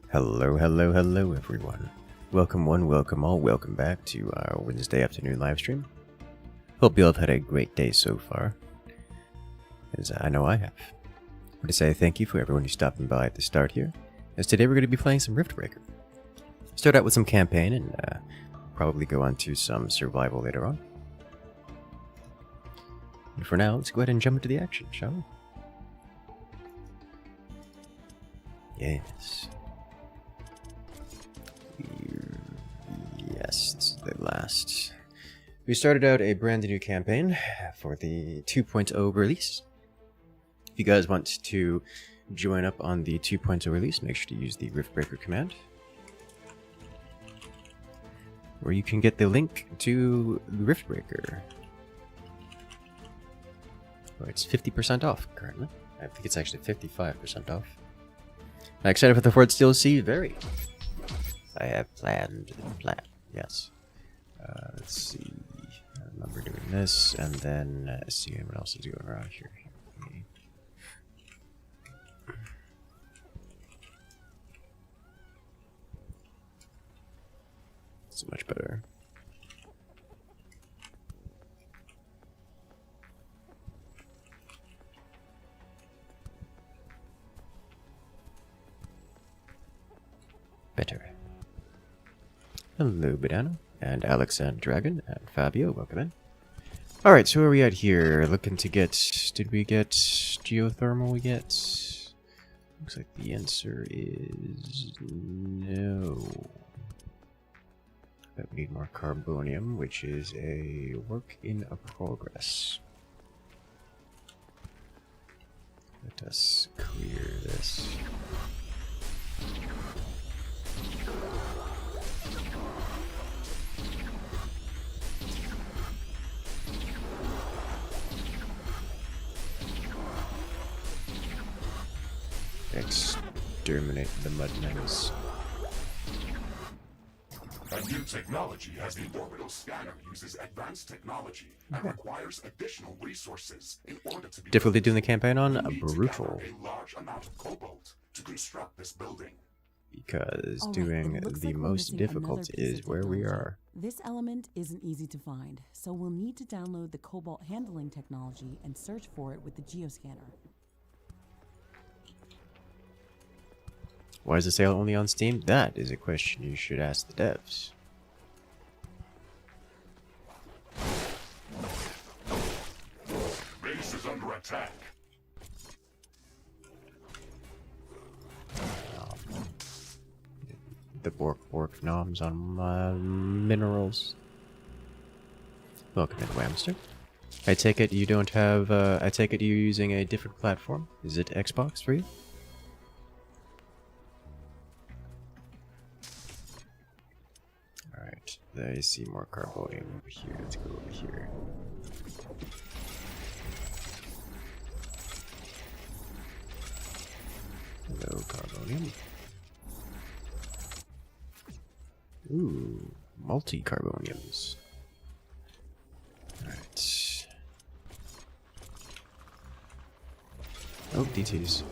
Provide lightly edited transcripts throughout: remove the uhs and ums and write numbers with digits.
Hello, hello, hello everyone. Welcome one, welcome all, welcome back to our Wednesday afternoon live stream. Hope you all have had a great day so far, as I know I have. I want to say thank you for everyone who's stopping by at the start here, as today we're going to be playing some Riftbreaker. Start out with some campaign and probably go on to some survival later on. And for now, let's go ahead and jump into the action, shall we? Yes. Yes, this is the last. We started out a brand new campaign for the 2.0 release. If you guys want to join up on the 2.0 release, make sure to use the Riftbreaker command, where you can get the link to Riftbreaker. Well, it's 50% off currently. I think it's actually 55% off. I'm excited for the Ford DLC? Very. I have planned the plan. Yes. Let's see. I remember doing this, and then see what else is going around here. So much better. Better. Hello, Banana, and Alex and Dragon, and Fabio, welcome in. Alright, so where are we at here? Looking to get... Did we get geothermal yet? Looks like the answer is... no. But we need more carbonium, which is a work in progress. Let us clear this. Exterminate the mud menace. A new technology as the orbital scanner uses advanced technology and requires additional resources in order to be Difficulty doing the campaign on brutal. a large amount of cobalt to construct this building. Because All right, doing it looks the like we're most missing difficult another piece is of where we technology. are. This element isn't easy to find, so we'll need to download the cobalt handling technology and search for it with the geoscanner. Why is the sale only on Steam? That is a question you should ask the devs. Base is under attack. The Bork noms on minerals. Welcome in, Whamster. I take it you don't have, I take it you're using a different platform? Is it Xbox for you? Alright, I see more carbonium over here. Let's go over here. Hello, carbonium. Ooh, multi-carboniums. Alright. Oh, DTs.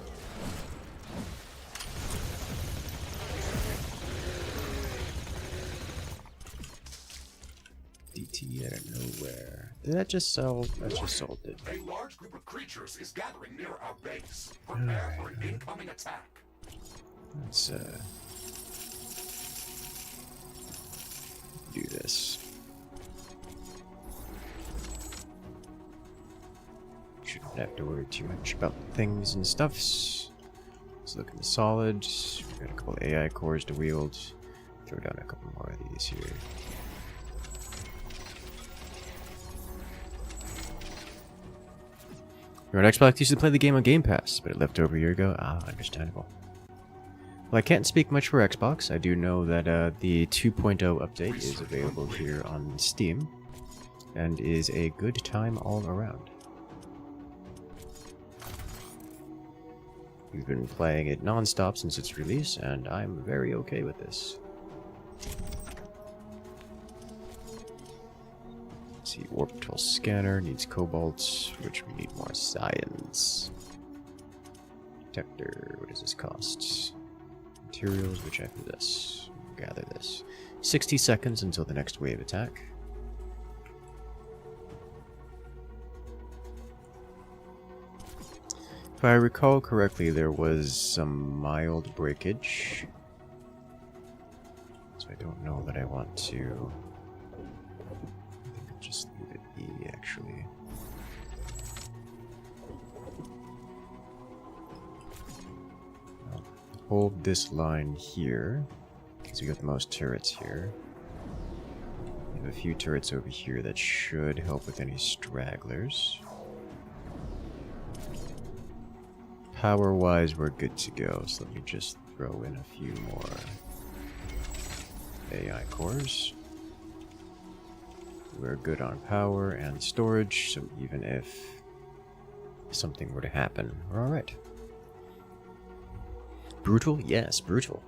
DT out of nowhere. Did that just sell? That just sold it. A large group of creatures is gathering near our base. Prepare for an incoming attack. Let's do this. Shouldn't have to worry too much about things and stuffs. It's looking solid. We've got a couple AI cores to wield. Throw down a couple more of these here. Your Xbox used to play the game on Game Pass, but it left over a year ago. Ah, understandable. Well, I can't speak much for Xbox. I do know that the 2.0 update is available here on Steam, and is a good time all around. We've been playing it non-stop since its release, and I'm very okay with this. Let's see, orbital scanner needs cobalt, which we need more science. Detector, what does this cost? materials, which I possess. Gather this. 60 seconds until the next wave attack. If I recall correctly, there was some mild breakage. So I don't know that I want to... I think I'll just leave it E, actually. I'll hold this line here, because we got the most turrets here. We have a few turrets over here that should help with any stragglers. Power-wise, we're good to go, so let me just throw in a few more AI cores. We're good on power and storage, so even if something were to happen, we're alright. Brutal? Yes, brutal.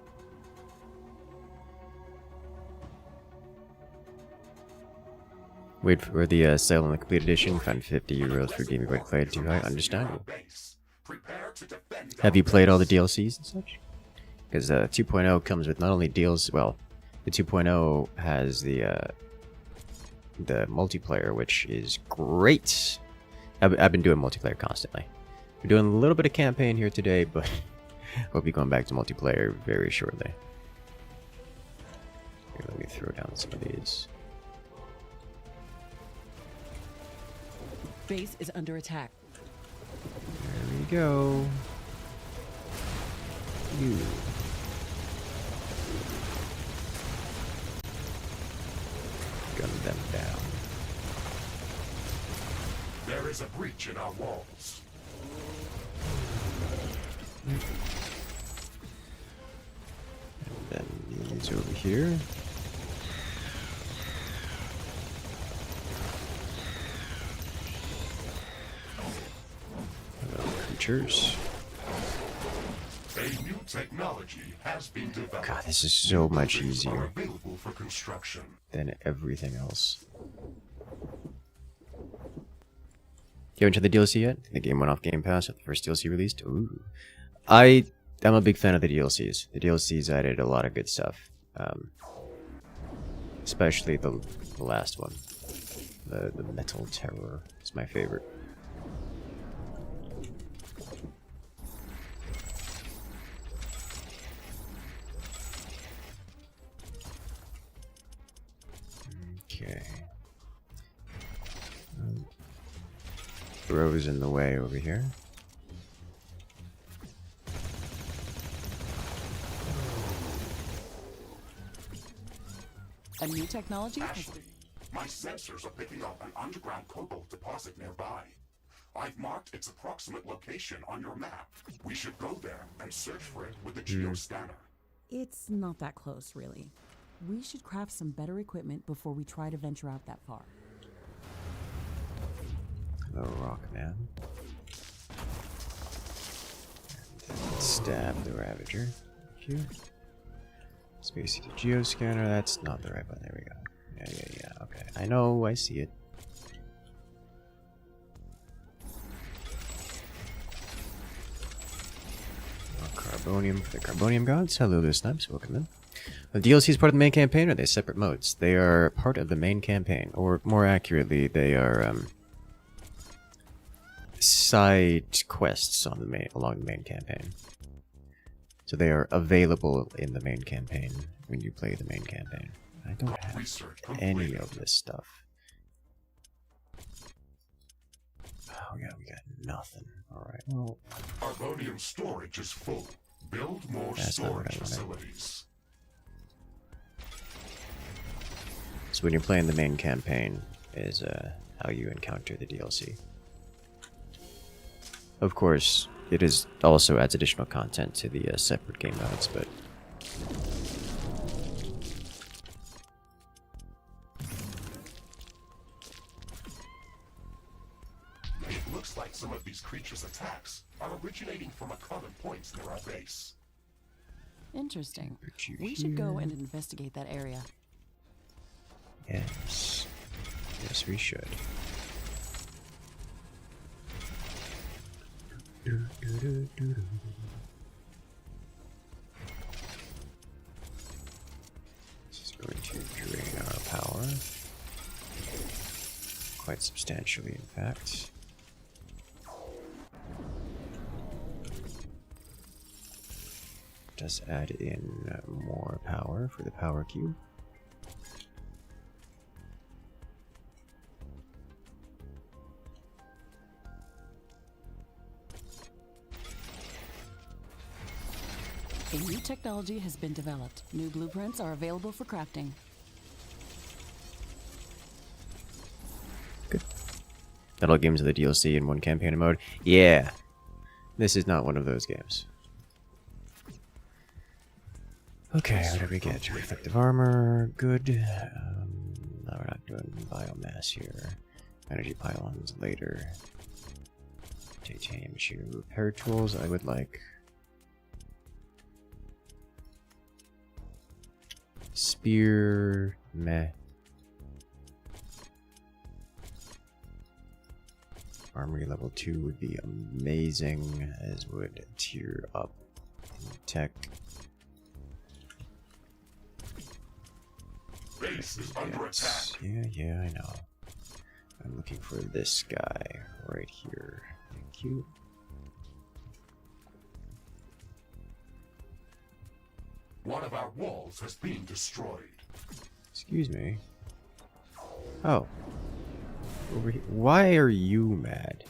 Wait for the sale on the complete edition. Found 50 euros for Game Boy Play too high. Understandable. Have you played all the DLCs and such? Because 2.0 comes with not only DLC. Well, the 2.0 has the multiplayer, which is great. I've been doing multiplayer constantly. We're doing a little bit of campaign here today, but we'll be going back to multiplayer very shortly. Here, let me throw down some of these. Base is under attack. There we go. You. Gun them down. There is a breach in our walls. And then these over here. Hello, creatures. A new technology has been developed. God, this is so much easier Available for construction. than everything else. You haven't tried the DLC yet? The game went off Game Pass with the first DLC released. Ooh. I'm a big fan of the DLCs. The DLCs added a lot of good stuff. Especially the last one. The Metal Terror is my favorite. Okay. Rose in the way over here. A new technology has Ashley, my sensors are picking up an underground cobalt deposit nearby. I've marked its approximate location on your map. We should go there and search for it with the geoscanner. It's not that close, really. We should craft some better equipment before we try to venture out that far. Hello, Rockman. And then stab the Ravager. Thank you. Spacey the geoscanner. That's not the right one. There we go. Yeah. Okay. I know. I see it. Carbonium for the Carbonium Gods. Hello there, Snipes. Welcome in. The DLC is part of the main campaign, or are they separate modes? They are part of the main campaign, or more accurately, they are side quests on along the main campaign. So they are available in the main campaign when you play the main campaign. I don't have any of this stuff. Oh yeah, we got nothing. Alright, well... Carbonium storage is full. Build more That's not what storage I wanted. facilities. So when you're playing the main campaign is how you encounter the DLC. Of course, it is also adds additional content to the separate game modes, but... It looks like some of these creatures' attacks are originating from a common point near our base. Interesting. Put you We should go here. and investigate that area. Yes. Yes, we should. going to drain our power. Quite substantially, in fact. Does add in more power for the power cube. A new technology has been developed. New blueprints are available for crafting. Good. That'll games of the DLC in one campaign mode. Yeah. This is not one of those games. Okay, what did we get? Effective armor, good. No, we're not doing biomass here. Energy pylons later. Titanium machinery repair tools, I would like. Spear, meh. Armory level 2 would be amazing, as would tier up in tech. Base is under attack. Yeah, I know. I'm looking for this guy right here. Thank you. One of our walls has been destroyed. Excuse me. Oh. Over here. Why are you mad?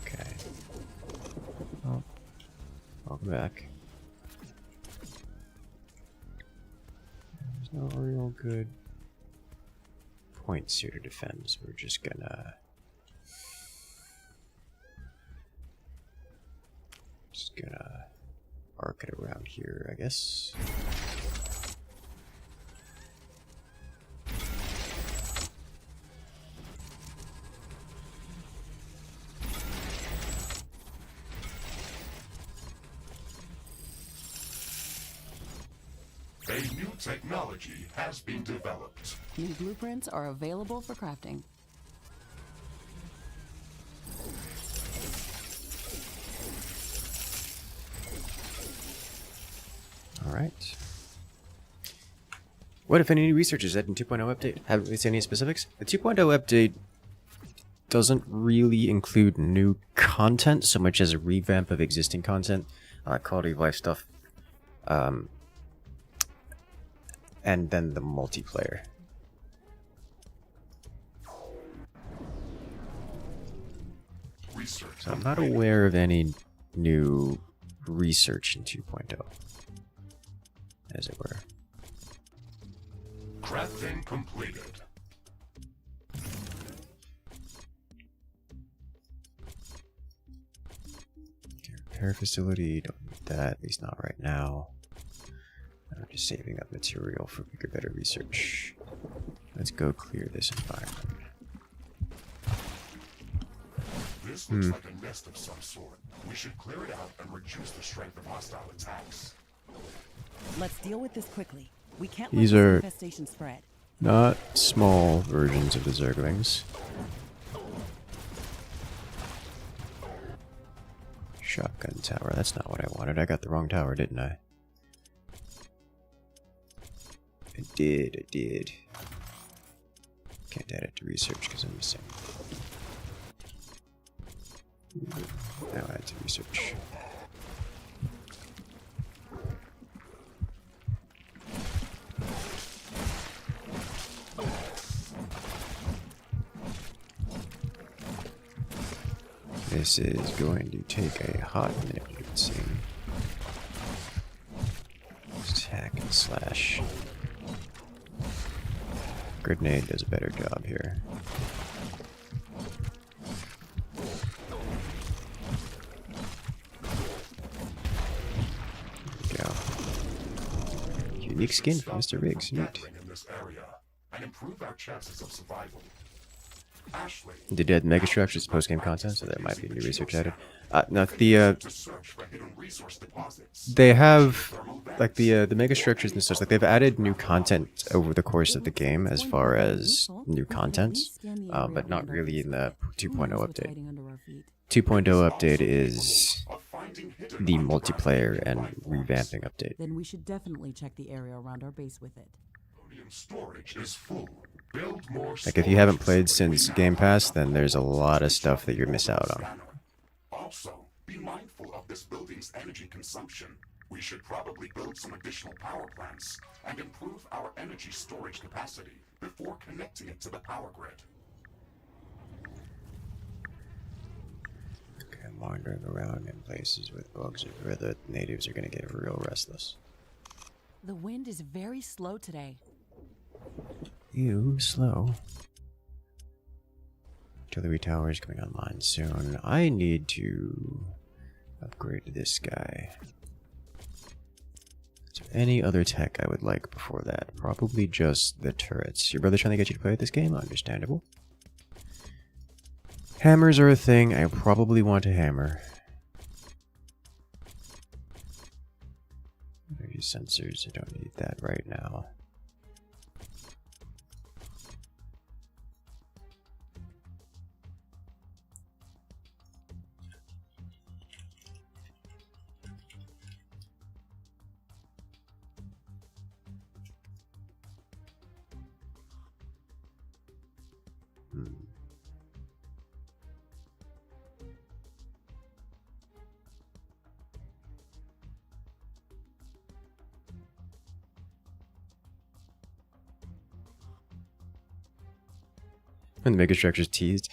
Okay. Oh. Welcome back. There's no real good points here to defend, so we're just gonna arc it around here, I guess. A new technology has been developed. New blueprints are available for crafting. Alright. What, if any, new research is that in 2.0 update? Have we seen any specifics? The 2.0 update doesn't really include new content so much as a revamp of existing content, quality of life stuff, and then the multiplayer. Research. So I'm not aware of any new research in 2.0, as it were. Crafting completed. Repair facility, don't need that, at least not right now. I'm just saving up material for bigger, better research. Let's go clear this environment. This looks like a nest of some sort. We should clear it out and reduce the strength of hostile attacks. Let's deal with this quickly. We can't These let this are infestation spread. not small versions of the Zerglings. Shotgun tower, that's not what I wanted. I got the wrong tower, didn't I? I did. Can't add it to research because I'm missing. Now add to research. This is going to take a hot minute, you can see. Attack and slash. Grenade does a better job here. There we go. Unique skin for Mr. Riggs. Neat. In this area and improve our chances of survival. Ashley, Did you add megastructures post-game content? So that might be new research added. No, to search for hidden resource deposits. they have like the megastructures and such. Like they've added new content over the course of the game as far as new content, but not really in the 2.0 update. 2.0 update is Of finding hidden the underground multiplayer and platforms. revamping update. Then we should definitely check the area around our base with it. Uranium storage is full. Build more Like if you haven't played storage since Game Pass, then there's a lot of stuff that you miss out on. Also, be mindful of this building's energy consumption. We should probably build some additional power plants and improve our energy storage capacity before connecting it to the power grid. Okay, I'm wandering around in places with bugs where the natives are gonna get real restless. The wind is very slow today. Ew, slow. Artillery tower is coming online soon. I need to upgrade this guy. Is there any other tech I would like before that? Probably just the turrets. Your brother trying to get you to play this game? Understandable. Hammers are a thing. I probably want a hammer. Energy sensors. I don't need that right now. When the megastructure's teased,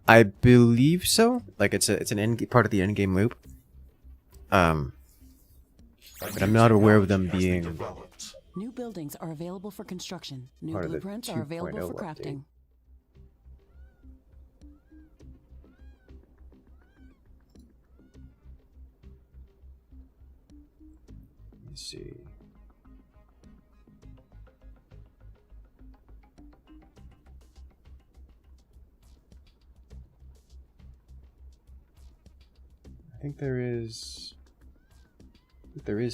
I believe so. Like it's an end part of the end game loop. But I'm not aware of them being New buildings are available for construction. New part of the blueprints are available for 2.0 update. crafting. Let me see. I think there is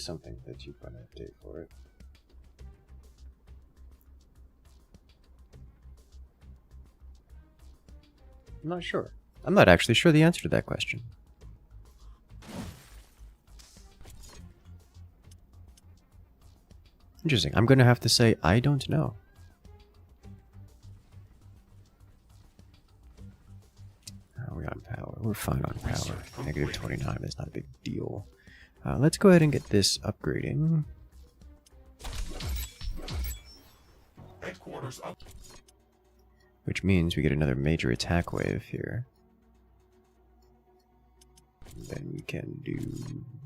something that you can update for it. I'm not sure. I'm not actually sure the answer to that question. Interesting. I'm going to have to say I don't know. How are we on power? We're fine on power. Negative 29 is not a big deal. Let's go ahead and get this upgrading. Headquarters up. Which means we get another major attack wave here. And then we can do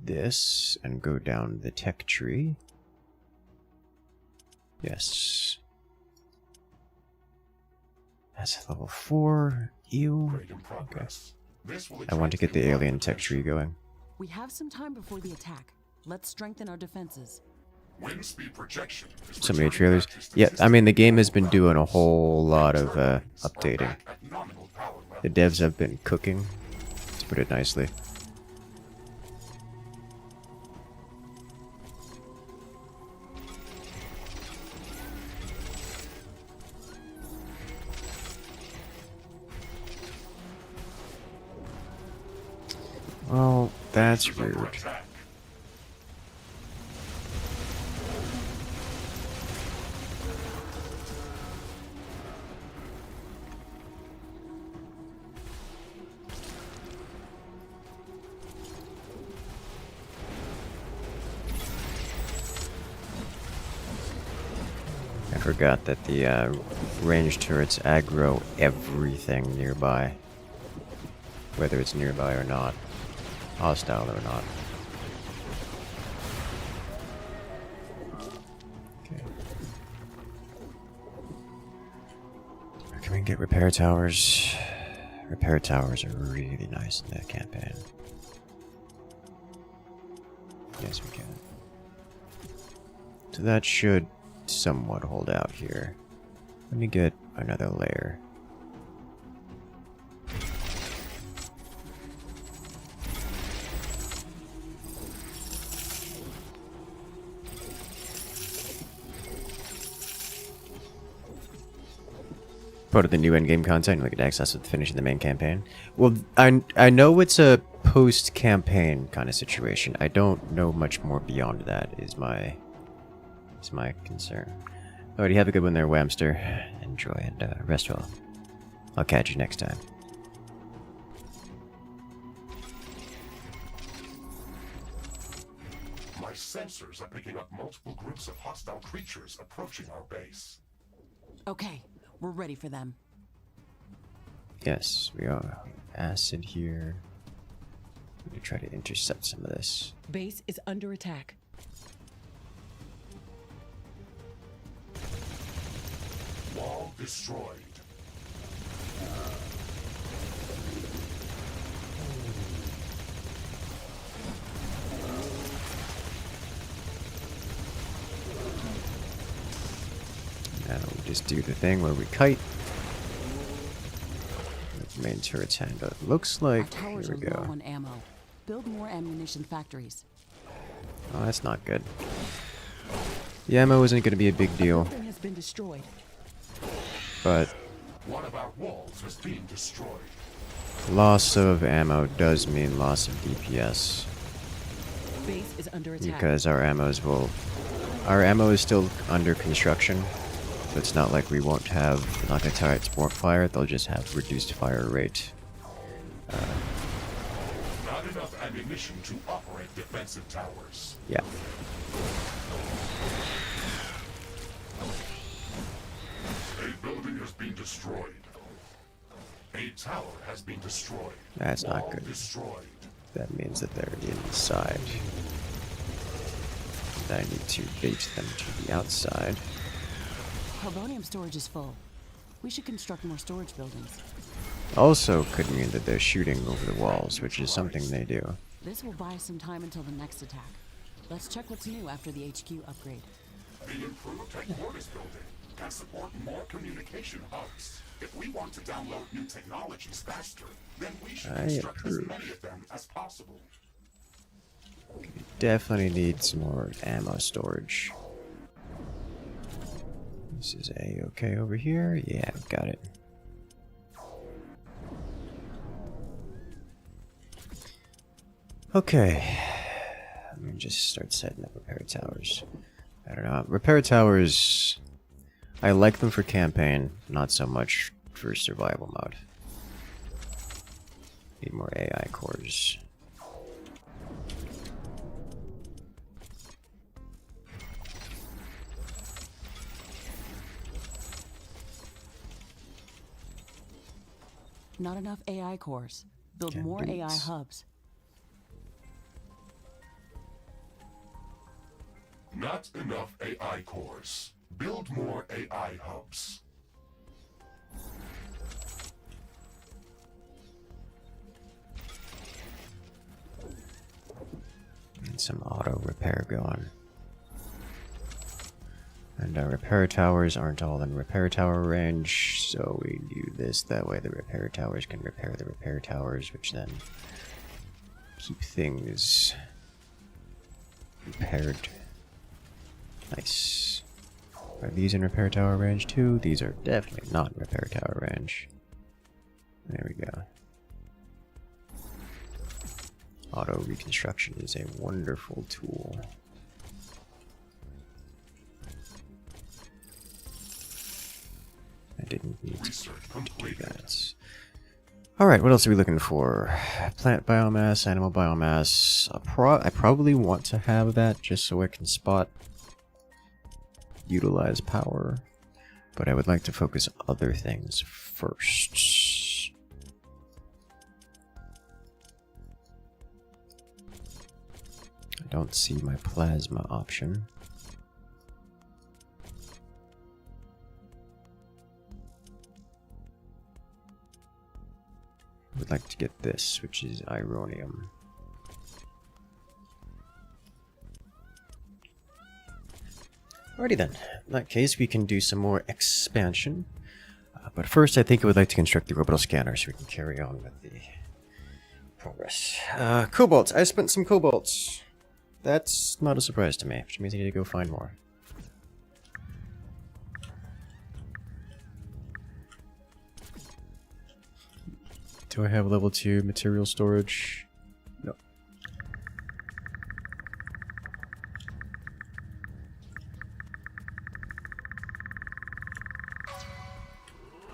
this and go down the tech tree. Yes. That's level 4. Ew. Upgrade in progress. This will I want to get the alien tech tree going. We have some time before the attack. Let's strengthen our defenses. Wind speed projection is So many returning trailers. back to Yeah, I statistics. mean, the game has been doing a whole lot of updating. Back at nominal power level. The devs have been cooking, to put it nicely. Well, that's rude. Attack. I forgot that the ranged turrets aggro everything nearby. Whether it's nearby or not. Hostile or not. Okay. Where can we get repair towers? Repair towers are really nice in that campaign. Yes, we can. So that should somewhat hold out here. Let me get another layer. part of the new endgame content. We get access with finishing the main campaign. Well, I know it's a post-campaign kind of situation. I don't know much more beyond that. Is my concern. Alrighty, have a good one there, Whamster. Enjoy and rest well. I'll catch you next time. My sensors are picking up multiple groups of hostile creatures approaching our base. Okay, we're ready for them. Yes, we are. Acid here. I'm gonna try to intercept some of this. Base is under attack. Wall destroyed. Now we just do the thing where we kite. The main turret's hand up. Looks Our like towers here are we low go. on ammo. Build more ammunition factories. Oh, that's not good. The ammo isn't going to be a big deal, Building has been destroyed. but One of our walls has been destroyed. loss of ammo does mean loss of DPS, Base is under attack. because our ammo is still under construction, so it's not like we won't have, not going to turrets won't fire, they'll just have reduced fire rate. Not enough ammunition to operate defensive towers. Yeah. A building has been destroyed. A tower has been destroyed. That's not Wall good. Destroyed. That means that they're inside. And I need to bait them to the outside. Carbonium storage is full. We should construct more storage buildings. Also could mean that they're shooting over the walls, which is something they do. This will buy us some time until the next attack. Let's check what's new after the HQ upgrade. The improved headquarters building can support more communication hubs. If we want to download new technologies faster, then we should I construct as approve. many of them as possible. Definitely need some more ammo storage. This is A-okay over here. Yeah, got it. Okay. Let me just start setting up repair towers. I don't know. Repair towers, I like them for campaign, not so much for survival mode. Need more AI cores. Not enough AI cores. Build more AI Boots. hubs. Not enough AI cores. Build more AI hubs. Need some auto repair going. And our repair towers aren't all in repair tower range, so we do this. That way the repair towers can repair the repair towers, which then keep things repaired. Nice. Are these in repair tower range too? These are definitely not in repair tower range. There we go. Auto reconstruction is a wonderful tool. I didn't need to Research do completed. that. Alright, what else are we looking for? Plant biomass, animal biomass. I probably want to have that just so I can utilize power. But I would like to focus on other things first. I don't see my plasma option. I would like to get this, which is Uranium. Alrighty then. In that case, we can do some more expansion. But first, I think I would like to construct the orbital scanner so we can carry on with the progress. Cobalt. I spent some cobalts. That's not a surprise to me, which means I need to go find more. Do I have level 2 material storage? No.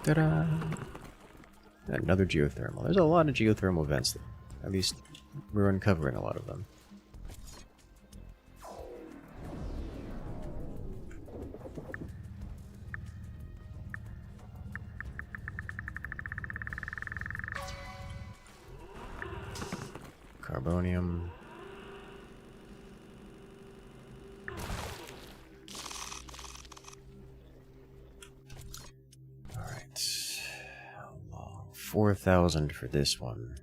Ta-da! Another geothermal. There's a lot of geothermal vents. At least we're uncovering a lot of them. Carbonium. Alright. How long? 4,000 for this one.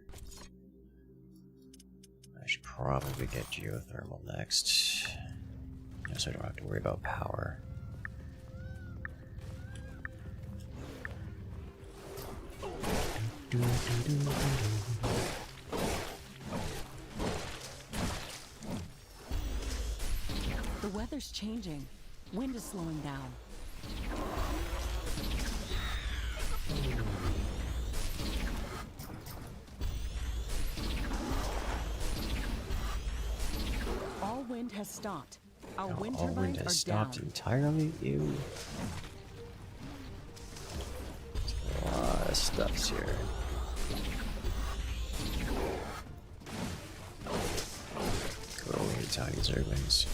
I should probably get geothermal next. So I don't have to worry about power. The weather's changing. Wind is slowing down. All wind has stopped. Our wind All wind turbines has are stopped down. entirely? Ew. A lot of stuff's here. Good old tiny zerglings.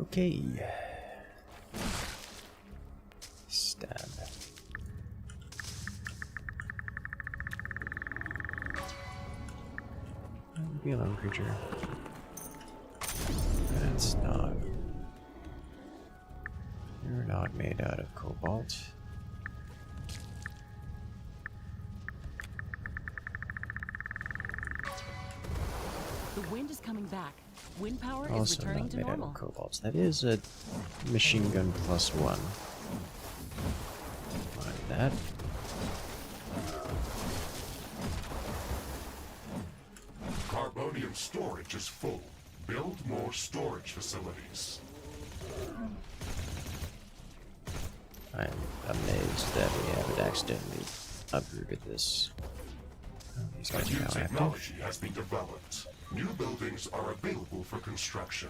Okay. Stab. Be a lone creature. That's not. You're not made out of cobalt. The wind is coming back. Wind power is Also returning not to made out normal. of cobalt. That is a machine gun +1. Mind that. Carbonium storage is full. Build more storage facilities. I'm amazed that we haven't accidentally uprooted this. Oh, these A guys new are now active. technology has been developed. New buildings are available for construction.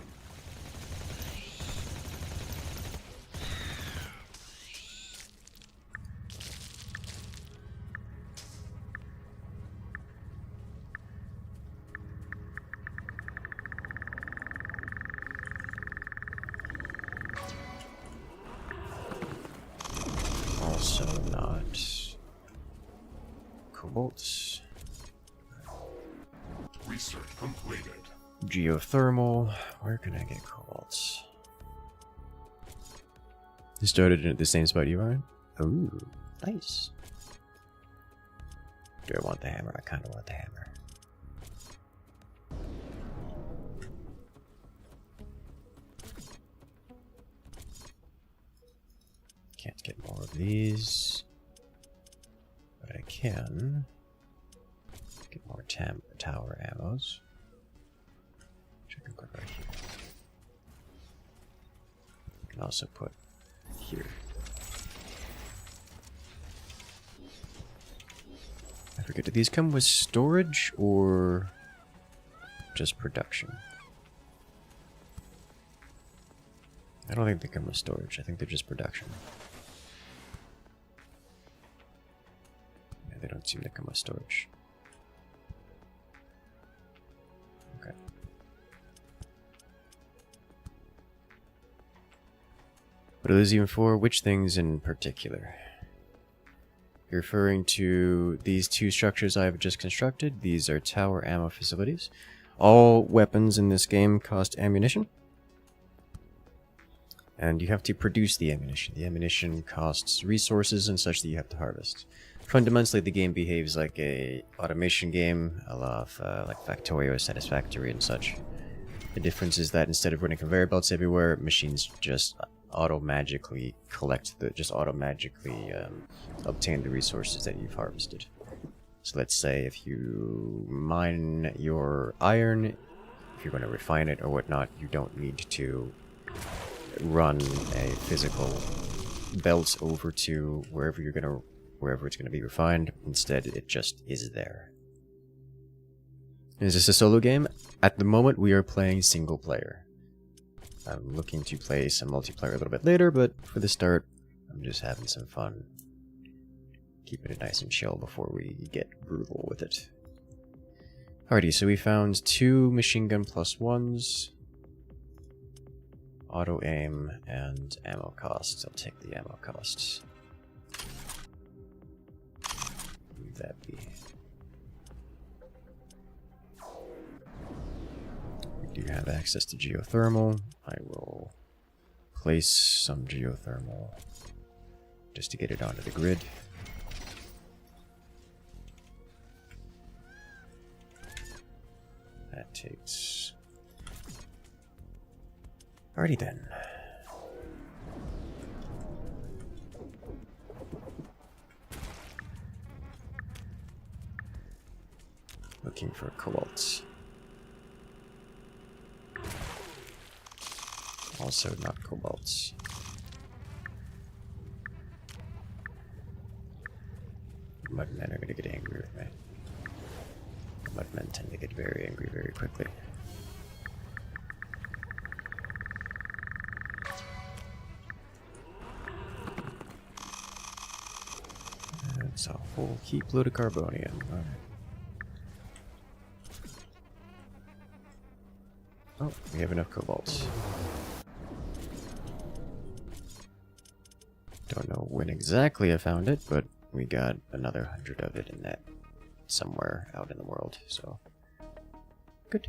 Also not cobalt. Research completed. Geothermal. Where can I get cobalt? You started at the same spot you are in? Ooh, nice. Do I want the hammer? I kind of want the hammer. Can't get more of these. But I can get more tower ammos. Which I can put right here. I can also put here. I forget, do these come with storage or just production? I don't think they come with storage. I think they're just production. Yeah, they don't seem to come with storage. Okay. What are those even for? Which things in particular? You're referring to these two structures I've just constructed. These are tower ammo facilities. All weapons in this game cost ammunition. And you have to produce the ammunition. The ammunition costs resources and such that you have to harvest. Fundamentally, the game behaves like a automation game, a la like Factorio, Satisfactory, and such. The difference is that instead of running conveyor belts everywhere, machines just auto-magically obtain the resources that you've harvested. So let's say if you mine your iron, if you're going to refine it or whatnot, you don't need to run a physical belt over to wherever it's going to be refined. Instead, it just is there. Is this a solo game? At the moment, we are playing single player. I'm looking to play some multiplayer a little bit later, but for the start, I'm just having some fun. Keeping it nice and chill before we get brutal with it. Alrighty, so we found 2 machine gun +1s, auto aim, and ammo costs. I'll take the ammo costs. Leave that be. We do have access to geothermal. I will place some geothermal just to get it onto the grid. That takes... Alrighty then. Looking for cobalt. Also not cobalt. Mudmen are gonna get angry with me. Mudmen tend to get very angry very quickly. That's a whole heap load of carbonium. Alright. Oh, we have enough cobalt. Don't know when exactly I found it, but we got another 100 of it in that somewhere out in the world, so good.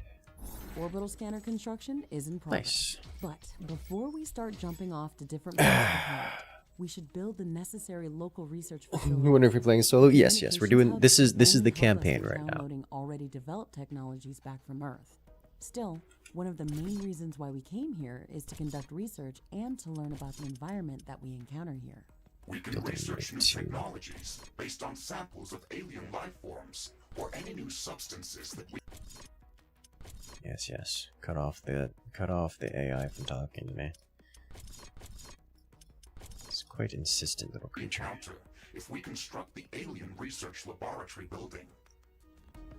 Orbital scanner construction is in progress. Nice. But before we start jumping off to different parts of the planet, we should build the necessary local research facilities. You wonder if you're playing solo? Yes, we're doing this is the campaign right now. Downloading already developed technologies back from Earth. Still, one of the main reasons why we came here is to conduct research and to learn about the environment that we encounter here. We can research new technologies based on samples of alien life forms or any new substances that we... Yes. Cut off the AI from talking to me. It's quite insistent little creature. Encounter if we construct the Alien Research Laboratory building.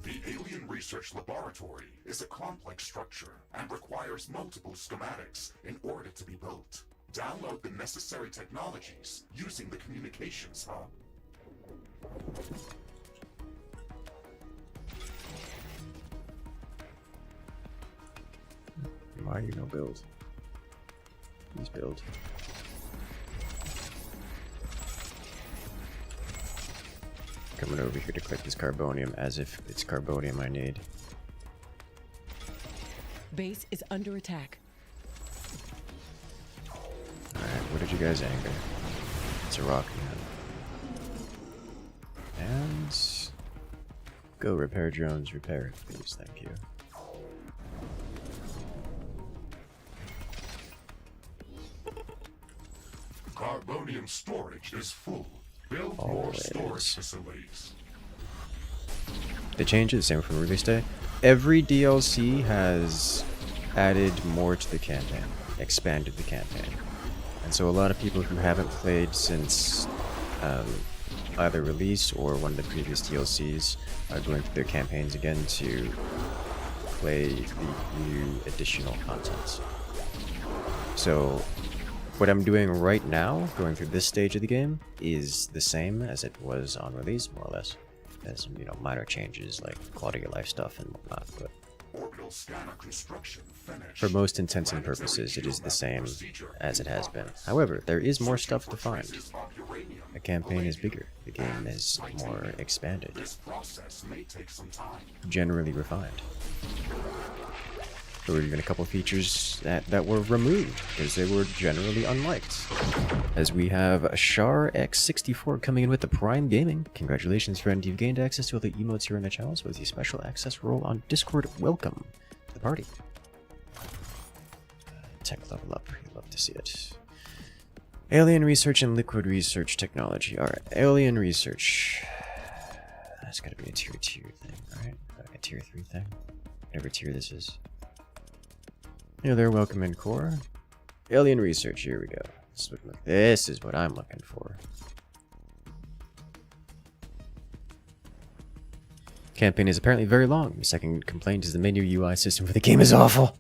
The Alien Research Laboratory is a complex structure and requires multiple schematics in order to be built. Download the necessary technologies using the communications hub. Why are you no build? Please build. Coming over here to collect this carbonium as if it's carbonium I need. Base is under attack. Alright, what did you guys anger? It's a rock man. And... go repair drones, repair it, please, thank you. Carbonium storage is full. Build more storage facilities. They changed it, same from release day. Every DLC has added more to the campaign, expanded the campaign. And so a lot of people who haven't played since either release or one of the previous DLCs are going through their campaigns again to play the new additional content. So what I'm doing right now, going through this stage of the game, is the same as it was on release, more or less. There's some, minor changes like quality of life stuff and whatnot, but Orbital scanner construction finished. for most intents and purposes, it is the same as it has been. However, there is more stuff to find. The campaign is bigger. The game is more expanded. This process may take some time. Generally refined. There were even a couple features that were removed because they were generally unliked. As we have a Char X64 coming in with the Prime Gaming. Congratulations, friend. You've gained access to all the emotes here in the channel, so with the special access role on Discord, welcome to the party. tech level up. You'd love to see it. Alien research and liquid research technology. Alright, alien research. That's gotta be a tier 2 thing, right? Like a tier 3 thing. Whatever tier this is. Yeah, they're welcome in core. Alien research, here we go. This is what I'm looking for. Campaign is apparently very long. The second complaint is the menu UI system for the game is awful.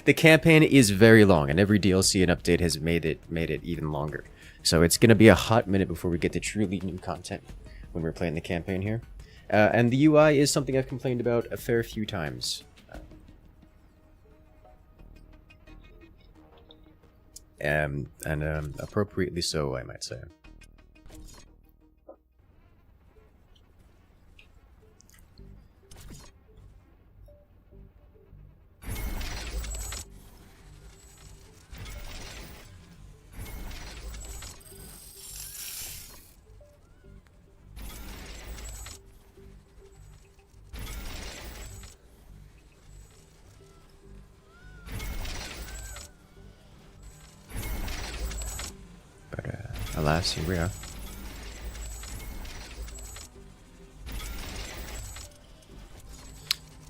The campaign is very long, and every DLC and update has made it even longer. So it's gonna be a hot minute before we get to truly new content when we're playing the campaign here. And the UI is something I've complained about a fair few times. And appropriately so, I might say. Alas, here we are.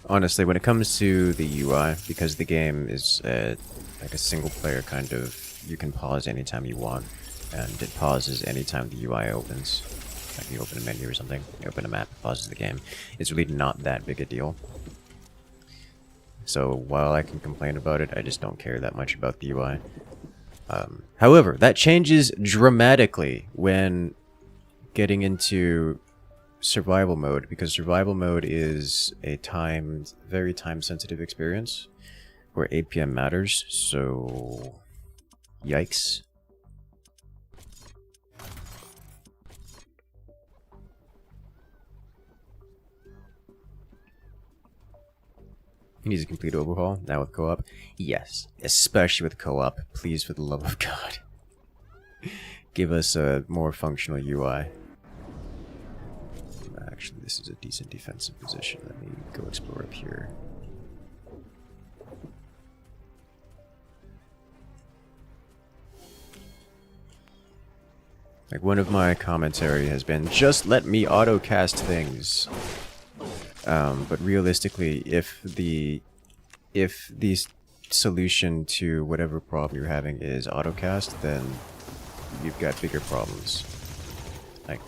Honestly, when it comes to the UI, because the game is like a single player kind of, you can pause anytime you want, and it pauses anytime the UI opens. Like you open a menu or something, you open a map, it pauses the game. It's really not that big a deal. So while I can complain about it, I just don't care that much about the UI. However, that changes dramatically when getting into survival mode, because survival mode is a very time-sensitive experience where APM matters, so yikes. It needs a complete overhaul. Now with co-op? Yes. Especially with co-op. Please, for the love of God. Give us a more functional UI. Actually, this is a decent defensive position. Let me go explore up here. Like, one of my commentary has been, just let me auto-cast things. But realistically, if the solution to whatever problem you're having is autocast, then you've got bigger problems. Like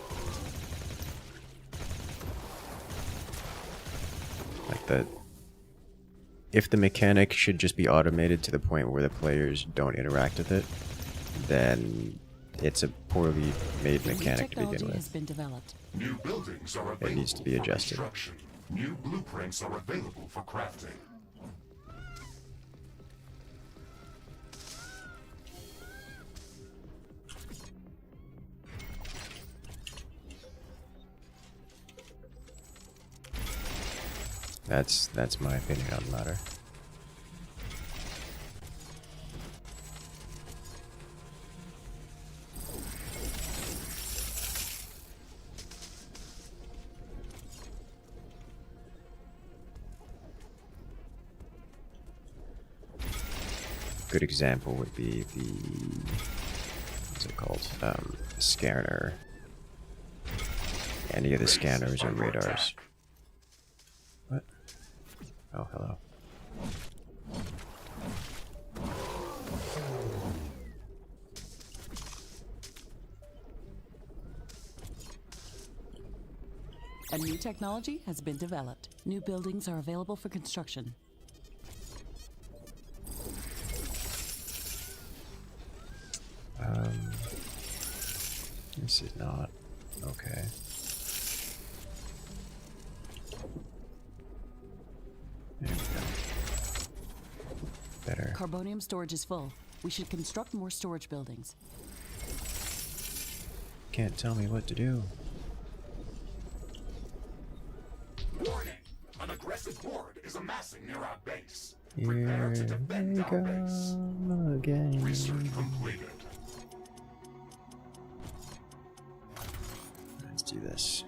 if the mechanic should just be automated to the point where the players don't interact with it, then it's a poorly made mechanic to begin with. Has been developed. New buildings are available. It needs to be adjusted. For construction. New blueprints are available for crafting. That's my opinion on the matter. Good example would be the, what's it called? Scanner. Any of the scanners or radars. What? Oh, hello. A new technology has been developed. New buildings are available for construction. This is not okay. There we go. Better. Carbonium storage is full. We should construct more storage buildings. Can't tell me what to do. Warning! An aggressive horde is amassing near our base. Here Prepare to we defend our base. go again. Research completed. Let's do this.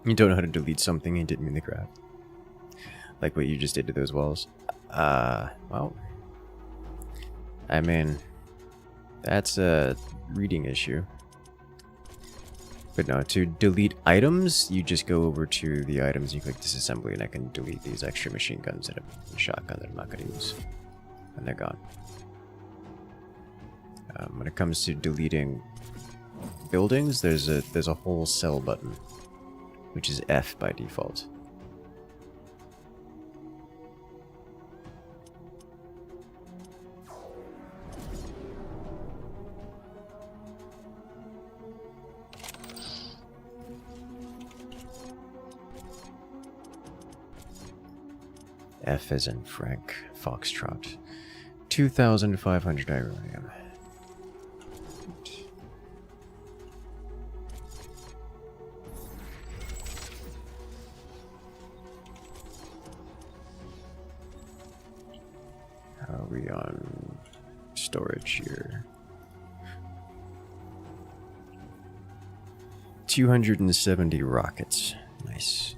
You don't know how to delete something you didn't mean to grab. Like what you just did to those walls. Well, I mean, that's a reading issue. But no, to delete items, you just go over to the items, you click disassembly, and I can delete these extra machine guns and a shotgun that I'm not going to use. And they're gone. When it comes to deleting buildings, there's a whole cell button, which is F by default. F as in Frank Foxtrot. 2,500 uranium. How are we on storage here? 270 rockets. Nice.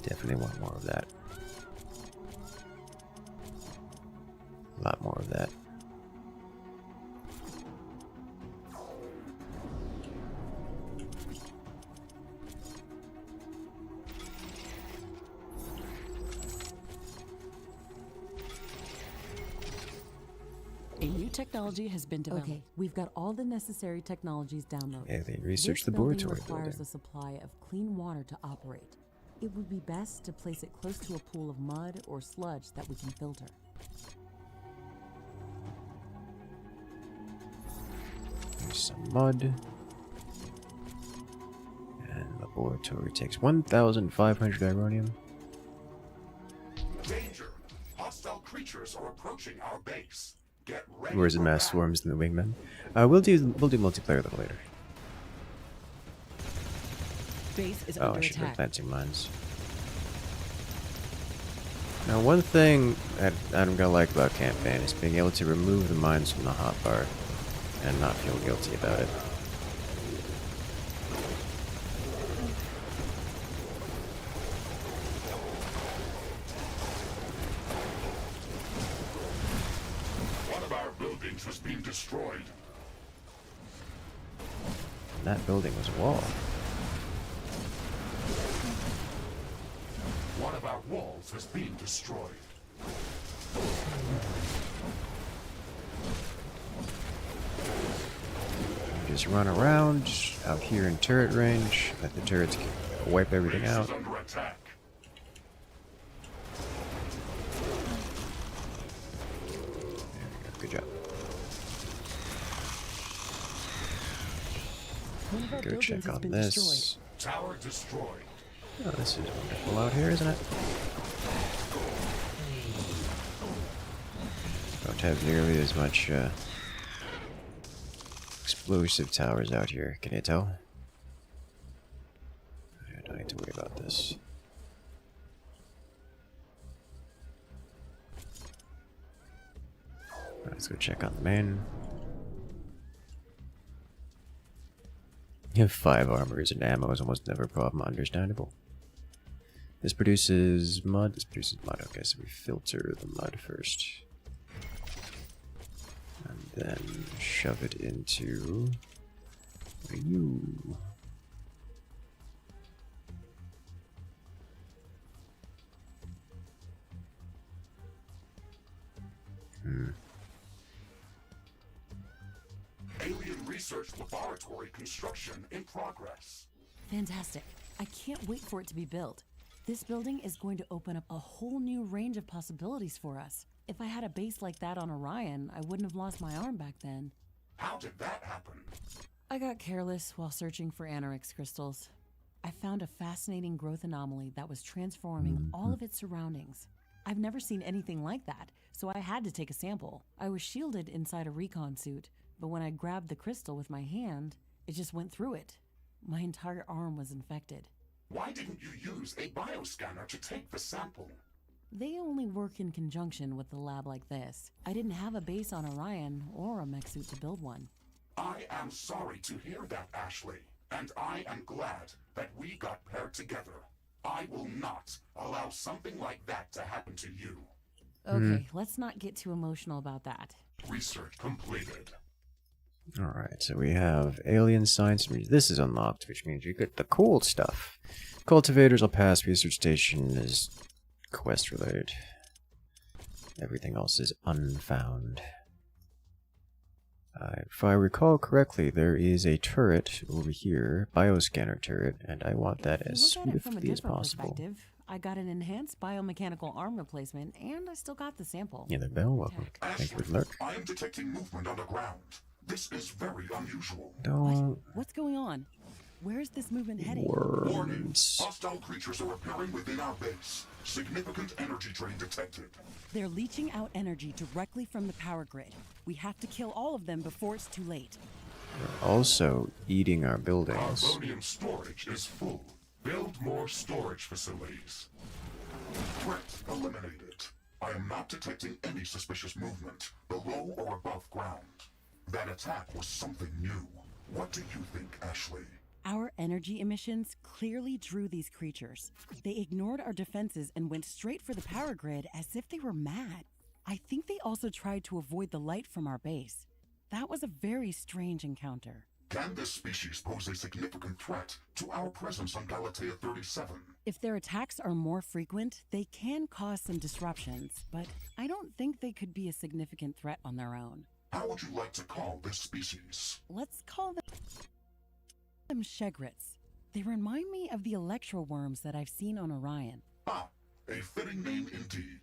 Definitely want more of that. A lot more of that. A new technology has been developed. Okay, we've got all the necessary technologies downloaded. Yeah, they researched This laboratory building requires building. a supply of clean water to operate. It would be best to place it close to a pool of mud or sludge that we can filter. There's some mud. And laboratory takes 1,500 uranium. Danger! Hostile creatures are approaching our base. Get ready. Where's the for mass battle. swarms and the wingmen? We'll do multiplayer a little later. Base is Oh, I under should be attack. planting mines. Now, one thing that I'm gonna like about campaign is being able to remove the mines from the hotbar and not feel guilty about it. One of our buildings was being destroyed. And that building was a wall. One of our walls has been destroyed. Just run around out here in turret range, let the turrets wipe everything Base out. is under attack. There we go. Good job. One of our Go buildings check has on been this. destroyed. Tower destroyed. Oh, this is wonderful out here, isn't it? Don't have nearly as much explosive towers out here, can you tell? I don't need to worry about this. Alright, let's go check on the main. You have 5 armors and ammo is almost never a problem, understandable. This produces mud. This produces mud. Okay, so we filter the mud first. And then shove it into you. Alien research laboratory construction in progress. Fantastic. I can't wait for it to be built. This building is going to open up a whole new range of possibilities for us. If I had a base like that on Orion, I wouldn't have lost my arm back then. How did that happen? I got careless while searching for anorix crystals. I found a fascinating growth anomaly that was transforming all of its surroundings. I've never seen anything like that, so I had to take a sample. I was shielded inside a recon suit, but when I grabbed the crystal with my hand, it just went through it. My entire arm was infected. Why didn't you use a bioscanner to take the sample? They only work in conjunction with a lab like this. I didn't have a base on Orion or a Mecha-Suit to build one. I am sorry to hear that, Ashley, and I am glad that we got paired together. I will not allow something like that to happen to you. Okay, let's not get too emotional about that. Research completed. Alright, so we have alien science. This is unlocked, which means you get the cool stuff. Cultivators will pass. Research station is quest related. Everything else is unfound. If I recall correctly, there is a turret over here, bioscanner turret, and I want that as If you look at it from a swiftly as different possible. perspective, I got an enhanced biomechanical arm replacement, and I still got the sample. Yeah, Bell, welcome. Thank you for the lurk. I am detecting movement on the ground. This is very unusual. Don't What's going on? Where's this movement heading? Warning. words. Hostile creatures are appearing within our base. Significant energy drain detected. They're leaching out energy directly from the power grid. We have to kill all of them before it's too late. They're also eating our buildings. Carbonium storage is full. Build more storage facilities. Threat eliminated. I am not detecting any suspicious movement below or above ground. That attack was something new. What do you think, Ashley? Our energy emissions clearly drew these creatures. They ignored our defenses and went straight for the power grid as if they were mad. I think they also tried to avoid the light from our base. That was a very strange encounter. Can this species pose a significant threat to our presence on Galatea 37? If their attacks are more frequent, they can cause some disruptions, but I don't think they could be a significant threat on their own. How would you like to call this species? Let's call them Shegrets. They remind me of the electroworms that I've seen on Orion. Ah, a fitting name indeed.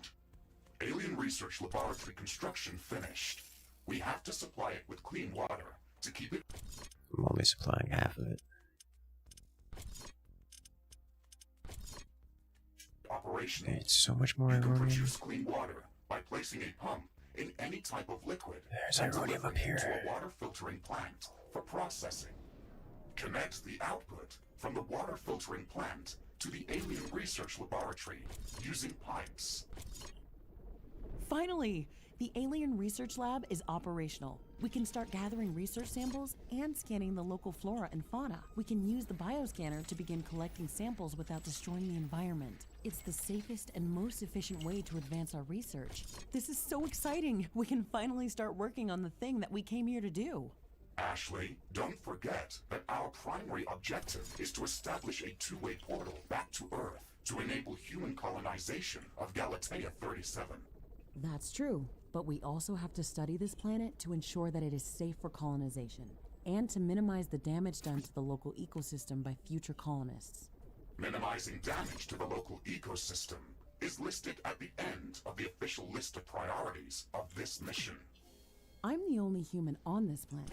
Alien Research Laboratory construction finished. We have to supply it with clean water to keep it I'm only supplying half of it. operational. It's so much more You can Uranium. produce clean water by placing a pump in any type of liquid. There's and Uranium up delivering it here. to a water filtering plant for processing. Connect the output from the water filtering plant to the Alien Research Laboratory using pipes. Finally! The Alien Research Lab is operational. We can start gathering research samples and scanning the local flora and fauna. We can use the bioscanner to begin collecting samples without destroying the environment. It's the safest and most efficient way to advance our research. This is so exciting! We can finally start working on the thing that we came here to do. Ashley, don't forget that our primary objective is to establish a two-way portal back to Earth to enable human colonization of Galatea 37. That's true, but we also have to study this planet to ensure that it is safe for colonization, and to minimize the damage done to the local ecosystem by future colonists. Minimizing damage to the local ecosystem is listed at the end of the official list of priorities of this mission. I'm the only human on this planet.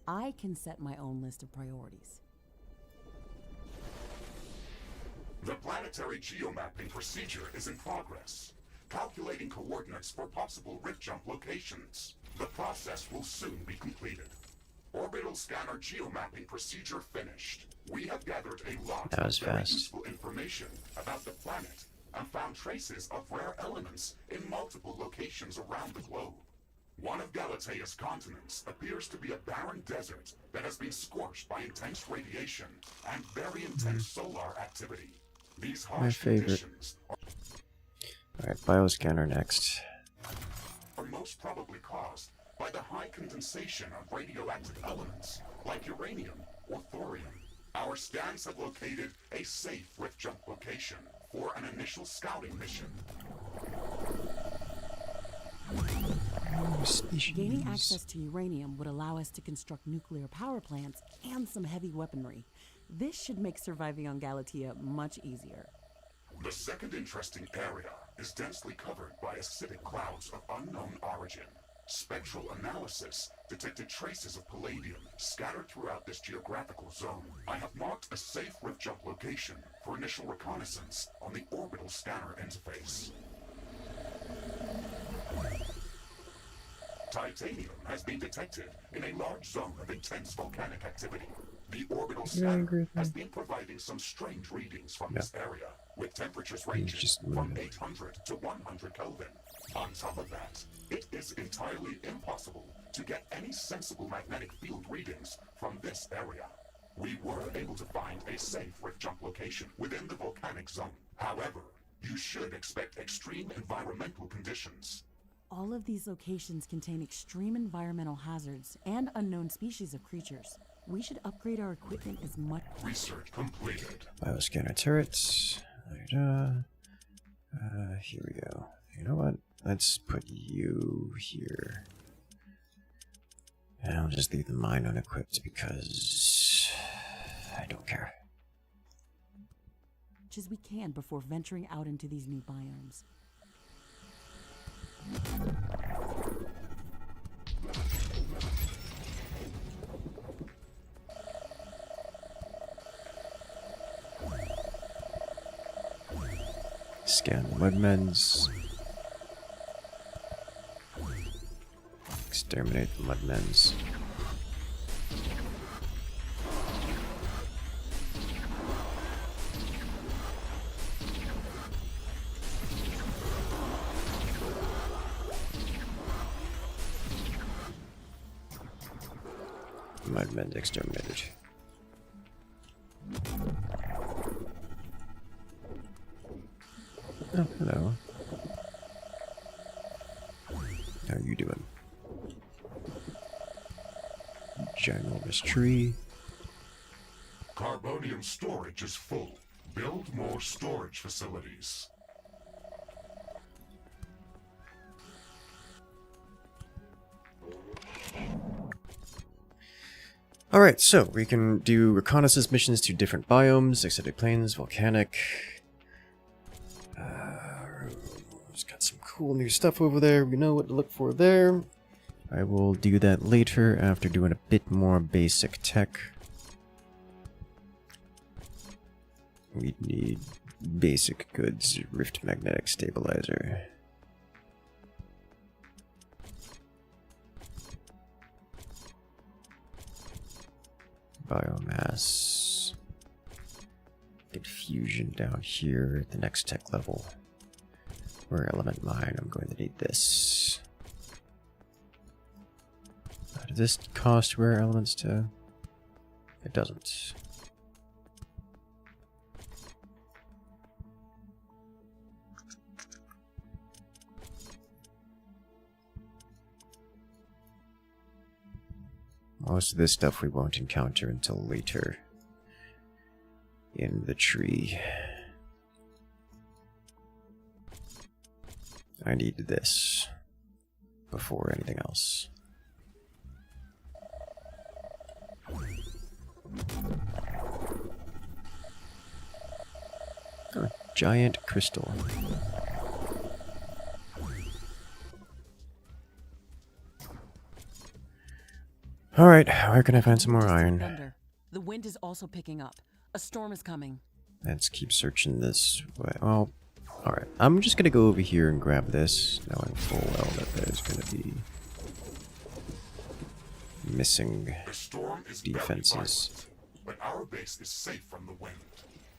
I can set my own list of priorities. The planetary geomapping procedure is in progress, calculating coordinates for possible rift jump locations. The process will soon be completed. Orbital scanner geomapping procedure finished. We have gathered a lot That was of very fast. useful information about the planet and found traces of rare elements in multiple locations around the globe. One of Galatea's continents appears to be a barren desert that has been scorched by intense radiation and very intense solar activity. These harsh favorite. conditions Alright, bioscanner next. are most probably caused by the high condensation of radioactive elements like uranium or thorium. Our scans have located a safe rift jump location for an initial scouting mission. Gaining access to uranium would allow us to construct nuclear power plants and some heavy weaponry. This should make surviving on Galatea much easier. The second interesting area is densely covered by acidic clouds of unknown origin. Spectral analysis detected traces of palladium scattered throughout this geographical zone. I have marked a safe rift jump location for initial reconnaissance on the orbital scanner interface. Titanium has been detected in a large zone of intense volcanic activity. The orbital You angry scanner with me? has been providing some strange readings from this area, with temperatures He's ranging just from moving. 800 to 100 Kelvin. On top of that, it is entirely impossible to get any sensible magnetic field readings from this area. We were able to find a safe rift jump location within the volcanic zone. However, you should expect extreme environmental conditions. All of these locations contain extreme environmental hazards and unknown species of creatures. We should upgrade our equipment as much. Research completed. Bioscanner turrets. Here we go. You know what? Let's put you here. And I'll just leave the mine unequipped because I don't care. Much as we can before venturing out into these new biomes. Scan the mudmens. Exterminate the mudmens. Mudmen exterminated. Oh, hello. How are you doing? Ginormous tree. Carbonium storage is full. Build more storage facilities. Alright, so we can do reconnaissance missions to different biomes, exotic plains, volcanic. It's got some cool new stuff over there. We know what to look for there. I will do that later after doing a bit more basic tech. We need basic goods, rift magnetic stabilizer. Biomass. Get fusion down here at the next tech level. Or element mine, I'm going to need this. Does this cost rare elements to? It doesn't. Most of this stuff we won't encounter until later in the tree. I need this before anything else. Oh, giant crystal. Alright, where can I find some more iron? Thunder. The wind is also picking up. A storm is coming. Let's keep searching this way. Well, alright. I'm just gonna go over here and grab this, knowing full well that there's gonna be missing The storm is defenses. very violent, but our base is safe from the wind.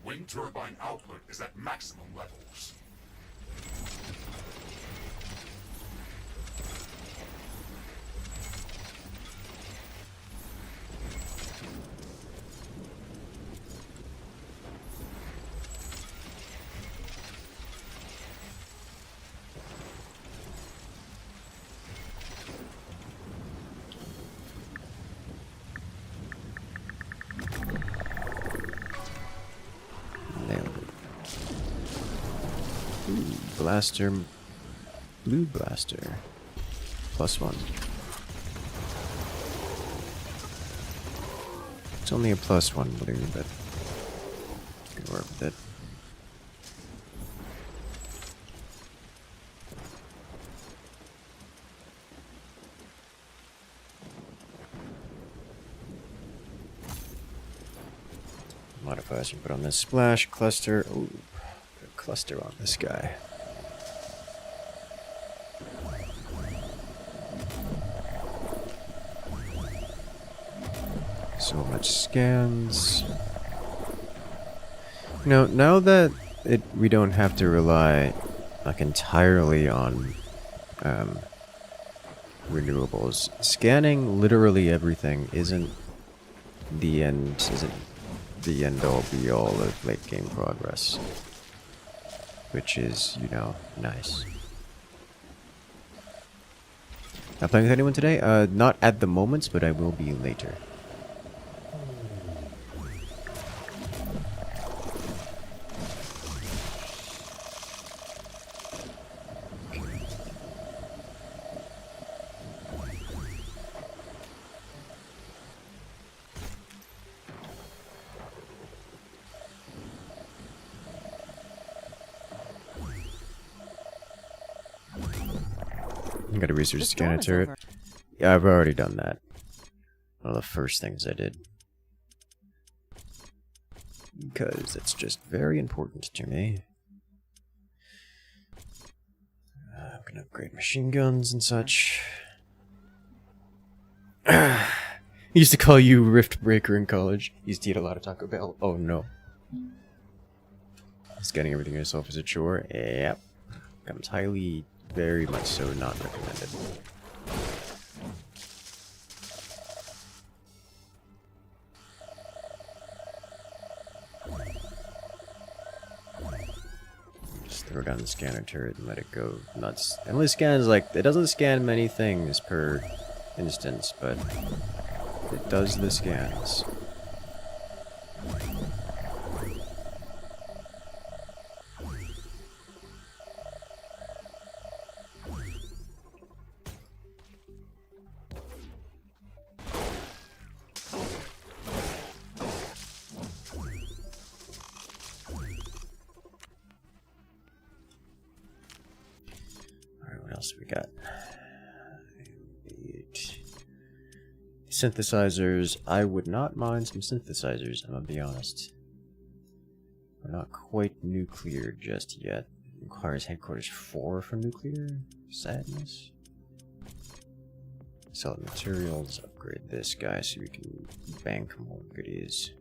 Wind turbine output is at maximum levels. Nailed it. Ooh, blaster. Blue blaster. +1. It's only a +1 blue, but can work with it. Modifiers you put on this splash cluster. Ooh, put a cluster on this guy. So much scans. You know, now that we don't have to rely like entirely on renewables, scanning literally everything isn't the end all be all of late game progress, which is, you know, nice. Not playing with anyone today? Not at the moment, but I will be later. I gotta research the scanner turret. Yeah, I've already done that. One of the first things I did. Because it's just very important to me. I'm gonna upgrade machine guns and such. I used to call you Riftbreaker in college. Used to eat a lot of Taco Bell. Oh no. Scanning everything yourself is a chore. Yep. Becomes highly, very much so not recommended. Just throw down the scanner turret and let it go nuts. It only scans like, it doesn't scan many things per instance, but it does the scans. We got synthesizers. I would not mind some synthesizers, I'm gonna be honest. We're not quite nuclear just yet. Requires headquarters 4 for nuclear? Sadness. Sell materials, upgrade this guy so we can bank more goodies.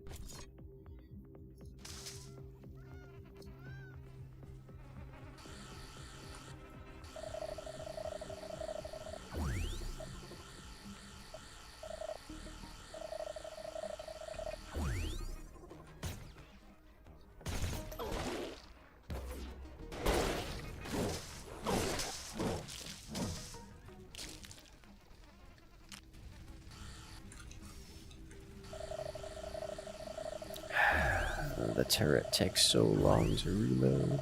The turret takes so long to reload.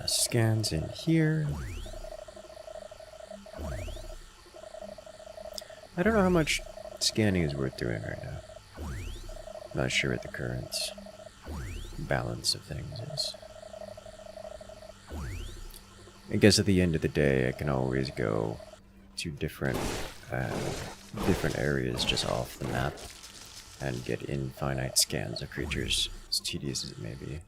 Scans in here. I don't know how much scanning is worth doing right now. Not sure what the current balance of things is. I guess at the end of the day, I can always go to different areas just off the map and get infinite scans of creatures, as tedious as it may be.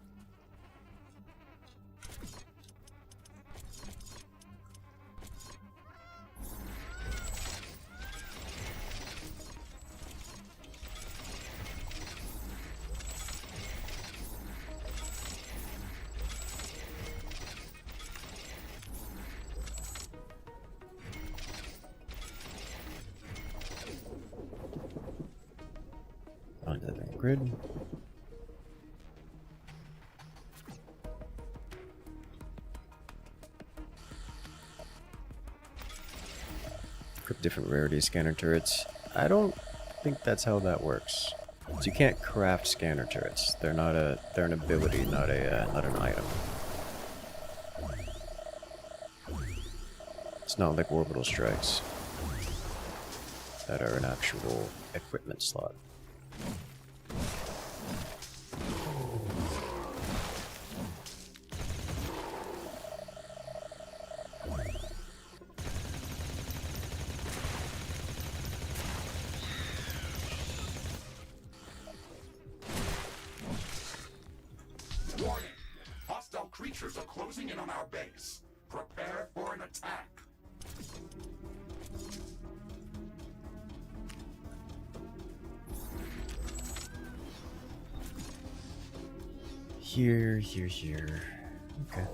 Onto the grid. Equip different rarity scanner turrets. I don't think that's how that works. So you can't craft scanner turrets. They're an ability, not an item. It's not like orbital strikes. that are an actual equipment slot. Warning! Hostile creatures are closing in on our base. Prepare for an attack. Here. Okay.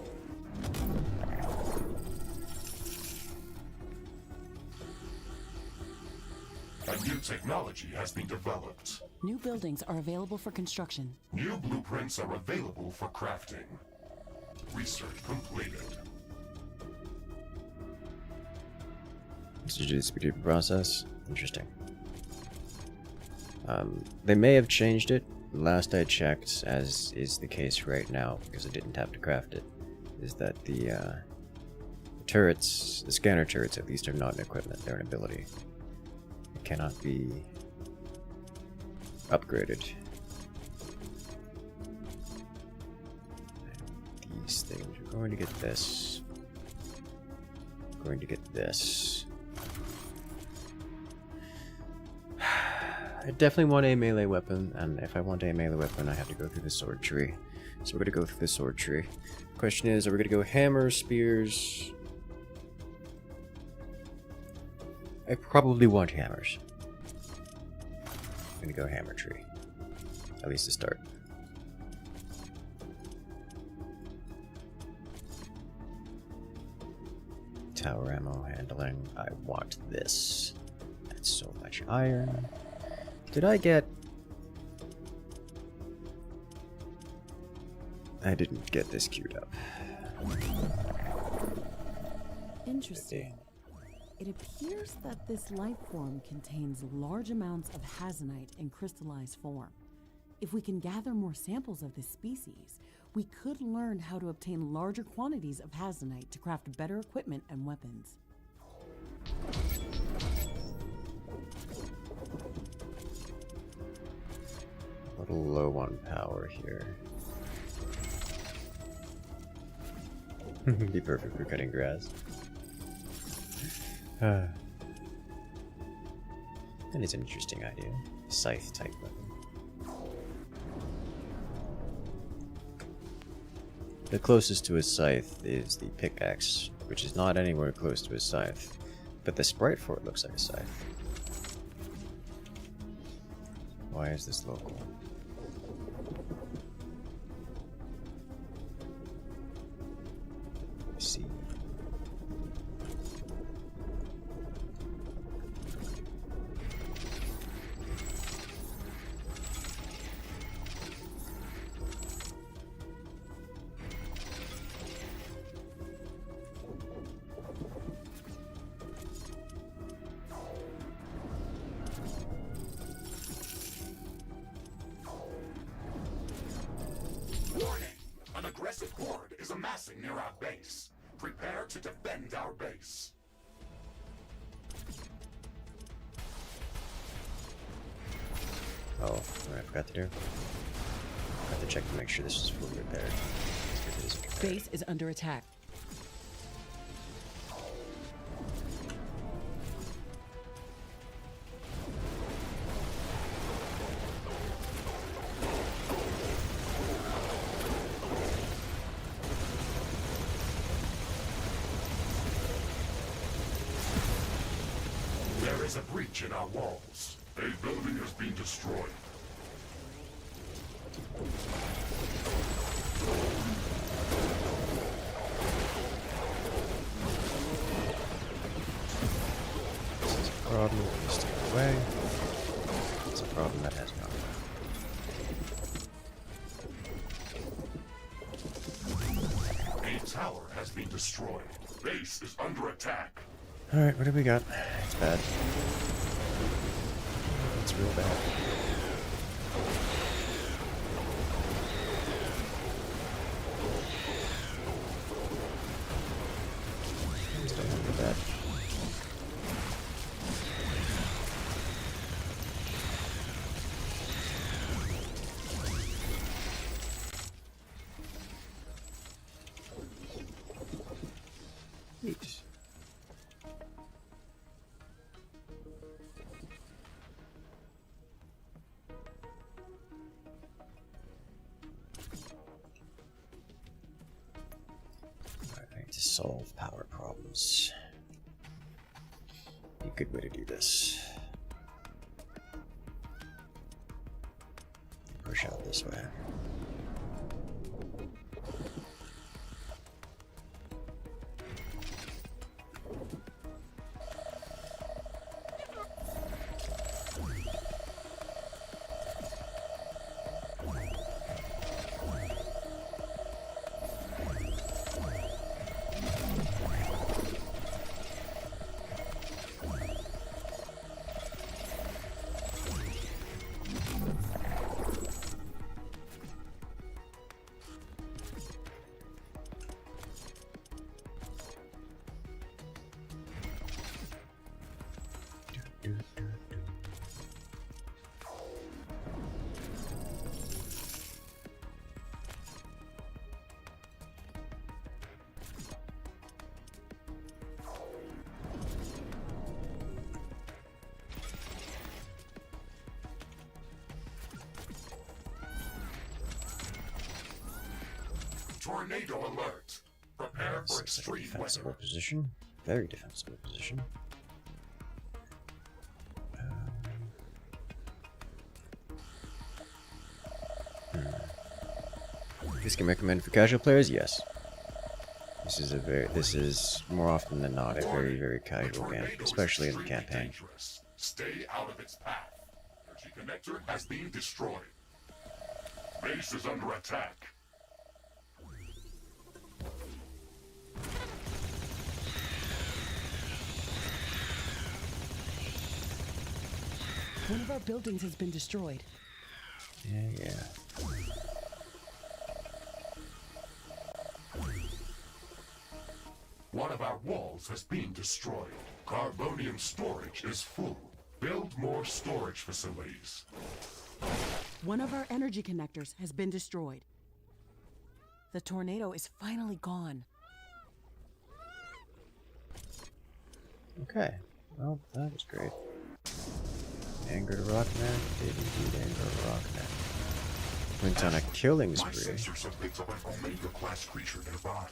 A new technology has been developed. New buildings are available for construction. New blueprints are available for crafting. Research completed. This is just a speed process. Interesting. They may have changed it. Last I checked, as is the case right now, because I didn't have to craft it, is that the turrets, the scanner turrets at least, are not an equipment, they're an ability. It cannot be upgraded. And these things, we're going to get this. Going to get this. I definitely want a melee weapon, and if I want a melee weapon, I have to go through the sword tree. So we're gonna go through the sword tree. Question is, are we gonna go hammers, spears? I probably want hammers. I'm gonna go hammer tree. At least to start. Tower ammo handling. I want this. That's so much iron. Did I get... I didn't get this queued up. Interesting. It appears that this life form contains large amounts of hazonite in crystallized form. If we can gather more samples of this species, we could learn how to obtain larger quantities of hazonite to craft better equipment and weapons. A little low on power here. Be perfect for cutting grass. That is an interesting idea. Scythe type weapon. The closest to a scythe is the pickaxe, which is not anywhere close to a scythe, but the sprite for it looks like a scythe. Why is this local? See. Warning! An aggressive horde is amassing near our base. Prepare to defend our base. Oh, what I forgot to do. I have to check to make sure this is fully repaired. It isn't repaired. Base is under attack. There is a breach in our walls. A building has been destroyed. This is a problem. Please stay away. It's a problem that has not. A tower has been destroyed. Base is under attack. Alright, what do we got? It's bad. It's real bad. Stay under that. Neat. Alright, to solve power problems. Be a good way to do this. Push out this way. Tornado alert. Prepare for It's a extreme defensible weather. position. Very defensible position. This can recommend for casual players? Yes. This is more often than not a very, very The casual game, tornado is especially in the extremely campaign. dangerous. Stay out of its path. Energy connector has been destroyed. Base is under attack. One of our buildings has been destroyed. Yeah. One of our walls has been destroyed. Carbonium storage is full. Build more storage facilities. One of our energy connectors has been destroyed. The tornado is finally gone. Okay. Well, that was great. Anger Rockman did indeed anger Rockman. Went on a killing My spree. sensors have picked up an Omega-class creature nearby.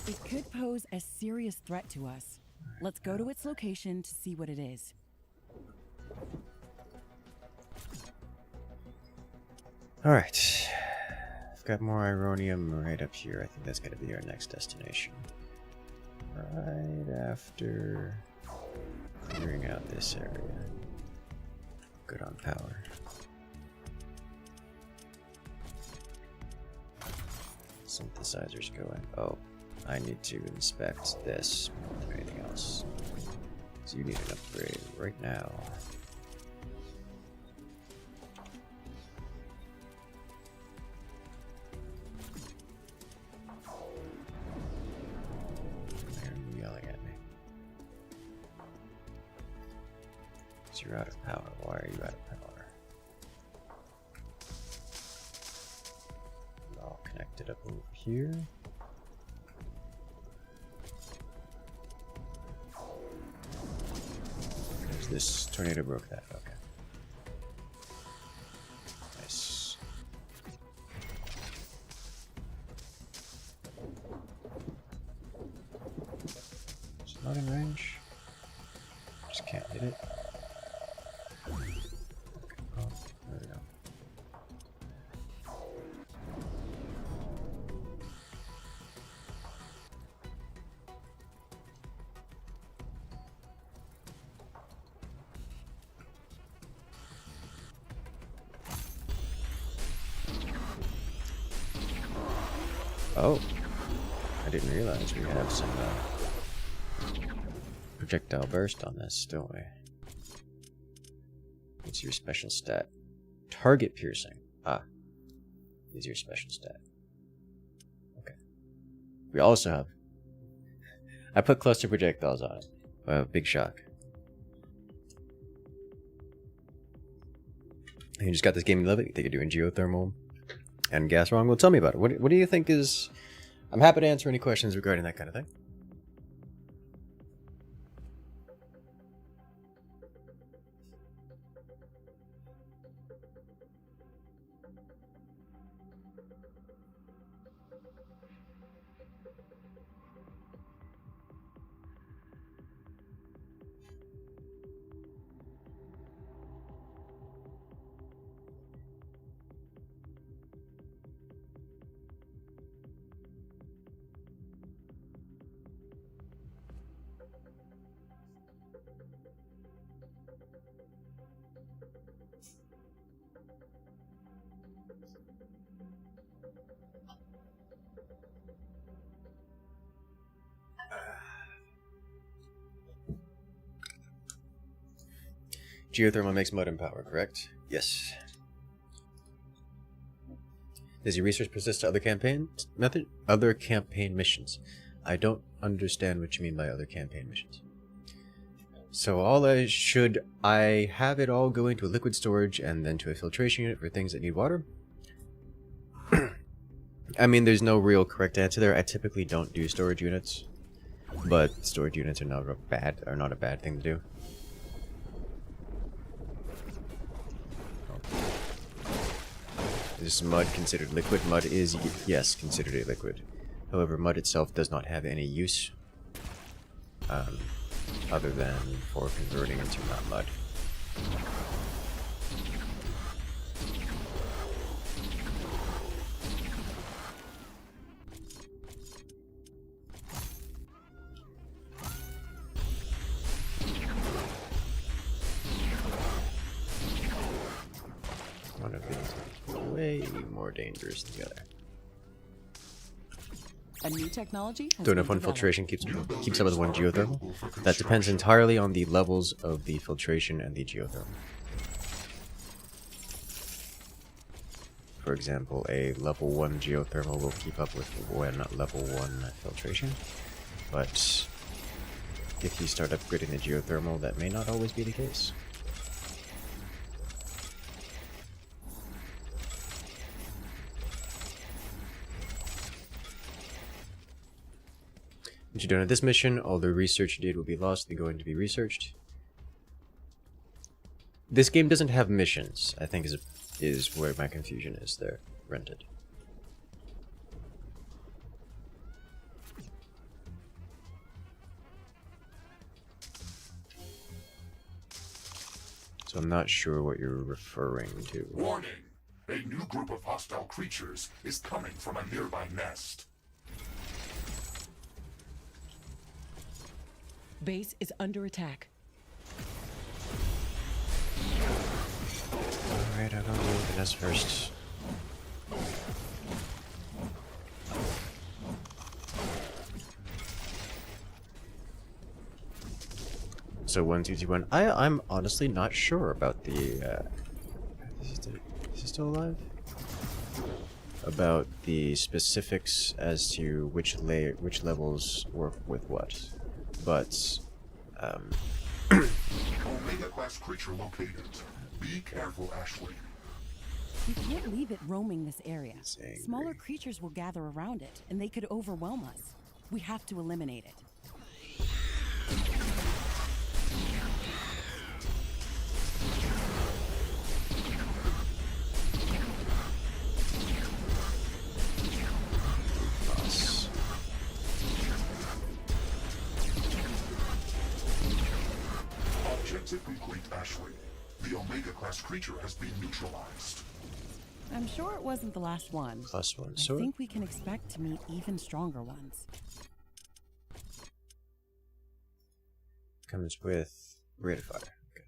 It could pose a serious threat to us. Let's go to its location to see what it is. Alright. I've got more Uranium right up here. I think that's going to be our next destination. Right after clearing out this area. Good on power. Synthesizer's going. Oh, I need to inspect this more than anything else. So you need an upgrade right now. They're yelling at me. So you're out of power. Why are you out of power? All connected up over here. There's this tornado broke that. Okay. Nice. It's not in range. Just can't hit it. Okay. Oh, there we go. Oh, I didn't realize we have some projectile burst on this, don't we? What's your special stat? Target piercing. Ah, is your special stat. Okay. We also have. I put cluster projectiles on it. Big shock. You just got this game, you love it. You think you're doing geothermal and gas wrong? Well, tell me about it. What do you think is... I'm happy to answer any questions regarding that kind of thing. Geothermal makes mud and power, correct? Yes. Does your research persist to other campaign missions? I don't understand what you mean by other campaign missions. So I have it all go into a liquid storage and then to a filtration unit for things that need water? I mean, there's no real correct answer there. I typically don't do storage units, but storage units are not a bad thing to do. Is mud considered liquid? Mud is, yes, considered a liquid. However, mud itself does not have any use other than for converting into not mud. One of these is way more dangerous than the other. A new technology has Don't know been if one developed. filtration keeps up with one geothermal. That depends entirely on the levels of the filtration and the geothermal. For example, a level 1 geothermal will keep up with one level 1 filtration, but if you start upgrading the geothermal, that may not always be the case. What you done at this mission? All the research you did will be lost. They're going to be researched. This game doesn't have missions, I think is where my confusion is. They're rented. So I'm not sure what you're referring to. Warning! A new group of hostile creatures is coming from a nearby nest. Base is under attack. Alright, I'll go with the nest first. So 1, 2, 2, 1. I'm honestly not sure about the is it still alive? About the specifics as to which levels work with what. But Omega-class creature located. Be careful, Ashley. You can't leave it roaming this area. It's angry. Smaller creatures will gather around it, and they could overwhelm us. We have to eliminate it. boss. Objective complete, Ashley. The Omega-class creature has been neutralized. I'm sure it wasn't the last one. +1 I sword. think we can expect to meet even stronger ones. Comes with rate of fire. Okay.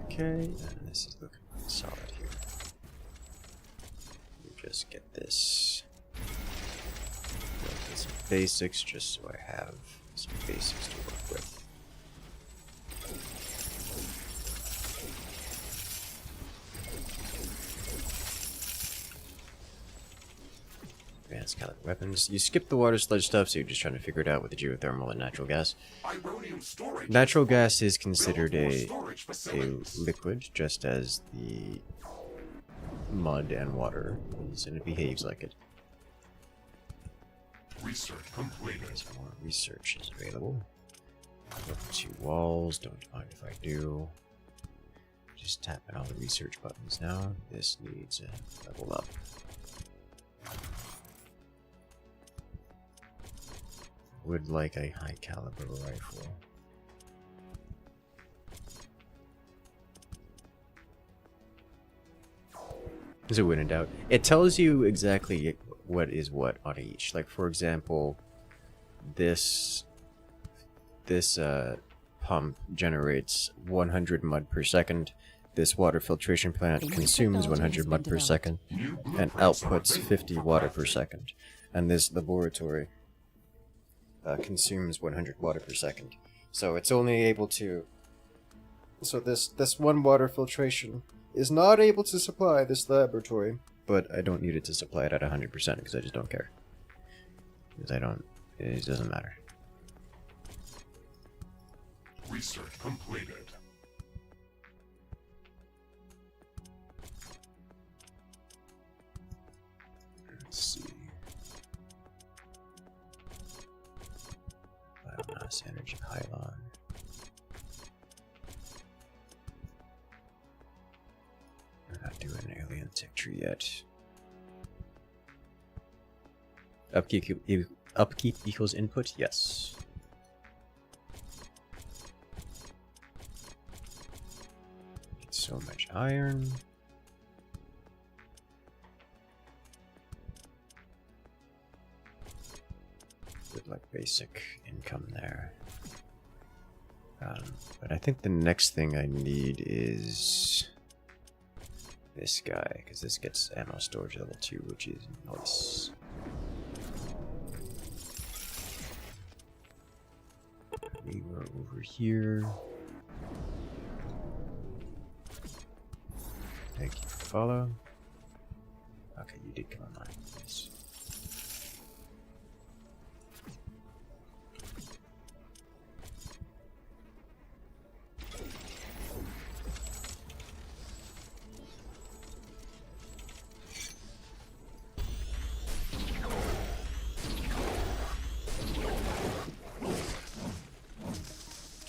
Okay, and this is looking solid here. You just get this. Get some basics just so I have some basics to work with. Advanced caliber weapons. You skip the water sludge stuff, so you're just trying to figure it out with the geothermal and natural gas. Uranium storage. Natural gas is considered Build more a storage facilities. liquid, just as the mud and water is, and it behaves like it. Research completed. Some more research is available. Look to walls, don't mind if I do. Just tapping all the research buttons now. This needs a level up. Would like a high caliber rifle. Is it when in doubt? It tells you exactly what is what on each. Like, for example, this pump generates 100 mud per second. This water filtration plant A new consumes technology 100 has mud been per developed. second and outputs 50 water per second. And this laboratory consumes 100 water per second. So it's only able to... So this one water filtration is not able to supply this laboratory, but I don't need it to supply it at 100% because I just don't care. Because it doesn't matter. Research completed. Let's see. Biomass energy pylon. We're not doing alien tech tree yet. Upkeep equals input? Yes. Need so much iron. With like basic income there. But I think the next thing I need is this guy, because this gets ammo storage level 2, which is nice. We were over here. Thank you for follow. Okay, you did come online. Nice.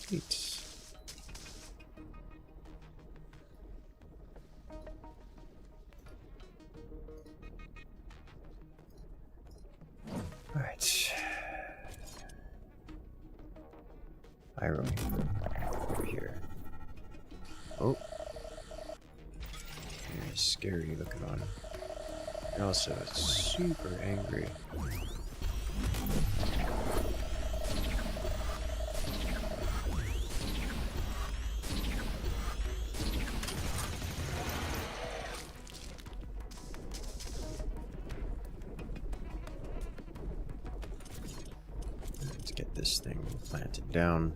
Sweet. Alright. Iron over here. Oh. Very scary looking on him. And also super angry. Let's get this thing planted down.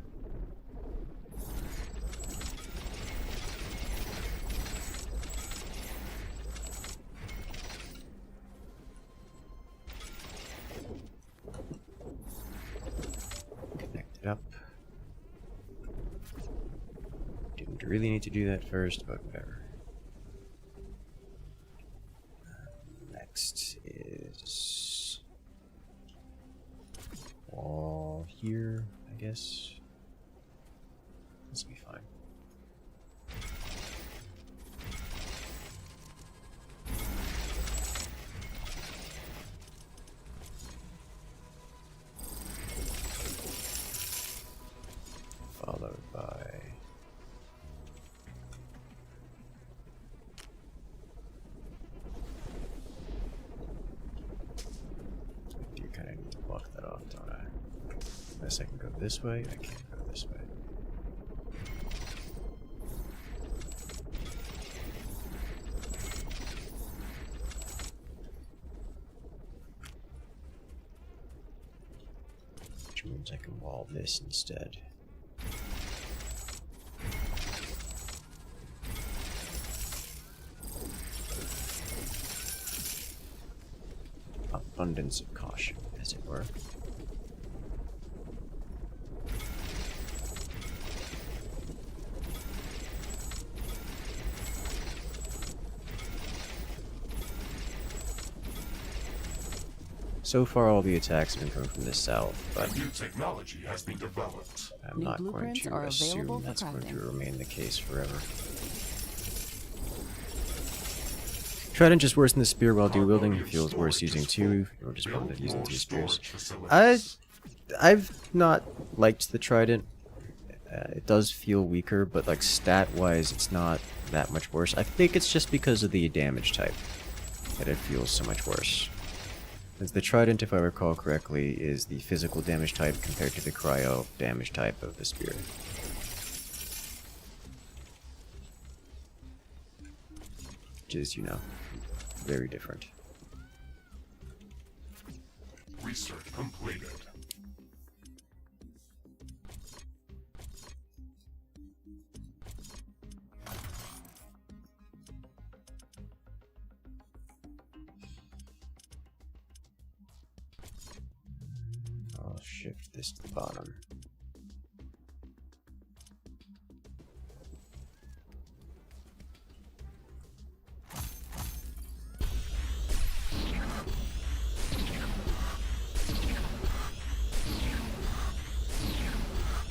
Connect it up. Didn't really need to do that first, but whatever. Next is wall here, I guess. This will be fine. Followed by I do kind of need to block that off, don't I? Unless I can go this way, I can't go this way. Which means I can wall this instead. Abundance of caution, as it were. So far, all the attacks have been coming from the south, but New technology has been developed. I'm New not going blueprints to are available assume for that's going to crafting. remain the case forever. Trident just worse than the spear while dual wielding. Feels worse using two, or just one that using two spears. I've not liked the trident. It does feel weaker, but like stat-wise, it's not that much worse. I think it's just because of the damage type that it feels so much worse. As the Trident, if I recall correctly, is the physical damage type compared to the cryo damage type of the Spear. Which is, you know, very different. Research completed. I'll shift this to the bottom.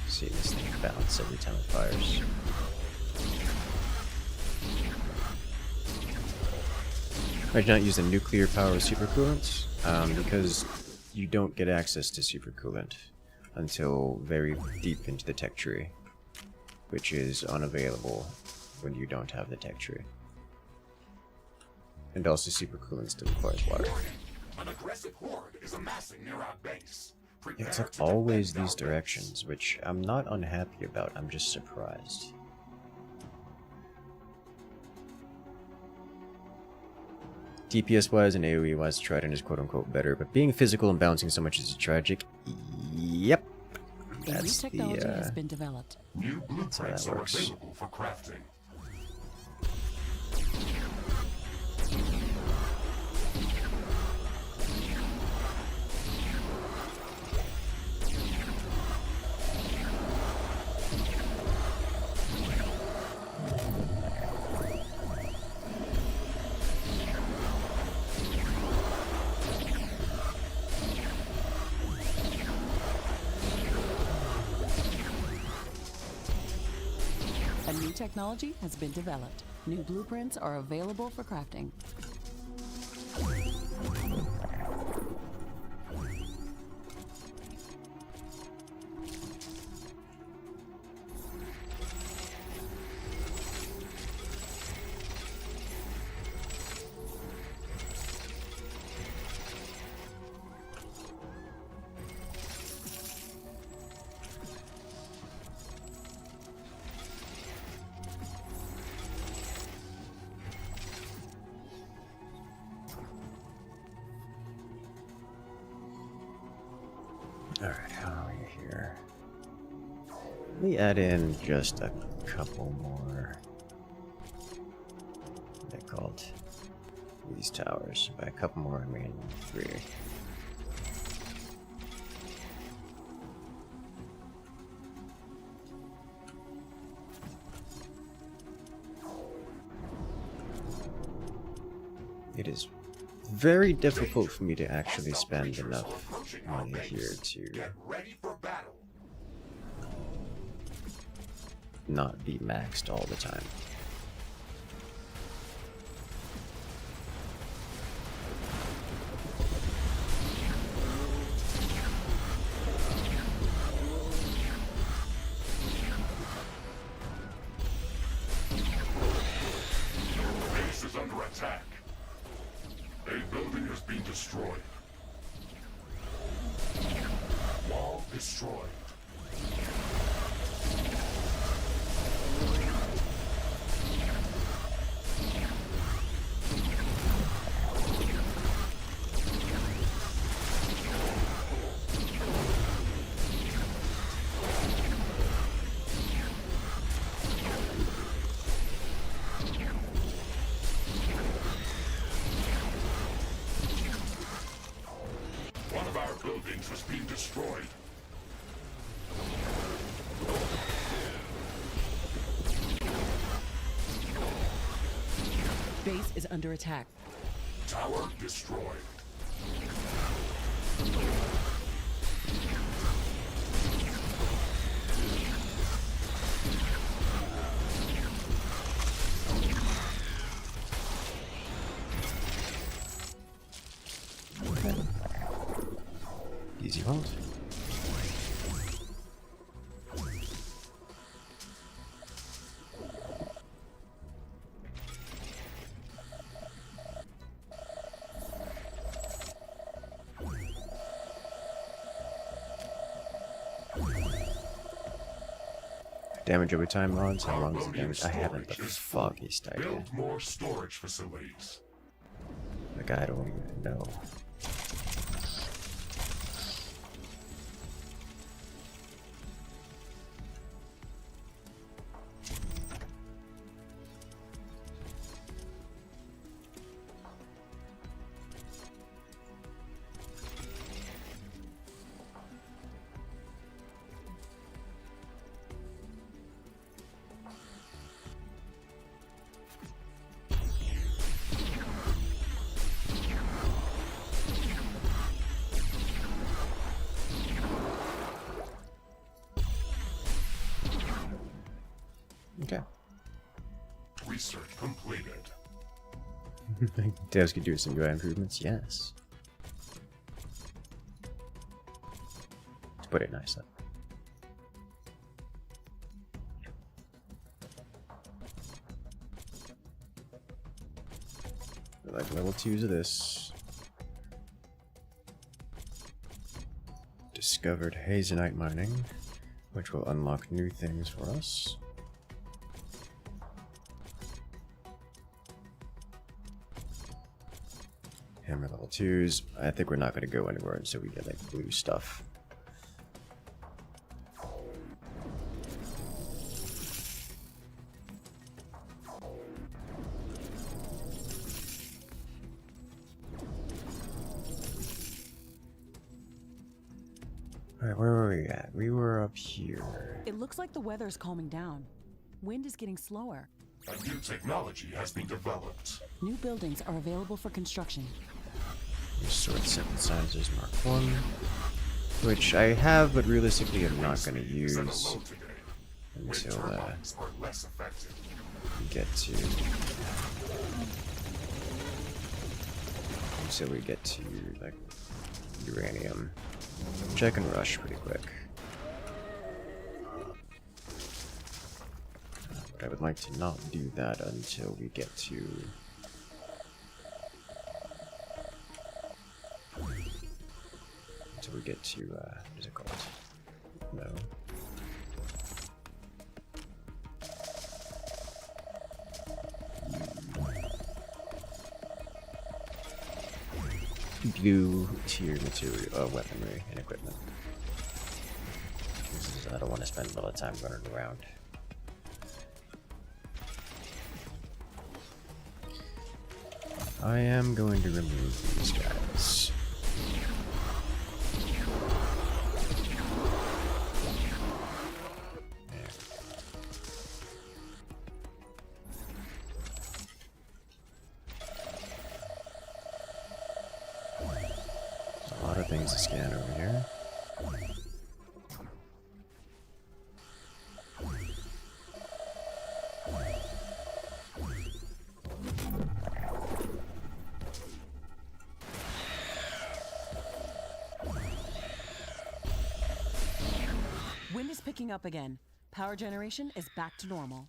See, this thing bounce every time it fires. I do not use the nuclear power of supercoolants, because you don't get access to supercoolant until very deep into the tech tree, which is unavailable when you don't have the tech tree. And also supercoolant still requires water. An aggressive horde is amassing near our base. Yeah, it's like always these directions, which I'm not unhappy about, I'm just surprised. DPS wise and AoE wise, Trident is quote unquote better, but being physical and bouncing so much is tragic. Yep. A new That's technology has been developed. New how that blueprints are works. available for crafting. A new technology has been developed. New blueprints are available for crafting. Alright, how are we here? Let me add in just a couple more. What are they called? These towers. By a couple more, I mean 3. It is very difficult for me to actually spend enough money here to Get ready for battle. not be maxed all the time. Base is under attack. A building has been destroyed. Wall destroyed. One of our buildings has been destroyed. Base is under attack. Tower destroyed. Easy hold. Damage over time mods? How long is the damage? I haven't the Storage is full. foggiest idea. Build more storage facilities. Like, I don't even know. Okay. Research completed. Devs could do some UI improvements, yes. Let's put it nice up. Like level 2s of this. Discovered Hazenite mining, which will unlock new things for us. Hammer level 2s. I think we're not going to go anywhere until we get like blue stuff. Alright, where were we at? We were up here. It looks like the weather's calming down. Wind is getting slower. A new technology has been developed. New buildings are available for construction. Resource synthesizers Mark 1. Which I have, but realistically I'm not going to use Set a load today. When until turbines are less effective. we get to... Until we get to, like, uranium. Which I can rush pretty quick. But I would like to not do that until we get to... Until we get to, what is it called? No. Blue tier material, weaponry and equipment. I don't want to spend a lot of time running around. I am going to remove these guys. A lot of things to scan over here. Wind is picking up again. Power generation is back to normal.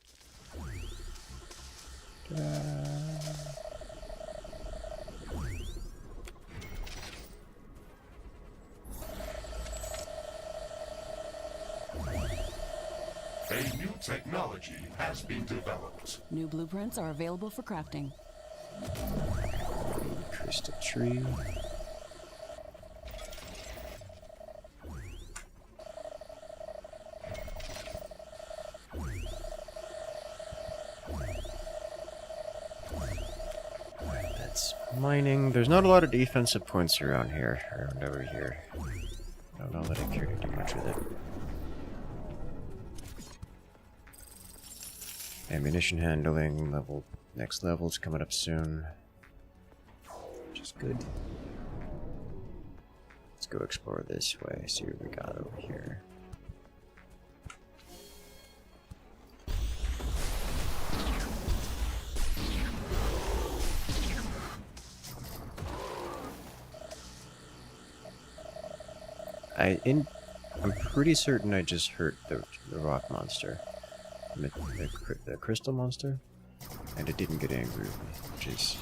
A new technology has been developed. New blueprints are available for crafting. Crystal tree. That's mining. There's not a lot of defensive points around here, around over here. I don't know that I care to do much with it. Ammunition handling level, next level's coming up soon, which is good. Let's go explore this way, see what we got over here. I'm pretty certain I just hurt the rock monster. The crystal monster, and it didn't get angry with me, which is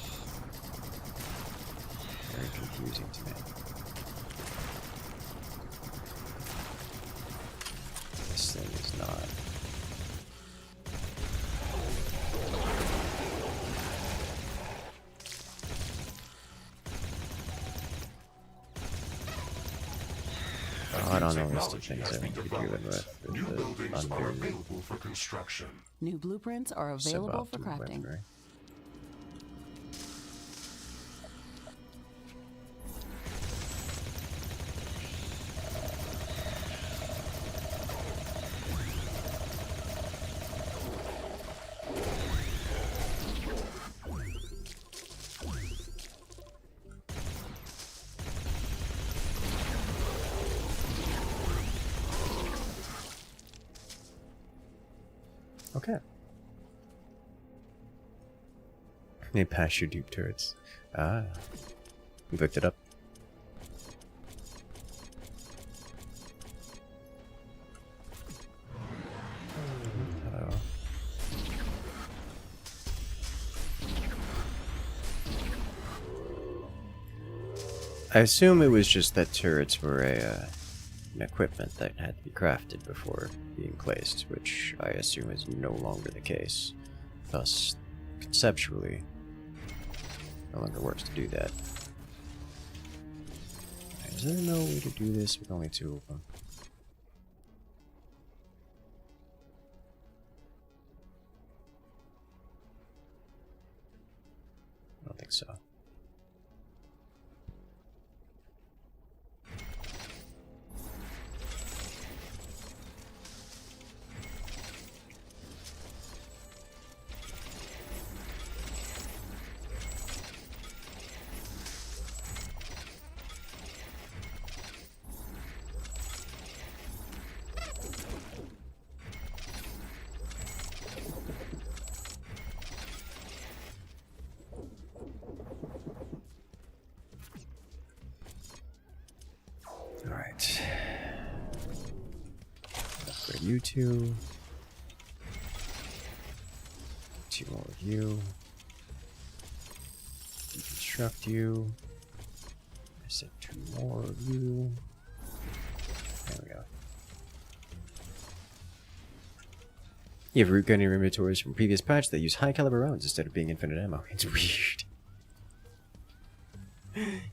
very confusing to me. This thing is not lot on the list of things I need to be dealing with New the buildings are under available for construction. New blueprints are available for suboptimal crafting. weaponry. Okay. They pass your dupe turrets. Ah. You picked it up. Hello. I assume it was just that turrets were an equipment that had to be crafted before being placed, which I assume is no longer the case. Thus, conceptually, no longer works to do that. Is there no way to do this with only two of them? I don't think so. Alright. Upgrade you two. Two more of you. Deconstruct you. I said two more of you. There we go. You have root gun in your inventories from previous patch that use high caliber rounds instead of being infinite ammo. It's weird.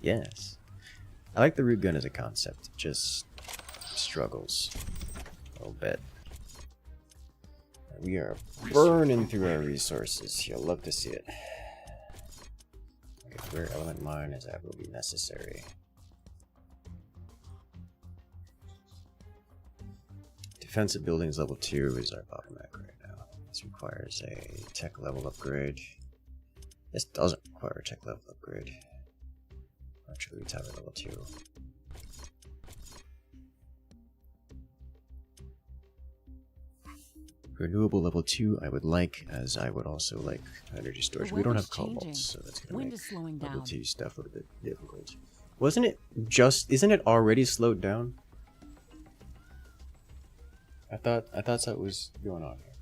Yes. I like the root gun as a concept. It just struggles a little bit. We are burning through our resources. You'll love to see it. Okay, where element mine is that will be necessary. Defensive buildings level 2 is our bottleneck right now. This requires a tech level upgrade. This doesn't require a tech level upgrade. Actually, tower level 2. Renewable level 2 I would like, as I would also like energy storage. We don't have cobalt, so that's going to make level 2 stuff a little bit difficult. Wasn't it just... Isn't it already slowed down? I thought that was going on here.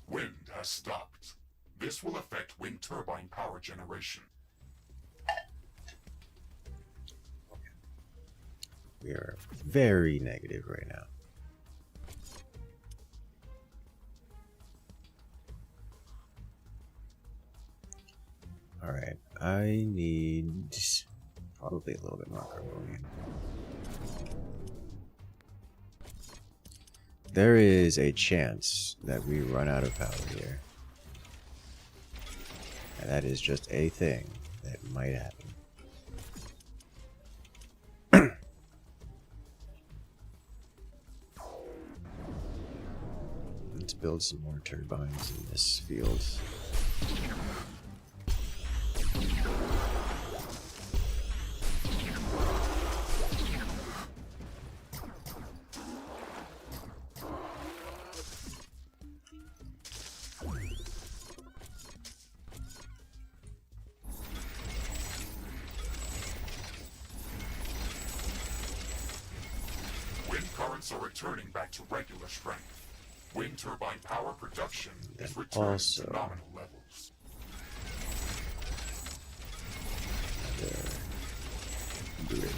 Wind has stopped. This will affect wind turbine power generation. We are very negative right now. Alright, I need probably a little bit more carbonium. There is a chance that we run out of power here. And that is just a thing that might happen. Let's build some more turbines in this field. Wind currents are returning back to regular strength. Wind turbine power production is returning to nominal levels. Grid.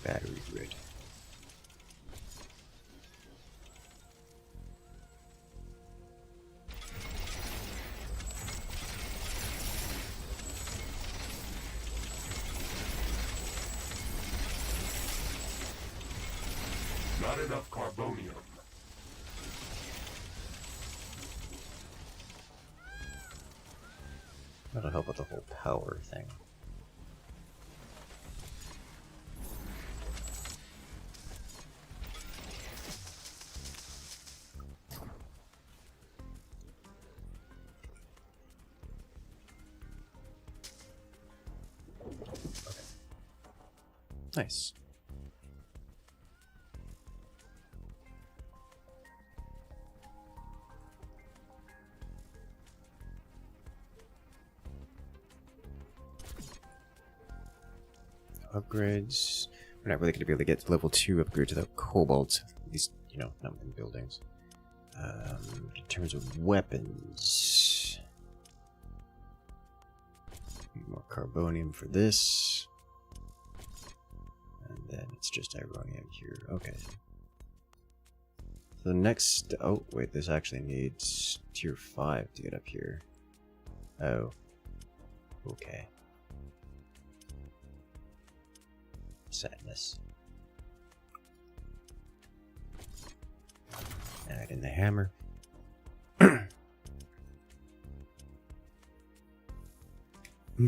Battery grid. Not enough carbonium. That'll help with the whole power thing. Okay. Nice. Upgrades. We're not really going to be able to get to level 2 upgrades without cobalt. At least, you know, not within buildings. In terms of weapons. Need more carbonium for this. And then it's just Uranium here. Okay. So the next... Oh, wait, this actually needs tier 5 to get up here. Oh. Okay. Sadness. Add in the hammer.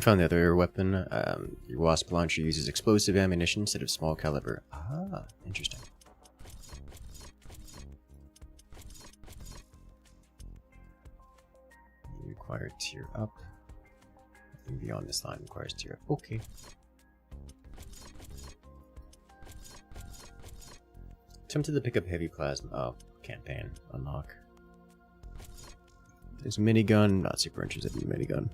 Found the other weapon. Your wasp launcher uses explosive ammunition instead of small caliber. Ah, interesting. You require tier up. Nothing beyond this line requires tier up. Okay. Tempted to pick up heavy plasma. Oh, campaign. Unlock. There's a minigun. Not super interested in the minigun.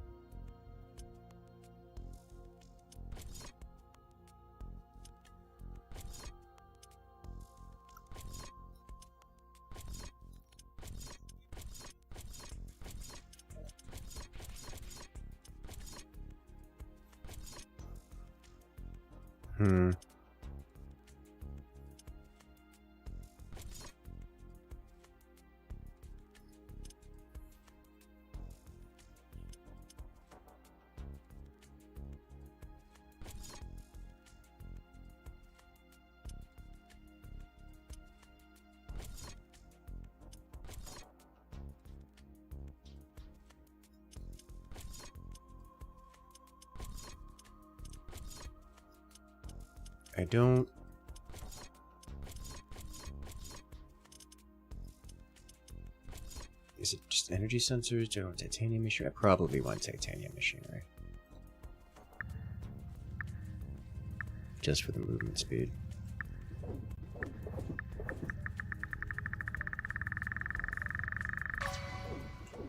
I don't... Is it just energy sensors? Do I want titanium machinery? I probably want titanium machinery. Just for the movement speed.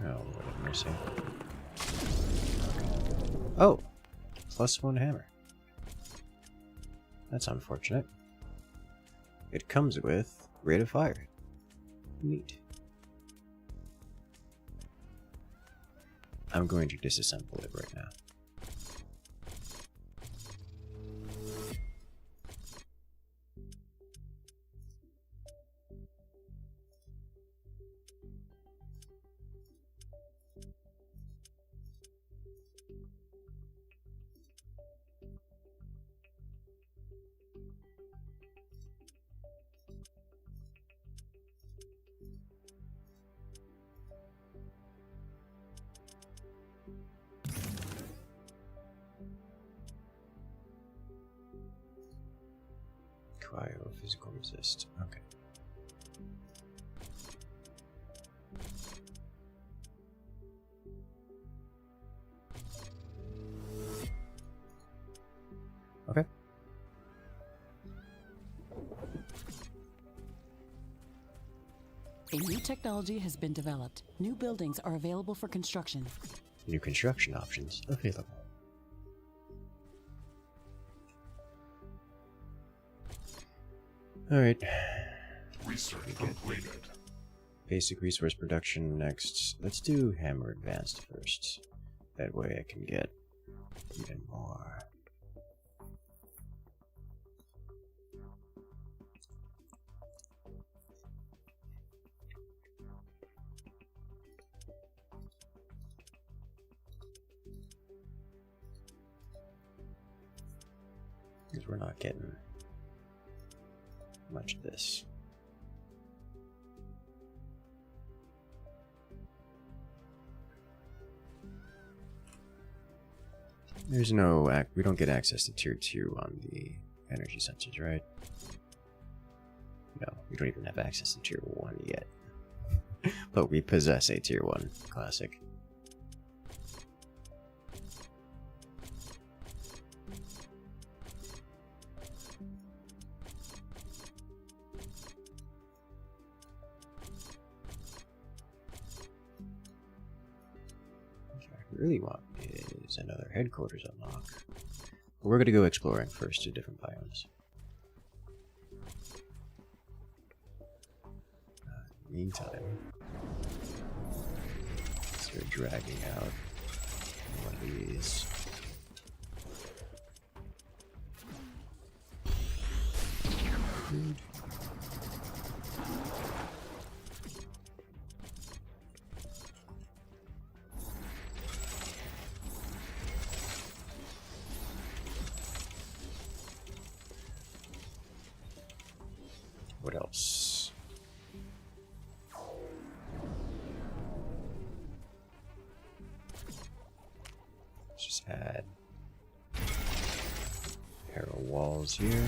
Oh, what am I missing? Oh! +1 hammer. That's unfortunate. It comes with rate of fire. Neat. I'm going to disassemble it right now. Physical resist. Okay. Okay. A new technology has been developed. New buildings are available for construction. New construction options available. Alright. Research completed. Basic resource production next. Let's do hammer advanced first. That way I can get even more. Because we're not getting much of this. There's no we don't get access to tier 2 on the energy sensors, right? No, we don't even have access to tier 1 yet. But we possess a tier 1 classic. What I really want is another headquarters unlock. But we're going to go exploring first to different biomes. Meantime, start dragging out one of these. What else? Just add a pair of walls here.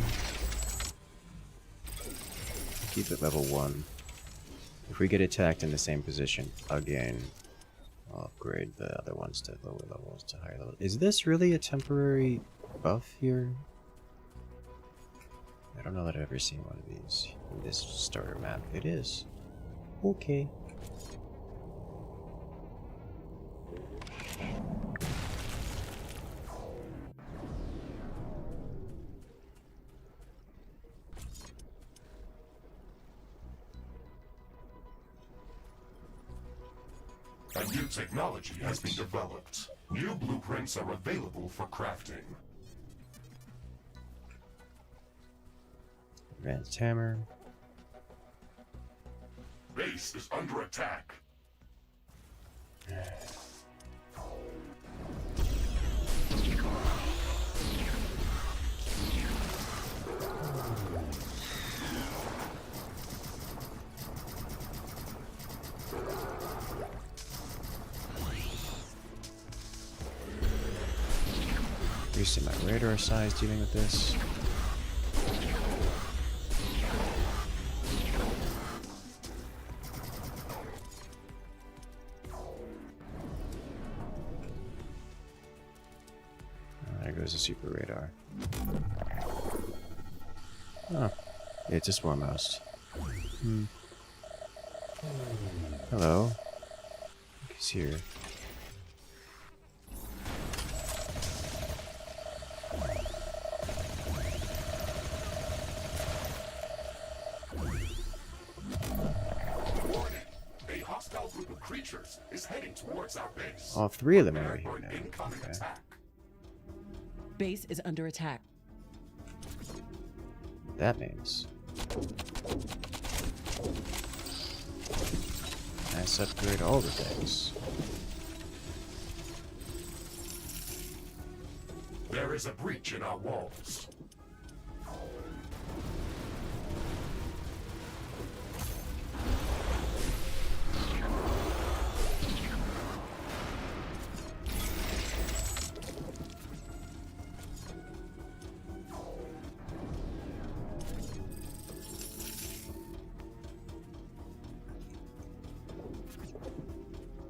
Keep it level 1. If we get attacked in the same position again, I'll upgrade the other ones to lower levels to higher levels. Is this really a temporary buff here? I don't know that I've ever seen one of these in this starter map. It is. Okay. A new technology has been developed. New blueprints are available for crafting. Advanced hammer. Base is under attack. Increasing my radar size dealing with this. There goes the super radar. Oh, it's a swarm house. Hello. He's here. A hostile group of creatures is heading towards our base. All 3 of them are here For an now. incoming Okay. attack. Base is under attack. That means let's upgrade all the things. There is a breach in our walls.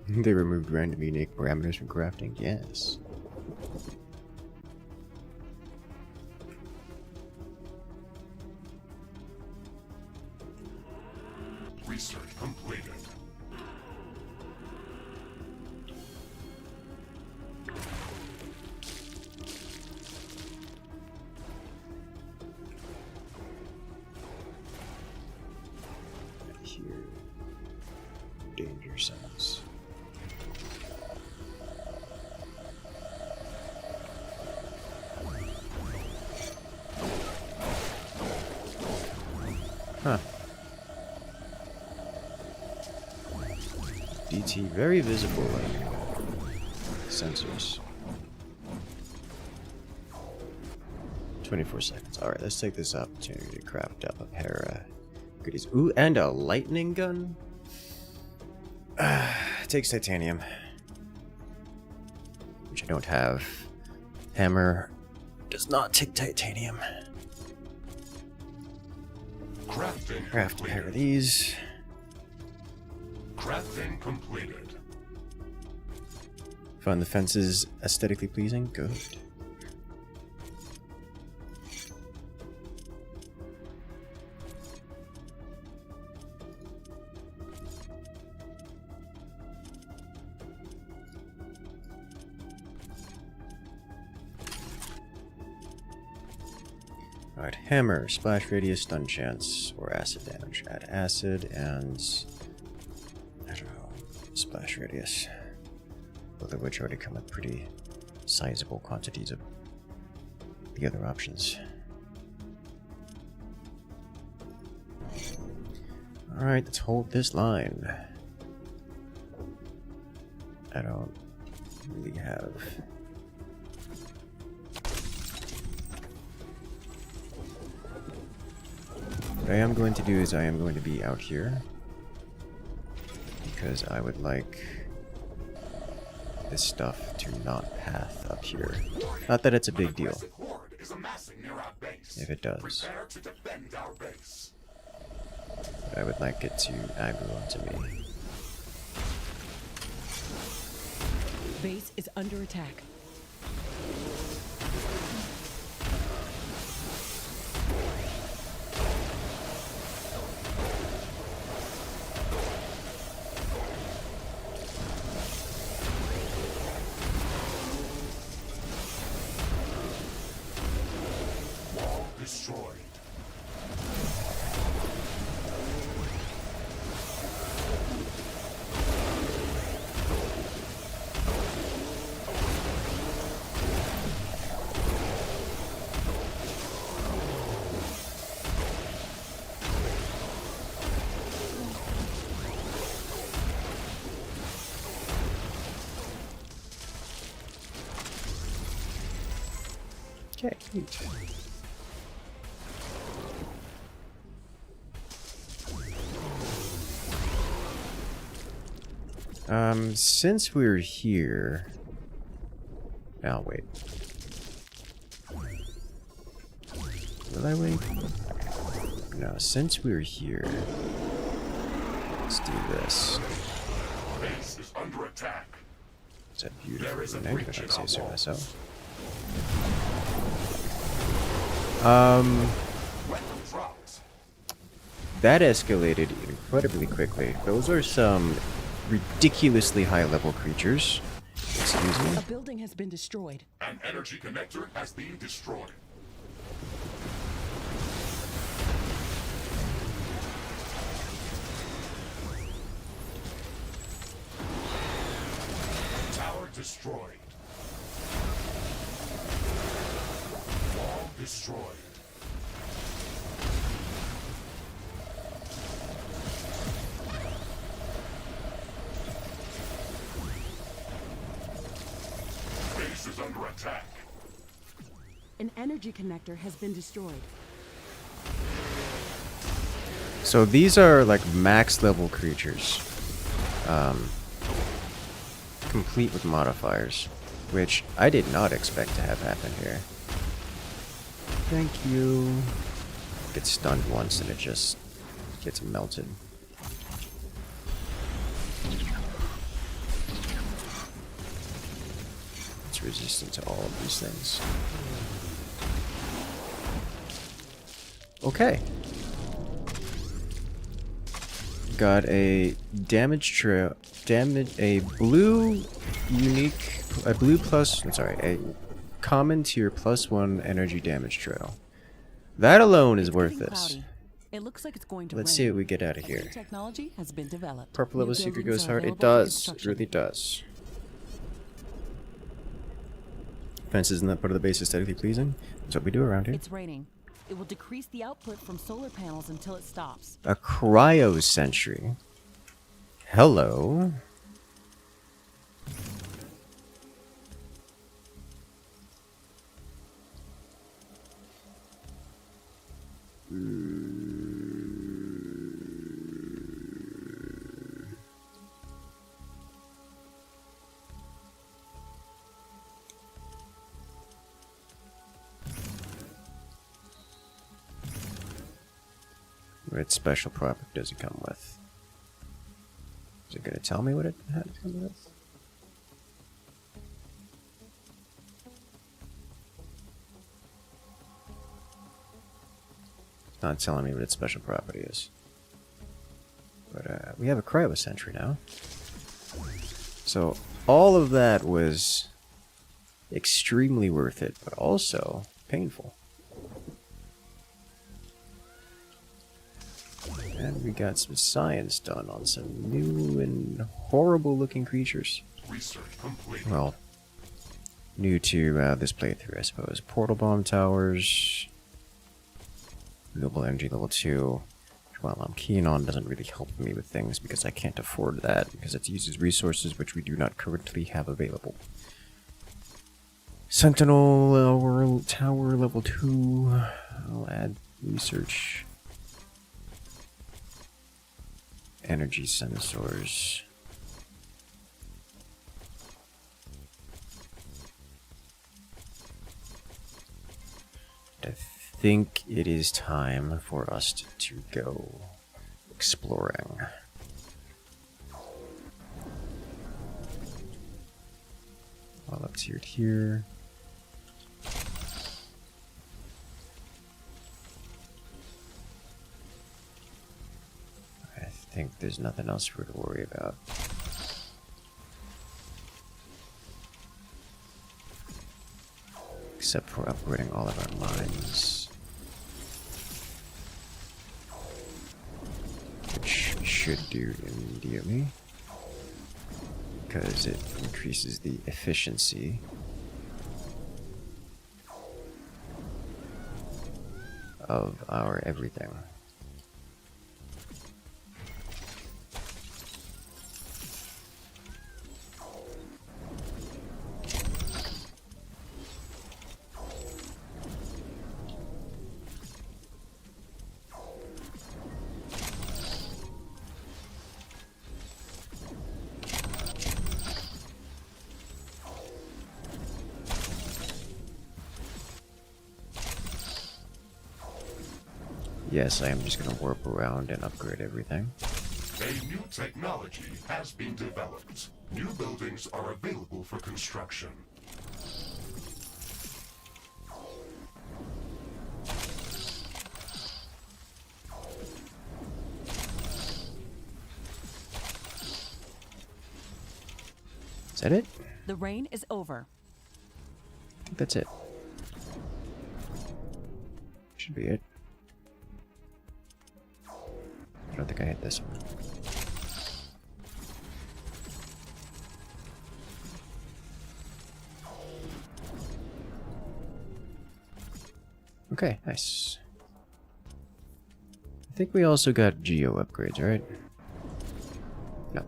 They removed random unique parameters from crafting. Yes. Research completed. Here. Danger signs. Huh. DT very visible in sensors. 24 seconds. Alright, let's take this opportunity to craft up a pair of goodies. Ooh, and a lightning gun? It takes titanium. Which I don't have. Hammer does not take titanium. Crafting Craft a pair of completed. these. Crafting completed. Find the fences aesthetically pleasing? Good. Alright, hammer, splash radius, stun chance, or acid damage. Add acid and I don't know, splash radius. Both of which already come with pretty sizable quantities of the other options. Alright, let's hold this line. I don't really have. What I am going to do is I am going to be out here because I would like this stuff to not path up here. Not that it's a big deal, Aggressive horde is amassing near our base. if it does, Prepare to defend our base. but I would like it to aggro onto me. Base is under attack. Wall destroyed. Okay, neat. Since we're here... Now, wait. Will I wait? No, since we're here... Let's do this. Base is under attack. Is that There is beautiful? a I breach did in not say our so walls. myself. Weapon dropped. That escalated incredibly quickly. Those are some ridiculously high-level creatures. Excuse me? A building has been destroyed. An energy connector has been destroyed. Tower destroyed. Wall destroyed. Base is under attack. An energy connector has been destroyed. So these are like max level creatures. Complete with modifiers. Which I did not expect to have happen here. Thank you. Gets stunned once and it just gets melted. It's resistant to all of these things. Okay. Got a damage trail, a blue unique, a blue plus, I'm sorry, a common tier +1 energy damage trail. That alone is It's worth getting this. cloudy. It looks like it's going to Let's rain. see what we get out of New here. technology has been developed. Purple New level secret buildings goes are hard. It available for does. It construction. really does. Fence isn't that part of the base aesthetically pleasing? That's what we do around here. It's raining. It will decrease the output from solar panels until it stops. A cryo sentry. Hello. What special property does it come with? Is it gonna tell me what it had to come with? It's not telling me what its special property is. But we have a cryo sentry now. So all of that was extremely worth it, but also painful. And we got some science done on some new and horrible looking creatures. Research complete. Well, new to this playthrough, I suppose. Portal bomb towers, renewable energy level 2. Well, I'm keen on doesn't really help me with things because I can't afford that because it uses resources which we do not currently have available. Sentinel tower level 2. I'll add research. Energy sensors. I think it is time for us to go exploring. All up tiered here. I think there's nothing else for to worry about. Except for upgrading all of our mines. Which we should do immediately. Because it increases the efficiency of our everything. Yes, I am just going to warp around and upgrade everything. A new technology has been developed. New buildings are available for construction. Is that it? The rain is over. I think that's it. Should be it. I don't think I hit this one. Okay, nice. I think we also got geo upgrades, right? No.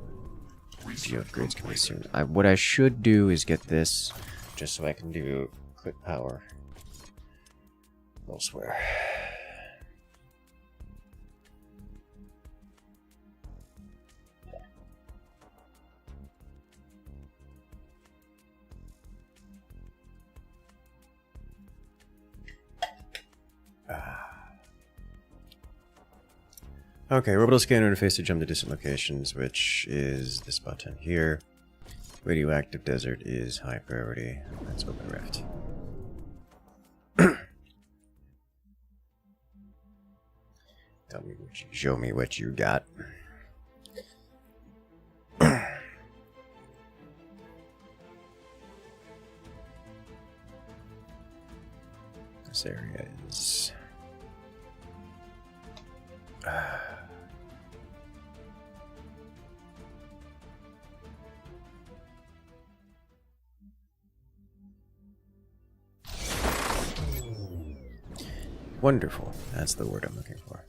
Geo upgrades coming soon. What I should do is get this, just so I can do quick power elsewhere. Okay, orbital scanner interface to jump to distant locations, which is this button here. Radioactive desert is high priority. Let's open Rift. Show me what you got. This area is... Wonderful. That's the word I'm looking for.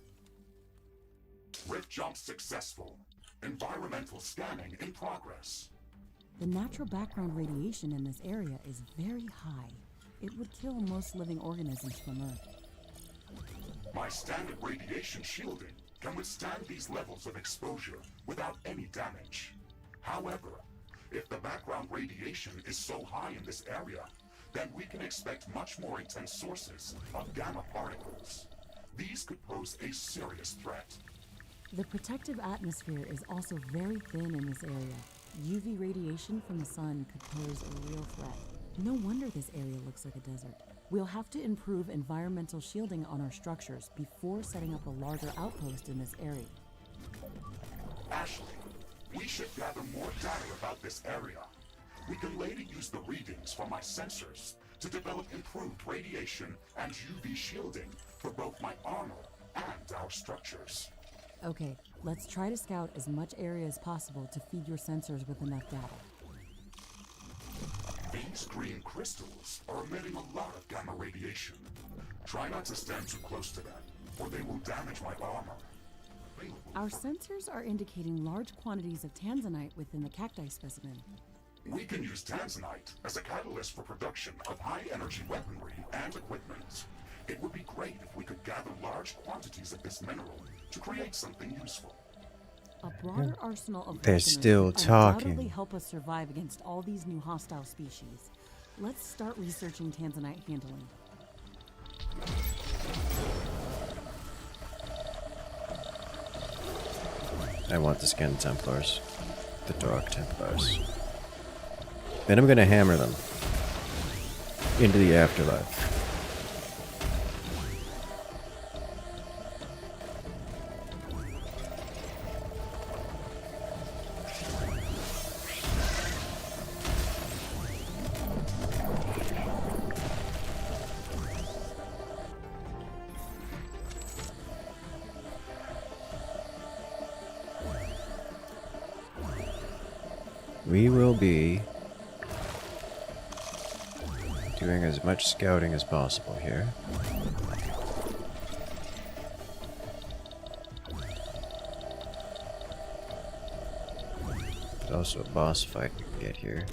Rift jump successful. Environmental scanning in progress. The natural background radiation in this area is very high. It would kill most living organisms from Earth. My standard radiation shielding can withstand these levels of exposure without any damage. However, if the background radiation is so high in this area, then we can expect much more intense sources of gamma particles. These could pose a serious threat. The protective atmosphere is also very thin in this area. UV radiation from the sun could pose a real threat. No wonder this area looks like a desert. We'll have to improve environmental shielding on our structures before setting up a larger outpost in this area. Ashley, we should gather more data about this area. We can later use the readings from my sensors to develop improved radiation and UV shielding for both my armor and our structures. Okay, let's try to scout as much area as possible to feed your sensors with enough data. These green crystals are emitting a lot of gamma radiation. Try not to stand too close to them, or they will damage my armor. Our sensors are indicating large quantities of tanzanite within the cacti specimen. We can use tanzanite as a catalyst for production of high-energy weaponry and equipment. It would be great if we could gather large quantities of this mineral to create something useful. A broader arsenal of They're weaponry still would undoubtedly talking. help us survive against all these new hostile species. Let's start researching tanzanite handling. I want the Skin Templars. The Dark Templars. Then I'm gonna hammer them into the afterlife. We will be doing as much scouting as possible here. There's also a boss fight we can get here.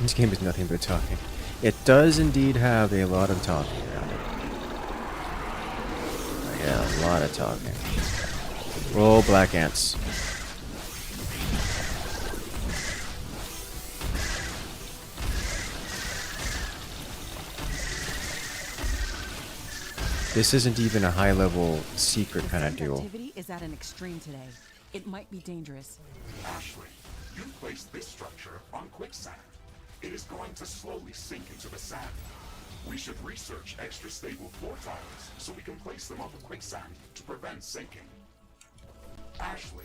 This game is nothing but talking. It does indeed have a lot of talking around it. Yeah, a lot of talking. Roll black ants. This isn't even a high-level secret kind of duel. Activity is at an extreme today. It might be dangerous. Ashley, you placed this structure on quicksand. It is going to slowly sink into the sand. We should research extra stable floor tiles so we can place them on the quicksand to prevent sinking. Ashley,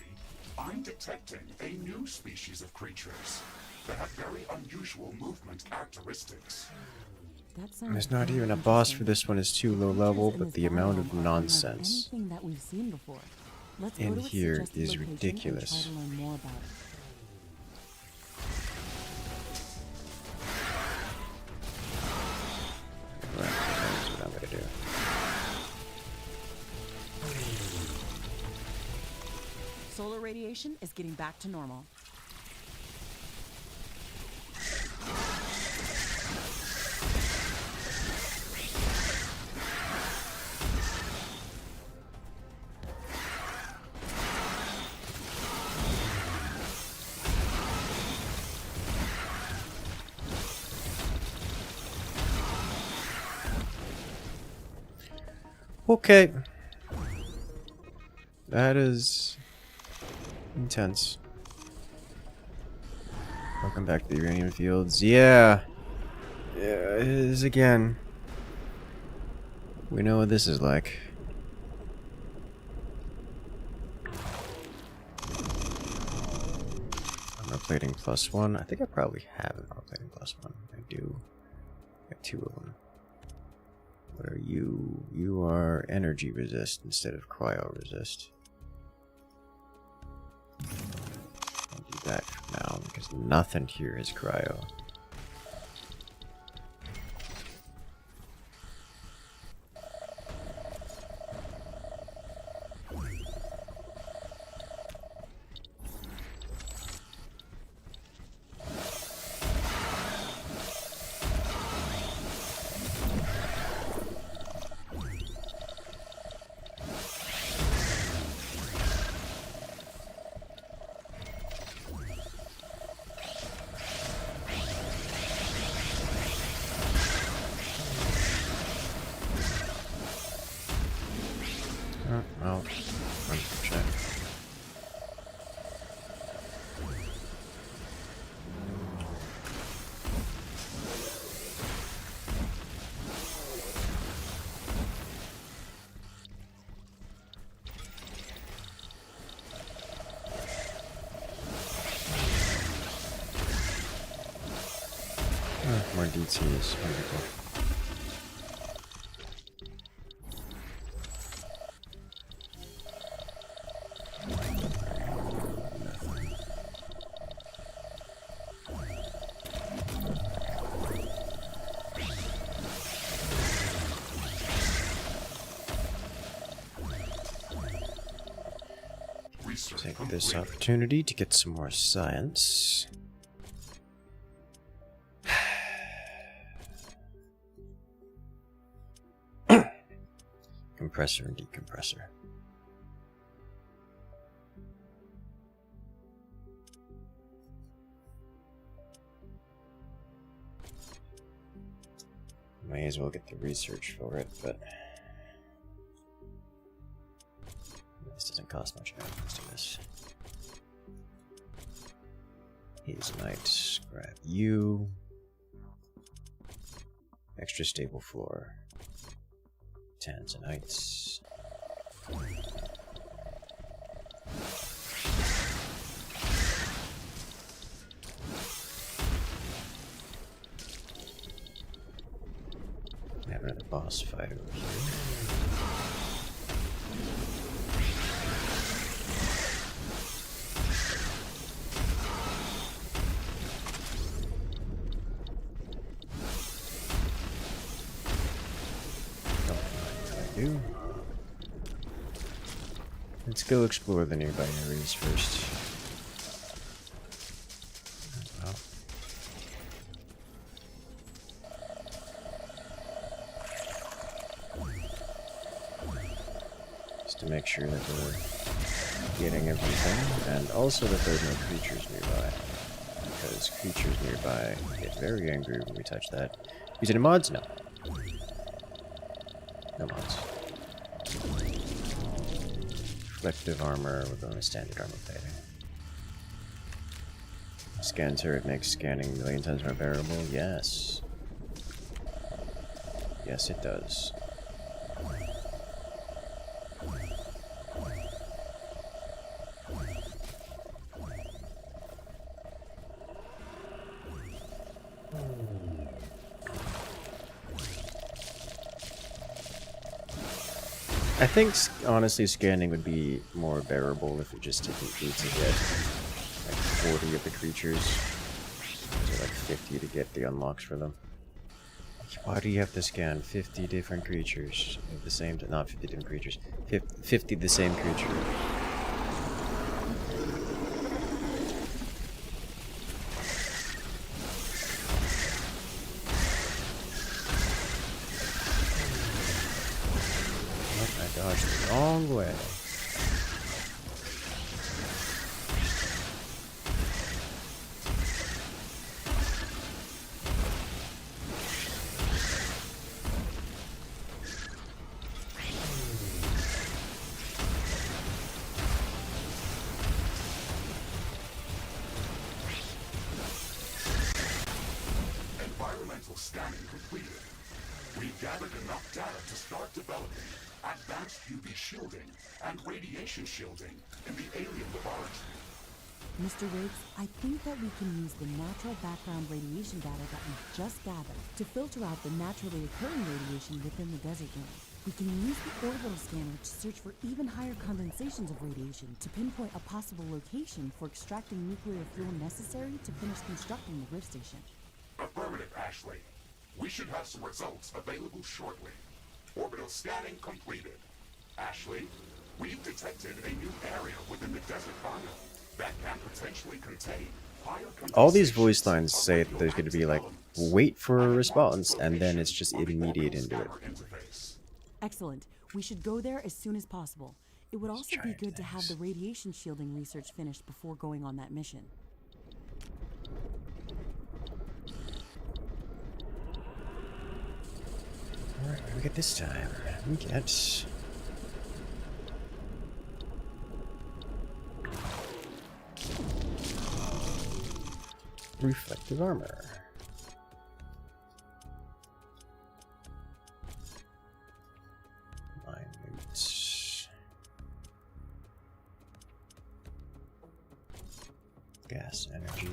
I'm detecting a new species of creatures that have very unusual movement characteristics. That sounds There's not very even a boss for interesting. this one is too low Creatures level, in but this the amount biome of are unlike nonsense anything that we've seen before. Let's in go to its here suggested is location and ridiculous. try to learn more about it. Right, that's what I'm gonna do. Solar radiation is getting back to normal. Okay. That is intense. Welcome back to the Uranium fields. Yeah. Yeah, it is again. We know what this is like. Armor plating +1. I think I probably have an armor plating +1. I do. I got 2 of them. What are you? You are energy resist instead of cryo resist. I'll do that for now because nothing here is cryo. out. Run for check. More DTs. Wonderful. Take this opportunity to get some more science. Compressor and decompressor. May as well get the research for it, but this doesn't cost much now. Let's do this. Hazelite, grab you. Extra stable floor. Tanzanites. We have another boss fight over here. Let's go explore the nearby areas first. Oh, well. Just to make sure that we're getting everything, and also that there's no creatures nearby. Because creatures nearby get very angry when we touch that. Use any mods? No. No mods. Reflective armor, we're going with standard armor plating. Scan turret makes scanning a million times more bearable. Yes. Yes, it does. I think, honestly, scanning would be more bearable if it just didn't need to get like 40 of the creatures. So like 50 to get the unlocks for them. Why do you have to scan 50 different creatures at the same time? Not 50 different creatures. 50 the same creature. I dodged the wrong way. Environmental scanning completed. We've gathered enough data to start developing advanced UV shielding and radiation shielding in the alien laboratory. Mr. Riggs, I think that we can use the natural background radiation data that we've just gathered to filter out the naturally occurring radiation within the desert zone. We can use the orbital scanner to search for even higher condensations of radiation to pinpoint a possible location for extracting nuclear fuel necessary to finish constructing the Rift Station. Affirmative, Ashley. We should have some results available shortly. Orbital scanning completed. Ashley, we've detected a new area within the desert biome that can potentially contain higher All these voice lines say that there's going to be like, wait for a response, and then it's just immediate into it. Excellent. We should go there as soon as possible. It would also be good to have the radiation shielding research finished before going on that mission. Alright, what do we get this time? We get reflective armor. Minute. Gas, energy.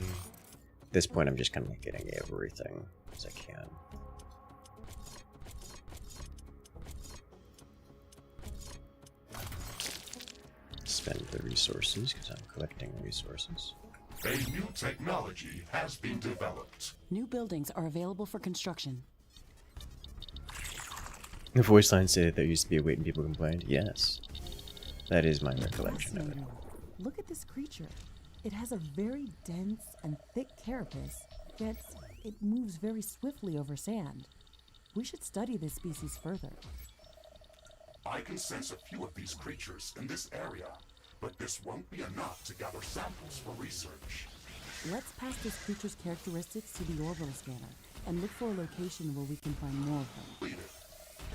At this point, I'm just kind of getting everything as I can. Spend the resources because I'm collecting resources. A new technology has been developed. New buildings are available for construction. The voice line said that there used to be a wait and people complained. Yes. That is my recollection of it. Fascinating. Look at this creature. It has a very dense and thick carapace, yet it moves very swiftly over sand. We should study this species further. I can sense a few of these creatures in this area, but this won't be enough to gather samples for research. Let's pass this creature's characteristics to the orbital scanner and look for a location where we can find more of them. Lead it.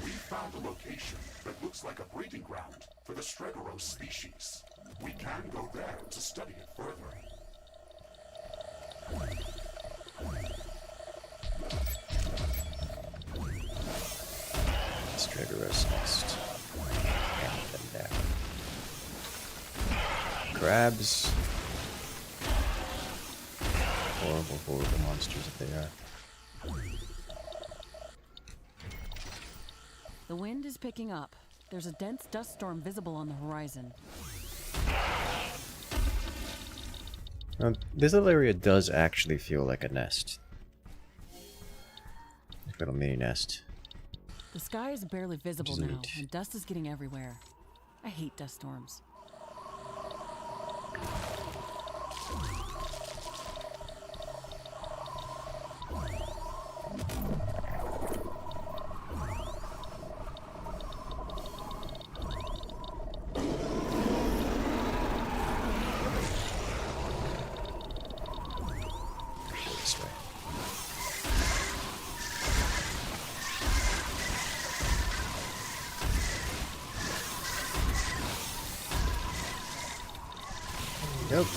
We found a location that looks like a breeding ground for the Stregoros species. We can go there to study it further. Stregoros nest. And them there. Crabs. Horrible, horrible monsters that they are. The wind is picking up. There's a dense dust storm visible on the horizon. This little area does actually feel like a nest. Like a little mini nest. The sky is barely visible Which is now, neat. and dust is getting everywhere. I hate dust storms. This way. Nope.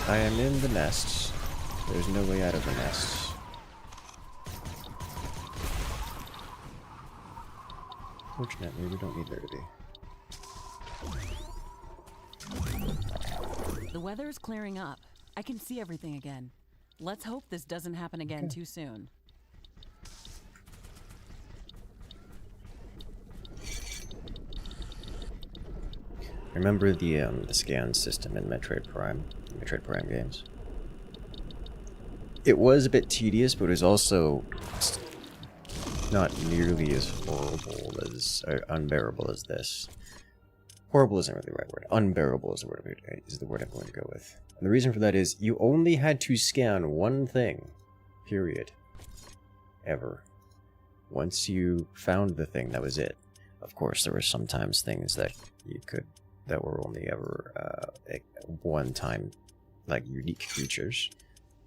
I am in the nest. There's no way out of the nest. Fortunately, we don't need there to be. The weather is clearing up. I can see everything again. Let's hope this doesn't happen again too soon. Remember the scan system in Metroid Prime games? It was a bit tedious, but it was also not nearly as horrible as unbearable as this. Horrible isn't really the right word. Unbearable is the word I'm going to go with. And the reason for that is you only had to scan one thing, period, ever. Once you found the thing, that was it. Of course, there were sometimes things that that were only ever one time, like unique creatures.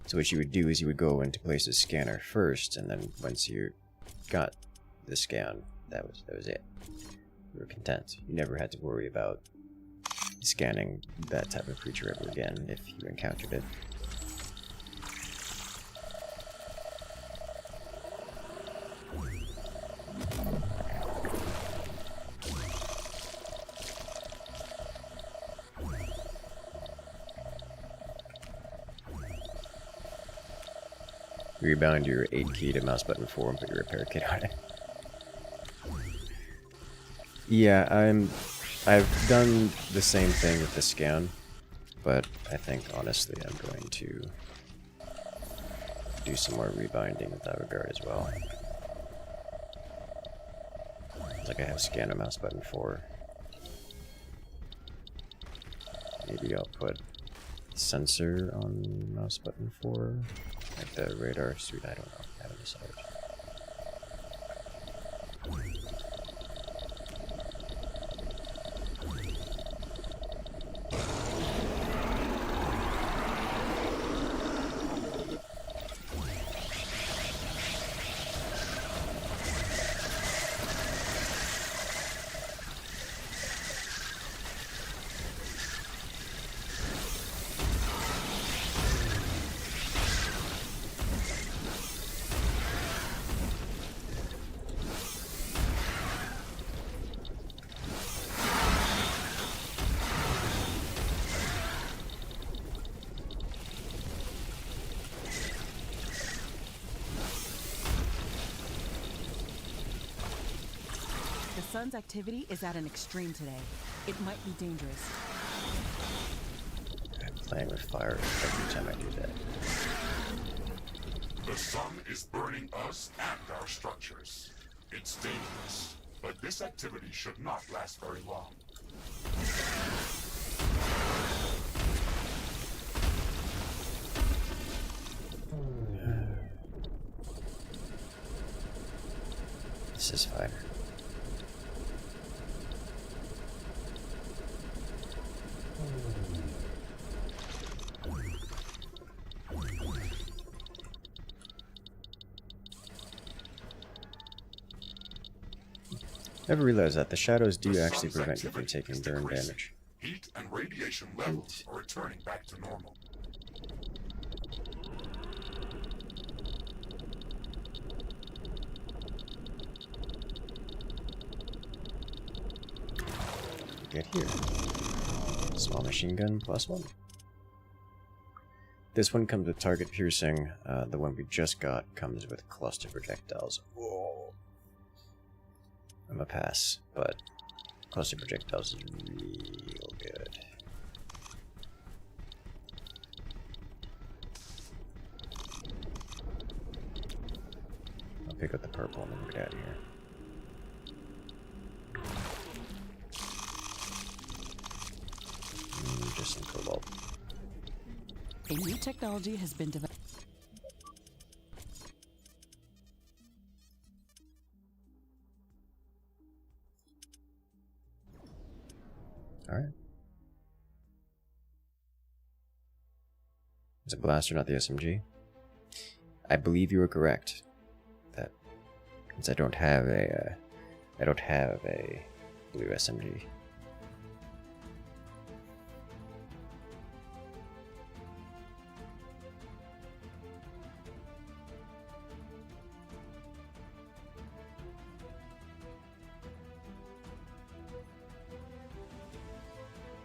So what you would do is you would go into place a scanner first, and then once you got the scan, that was it. You were content. You never had to worry about scanning that type of creature ever again if you encountered it. Rebound your 8 key to mouse button 4 and put your repair kit on it. Yeah, I've done the same thing with the scan. But I think, honestly, I'm going to do some more rebinding in that regard as well. Like I have scan a mouse button for. Maybe I'll put sensor on mouse button 4, like the radar suit. I don't know. I haven't decided. The sun's activity is at an extreme today. It might be dangerous. I'm playing with fire every time I do that. The sun is burning us and our structures. It's dangerous, but this activity should not last very long. This is fine. Never realized that the shadows do actually prevent you from taking burn damage. Heat and radiation levels are returning back to normal. Get here. Small machine gun +1. This one comes with target piercing. The one we just got comes with cluster projectiles. Whoa. I'm a pass, but cluster projectiles is real good. I'll pick up the purple and then get out of here. Just some cobalt. A new technology has been developed. Alright. It's a blaster, not the SMG. I believe you were correct. That since I don't have a blue SMG.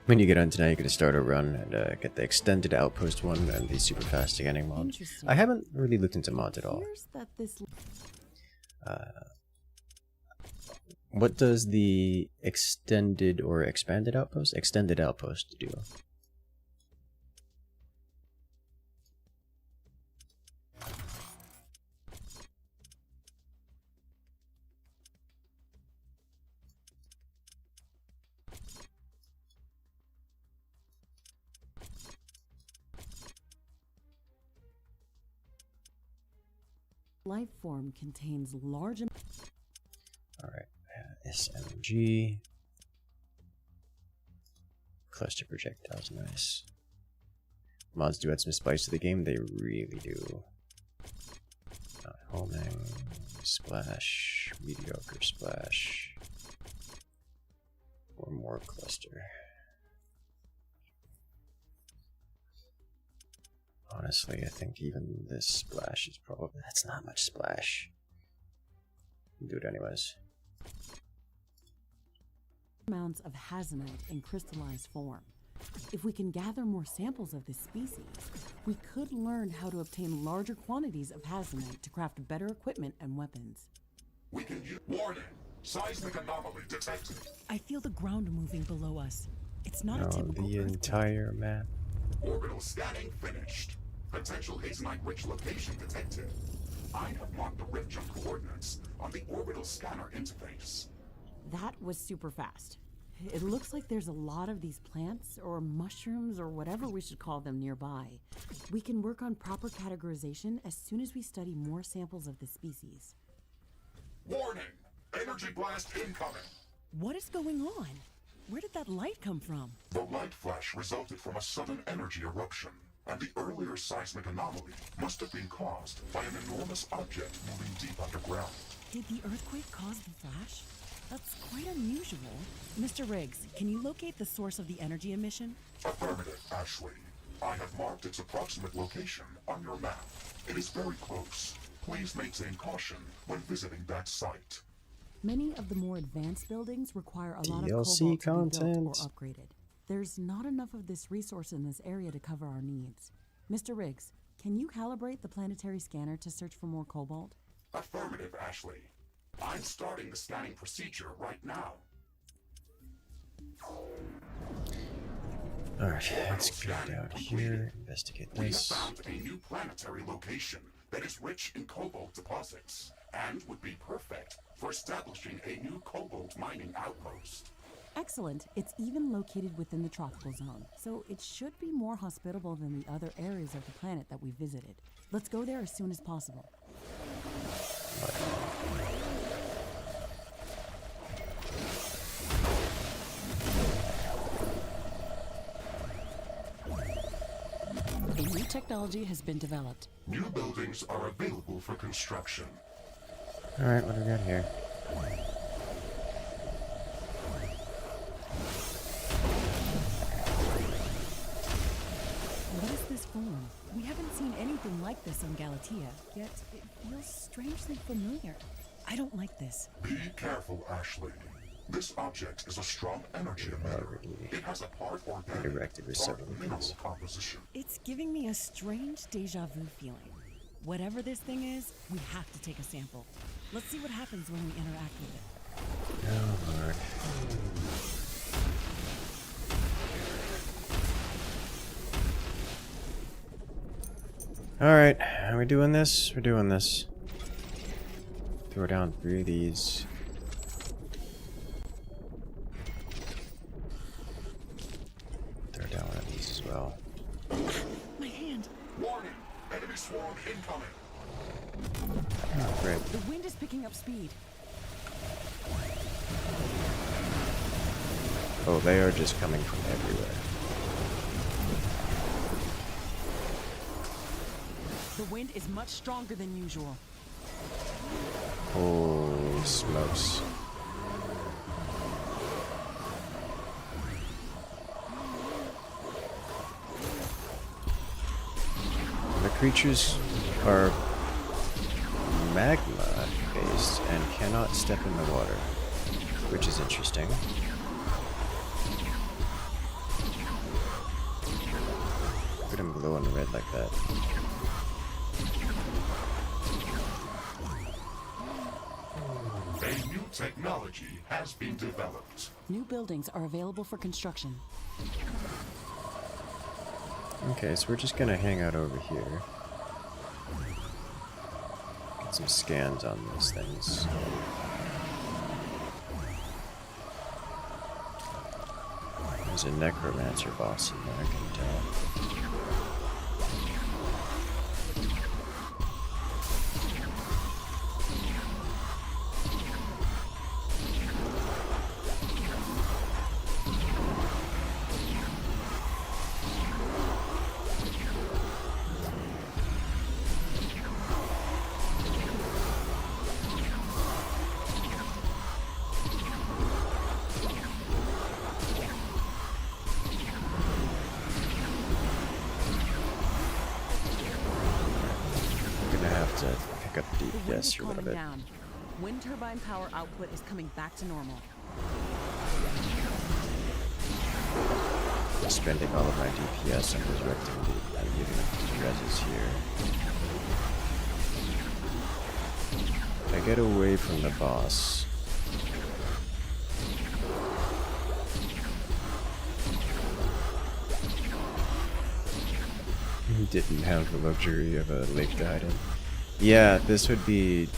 When you get on tonight, you're going to start a run and get the extended outpost one and the super fast scanning mod. I haven't really looked into mods at all. That this What does the extended or expanded outpost? Extended outpost do? life form contains large. Alright, SMG. Cluster projectiles, nice. Mods do add some spice to the game, they really do. Not homing, splash, mediocre splash. Or more cluster. Honestly, I think even this splash is probably... That's not much splash. Do it anyways. Amounts of hazonite in crystallized form. If we can gather more samples of this species, we could learn how to obtain larger quantities of hazonite to craft better equipment and weapons. We can use... Warning! Seismic anomaly detected. I feel the ground moving below us. It's not a No, typical the earthquake. entire map. Orbital scanning finished. Potential hazenite-rich location detected. I have marked the rift jump coordinates on the orbital scanner interface. That was super fast. It looks like there's a lot of these plants, or mushrooms, or whatever we should call them nearby. We can work on proper categorization as soon as we study more samples of the species. Warning! Energy blast incoming! What is going on? Where did that light come from? The light flash resulted from a sudden energy eruption, and the earlier seismic anomaly must have been caused by an enormous object moving deep underground. Did the earthquake cause the flash? That's quite unusual. Mr. Riggs, can you locate the source of the energy emission? Affirmative, Ashley. I have marked its approximate location on your map. It is very close. Please maintain caution when visiting that site. Many of the more advanced buildings require a lot of DLC cobalt to be built content. or upgraded. There's not enough of this resource in this area to cover our needs. Mr. Riggs, can you calibrate the planetary scanner to search for more cobalt? Affirmative, Ashley. I'm starting the scanning procedure right now. Alright, let's go down here, investigate We have this. found a new planetary location that is rich in cobalt deposits and would be perfect for establishing a new cobalt mining outpost. Excellent. It's even located within the tropical zone, so it should be more hospitable than the other areas of the planet that we visited. Let's go there as soon as possible. A new technology has been developed. New buildings are available for construction. Alright, what do we got here? What is this form? We haven't seen anything like this on Galatea, yet it feels strangely familiar. I don't like this. Be careful, Ashley. This object is a strong energy emitter. It has a part organic, Interacted with part several mineral things. composition. It's giving me a strange deja vu feeling. Whatever this thing is, we have to take a sample. Let's see what happens when we interact with it. Oh, Lord. Alright, are we doing this? We're doing this. Throw down 3 of these. Throw down one of these as well. My hand! Warning! Enemy swarm incoming! Oh, great. The wind is picking up speed. Oh, they are just coming from everywhere. The wind is much stronger than usual. Holy smokes. The creatures are magma based and cannot step in the water, which is interesting. Look at him glow in red like that. A new technology has been developed. New buildings are available for construction. Okay, so we're just gonna hang out over here. Get some scans on these things. There's a necromancer boss in there, I can tell. To pick up The wind DPS is or a little calming bit. down. Wind turbine power output is coming back to normal. Spending all of my DPS and resurrecting the mutant reses here. If I get away from the boss, Didn't have the luxury of a lake to hide in. Yeah, this would be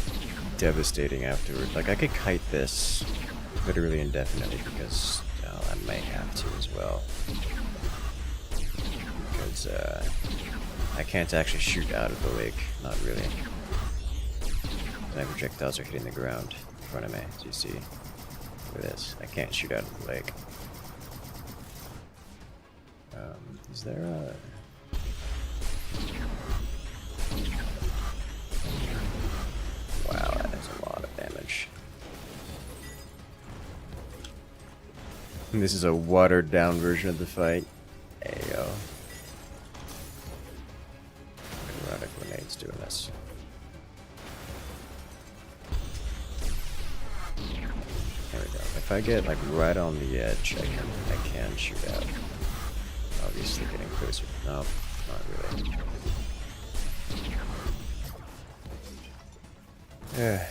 devastating afterward. Like, I could kite this literally indefinitely because I might have to as well. Because I can't actually shoot out of the lake. Not really. My projectiles are hitting the ground in front of me, as you see. Look at this. I can't shoot out of the lake. Is there a... Wow, that is a lot of damage. And this is a watered down version of the fight. Ayo. Erotic grenades doing this. There we go. If I get like right on the edge, I can shoot out. Obviously getting closer. No, not really. Yeah.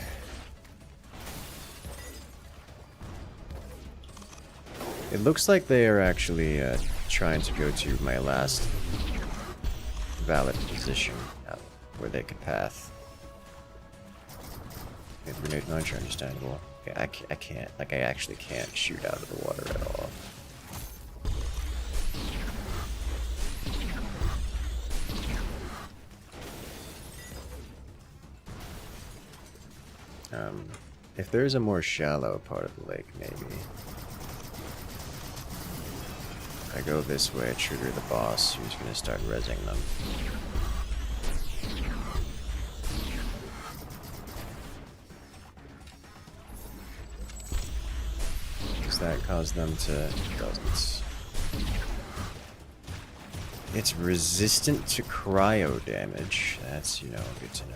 It looks like they are actually trying to go to my last valid position where they could path. Okay, grenade launcher, understandable. Okay, I can't. Like, I actually can't shoot out of the water at all. If there's a more shallow part of the lake, maybe. If I go this way, trigger the boss, who's gonna start rezzing them. Does that cause them to... It doesn't. It's resistant to cryo damage. That's, you know, good to know.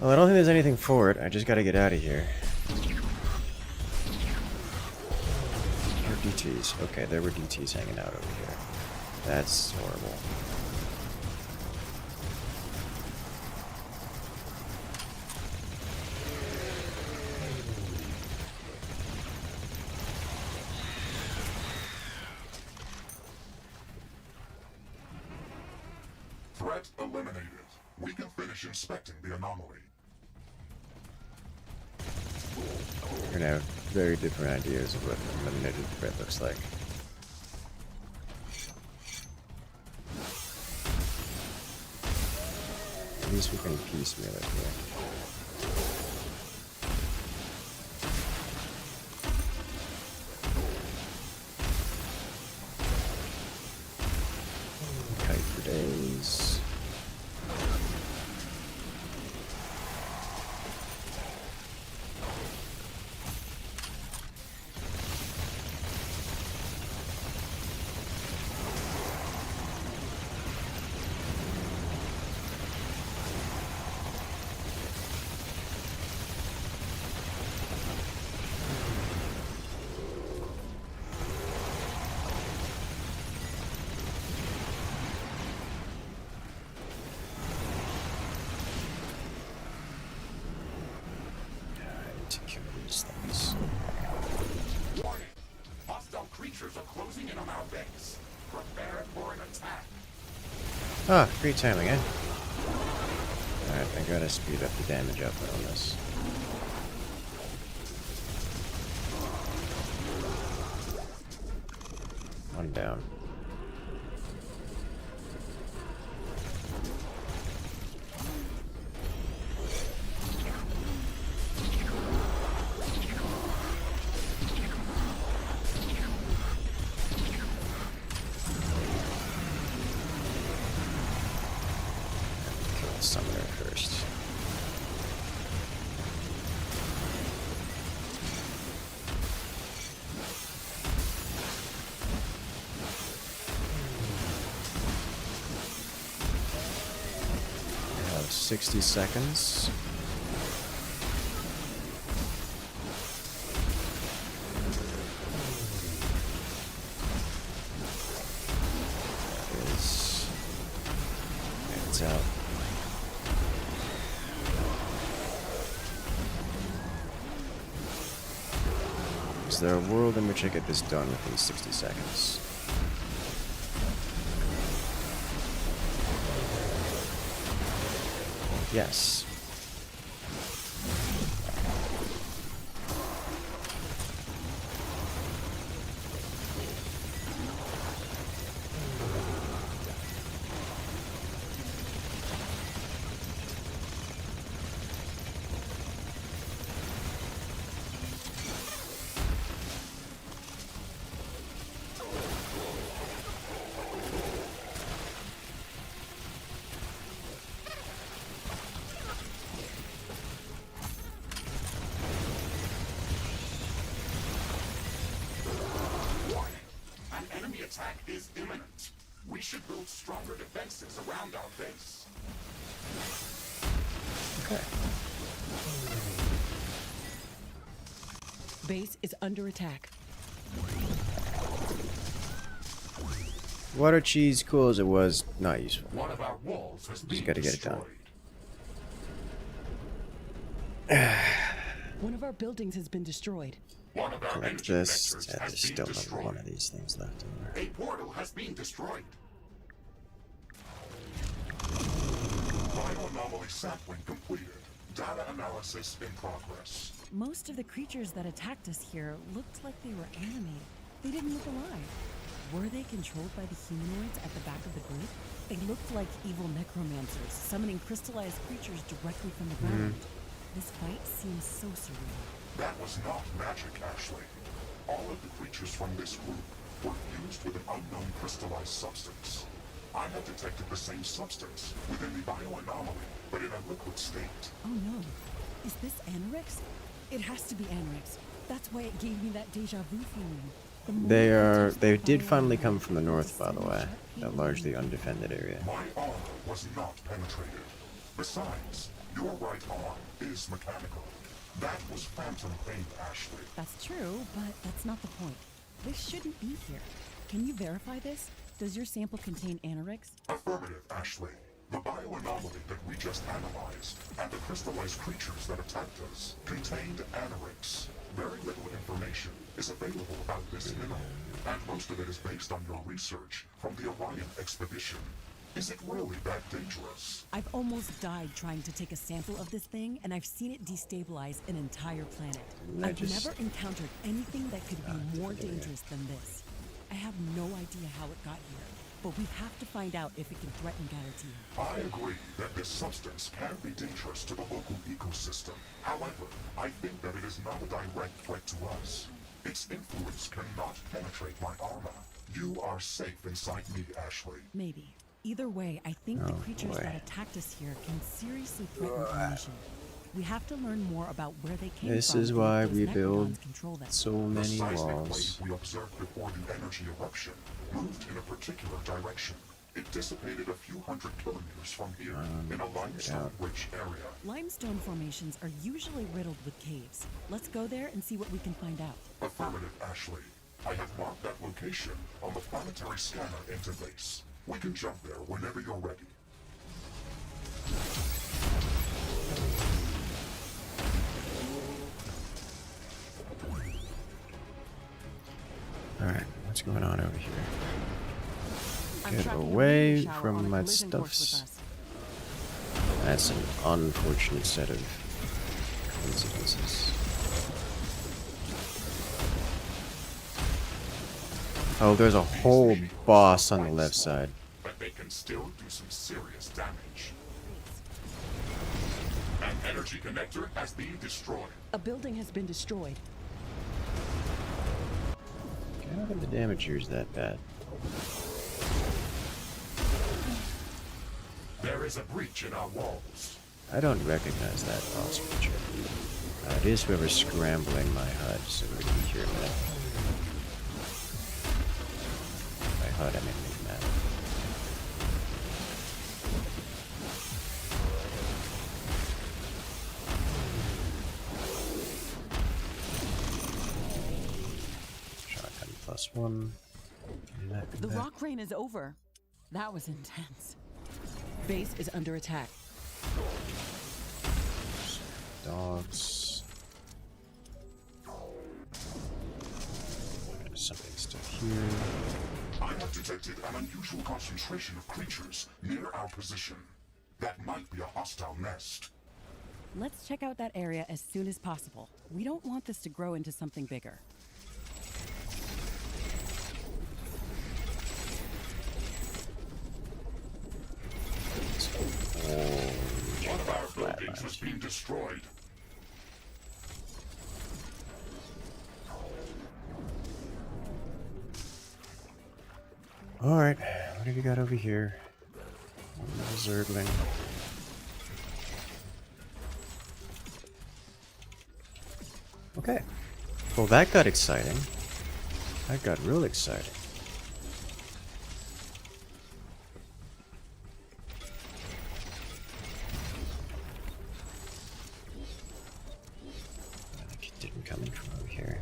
Well, I don't think there's anything for it. I just gotta get out of here. Or DTs. Okay, there were DTs hanging out over here. That's horrible. Threat eliminated. We can finish inspecting the anomaly. We're gonna have very different ideas of what an eliminated threat looks like. At least we can piecemeal it here. Kite for days. Warning! Hostile creatures are closing in on our base. Prepare for an attack. Ah, great timing, eh? Alright, I gotta speed up the damage output on this. One down. Summoner first. We have 60 seconds. That is... It's out. Is there a world in which I get this done within 60 seconds? Yes. Attack is imminent. We should build stronger defenses around our base. Okay. Base is under attack. Water cheese, cool as it was, not useful. One of our walls has been Just gotta get it done. One of our buildings has been destroyed. One of our Collect energy this. vectors Yeah, has there's been still destroyed. one of these things left in there. A portal has been destroyed. Bioanomaly sampling completed. Data analysis in progress. Most of the creatures that attacked us here looked like they were animated. They didn't look alive. Were they controlled by the humanoids at the back of the group? They looked like evil necromancers, summoning crystallized creatures directly from the ground. This fight seems so surreal. That was not magic, Ashley. All of the creatures from this group were fused with an unknown crystallized substance. I have detected the same substance within the bioanomaly, but in a liquid state. Oh no. Is this Anorix? It has to be Anorix. That's why it gave me that deja vu feeling. The more I touched They the did bio finally anomaly, come from the the north, by the sudden way. sharp That pain largely in undefended area. My armor was not penetrated. Besides, your right arm is mechanical. That was phantom pain, Ashley. That's true, but that's not the point. This shouldn't be here. Can you verify this? Does your sample contain Anorix? Affirmative, Ashley. The bioanomaly that we just analyzed and the crystallized creatures that attacked us contained Anorix. Very little information is available about this mineral, and most of it is based on your research from the Orion expedition. Is it really that dangerous? I've almost died trying to take a sample of this thing, and I've seen it destabilize an entire planet. Didn't I I've just- never encountered anything that could be more dangerous than this. I have no idea how it got here, but we have to find out if it can threaten Galatea. I agree that this substance can be dangerous to the local ecosystem. However, I think that it is not a direct threat to us. Its influence cannot penetrate my armor. You are safe inside me, Ashley. Maybe. Either way, I think the Oh, creatures boy. that attacked us here can seriously threaten our mission. We have to learn more about where they came This from. is and why if those we build Necrodons control them. so The many seismic walls. wave we observed before the energy eruption moved in a particular direction. It dissipated a few hundred kilometers from here in a limestone-rich area. Limestone formations are usually riddled with caves. Let's go there and see what we can find out. Affirmative, Ashley. I have marked that location on the planetary scanner interface. We can jump there whenever you're ready. Alright, what's going on over here? I'm Get tracking a away meteor shower from on a my collision course with stuffs. us. That's an unfortunate set of coincidences. Oh, there's a whole boss on the left side. But they can still do some serious damage. An energy connector has been destroyed. A building has been destroyed. I don't think the damage here is that bad. There is a breach in our walls. I don't recognize that boss creature. It is whoever's scrambling my HUD, so we're gonna be here in a minute. By HUD, I mean map. Shotgun +1. The rock rain is over. That was intense. Base is under attack. Dogs. stuff here. I have detected an unusual concentration of creatures near our position. That might be a hostile nest. Let's check out that area as soon as possible. We don't want this to grow into something bigger. One of our buildings has been destroyed. Alright, what have you got over here? Zergling. Okay. Well, that got exciting. That got real exciting. I think it didn't come in from over here.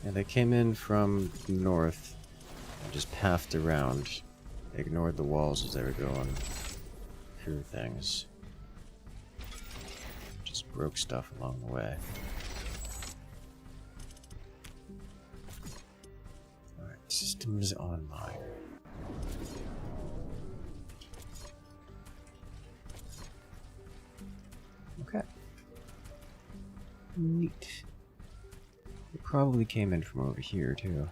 Yeah, they came in from north and just pathed around, ignored the walls as they were going through things. Just broke stuff along the way. Alright, systems online. Okay. Neat. It probably came in from over here, too.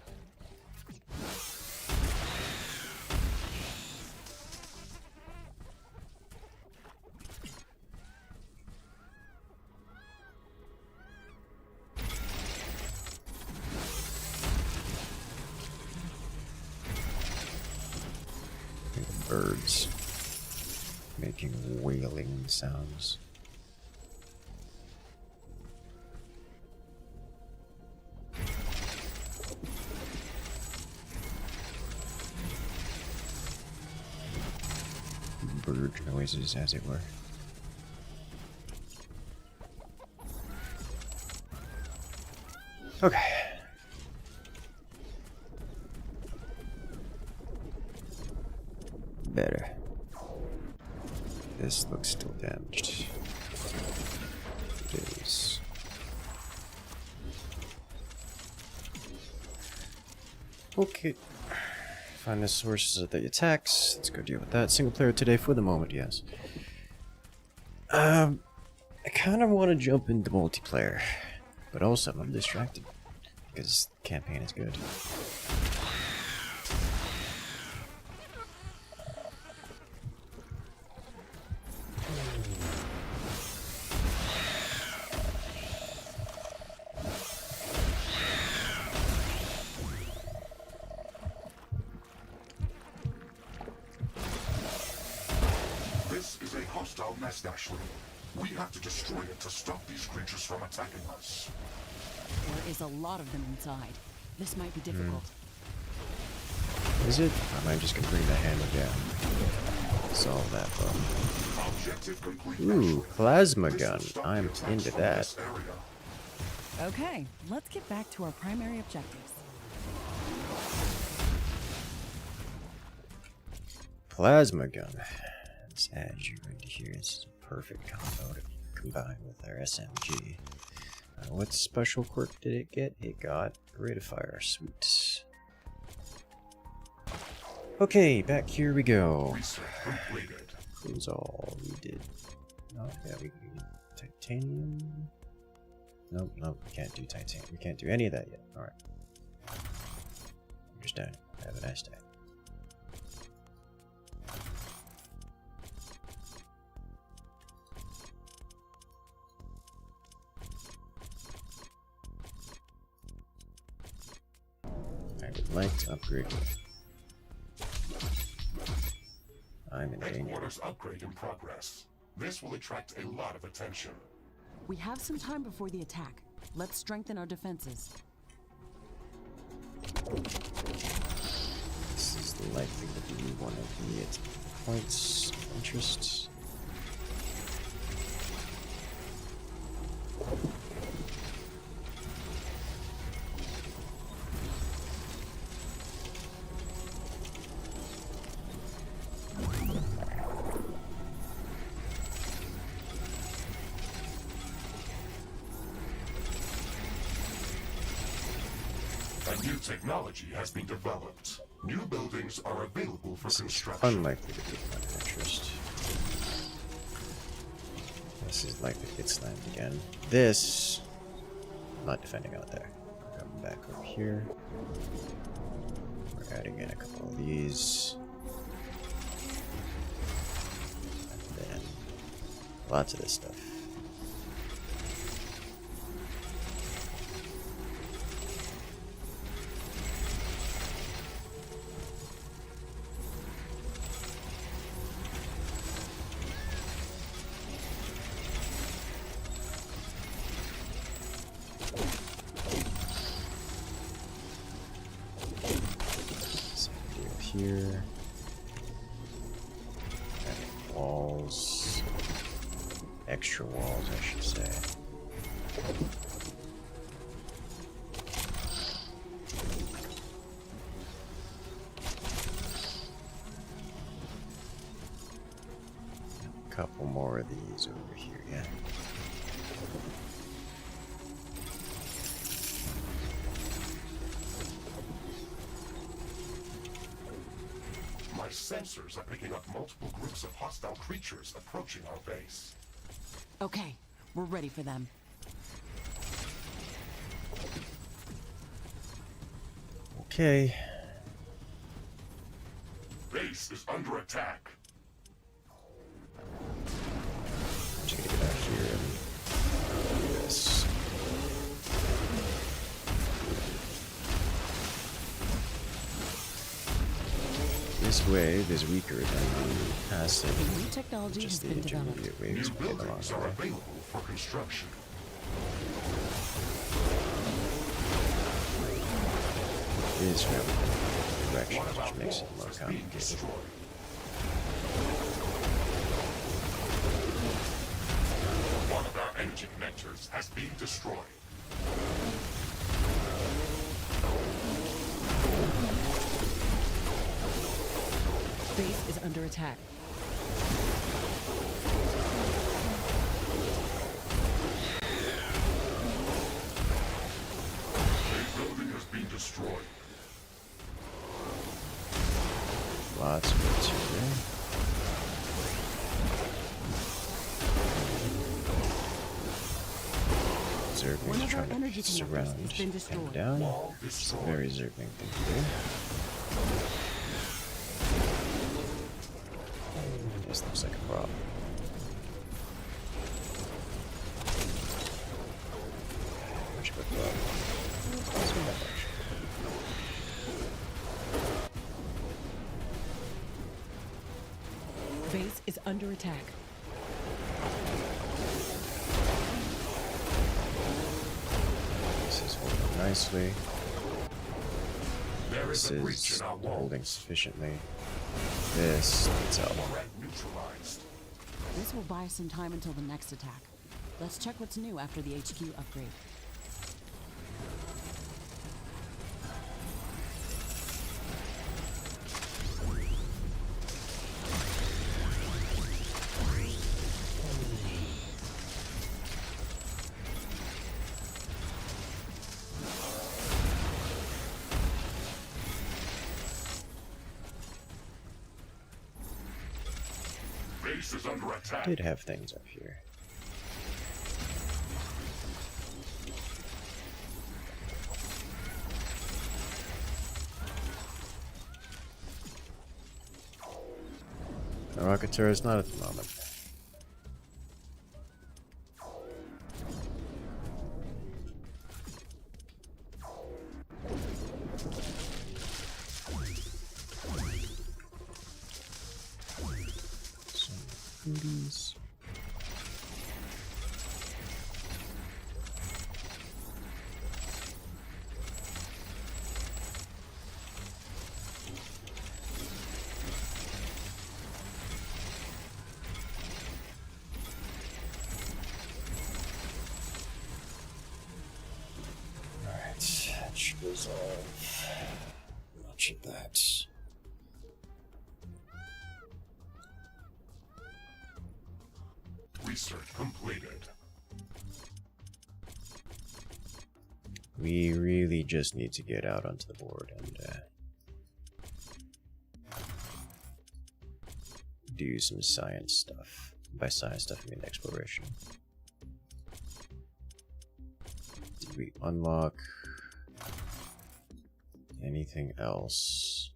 Hear the birds making wailing sounds. Bird noises, as it were. Okay. Better. This looks still damaged. It is. Okay. Find the sources of the attacks. Let's go deal with that. Single player today for the moment, yes. I kind of want to jump into multiplayer, but also I'm distracted because the campaign is good. This is a hostile nest, Ashley. We have to destroy it to stop these creatures from attacking us. There is a lot of them inside. This might be difficult. Is it? Or am I just gonna bring the hammer down? Solve that problem. Objective complete. Ooh, plasma gun. I'm into that. Okay, let's get back to our primary objectives. Plasma gun. Let's add you right here. This is a perfect combo to combine with our SMG. What special quirk did it get? It got rate of fire. Sweet. Okay, back here we go. Close all. We did. Oh, yeah, we did titanium. Nope, nope, we can't do titanium. We can't do any of that yet. Alright. Understand. Have a nice day. I would like to upgrade. I'm in danger. Headquarters upgrade in progress. This will attract a lot of attention. We have some time before the attack. Let's strengthen our defenses. This is likely to be one of the points of interest. New technology has been developed. New buildings are available for construction. Unlikely to be one of interest. This is likely to get slammed again. This, I'm not defending out there. Coming back over here. We're adding in a couple of these. And then lots of this stuff. Here, adding walls, extra walls, I should say. A couple more of these over here, yeah. Sensors are picking up multiple groups of hostile creatures approaching our base. Okay, we're ready for them. Okay. Base is under attack. I'm just gonna get out here and do this. This wave is weaker than the passive. New technology has Just the been developed. intermediate waves New we get along buildings the are way. available for construction. It is from direction, One of our which makes it walls more is being complicated. destroyed. One of our energy connectors has been destroyed. Base is under attack. A building has been destroyed. Lots of material. Zerglings One of our trying to energy connectors surround has been him destroyed. down. Wall It's a destroyed. very Zergling thing to do. This looks like a problem. Much of a problem. Let's go back. Base is under attack. This is holding nicely. There This is a breach is in our wall. holding sufficiently. This needs help. Threat neutralized. This will buy us some time until the next attack. Let's check what's new after the HQ upgrade. Base is under attack. Did have things up here. The Rocketeer is not at the moment. Some foodies. Alright, that should resolve much of that. Research completed. We really just need to get out onto the board and do some science stuff. By science stuff, I mean exploration. Did we unlock anything else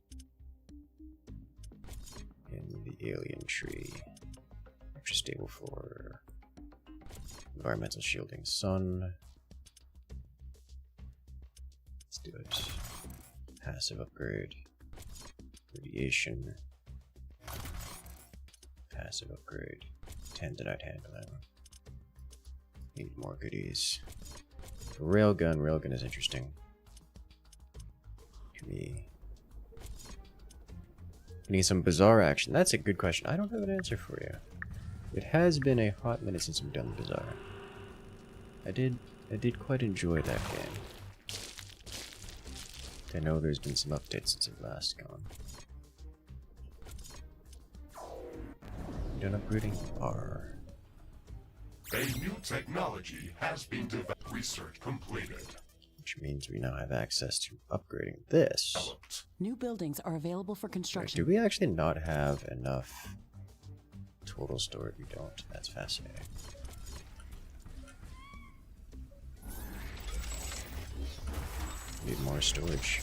in the alien tree? Extra stable floor, environmental shielding, sun. Let's do it. Passive upgrade, radiation, passive upgrade, tendonite handling. Need more goodies. Railgun is interesting. We need some bizarre action. That's a good question. I don't have an answer for you. It has been a hot minute since we've done bizarre. I did quite enjoy that game. I know there's been some updates since it last gone. Done upgrading R. A new technology has been developed. Research completed. Which means we now have access to upgrading this. Developed. New buildings are available for construction. Do we actually not have enough total storage? We don't. That's fascinating. Need more storage.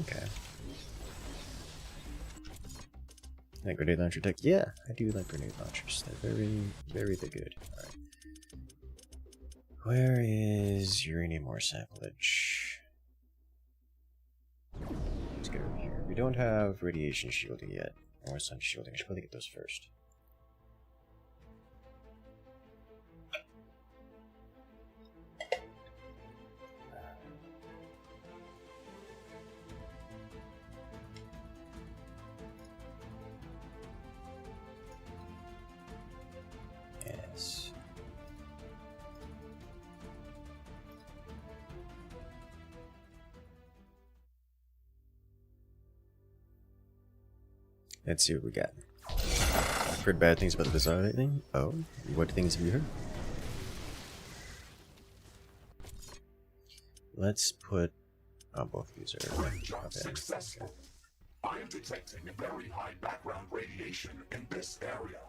Okay. Like grenade launcher tech? Yeah, I do like grenade launchers. They're very good. Alright. Where is uranium ore samplage? Let's get over here. We don't have radiation shielding yet, or sun shielding. I should probably get those first. Yes. Let's see what we got. Heard bad things about the bizarre lately? Oh, what things have you heard? Let's put... Oh, both of these are... Job successful. I am detecting very high background radiation in this area.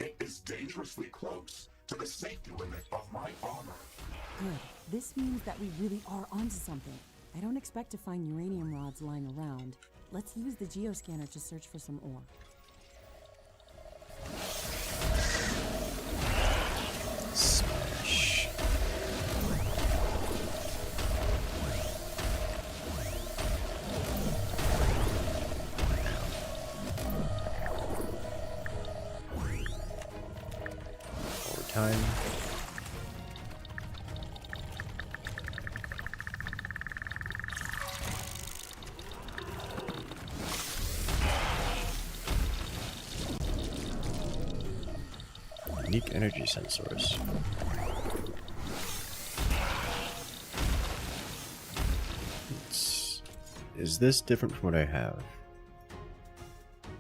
It is dangerously close to the safety limit of my armor. Good. This means that we really are onto something. I don't expect to find uranium rods lying around. Let's use the geoscanner to search for some ore. Smash. Over time. Unique energy sensors. Is this different from what I have?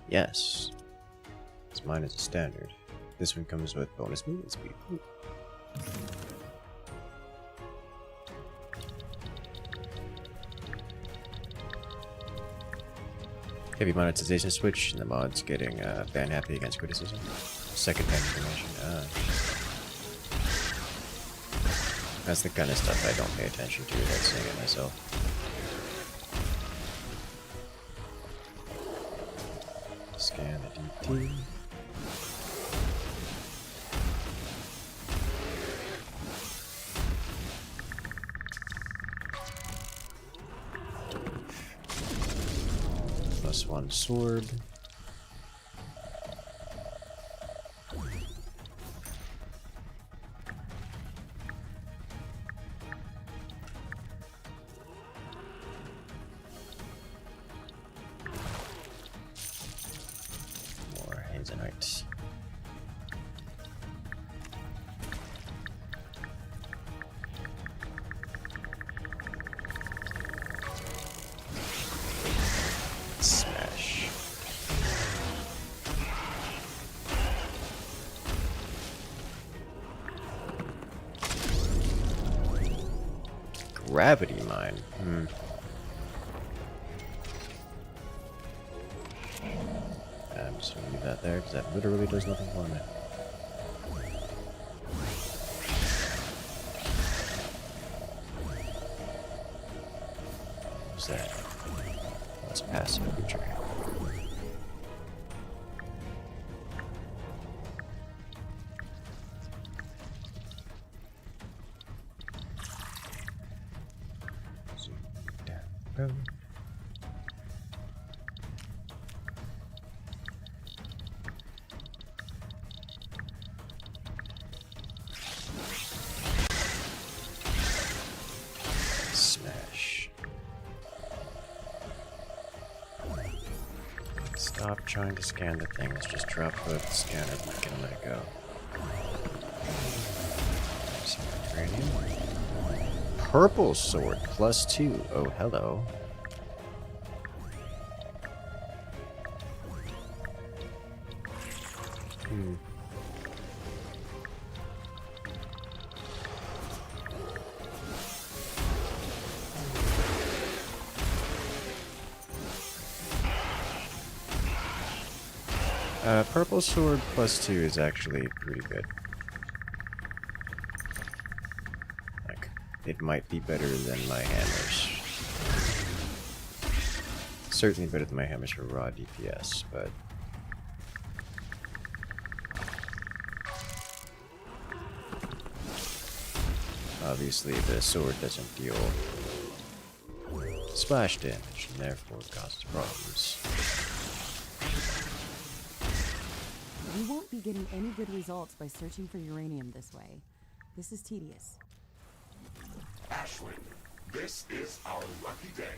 Yes. Because mine is a standard. This one comes with bonus movement speed. Ooh. Heavy monetization switch, and the mod's getting ban happy against criticism. Second hand information. That's the kind of stuff I don't pay attention to without seeing it myself. Scan the DT. +1 sword. More Hazenite. Gravity mine. I'm just gonna leave that there because that literally does nothing for me. What's that? That's passive creature. Zoom down. Smash. Stop trying to scan the things. Just drop the scanner back and let it go. Some uranium. Purple sword +2. Oh, hello. Purple sword +2 is actually pretty good. Like, it might be better than my hammers. Certainly better than my hammers for raw DPS, but obviously the sword doesn't deal splash damage and therefore causes problems. We won't be getting any good results by searching for uranium this way. This is tedious. Ashwin, this is our lucky day.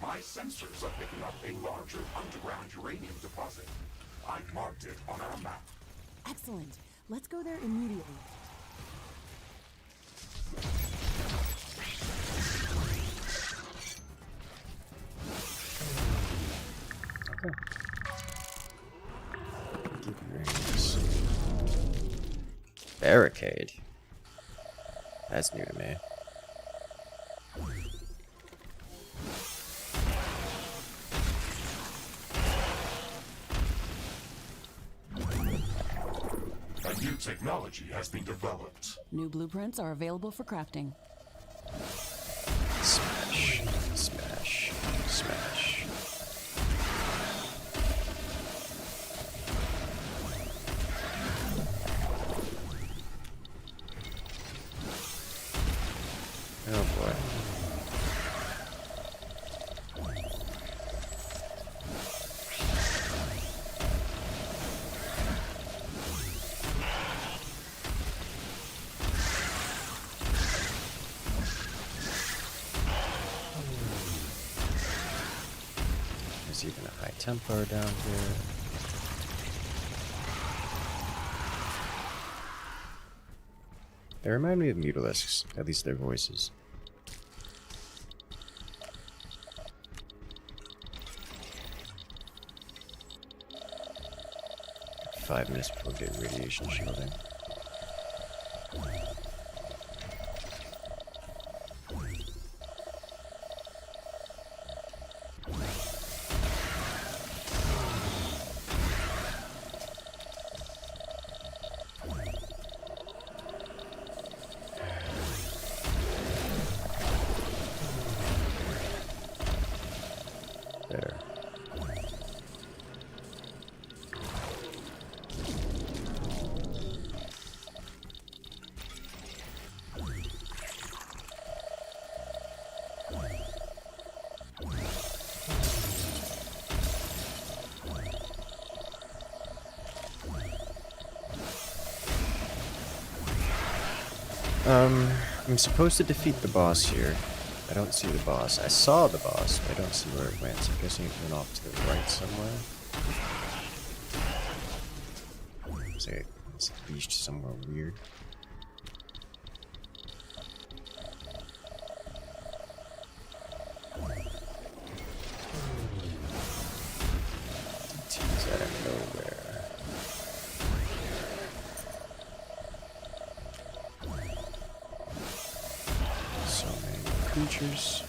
My sensors are picking up a larger underground uranium deposit. I marked it on our map. Excellent. Let's go there immediately. Barricade? That's new to me. A new technology has been developed. New blueprints are available for crafting. Smash, smash, smash. Oh boy. There's even a high Templar down here. They remind me of mutilisks, at least their voices. 5 minutes before we get radiation shielding. There. I'm supposed to defeat the boss here. I don't see the boss. I saw the boss, but I don't see where it went, so I'm guessing it went off to the right somewhere. Looks like it's beached somewhere weird. It's out of nowhere. So many creatures.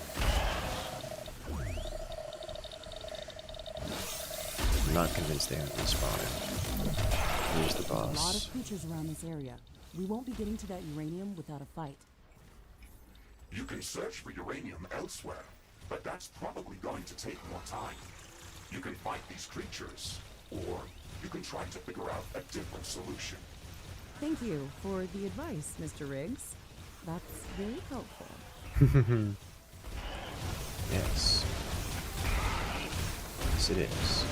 I'm not convinced they haven't been spotted. Here's the A lot boss. of creatures around this area. We won't be getting to that uranium without a fight. You can search for uranium elsewhere, but that's probably going to take more time. You can fight these creatures, or you can try to figure out a different solution. Thank you for the advice, Mr. Riggs. That's very helpful. Yes. Yes, it is.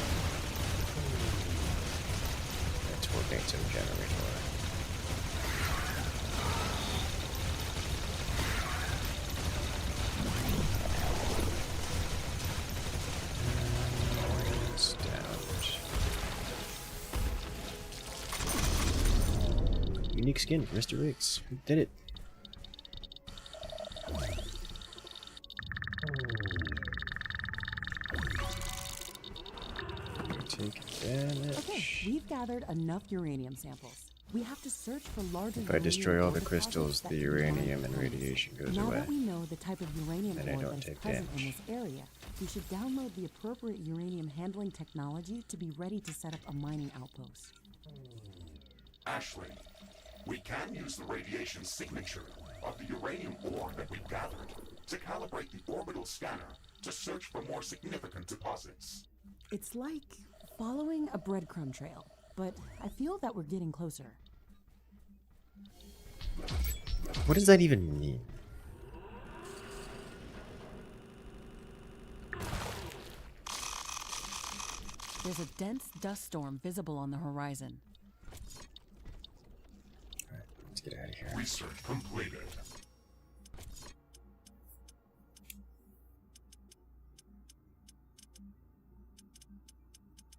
A tornado generator. It's down. Unique skin for Mr. Riggs. We did it. Take damage. Okay, we've gathered enough uranium samples. We have to search for larger If I destroy all the uranium ore crystals, deposits that the can uranium mine and outposts. radiation goes Now away. that we know the type of uranium And I ore don't that is take present in damage. this area, we should download the appropriate uranium handling technology to be ready to set up a mining outpost. Ashley, we can use the radiation signature of the uranium ore that we've gathered to calibrate the orbital scanner to search for more significant deposits. It's like following a breadcrumb trail, but I feel that we're getting closer. What does that even mean? There's a dense dust storm visible on the horizon. Alright, let's get out of here. Research completed.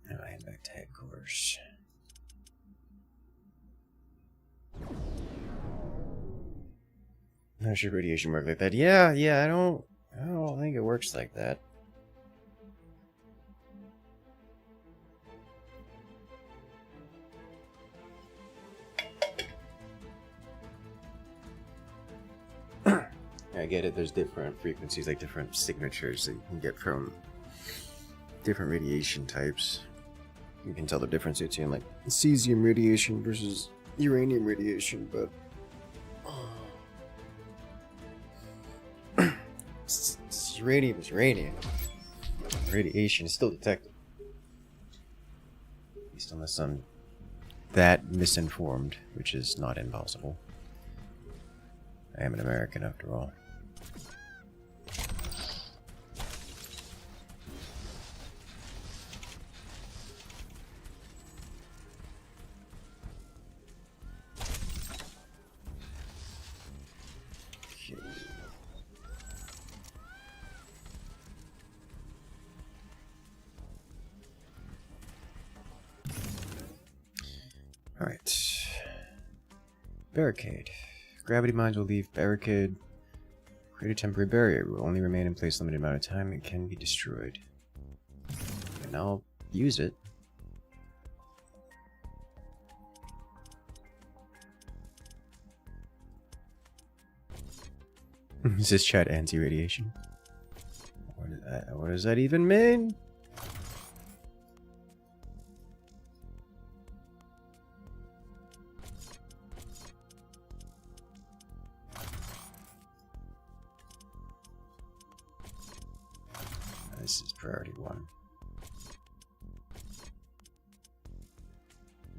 Now I head back to headquarters. I'm not sure radiation works like that. Yeah, I don't think it works like that. I get it, there's different frequencies, like different signatures that you can get from different radiation types. You can tell the difference between like cesium radiation versus uranium radiation, but uranium is uranium. Radiation is still detected. At least unless I'm that misinformed, which is not impossible. I am an American after all. Okay. Alright. Barricade. Gravity mines will leave barricade. Create a temporary barrier. It will only remain in place a limited amount of time and can be destroyed. And I'll use it. Is this chat anti-radiation? What does that even mean? This is priority 1.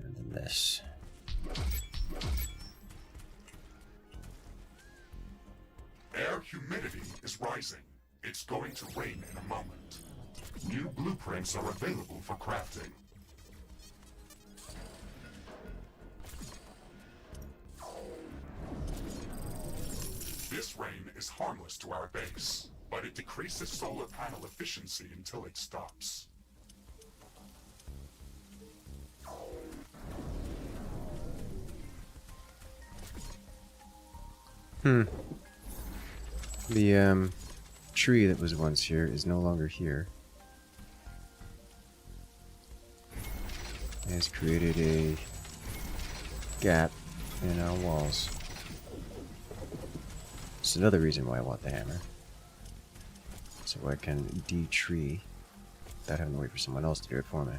And then this. Air humidity is rising. It's going to rain in a moment. New blueprints are available for crafting. This rain is harmless to our base, but it decreases solar panel efficiency until it stops. The tree that was once here is no longer here. It has created a gap in our walls. It's another reason why I want the hammer. So I can de-tree without having to wait for someone else to do it for me.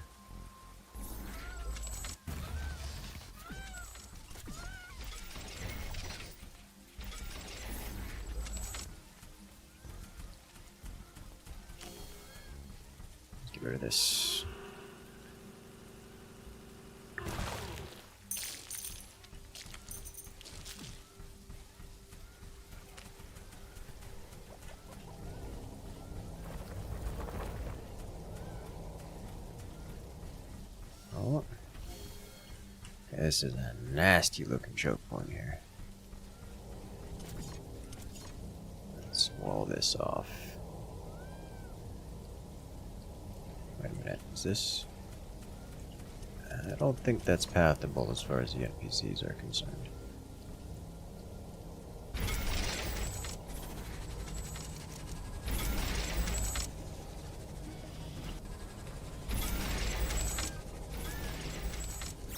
Let's get rid of this. Oh. This is a nasty looking choke point here. Let's wall this off. Wait a minute, is this? I don't think that's pathable as far as the NPCs are concerned.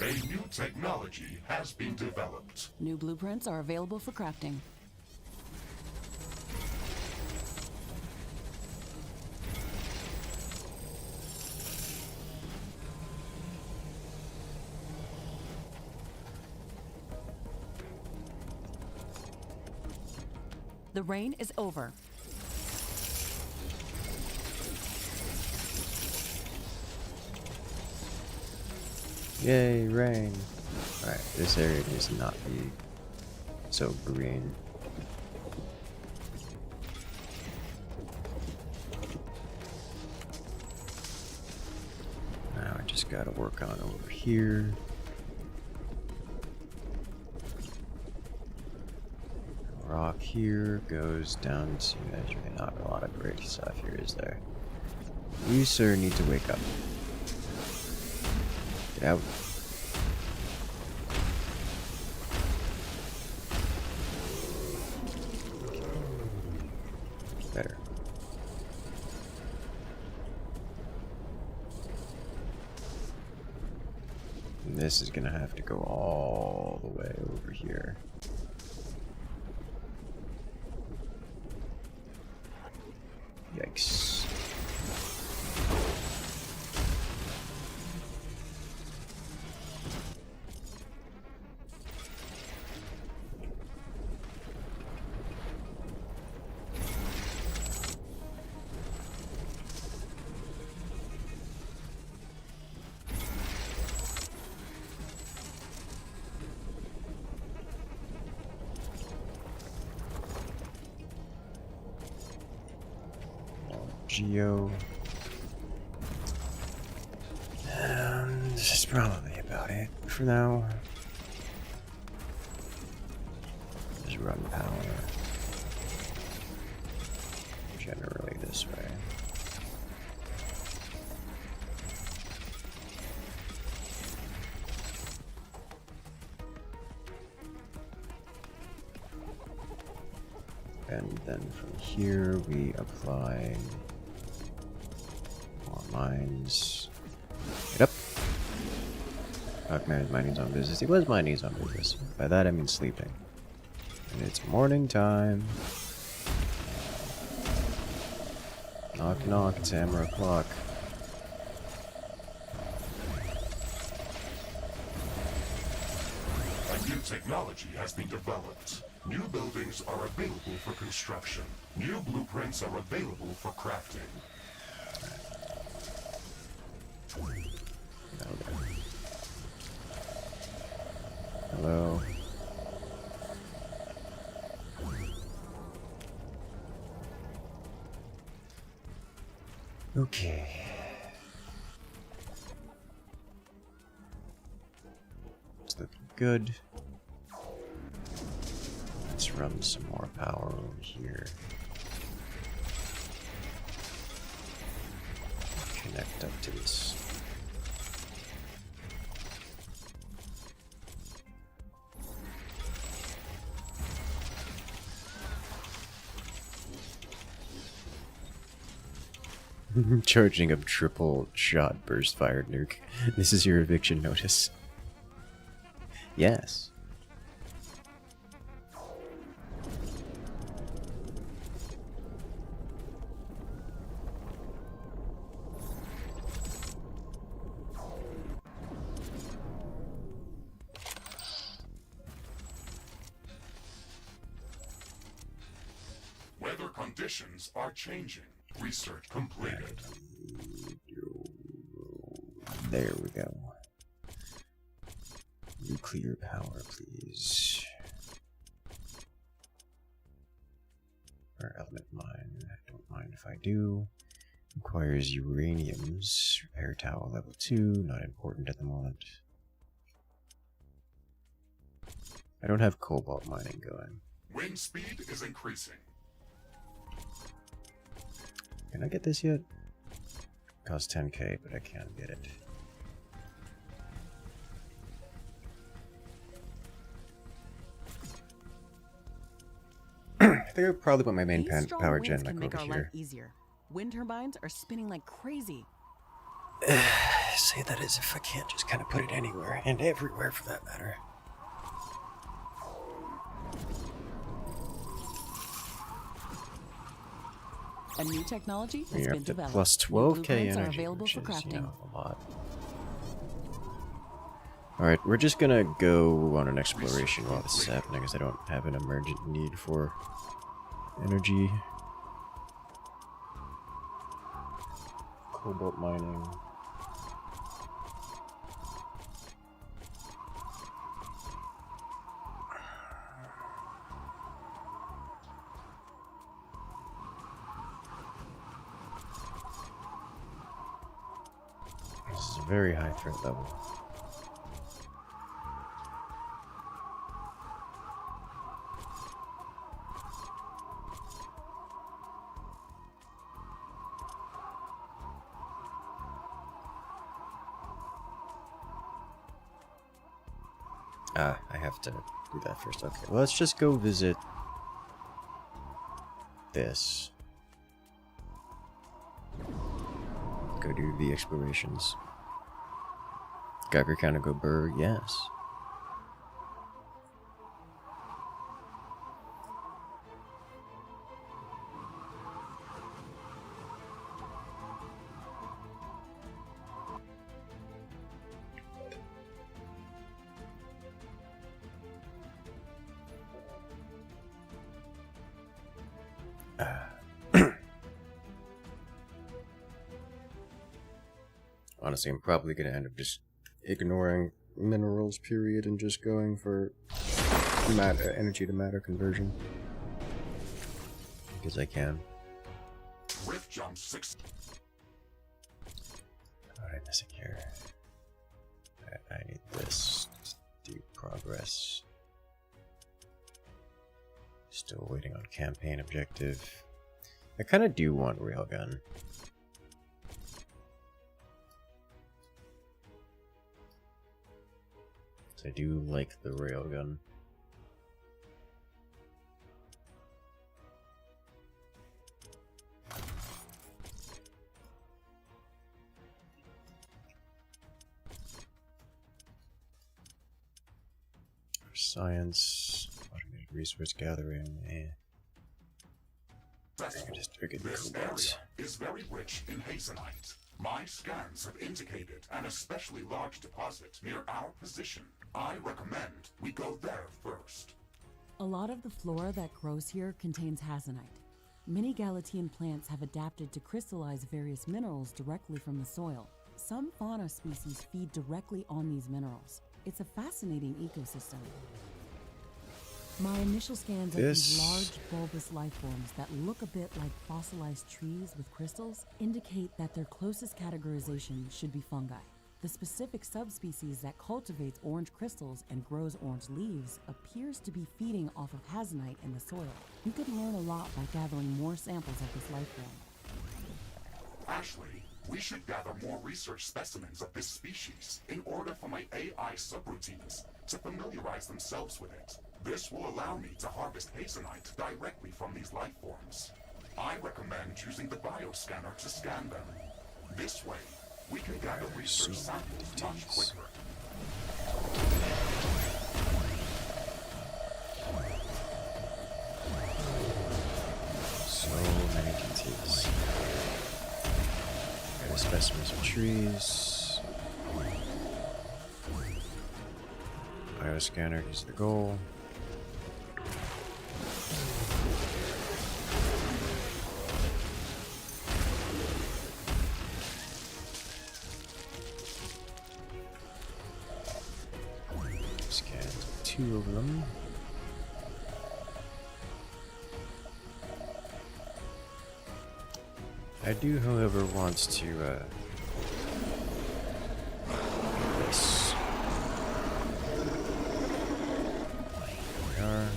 A new technology has been developed. New blueprints are available for crafting. The rain is over. Yay, rain. Alright, this area needs to not be so green. Now I just gotta work on over here. Rock here goes down to, there's really not a lot of great stuff here, is there? You, sir, need to wake up. Get out. Better. And this is gonna have to go all the way over here. Yikes. Geo. This is probably about it for now. Just run power generally this way. And then from here we apply more mines. Get up. Hawkman is minding his own business. He was minding his own business. By that I mean sleeping. And it's morning time. Knock knock, it's hammer o'clock. A new technology has been developed. New buildings are available for construction. New blueprints are available for crafting. Hello. Okay. It's looking good. Let's run some more power over here. Connect up to this. Charging up triple shot burst fire nuke. This is your eviction notice. Yes. Conditions are changing. Research completed. There we go. Nuclear power, please. Or element mine. I don't mind if I do. Requires uraniums. Repair tower level 2. Not important at the moment. I don't have cobalt mining going. Wind speed is increasing. Can I get this yet? Costs 10k, but I can't get it. I think I would probably put my main These strong power winds gen can like make over our life here. easier. Wind turbines are spinning like crazy. Say that as if I can't just kind of put it anywhere, and everywhere for that matter. A new technology has You're been up to developed. plus New 12k blueprints are energy, available which for is, crafting. you know, a lot. Alright, we're just gonna go on an exploration while this is happening, because I don't have an emergent need for energy. Cobalt mining. This is a very high threat level. Ah, I have to do that first. Okay, well, let's just go visit this. Go do the explorations. Geiger counter go burr, yes. Honestly, I'm probably gonna end up just ignoring minerals, period, and just going for matter, energy to matter conversion. Because I can. Rift jump 6. What am I missing here? I need this to do progress. Still waiting on campaign objective. I kind of do want railgun. I do like the railgun. For science, automated resource gathering, This area is very rich in hazenite. My scans have indicated an especially large deposit near our position. I recommend we go there first. A lot of the flora that grows here contains hazenite. Many Galatian plants have adapted to crystallize various minerals directly from the soil. Some fauna species feed directly on these minerals. It's a fascinating ecosystem. My initial scans of these large bulbous life forms that look a bit like fossilized trees with crystals indicate that their closest categorization should be fungi. The specific subspecies that cultivates orange crystals and grows orange leaves appears to be feeding off of hazenite in the soil. You could learn a lot by gathering more samples of this life form. Ashley, we should gather more research specimens of this species in order for my AI subroutines to familiarize themselves with it. This will allow me to harvest hazenite directly from these life forms. I recommend using the bioscanner to scan them. This way, we can gather research samples much quicker. So many DTs. Got specimens of trees. Bioscanner is the goal. two of them. I do, however, want to this. There we are.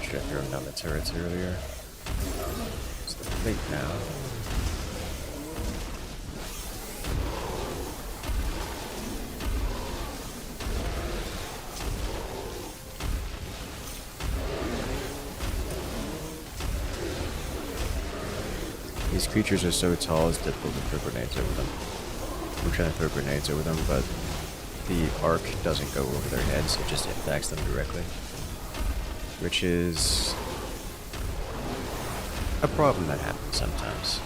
Should have thrown down the turrets earlier. It's the plate now. These creatures are so tall, it's difficult to throw grenades over them. I'm trying to throw grenades over them, but the arc doesn't go over their heads, it just impacts them directly. Which is a problem that happens sometimes.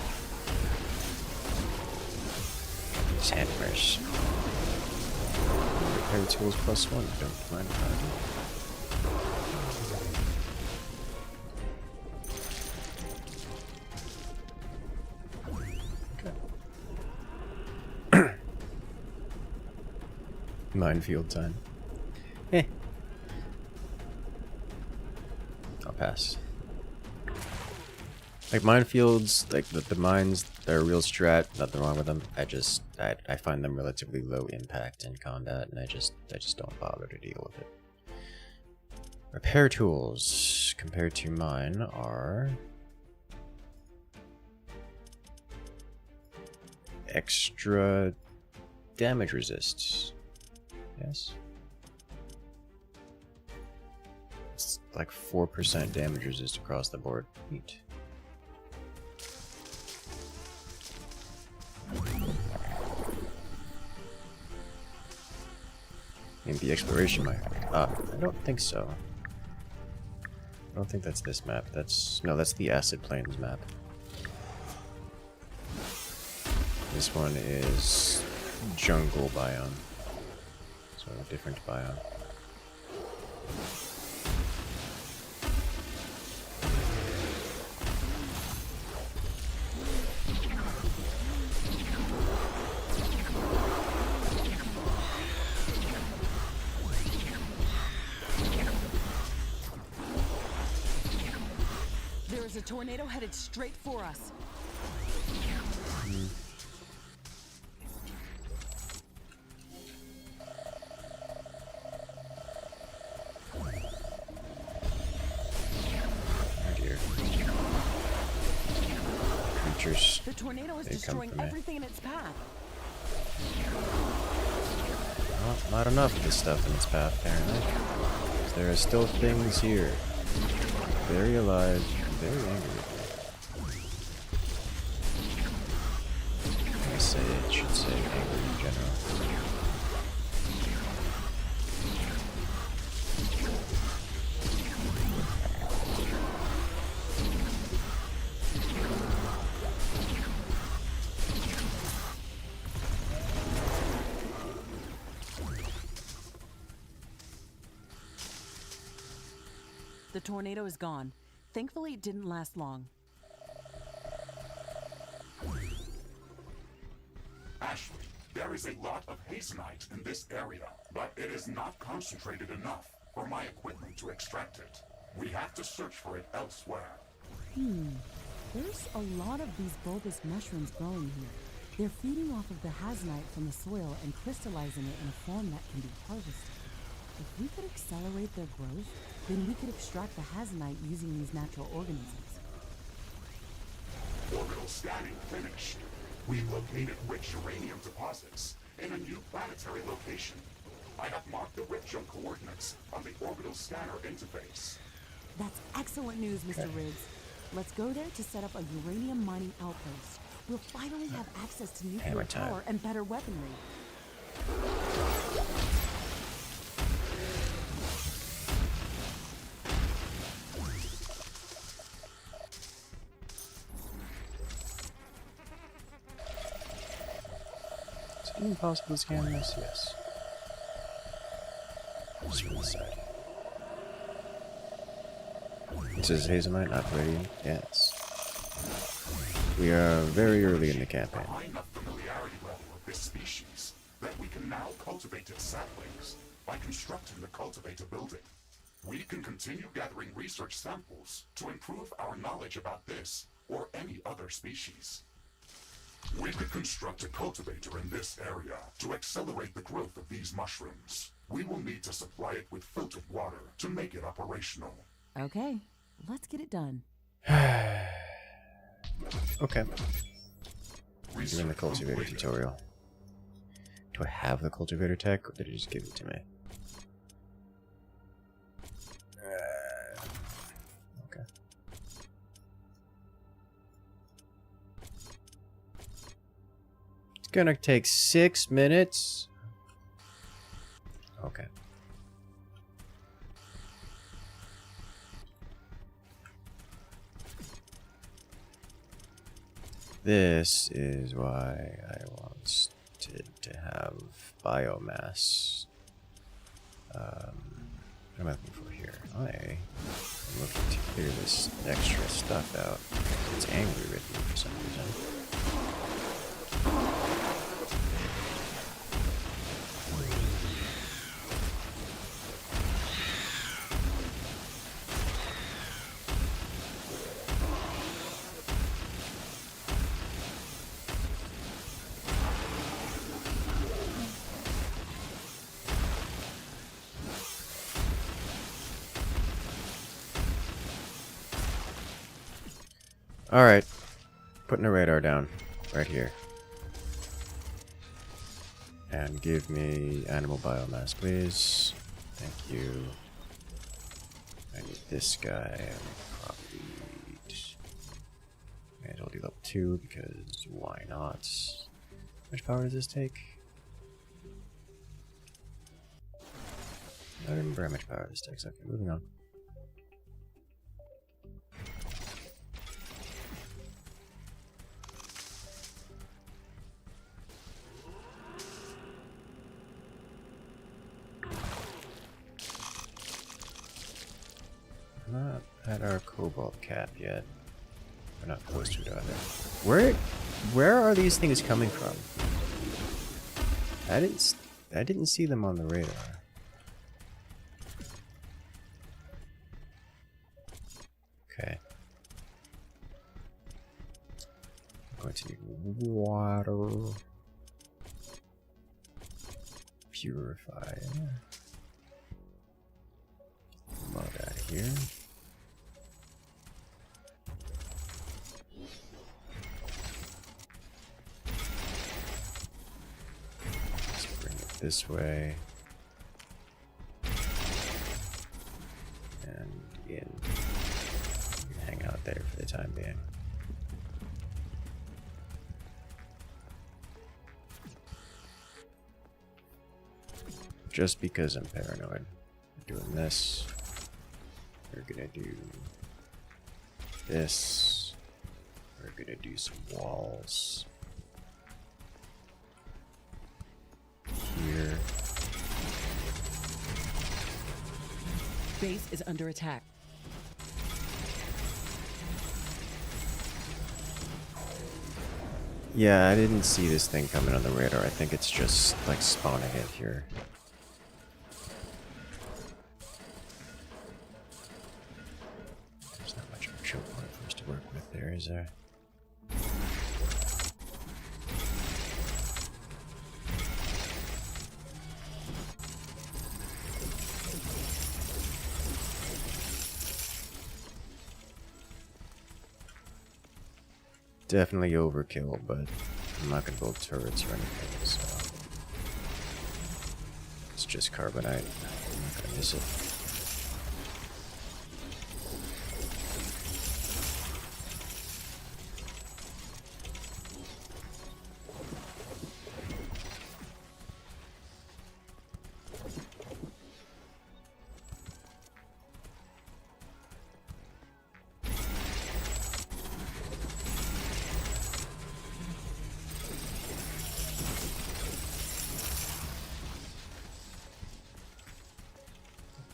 These hammers. Repair tools +1, don't mind about it. Minefield time. Eh. I'll pass. Like minefields, like the mines, they're a real strat, nothing wrong with them. I find them relatively low impact in combat, and I just don't bother to deal with it. Repair tools compared to mine are extra damage resists. Yes. It's like 4% damage resist across the board. Neat. Maybe the exploration might. I don't think so. I don't think that's this map. That's the Acid Plains map. This one is jungle biome. So a different biome. There is a tornado headed straight for us. The tornado is destroying everything in its path. Well, not enough of this stuff in its path, apparently. There are still things here. Very alive, very angry. I say it should say angry in general. The tornado is gone. Thankfully, it didn't last long. Ashley, there is a lot of hazenite in this area, but it is not concentrated enough for my equipment to extract it. We have to search for it elsewhere. There's a lot of these bulbous mushrooms growing here. They're feeding off of the hazenite from the soil and crystallizing it in a form that can be harvested. If we could accelerate their growth, then we could extract the hazenite using these natural organisms. Orbital scanning finished. We've located rich uranium deposits in a new planetary location. I have marked the Riftbreaker coordinates on the orbital scanner interface. That's excellent news, Mr. Riggs. Let's go there to set up a uranium mining outpost. We'll finally have access to nuclear power and better weaponry. Is it even possible to scan this? Yes. Just from the side. This is Hazelnut operating. Yes. We are very early in the campaign. High enough familiarity level of this species that we can now cultivate its saplings by constructing the cultivator building. We can continue gathering research samples to improve our knowledge about this or any other species. We could construct a cultivator in this area to accelerate the growth of these mushrooms. We will need to supply it with filtered water to make it operational. Okay, let's get it done. Okay. I'm doing the cultivator tutorial. Do I have the cultivator tech, or did it just give it to me? Okay. It's gonna take 6 minutes. Okay. This is why I wanted to have biomass. What am I looking for here? I am looking to clear this extra stuff out. It's angry with me for some reason. Alright, putting a radar down right here. And give me animal biomass, please. Thank you. I need this guy. I probably may as well do level 2 because why not? How much power does this take? I don't remember how much power this takes. Okay, moving on. Not at our cobalt cap yet. We're not close to it either. Where are these things coming from? I didn't see them on the radar. Okay. I'm going to need water. Purifier. Mud out of here. Let's bring it this way. And in. You can hang out there for the time being. Just because I'm paranoid. I'm doing this. We're gonna do this. We're gonna do some walls here. Base is under attack. Yeah, I didn't see this thing coming on the radar. I think it's just like spawning it here. There's not much of a choke point for us to work with there, is there? Definitely overkill, but I'm not gonna build turrets or anything, so it's just carbonite. I'm not gonna miss it.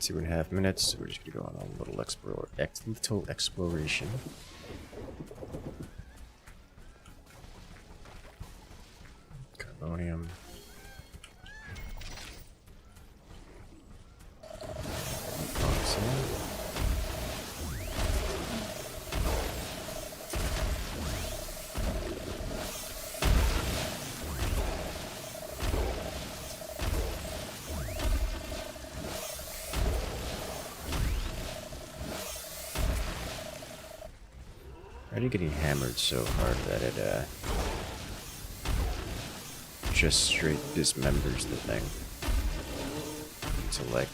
2.5 minutes, so we're just gonna go on a little exploration. Carbonium. Already getting hammered so hard that it just straight dismembers the thing into like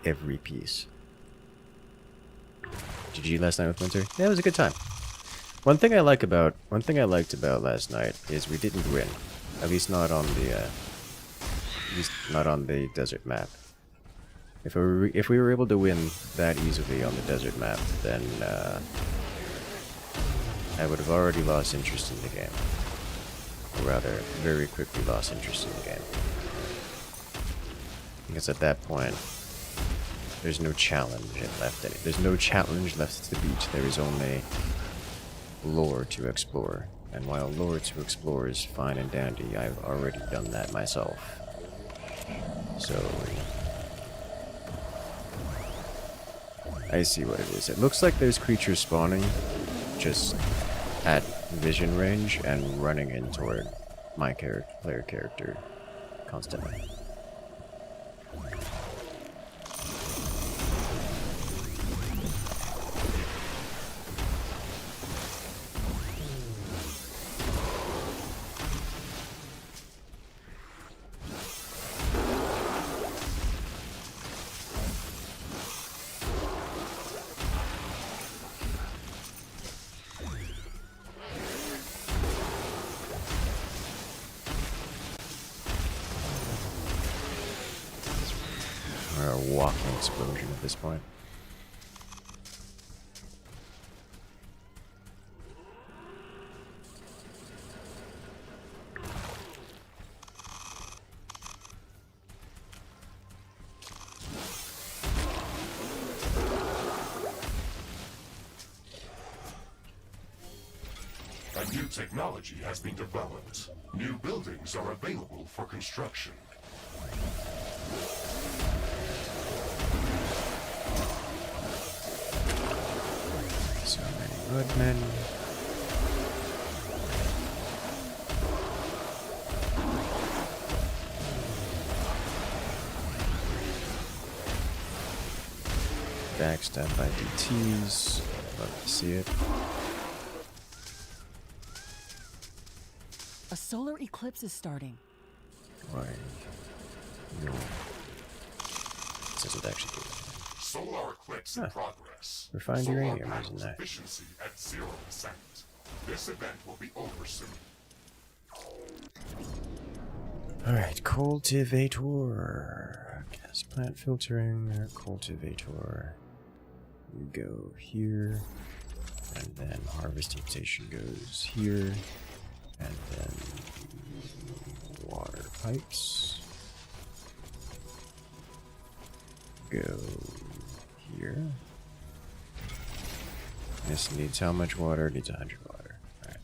every piece. GG last night with Winter. Yeah, it was a good time. One thing I liked about last night is we didn't win, at least not on the desert map. If we were able to win that easily on the desert map, then I would have already lost interest in the game. Or rather, very quickly lost interest in the game. Because at that point, there's no challenge left in it. There's no challenge left to beat. There is only lore to explore. And while lore to explore is fine and dandy, I've already done that myself. So I see what it is. It looks like there's creatures spawning just at vision range and running in toward my player character constantly. Or a walking explosion at this point. A new technology has been developed. New buildings are available for construction. So many woodmen. Backstab by DTs. Love to see it. A solar eclipse is starting. Why? No. This isn't actually good. Solar eclipse in progress. Refined Solar uranium, panels isn't that? efficiency at 0%. This event will be over soon. Alright, cultivator. Gas plant filtering, cultivator. We go here, and then harvesting station goes here, and then water pipes go here. This needs how much water? It needs 100 water. Alright.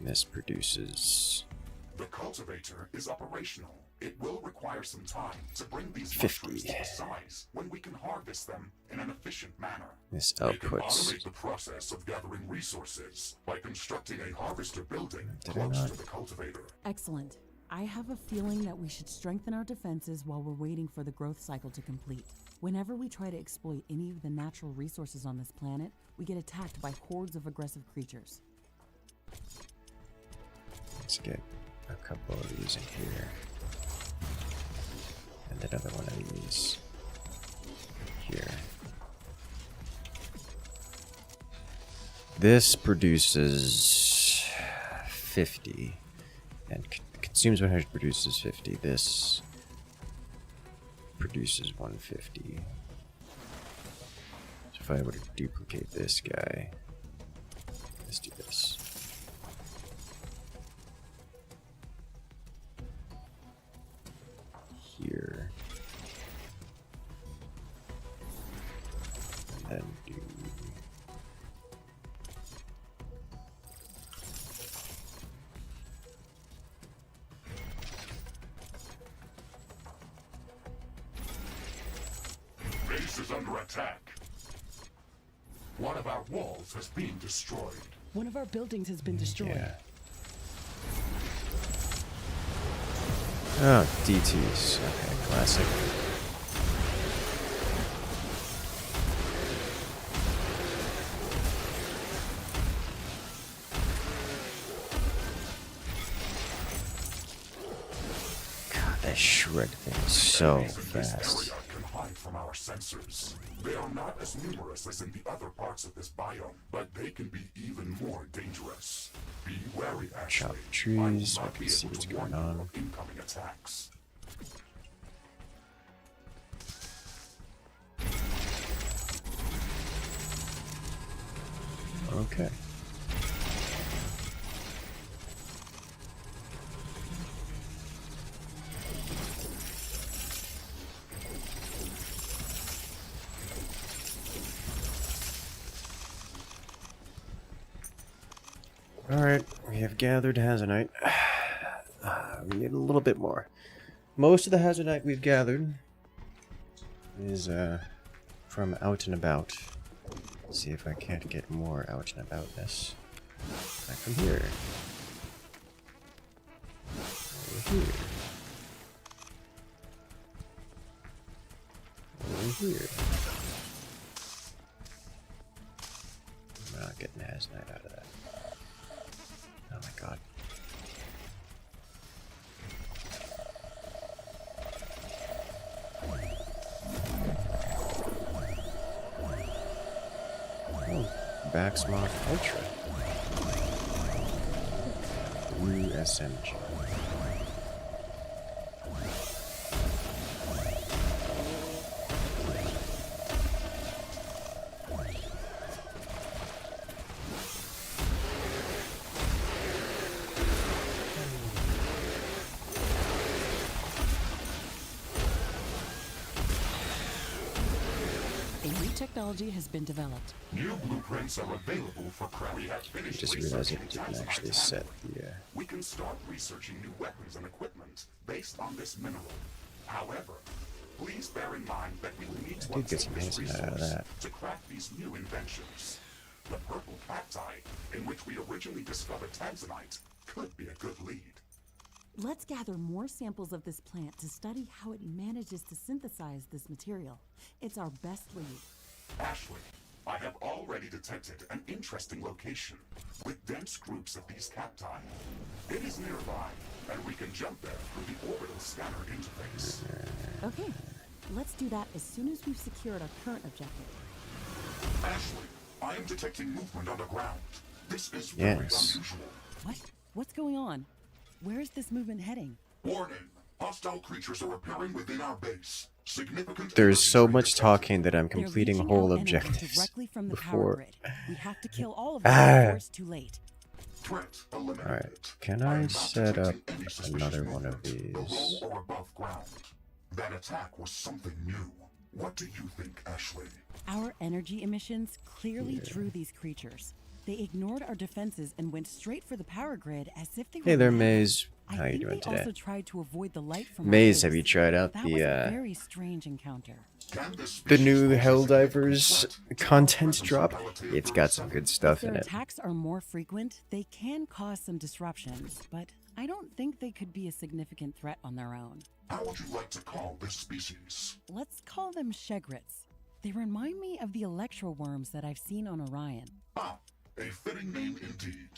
This produces The cultivator is operational. It will require some time to bring these 50. mushrooms to a size when we can harvest them in an efficient manner. this We can outputs. automate the process of gathering resources by constructing a harvester building Did I close not? to the cultivator. Excellent. I have a feeling that we should strengthen our defenses while we're waiting for the growth cycle to complete. Whenever we try to exploit any of the natural resources on this planet, we get attacked by hordes of aggressive creatures. Let's get a couple of these in here. And another one of these here. This produces 50 and consumes 100, produces 50. This produces 150. if I were to duplicate this guy? Let's do this. Here. And then do... Base is under attack. One of our walls has been destroyed. One of our buildings has been destroyed. Yeah. Oh, DTs. Okay, classic. God, that shred thing is so Enemies in this fast. area can hide from our sensors. They are not as numerous as in the other parts of this biome, but they can be even more dangerous. Be wary, Chop Ashley. trees, I we will not can be see able what's to going warn you on. of incoming attacks. Okay. Alright, we have gathered Hazardite. We need a little bit more. Most of the Hazardite we've gathered is from out and about. Let's see if I can't get more out and about this. Back from here. Over here. Over here. I'm not getting Hazardite out of that. Oh my god. Oh, Baxmoth Ultra. Blue SMG. A new technology has been developed. New blueprints are available for craft. We have I finished just realized researching it didn't Tanzanite actually ammo. set the We can start researching new weapons and equipment based on this mineral. However, please bear in mind that we will need to did get obtain some this Tanzanite out of resource that. to craft these new inventions. The purple cacti, in which we originally discovered Tanzanite, could be a good lead. Let's gather more samples of this plant to study how it manages to synthesize this material. It's our best lead. Ashley, I have already detected an interesting location with dense groups of these cacti. It is nearby, and we can jump there through the orbital scanner interface. Okay, let's do that as soon as we've secured our current objective. Ashley, I am detecting movement underground. This is very Yes. unusual. What? What's going on? Where is this movement heading? Warning, hostile creatures are appearing within our base. Significant There's energy so drain much detected. talking that I'm They're completing leaching whole out energy objectives directly from the power before. grid. We have to kill all of them before it's too late. Threat eliminated. Alright, can I I am not set up detecting any suspicious another one of movement below these? or above ground. That attack was something new. What do you think, Ashley? Our energy emissions clearly drew these creatures. They ignored our defenses and went straight for the power grid as if they were Hey there, mad. Maze. I How you think doing they also today? tried to avoid the light from our Maze, have base. you tried out That was a the very strange encounter. Can this the species new pose a Helldivers significant threat to our content presence drop? ability of It's got some good If stuff their in it. attacks are more frequent, they can cause some disruptions, but I don't think they could be a significant threat on their own. How would you like to call this species? Let's call them Shegrets. They remind me of the electroworms that I've seen on Orion. Ah, a fitting name indeed.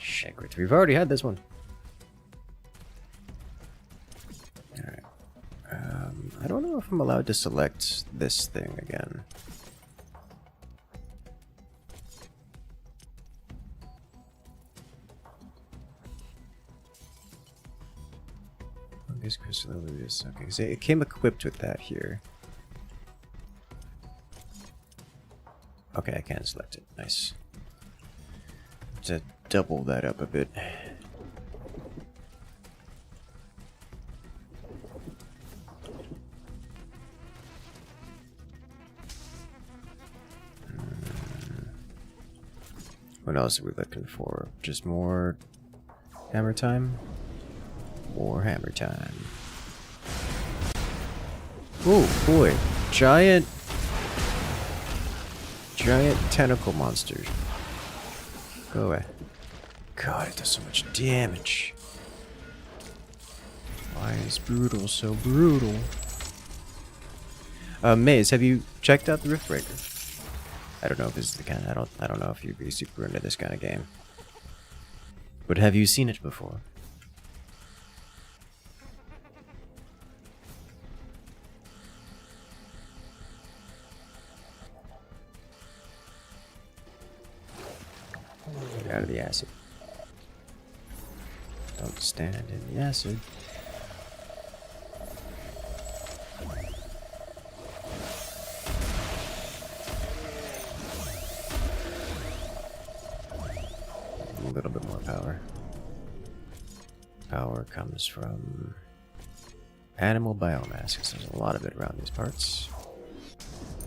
Shagrit. We've already had this one. Alright. I don't know if I'm allowed to select this thing again. guess crystal is okay. So it came equipped with that here. Okay, I can select it. Nice. To double that up a bit. What else are we looking for? Just more hammer time? More hammer time. Oh boy. Giant tentacle monsters. Go away. God, it does so much damage. Why is brutal so brutal? Maze, have you checked out the Riftbreaker? I don't know if this is the kind. I don't know if you'd be super into this kind of game. But have you seen it before? Get out of the acid. Don't stand in the acid. A little bit more power. Power comes from animal biomass, because there's a lot of it around these parts.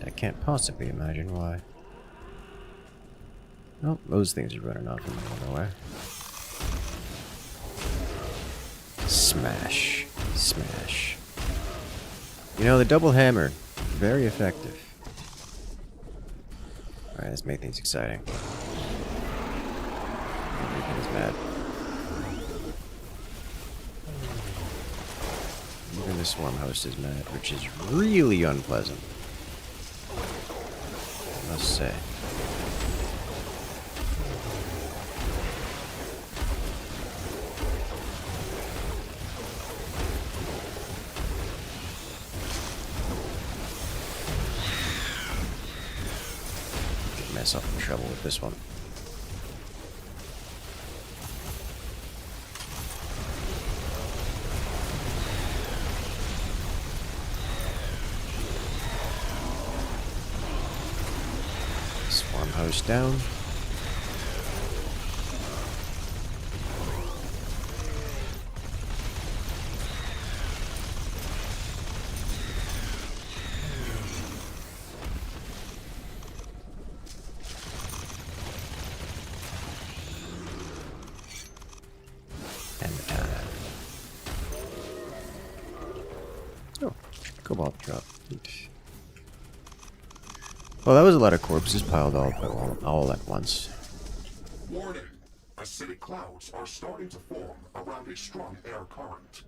I can't possibly imagine why. Oh, those things are running off in the middle of nowhere. Smash. Smash. You know, the double hammer, very effective. Alright, let's make things exciting. Everything is mad. Even the swarm host is mad, which is really unpleasant, I must say. Get myself in trouble with this one. Swarm host down. And oh, cobalt drop. Neat. Well, that was a lot of corpses piled all at once. Warning! Acidic clouds are starting to form around a strong air current.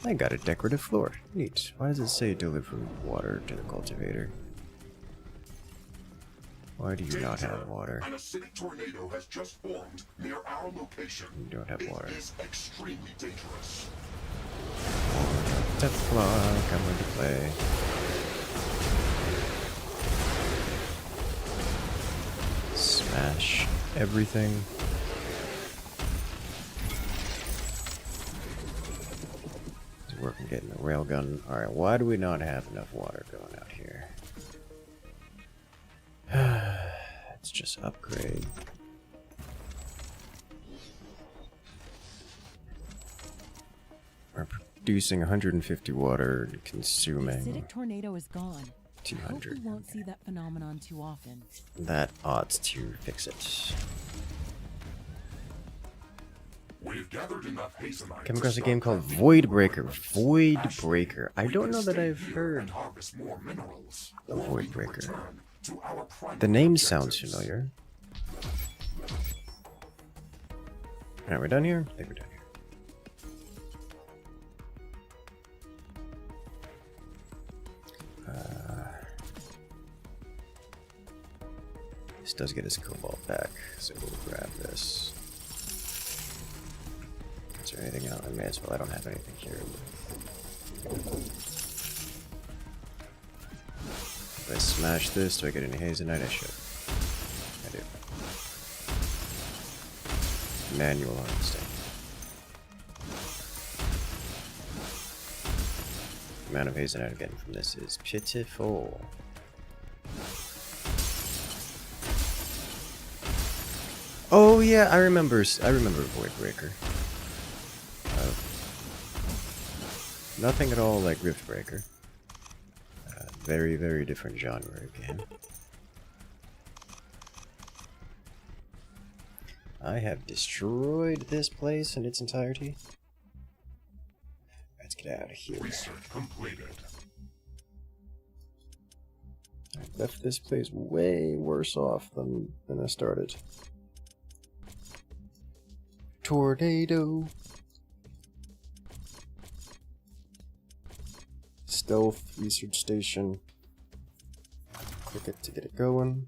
I got a decorative floor. Neat. Why does it say deliver water to the cultivator? Why do you not have water? An acidic tornado has just formed near our location. You don't have water. It is extremely dangerous. Step clock, I'm going to play. Smash everything. It's working getting the railgun. Alright, why do we not have enough water going out here? Let's just upgrade. We're producing 150 water and The consuming acidic tornado is gone. I hope 200. we won't see that phenomenon too often. That ought to fix it. We've gathered enough hazelite. Came across a game called Voidbreaker. Voidbreaker. I don't know that I've heard of Voidbreaker. The name sounds familiar. Alright, we're done here? I think we're done here. This does get us cobalt back, so we'll grab this. Is there anything else? I may as well. I don't have anything here. If I smash this, do I get any hazelite? I should. manual harvesting. The amount of hazelnut I'm getting from this is pitiful. Oh yeah, I remember Void Breaker. Nothing at all like Riftbreaker. Very, very different genre again. I have destroyed this place in its entirety. Let's get out of here. Research completed. I left this place way worse off than I started. Tornado. Stealth research station. Click it to get it going.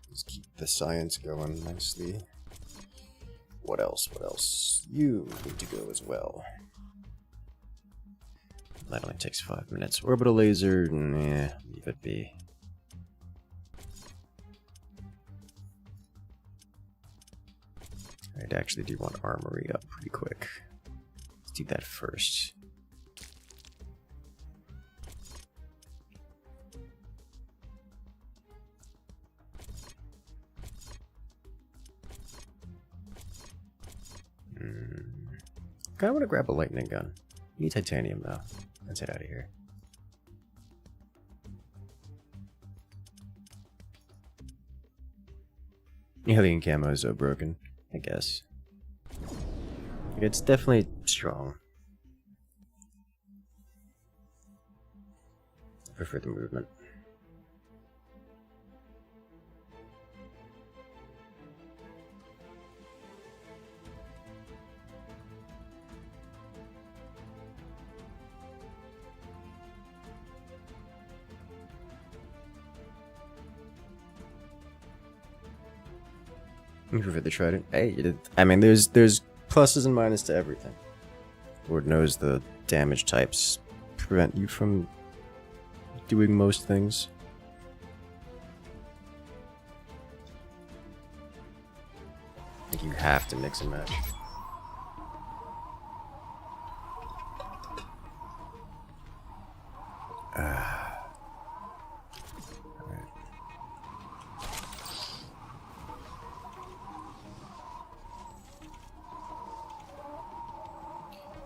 Let's keep the science going nicely. What else? What else? You need to go as well. That only takes 5 minutes. Orbital laser, nah, leave it be. I actually do want armory up pretty quick. Let's do that first. I want to grab a lightning gun. I need titanium though. Let's get out of here. Alien camo is so broken, I guess. It's definitely strong. I prefer the movement. I prefer the trident. Hey, I mean, there's pluses and minuses to everything. Lord knows the damage types prevent you from doing most things. I think you have to mix and match.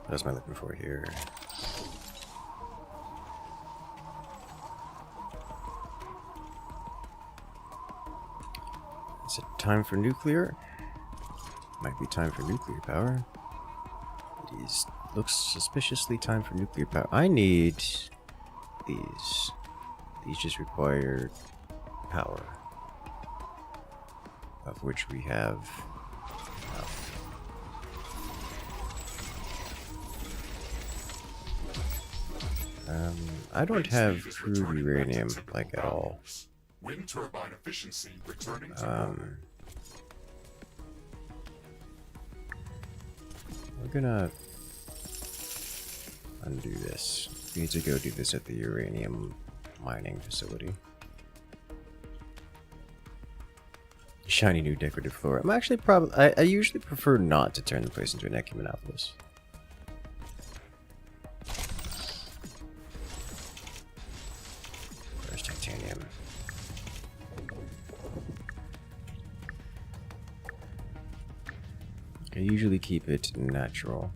What else am I looking for here? Is it time for nuclear? Might be time for nuclear power. It is. Looks suspiciously time for nuclear power. I need these. These just require power, of which we have enough. I don't have crude uranium, like, at all. Wind turbine efficiency returning to We're gonna undo this. We need to go do this at the uranium mining facility. Shiny new decorative floor. I'm actually I usually prefer not to turn the place into an ecumenopolis. There's titanium. I usually keep it natural,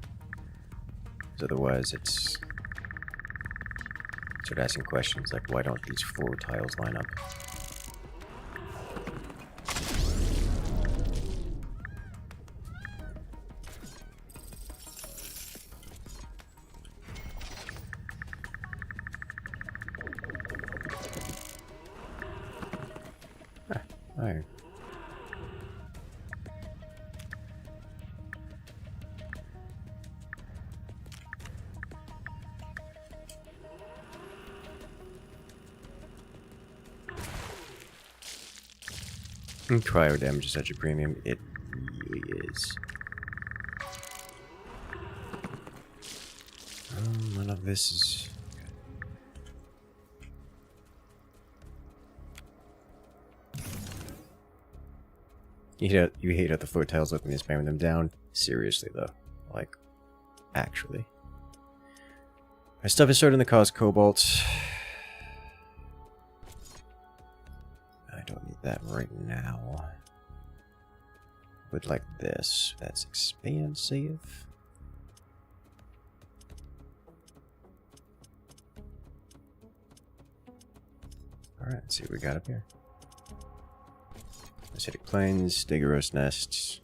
because otherwise it's start asking questions like, why don't these floor tiles line up? Iron. Cryo damage is such a premium. It really is. None of this is... You hate how the floor tiles look when you're spamming them down? Seriously, though. Like, actually. My stuff is starting to cause cobalt. I don't need that right now. But like this, that's expansive. Alright, let's see what we got up here. Acidic plains, Diggerous nests,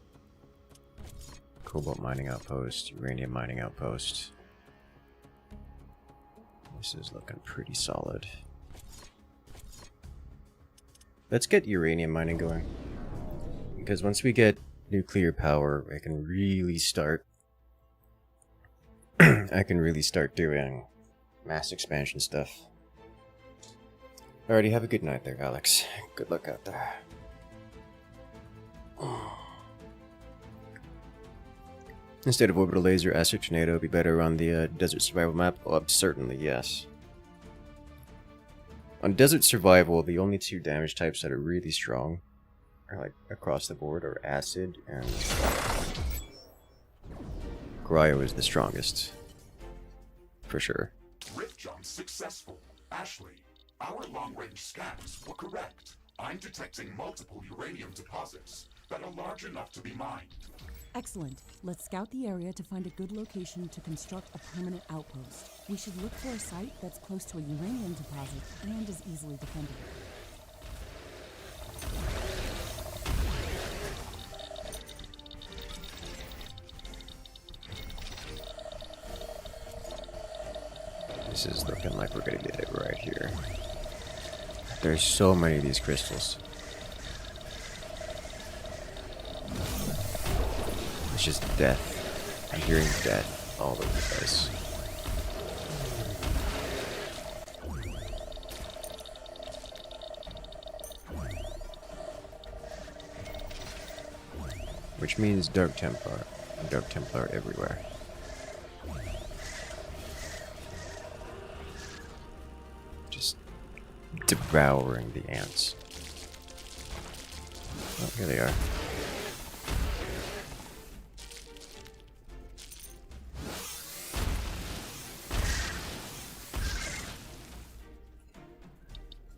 cobalt mining outpost, uranium mining outpost. This is looking pretty solid. Let's get uranium mining going. Because once we get nuclear power, I can really start doing mass expansion stuff. Alrighty, have a good night there, Alex. Good luck out there. Instead of orbital laser, acid tornado would be better on the desert survival map? Oh, certainly, yes. On desert survival, the only two damage types that are really strong, are like across the board, are acid and cryo is the strongest, for sure. Rift jump successful. Ashley, our long-range scans were correct. I'm detecting multiple uranium deposits that are large enough to be mined. Excellent. Let's scout the area to find a good location to construct a permanent outpost. We should look for a site that's close to a uranium deposit and is easily defended. This is looking like we're gonna get it right here. There's so many of these crystals. It's just death. I'm hearing death all over the place. Which means Dark Templar. Dark Templar everywhere. Just devouring the ants. Oh, here they are.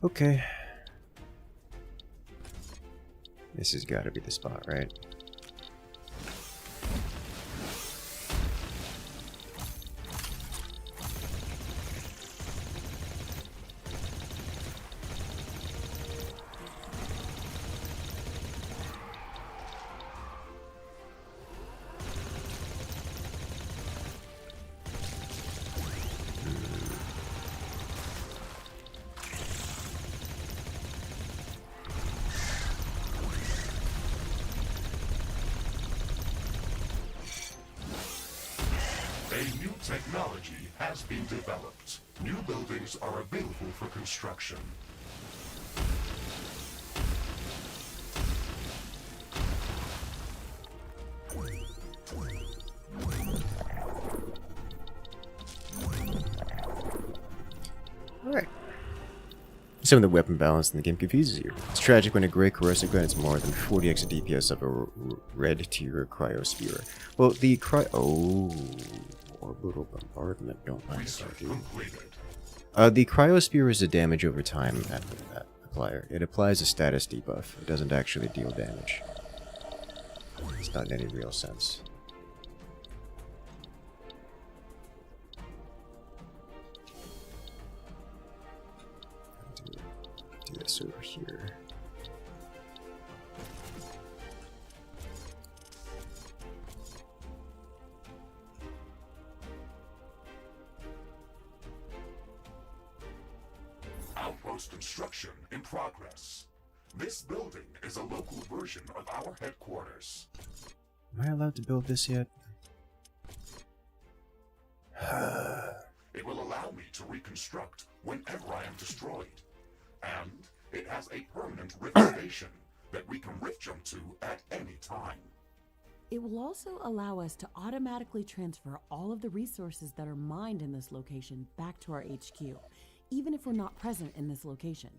Okay. This has got to be the spot, right? A new technology has been developed. New buildings are available for construction. Alright. Some of the weapon balance in the game confuses you. It's tragic when a gray corrosive gun is more than 40x of DPS of a red tier cryosphere. Well, the orbital bombardment, don't mind if I do. The cryosphere is a damage over time applier. It applies a status debuff. It doesn't actually deal damage. It's not in any real sense. Do this over here. Outpost construction in progress. This building is a local version of our headquarters. Am I allowed to build this yet? It will allow me to reconstruct whenever I am destroyed. And it has a permanent rift station that we can rift jump to at any time. It will also allow us to automatically transfer all of the resources that are mined in this location back to our HQ, even if we're not present in this location.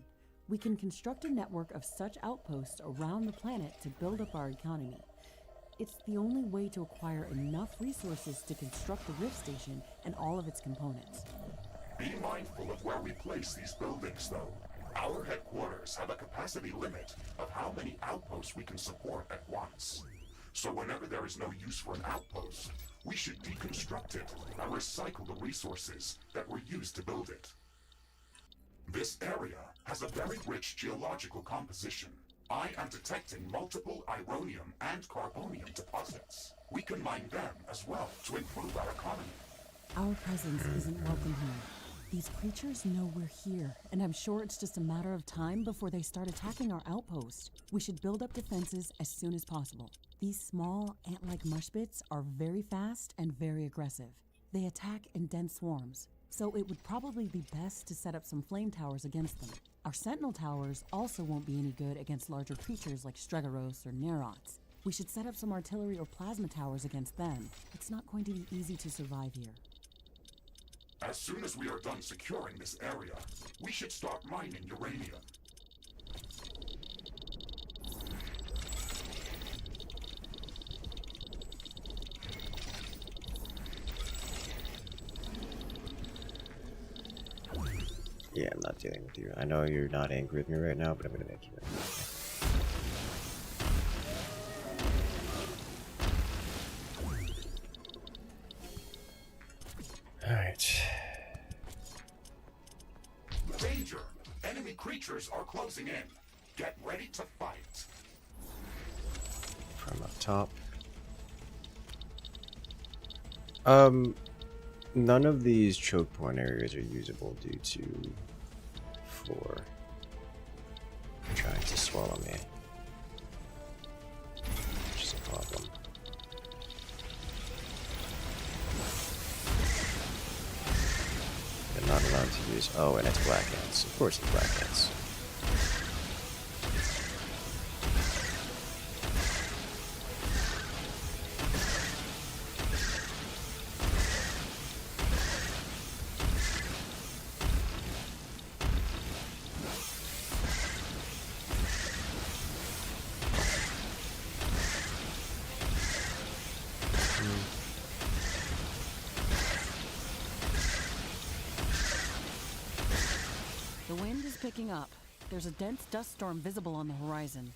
We can construct a network of such outposts around the planet to build up our economy. It's the only way to acquire enough resources to construct the Rift Station and all of its components. Be mindful of where we place these buildings, though. Our headquarters have a capacity limit of how many outposts we can support at once. So whenever there is no use for an outpost, we should deconstruct it and recycle the resources that were used to build it. This area has a very rich geological composition. I am detecting multiple Uranium and Carbonium deposits. We can mine them as well to improve our economy. Our presence isn't welcome here. These creatures know we're here, and I'm sure it's just a matter of time before they start attacking our outpost. We should build up defenses as soon as possible. These small, ant-like mushbits are very fast and very aggressive. They attack in dense swarms, so it would probably be best to set up some flame towers against them. Our sentinel towers also won't be any good against larger creatures like Stregoros or Nerots. We should set up some artillery or plasma towers against them. It's not going to be easy to survive here. As soon as we are done securing this area, we should start mining uranium. Yeah, I'm not dealing with you. I know you're not angry with me right now, but I'm gonna make you angry. Alright. Danger! Enemy creatures are closing in. Get ready to fight. From up top. None of these choke point areas are usable due to floor trying to swallow me, which is a problem. They're not allowed to use. Oh, and it's black ants. Of course, it's black ants. The wind is picking up. There's a dense dust storm visible on the horizon.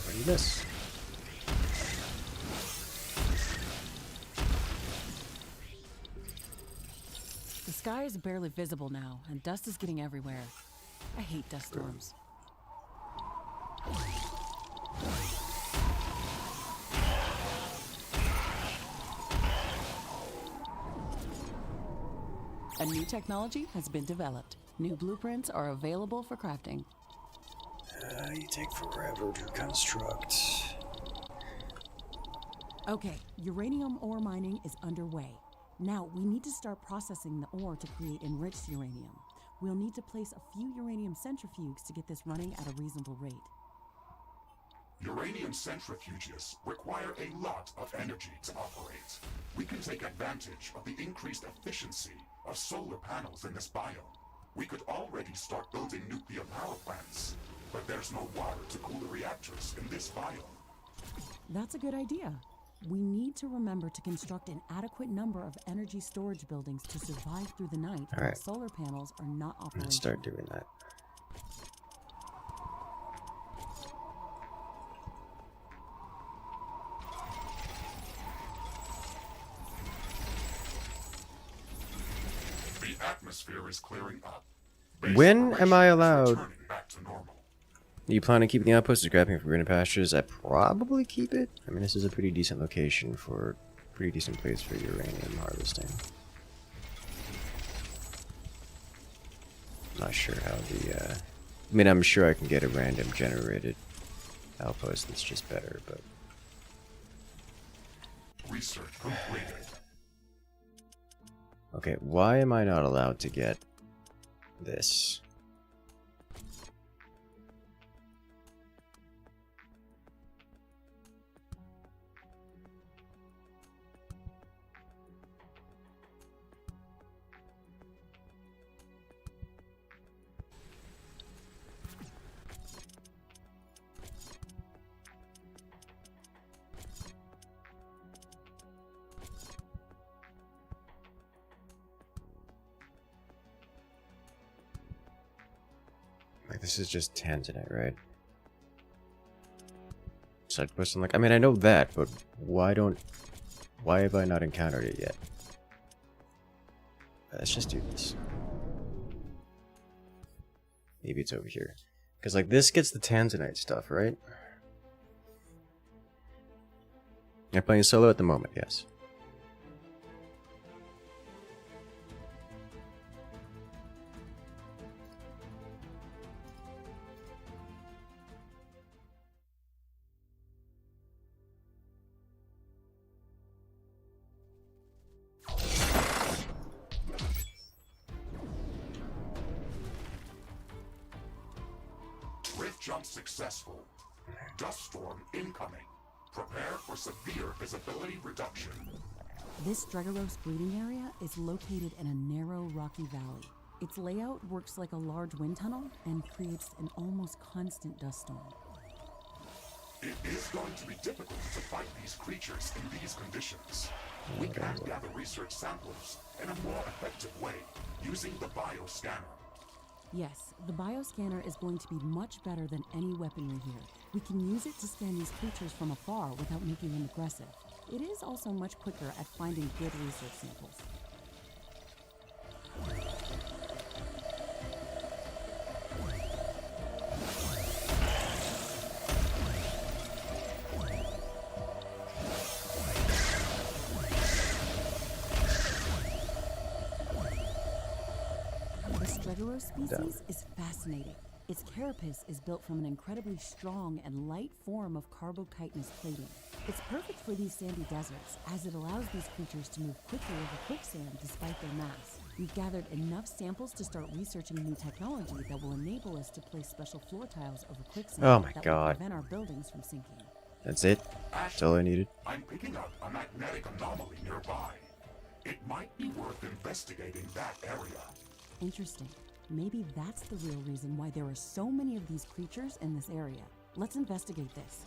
What is this? The sky is barely visible now, and dust is getting everywhere. I hate dust storms. A new technology has been developed. New blueprints are available for crafting. You take forever to construct. Okay, uranium ore mining is underway. Now, we need to start processing the ore to create enriched uranium. We'll need to place a few uranium centrifuges to get this running at a reasonable rate. Uranium centrifuges require a lot of energy to operate. We can take advantage of the increased efficiency of solar panels in this biome. We could already start building nuclear power plants, but there's no water to cool the reactors in this biome. That's a good idea. We need to remember to construct an adequate number of energy storage buildings to survive through the night All right. while solar panels are not operational. Let's start doing that. The atmosphere is clearing up. When am I allowed? Returning back to normal. You plan on keeping the outpost or grabbing it for greener pastures? I probably keep it. I mean, this is a pretty decent location for pretty decent place for uranium harvesting. Not sure how the. I mean, I'm sure I can get a random generated outpost that's just better, but. Research completed. Okay, why am I not allowed to get this? This is just Tanzanite, right? Side quest unlocked. I mean, I know that, but why have I not encountered it yet? Let's just do this. Maybe it's over here. Because, like, this gets the Tanzanite stuff, right? You're playing solo at the moment, yes. Rift jump successful. Dust storm incoming. Prepare for severe visibility reduction. This Dregaros breeding area is located in a narrow, rocky valley. Its layout works like a large wind tunnel and creates an almost constant dust storm. It is going to be difficult to fight these creatures in these conditions. We can gather research samples in a more effective way using the bioscanner. Yes, the bioscanner is going to be much better than any weaponry here. We can use it to scan these creatures from afar without making them aggressive. It is also much quicker at finding good research samples. This Dregaros species is fascinating. Its carapace is built from an incredibly strong and light form of carbochitinous plating. It's perfect for these sandy deserts, as it allows these creatures to move quickly over quicksand despite their mass. We've gathered enough samples to start researching new technology that will enable us to place special floor tiles over quicksand Oh my that God. will prevent our buildings from sinking. That's it? That's all I needed? I'm picking up a magnetic anomaly nearby. It might be worth investigating that area. Interesting. Maybe that's the real reason why there are so many of these creatures in this area. Let's investigate this.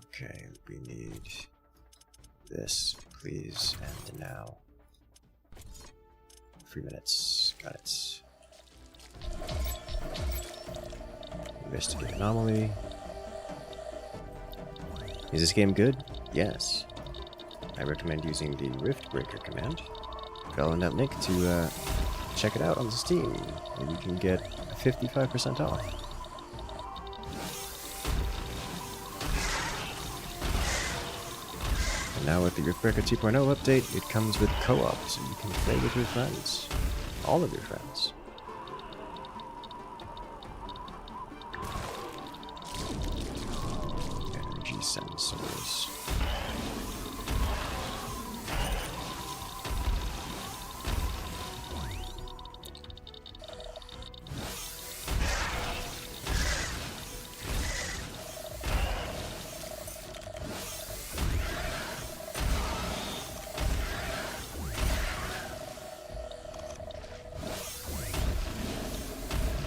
Okay, we need this, please, and now. 3 minutes. Got it. Investigate anomaly. Is this game good? Yes. I recommend using the Riftbreaker command. Follow that link to check it out on Steam, and you can get 55% off. And now with the Riftbreaker 2.0 update, it comes with co-op, so you can play with your friends. All of your friends. Energy sensors.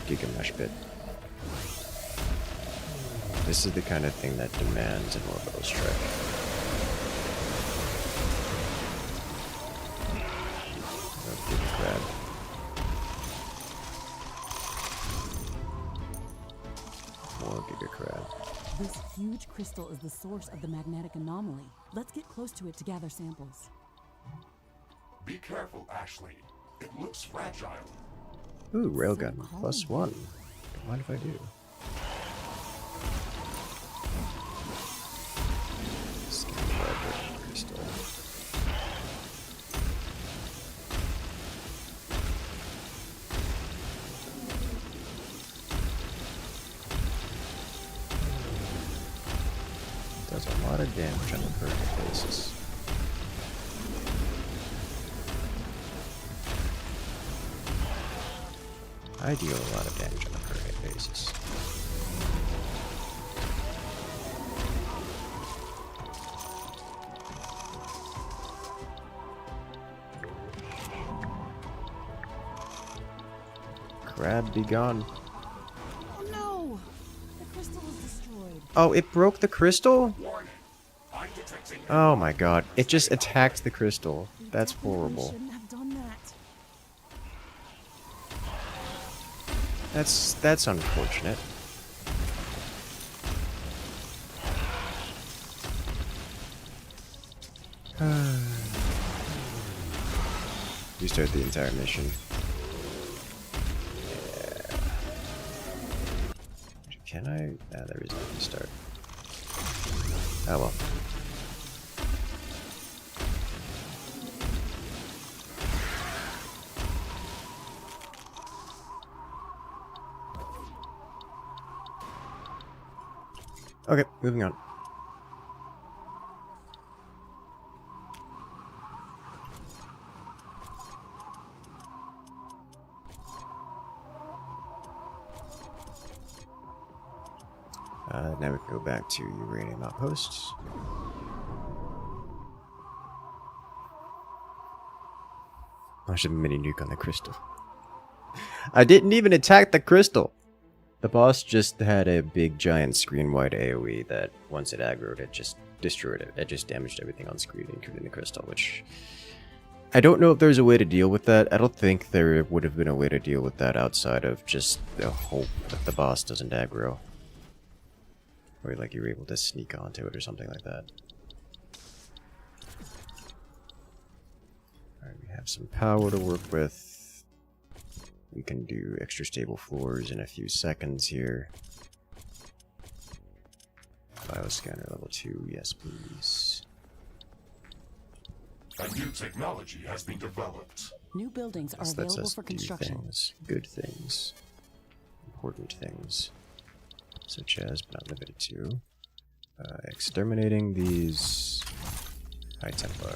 Giga Mesh Pit. This is the kind of thing that demands an orbital strike. Oh, Giga Crab. More Giga Crab. This huge crystal is the source of the magnetic anomaly. Let's get close to it to gather samples. Be careful, Ashley. It looks fragile. Ooh, railgun. +1. Don't mind if I do. Scan radioactive crystal. Does a lot of damage on a per hit basis. I deal a lot of damage on a per hit basis. Crab, be gone. Oh no! The crystal is destroyed. Oh, it broke the crystal? Warning. I'm detecting Oh my god. It just attacked the crystal. That's Definitely horrible. shouldn't have done that. That's unfortunate. Restart the entire mission. Yeah. Can I? Ah, there is no restart. Oh well. Okay, moving on. Now we can go back to Uranium Outposts. Launch a mini nuke on the crystal. I didn't even attack the crystal! The boss just had a big giant screen-wide AoE that once it aggroed, it just destroyed it. It just damaged everything on screen, including the crystal, which... I don't know if there's a way to deal with that. I don't think there would have been a way to deal with that outside of just the hope that the boss doesn't aggro. Or like you're able to sneak onto it or something like that. Alright, we have some power to work with. We can do extra stable floors in a few seconds here. Bioscanner level 2, yes please. A new technology has been developed. New buildings are This lets available us for do construction. things, good things, important things, such as, but not limited to, exterminating these High Templar.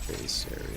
Base area.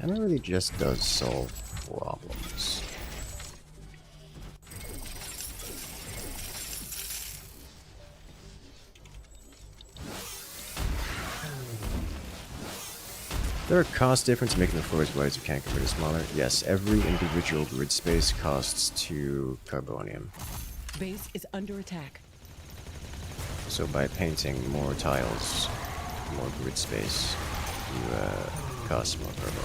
And it really just does solve problems. There are cost difference making the floors wide so you can't convert it smaller. Yes, every individual grid space costs 2 carbonium. Base is under attack. So by painting more tiles, more grid space, you cost more carbon.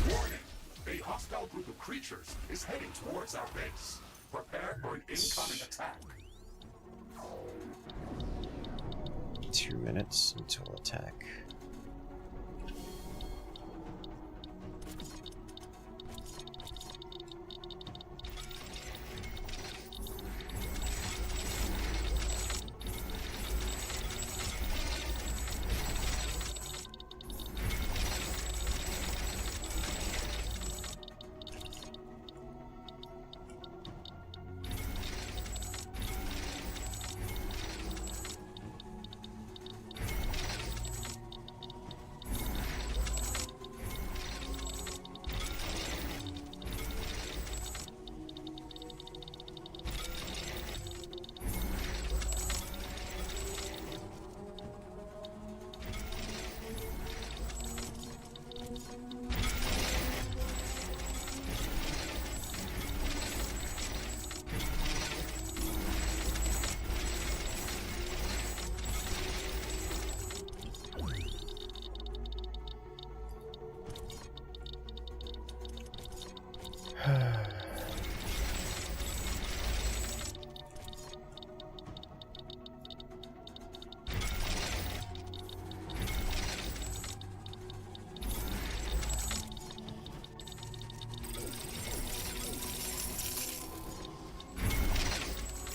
Warning! A hostile group of creatures is heading towards our base. Prepare for an incoming attack. 2 minutes until attack.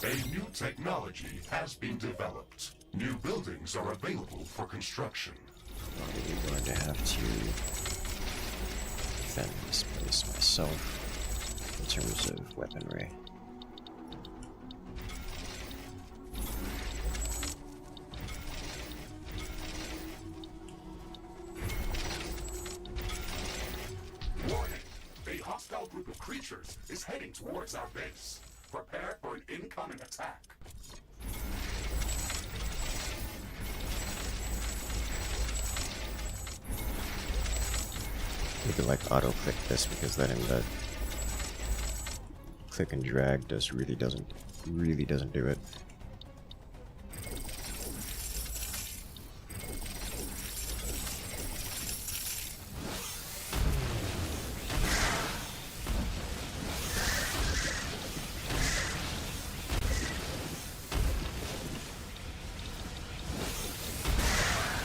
A new technology has been developed. New buildings are available for construction. I'm going to have to defend this place myself in terms of weaponry. Warning! A hostile group of creatures is heading towards our base. Prepare for an incoming attack. You could like auto click this because letting the click and drag just really doesn't do it.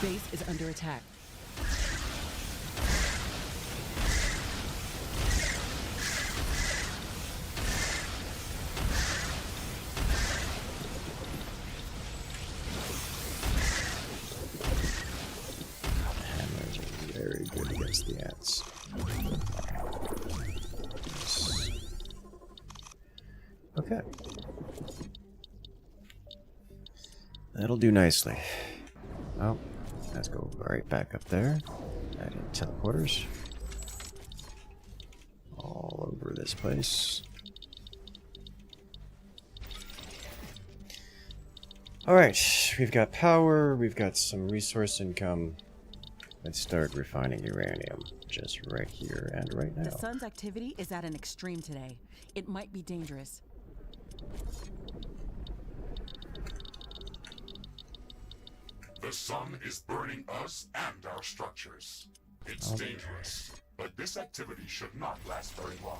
Base is under attack. Hammers are very good against the ants. Okay. That'll do nicely. Oh, let's go right back up there. Add in teleporters. All over this place. Alright, we've got power, we've got some resource income. Let's start refining uranium, just right here and right now. The sun's activity is at an extreme today. It might be dangerous. The sun is burning us and our structures. It's dangerous, but this activity should not last very long.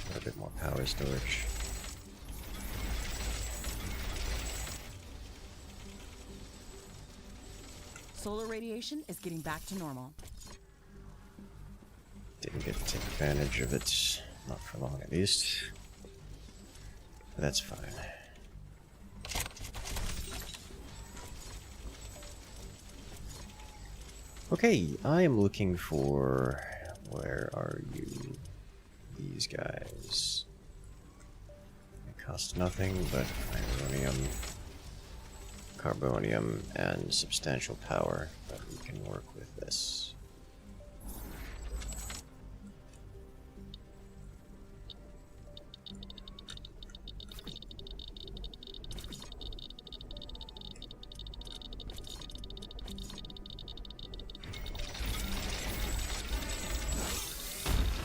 Got a bit more power storage. Solar radiation is getting back to normal. Didn't get to take advantage of it, not for long at least. But that's fine. Okay, I am looking for... Where are you? These guys. They cost nothing but uranium, carbonium, and substantial power, but we can work with this.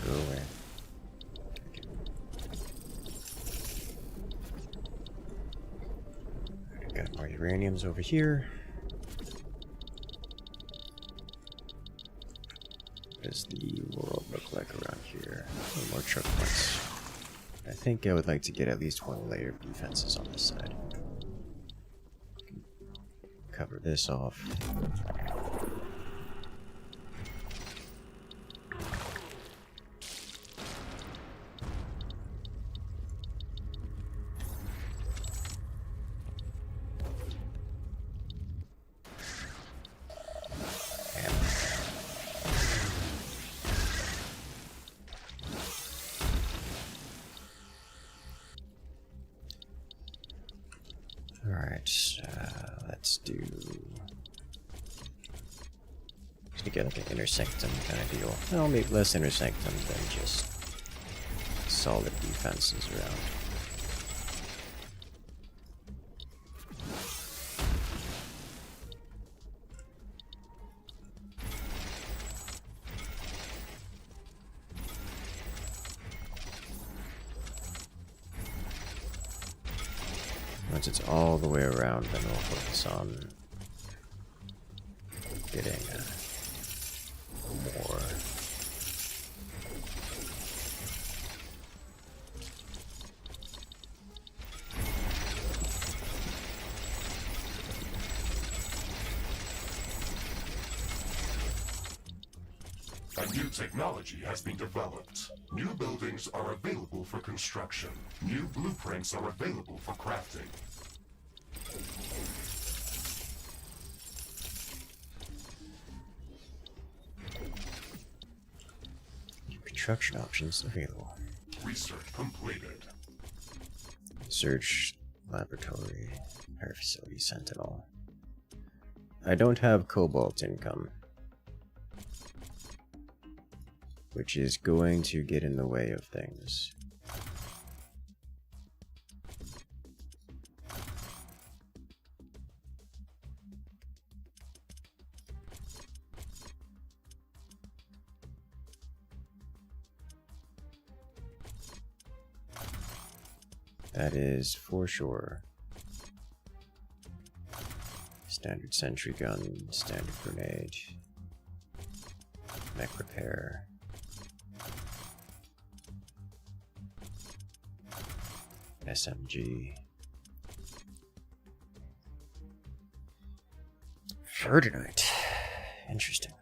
Go away. Got more uraniums over here. What does the world look like around here? Oh, more choke points. I think I would like to get at least one layer of defenses on this side. Cover this off. Alright, let's do... to get like an inner sanctum kind of deal. Well, maybe less inner sanctum than just solid defenses around. Once it's all the way around, then we'll focus on getting more. A new technology has been developed. New buildings are available for construction. New blueprints are available for crafting. New construction options available. Research completed. Research laboratory, air facility, sentinel. I don't have cobalt income, which is going to get in the way of things. That is for sure. Standard sentry gun, standard grenade, mech repair. SMG. Ferdinite. Interesting.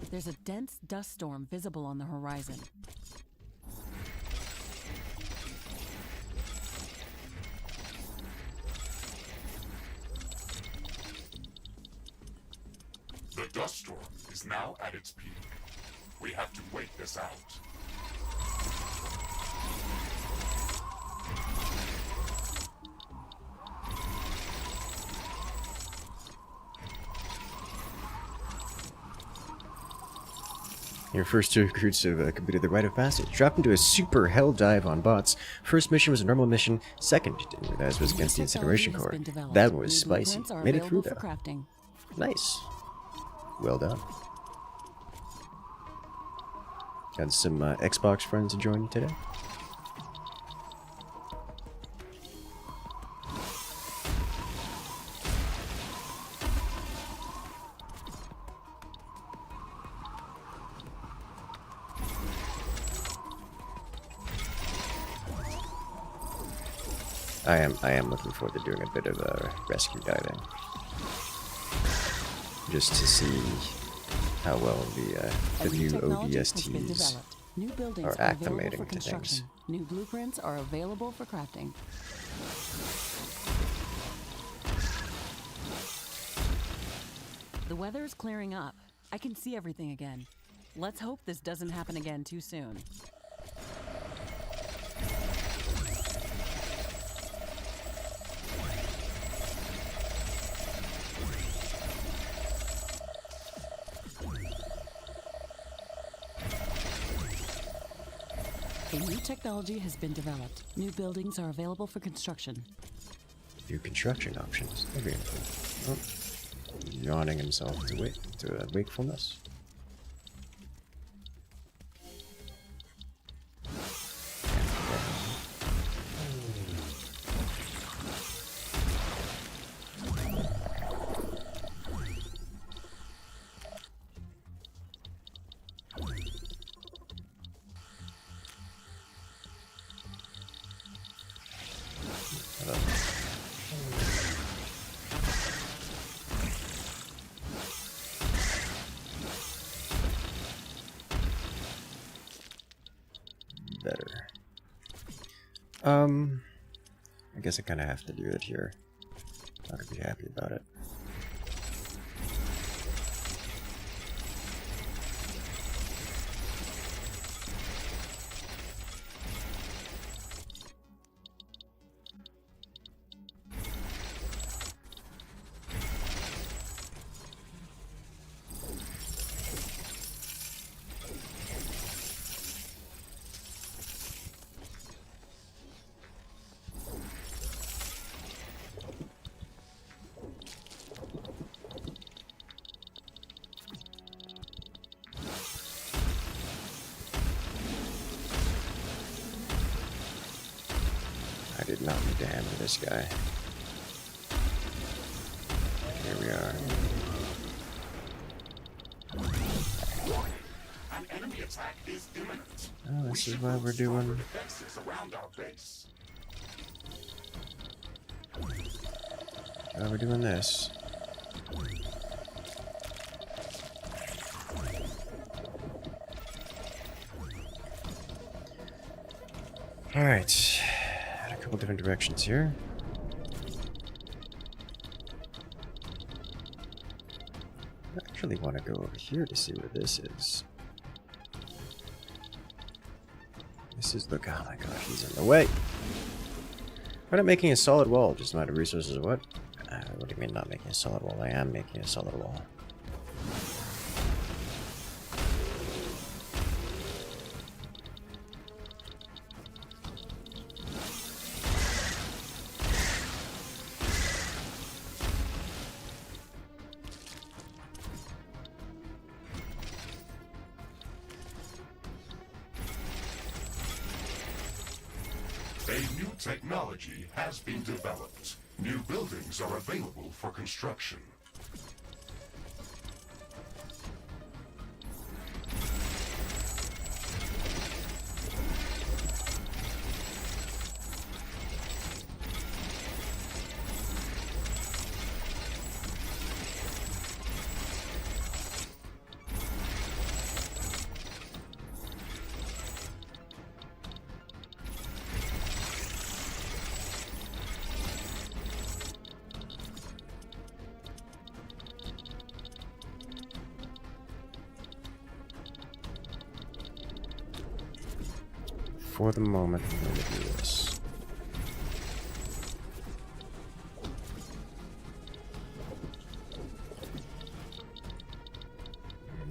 There's a dense dust storm visible on the horizon. The dust storm is now at its peak. We have to wait this out. Your first two recruits have completed the rite of passage. Drop into a super hell dive on bots. First mission was a normal mission. Second, that was against the incineration core. That was spicy. Made it through though. Nice. Well done. Got some Xbox friends to join you today? I am looking forward to doing a bit of rescue diving, just to see how well the new ODSTs are acclimating to things. New blueprints are available for crafting. The weather is clearing up. I can see everything again. Let's hope this doesn't happen again too soon. A new technology has been developed. New buildings are available for construction. New construction options available. Oh. Yawning himself to wakefulness. Better. I guess I kind of have to do it here. Not gonna be happy about it. I did not need to hammer this guy. Here we are. An enemy attack is imminent. Oh, this is why we're doing. Defenses around our base. Why we're doing this. Alright. A couple different directions here. I actually want to go over here to see where this is. This is, look, oh my gosh, he's in the way. We're not making a solid wall, just not of resources or what? What do you mean not making a solid wall? I am making a solid wall. A new technology has been developed. New buildings are available for construction. For the moment, I'm going to do this.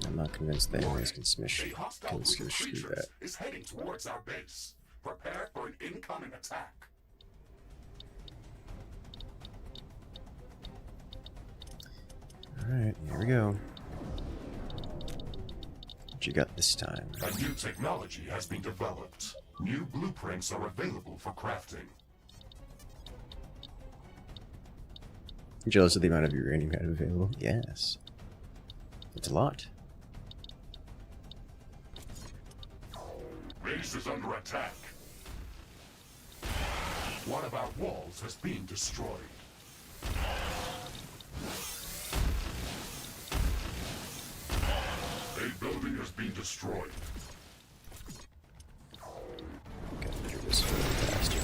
I'm not convinced the enemies can smash through that. Is heading towards our base. Prepare for an incoming attack. Alright, here we go. What you got this time? A new technology has been developed. New blueprints are available for crafting. Jealous of the amount of uranium you have available? Yes. It's a lot. Base is under attack. One of our walls has been destroyed. A building has been destroyed. Gotta do this a little faster.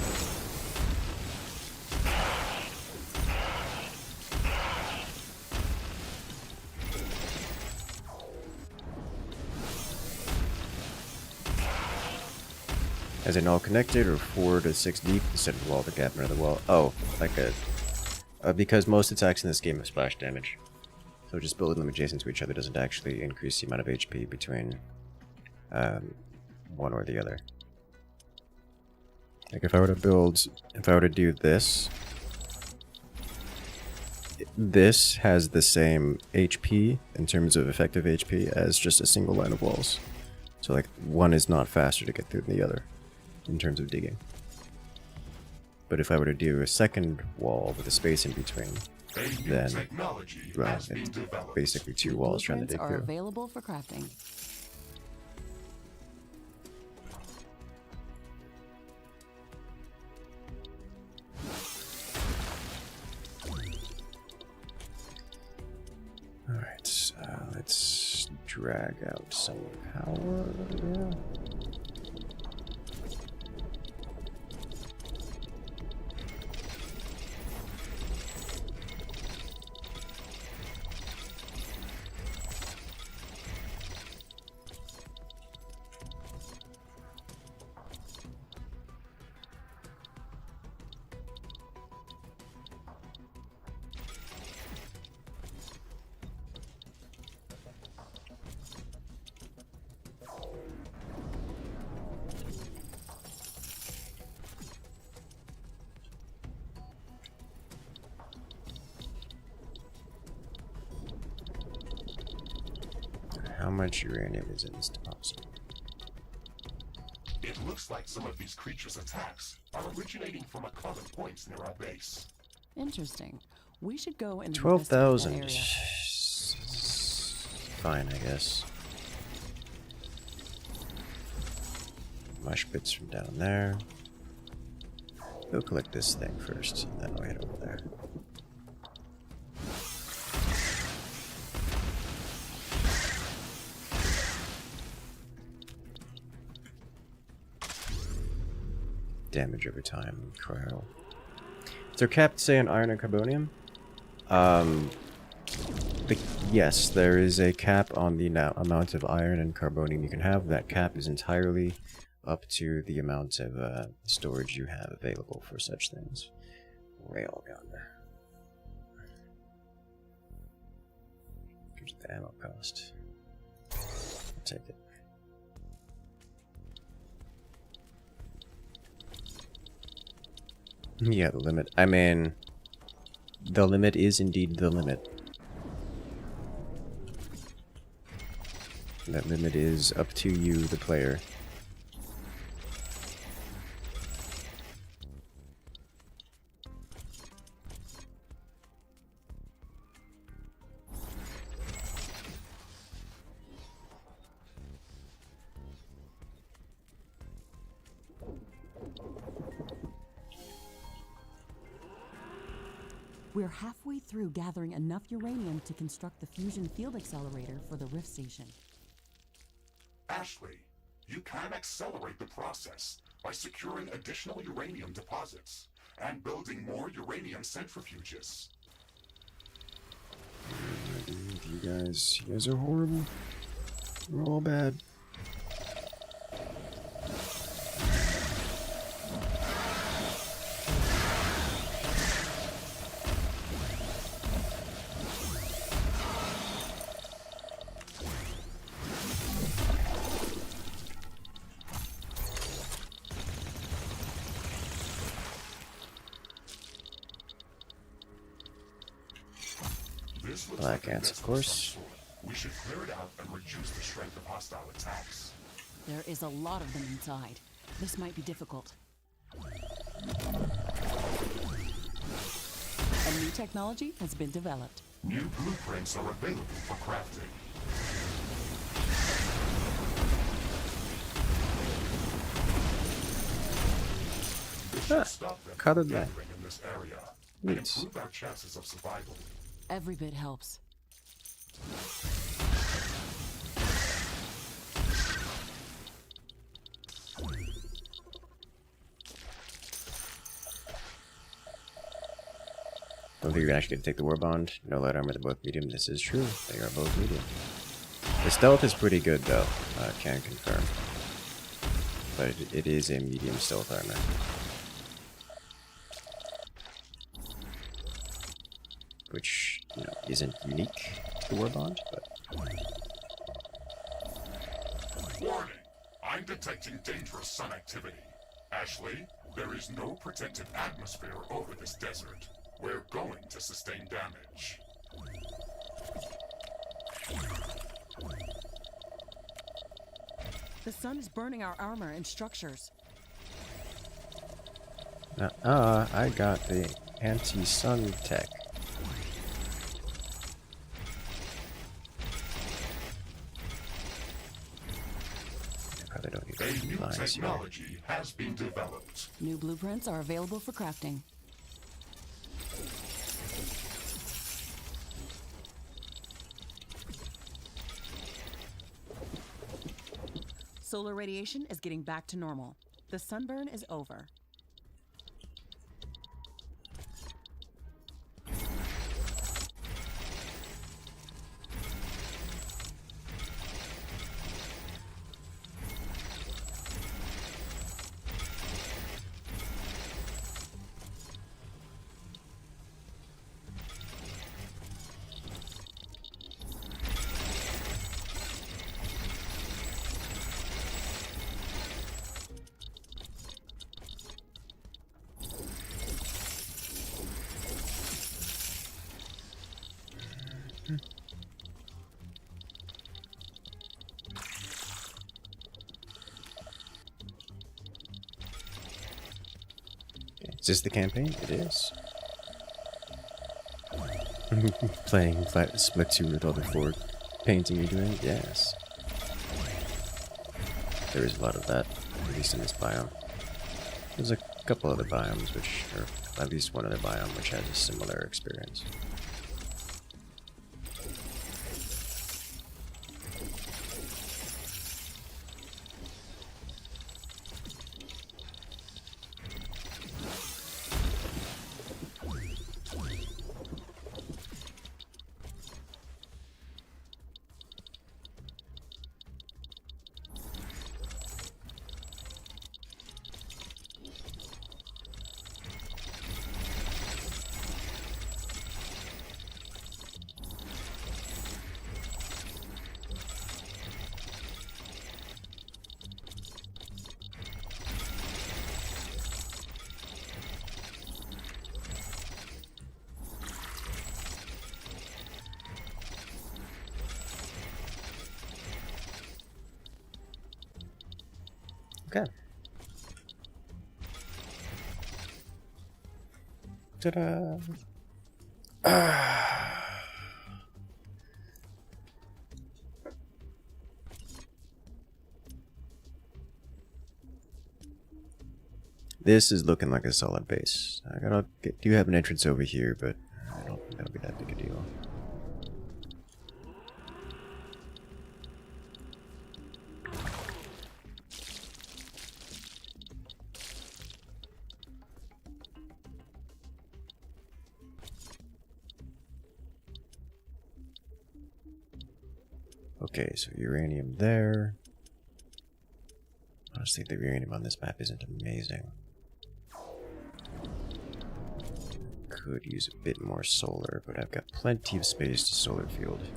As in all connected or 4 to 6 deep instead of wall to gap under the wall? Oh, like a... because most attacks in this game have splash damage. So just building them adjacent to each other doesn't actually increase the amount of HP between one or the other. Like if I were to do this, this has the same HP in terms of effective HP as just a single line of walls. So like one is not faster to get through than the other in terms of digging. But if I were to do a second wall with a space in between, then well, it's basically 2 walls trying to dig Blueprints are through. available for crafting. Alright, let's drag out some power. Yeah. How much uranium is in this deposit? It looks like some of these creatures' attacks are originating from a common point near our base. Interesting. We should go and 12,000. investigate that area. Fine, I guess. Mush bits from down there. Go collect this thing first, then we'll head over there. Damage over time, cryo. Is there capped, say, on iron and carbonium? Yes, there is a cap on the amount of iron and carbonium you can have. That cap is entirely up to the amount of storage you have available for such things. Railgun. Here's the ammo cost. I'll take it. Yeah, the limit. I mean, the limit is indeed the limit. That limit is up to you, the player. We're halfway through gathering enough uranium to construct the fusion field accelerator for the Rift Station. Ashley, you can accelerate the process by securing additional uranium deposits and building more uranium centrifuges. You guys are horrible. We're all bad. Black ants, of course. We should clear it out and reduce the strength of hostile attacks. There is a lot of them inside. This might be difficult. A new technology has been developed. New blueprints are available for crafting. This should stop them cut from it back. gathering in this area and Yes. improve our chances of survival. Every bit helps. Don't think you're actually going to take the war bond. No light armor, they're both medium. This is true. They are both medium. The stealth is pretty good, though. Can confirm. But it is a medium stealth armor. Which, you know, isn't unique to the war bond, but... Warning! I'm detecting dangerous sun activity. Ashley, there is no protected atmosphere over this desert. We're going to sustain damage. The sun is burning our armor and structures. I got the anti-sun tech. Probably don't need A those new lines here. technology has been developed. New blueprints are available for crafting. Solar radiation is getting back to normal. The sunburn is over. Is this the campaign? It is. Playing Splatoon with all the forward painting you're doing? Yes. There is a lot of that, at least in this biome. There's a couple other biomes which, or at least one other biome which has a similar experience. Okay. Ta-da! This is looking like a solid base. Do have an entrance over here, but I don't think that'll be that big a deal. Okay, so uranium there. Honestly, the uranium on this map isn't amazing. Could use a bit more solar, but I've got plenty of space to solar field.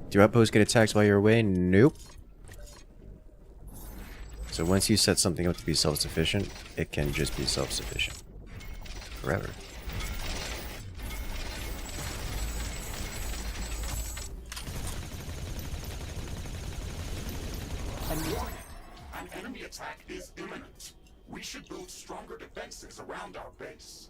Do outposts get attacked while you're away? Nope. So once you set something up to be self-sufficient, it can just be self-sufficient. Forever. An enemy attack is imminent. We should build stronger defenses around our base.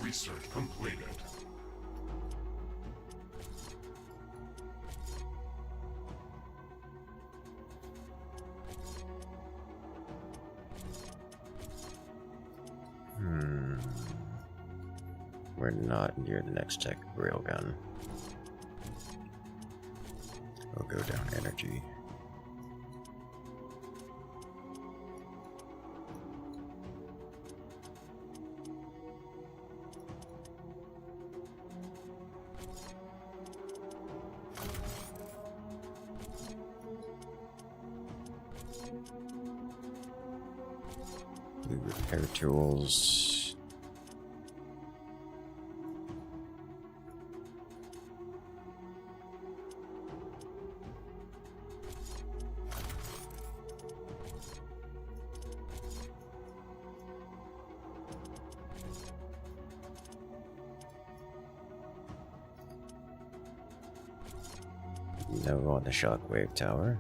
Research completed. We're not near the next tech railgun. I'll go down energy. Blue repair tools. No on the shockwave tower.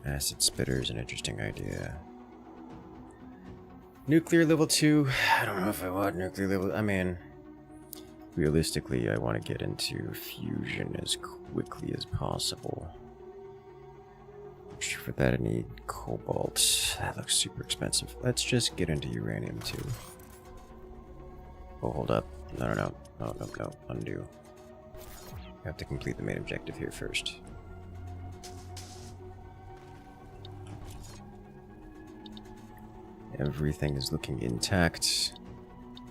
Acid spitter is an interesting idea. Nuclear level 2. I don't know if I want nuclear level. I mean, realistically, I want to get into fusion as quickly as possible. For that, I need cobalt. That looks super expensive. Let's just get into uranium too. Oh, hold up. No. No. Undo. I have to complete the main objective here first. Everything is looking intact.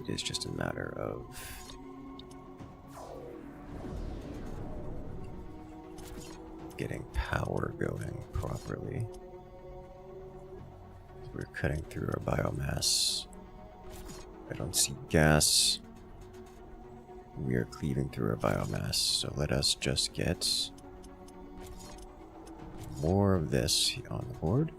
It is just a matter of getting power going properly. We're cutting through our biomass. I don't see gas. we are cleaving through our biomass. So let us just get more of this on the board.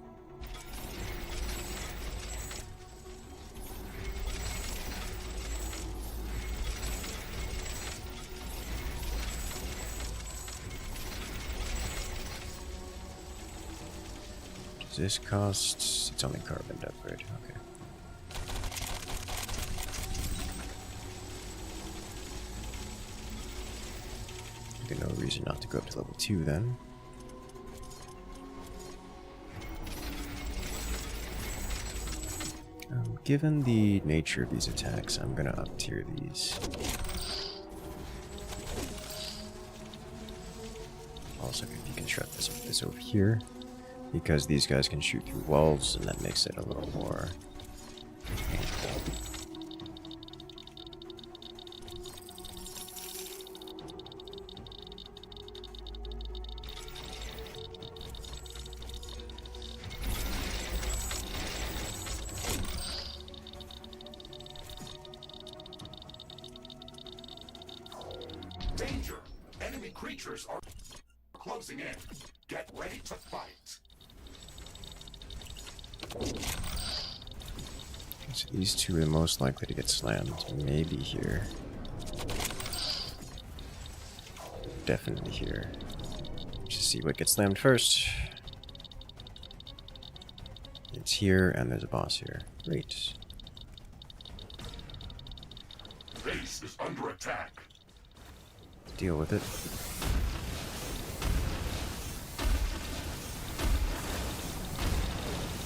Does this cost? It's only carbon to upgrade. Okay. No reason not to go up to level 2 then. Given the nature of these attacks, I'm gonna up tier these. Also can deconstruct this over here, because these guys can shoot through walls, and that makes it a little more painful. Danger! Enemy creatures are closing in. Get ready to fight. So these two are the most likely to get slammed. Maybe here. Definitely here. Just see what gets slammed first. It's here, and there's a boss here. Great. Base is under attack. Deal with it.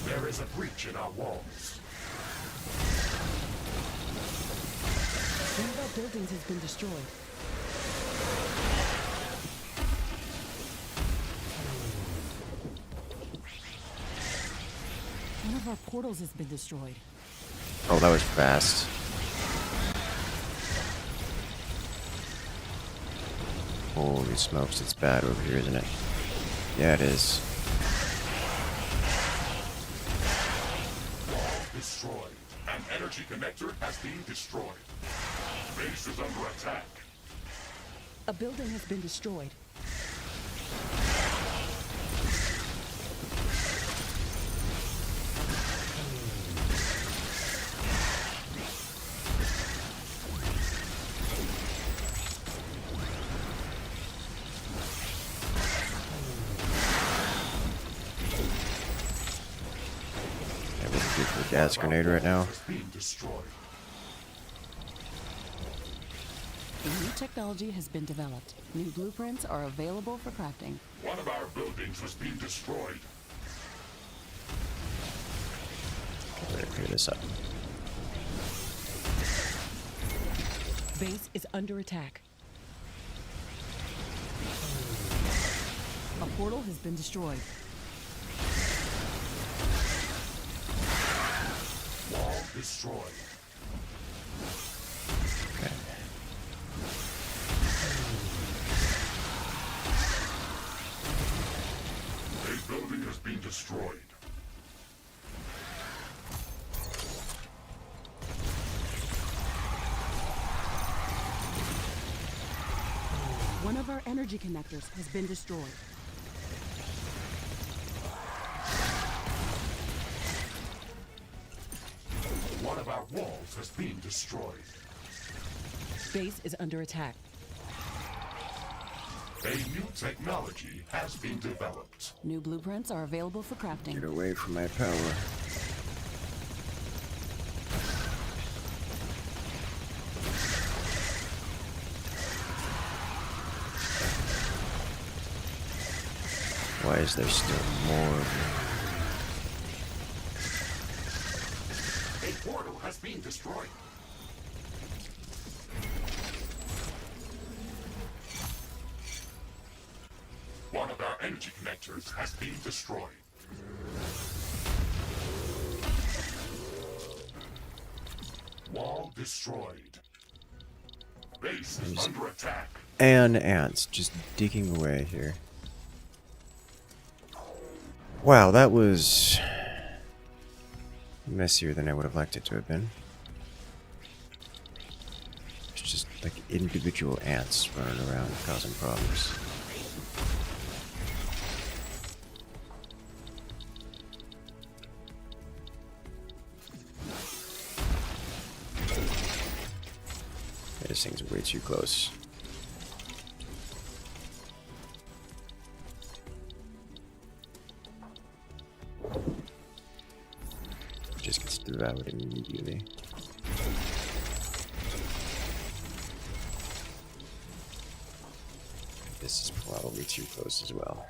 There is a breach in our walls. One of our buildings has been destroyed. One of our portals has been destroyed. Oh, that was fast. Holy smokes, it's bad over here, isn't it? Yeah, it is. Wall destroyed. An energy connector has been destroyed. Base is under attack. A building has been destroyed. Gas grenade right now. Is being destroyed. A new technology has been developed. New blueprints are available for crafting. One of our buildings was being destroyed. Better clear this up. Base is under attack. A portal has been destroyed. Wall destroyed. Okay. A building has been destroyed. One of our energy connectors has been destroyed. One of our walls has been destroyed. Base is under attack. A new technology has been developed. New blueprints are available for crafting. Get away from my power. Why is there still more of them? A portal has been destroyed. One of our energy connectors has been destroyed. Wall destroyed. Base is under attack. And ants just digging away here. Wow, that was messier than I would have liked it to have been. There's just like individual ants running around causing problems. Yeah, this thing's way too close. Just gets devoured immediately. This is probably too close as well.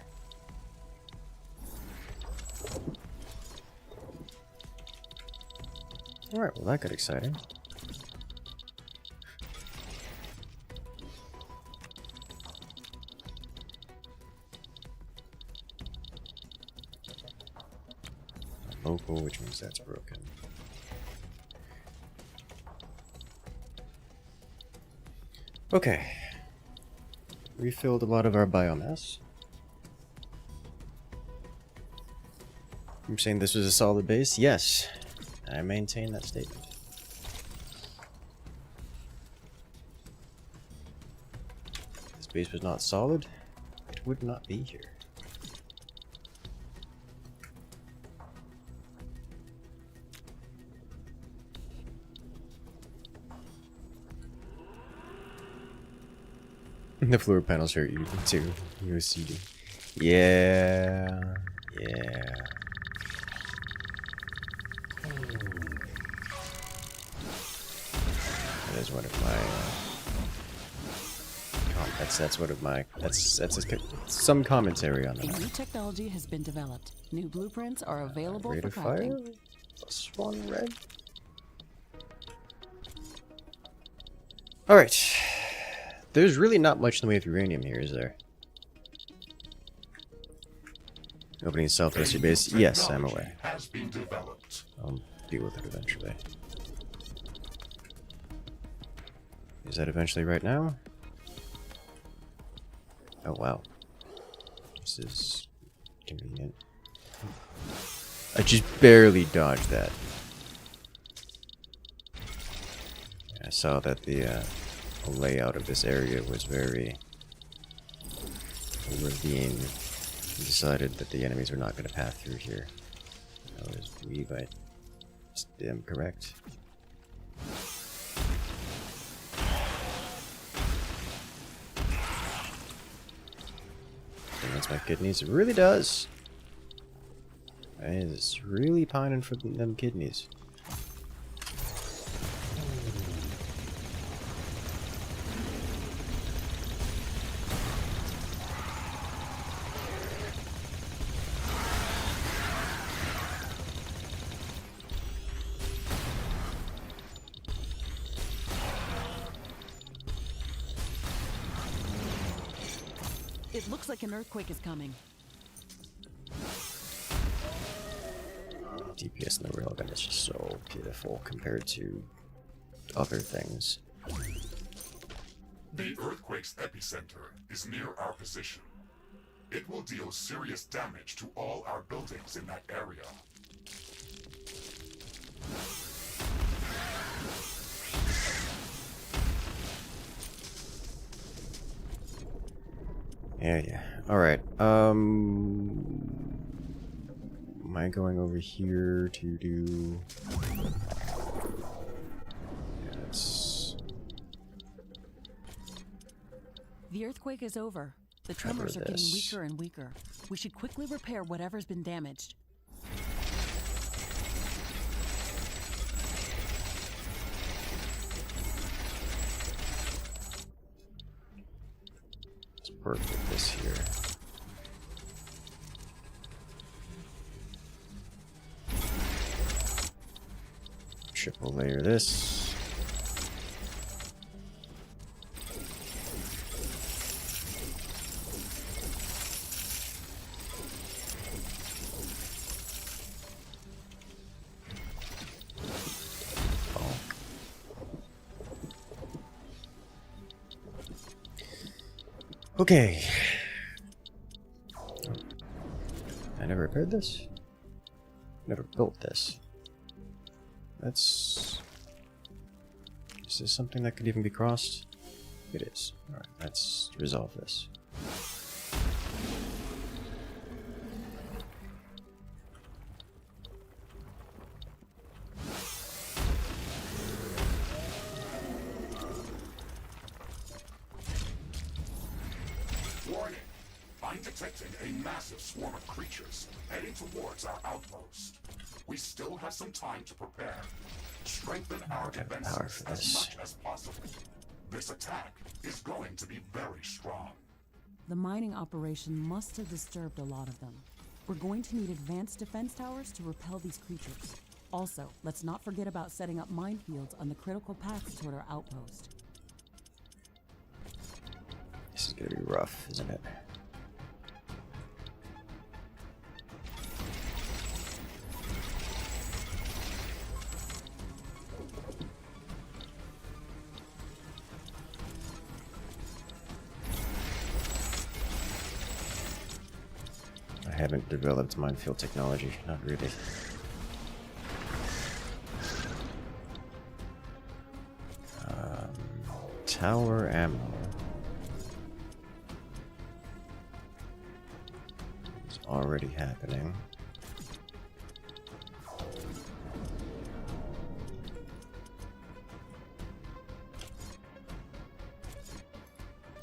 Alright, well that got exciting. Local, which means that's broken. Okay. Refilled a lot of our biomass. I'm saying this was a solid base? Yes. I maintain that statement. If this base was not solid, it would not be here. The floor panels hurt you too. You're seated. Yeah. Yeah. That is one of my. That's one of my. That's some commentary on A that. new technology has been developed. New blueprints are available Rate for of fire. crafting. +1 red. All right. There's really not much in the way of uranium here, is there? Opening southwestern base. Yes, I'm aware. Has been developed. I'll deal with it eventually. Is that eventually right now? Oh, wow. This is convenient. I just barely dodged that. I saw that the layout of this area was very ravine. Decided that the enemies were not going to pass through here. I believe I am correct. That's my kidneys. It really does. It's really pining for them kidneys. It looks like an earthquake is coming. DPS in the railgun is just so pitiful compared to other things. The earthquake's epicenter is near our position. It will deal serious damage to all our buildings in that area. Yeah. Alright, am I going over here to do... Yeah, it's... The earthquake is over. The tremors are getting weaker and weaker. We should quickly repair whatever's been damaged. Let's work with this here. Triple layer this. Okay. I never repaired this. Never built this. That's... Is this something that could even be crossed? It is. Alright, let's resolve this. Warning! I'm detecting a massive swarm of creatures heading towards our outpost. We still have some time to prepare. Strengthen our defenses as much as possible. This attack is going to be very strong. The mining operation must have disturbed a lot of them. We're going to need advanced defense towers to repel these creatures. Also, let's not forget about setting up minefields on the critical paths toward our outpost. This is gonna be rough, isn't it? I haven't developed minefield technology, not really. Tower ammo. It's already happening.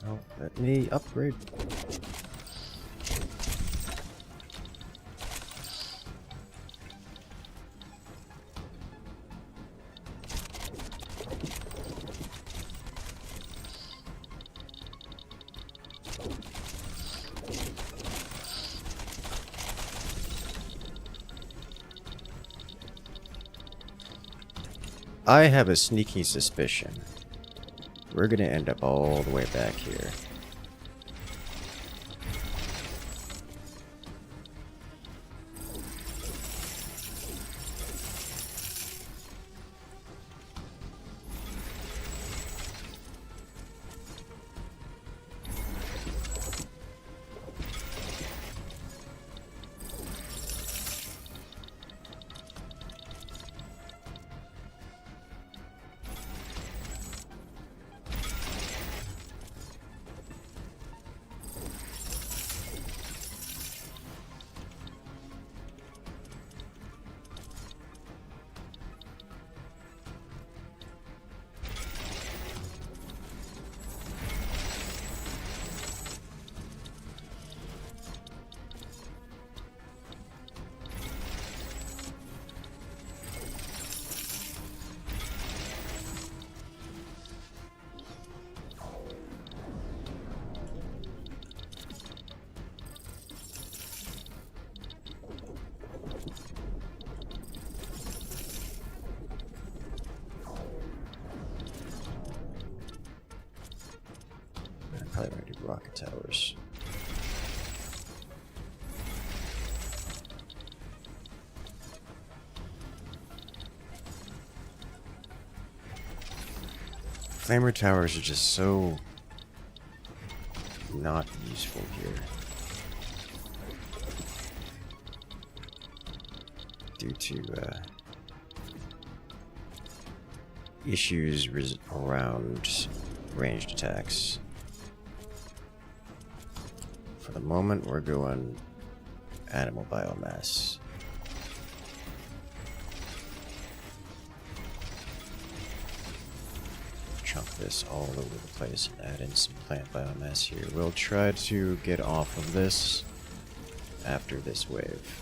Oh, let me upgrade. I have a sneaky suspicion we're gonna end up all the way back here. Probably gonna do rocket towers. Flamer towers are just so not useful here. Due to issues around ranged attacks. For the moment, we're going animal biomass. Chunk this all over the place and add in some plant biomass here. We'll try to get off of this after this wave.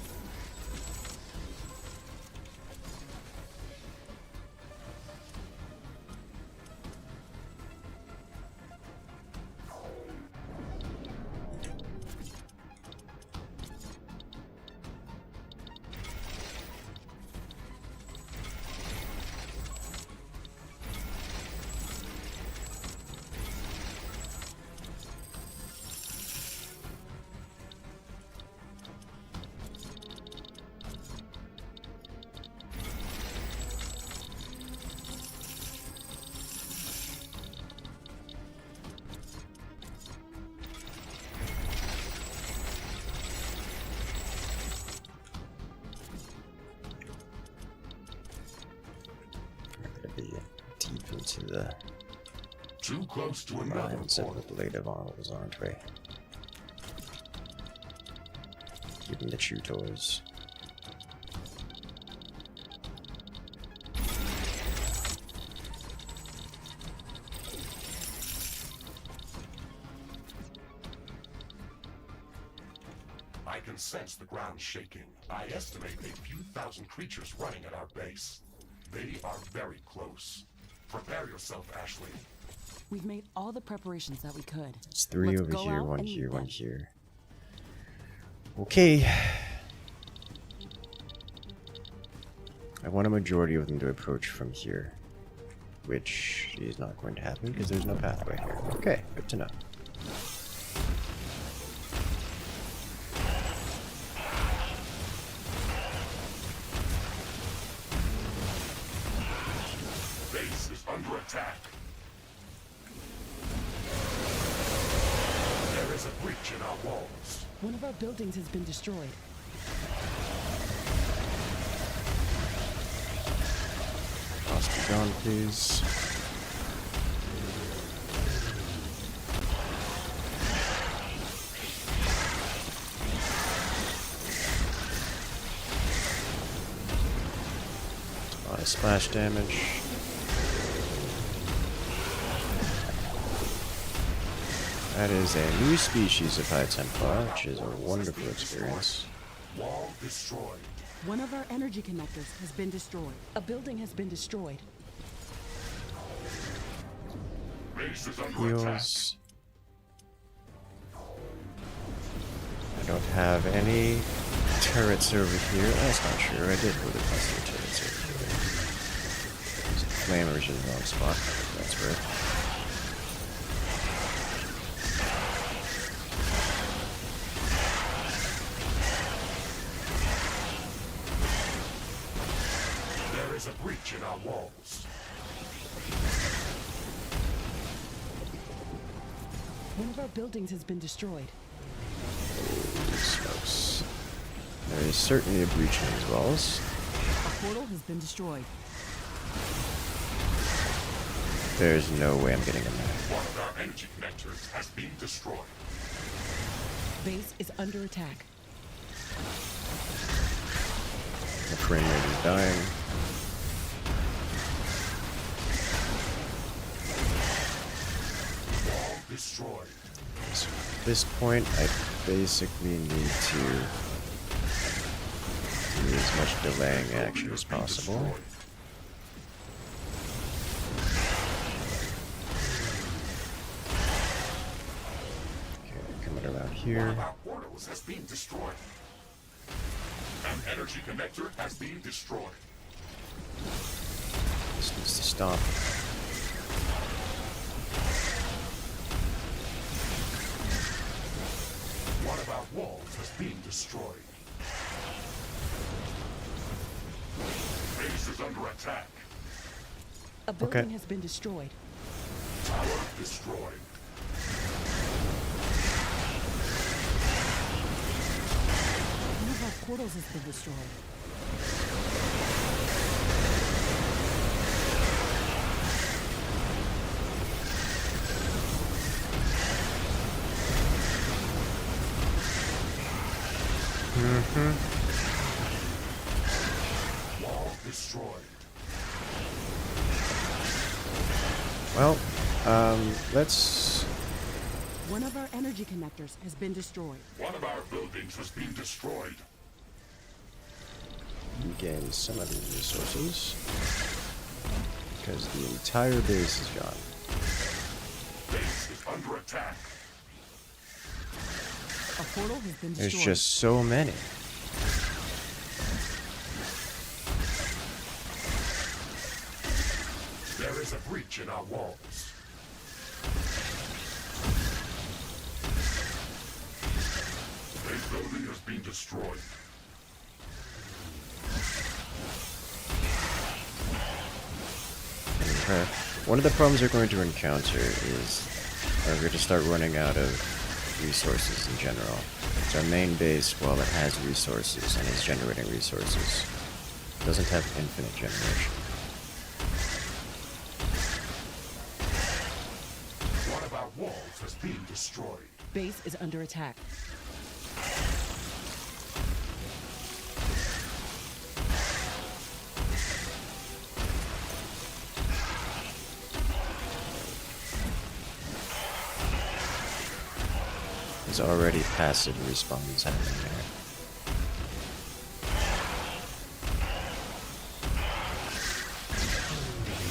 Deep into the Too close to another portal. Manipulative arms, aren't we? Even the tutors. I can sense the ground shaking. I estimate a few thousand creatures running at our base. They are very close. Prepare yourself, Ashley. We've made all the preparations that we could. It's 3 Let's over go here, out 1 and here, meet 1 them. here. Okay. I want a majority of them to approach from here, which is not going to happen because there's no pathway here. Okay, good to know. Base is under attack. There is a breach in our walls. One of our buildings has been destroyed. Lost be gone, please. Splash damage. That is a new species of High Templar, which is a wonderful experience. Wall destroyed. One of our energy connectors has been destroyed. A building has been destroyed. Base is under attack. Heals. I don't have any turrets over here. That's not true. I did put a bunch of turrets over here. Flamers in the wrong spot. That's right. There is a breach in our walls. One of our buildings has been destroyed. Holy smokes. There is certainly a breach in these walls. A portal has been destroyed. There's no way I'm getting in there. One of our energy connectors has been destroyed. Base is under attack. The frame rate is dying. Wall destroyed. So at this point, I basically need to do as much delaying action as possible. Okay, coming around One here. of our portals has been destroyed. An energy connector has been destroyed. This needs to stop. One of our walls has been destroyed. Base is under attack. A building has been destroyed. Tower destroyed. One of our portals has been destroyed. Wall destroyed. Well, let's... One of our energy connectors has been destroyed. One of our buildings has been destroyed. regain some of these resources. Because the entire base is gone. Base is under attack. A portal has been There's destroyed. just so many. There is a breach in our walls. Base building has been destroyed. Okay. One of the problems we're going to encounter is we're going to start running out of resources in general. It's our main base, while it has resources and is generating resources, doesn't have infinite generation. walls has been destroyed. Base is under attack. There's already passive respawns happening there.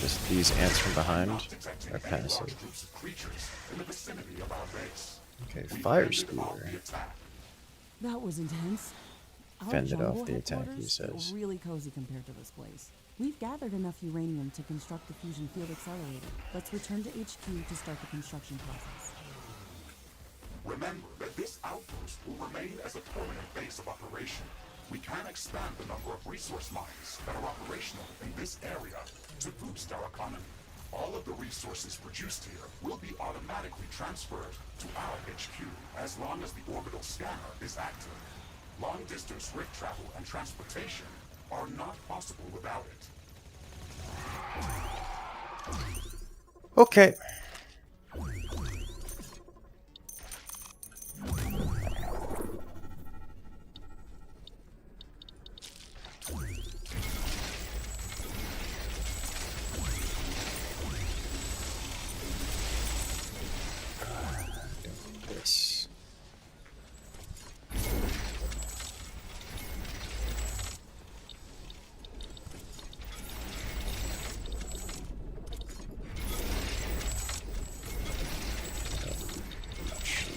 Just these ants from behind are passive. Okay, fire spear. That was intense. Our Fended jungle off the attack, he headquarters says. feel really cozy compared to this place. We've gathered enough uranium to construct a fusion field accelerator. Let's return to HQ to start the construction process. Remember that this outpost will remain as a permanent base of operation. We can expand the number of resource mines that are operational in this area to boost our economy. All of the resources produced here will be automatically transferred to our HQ as long as the orbital scanner is active. Long-distance rift travel and transportation are not possible without it. Okay. This.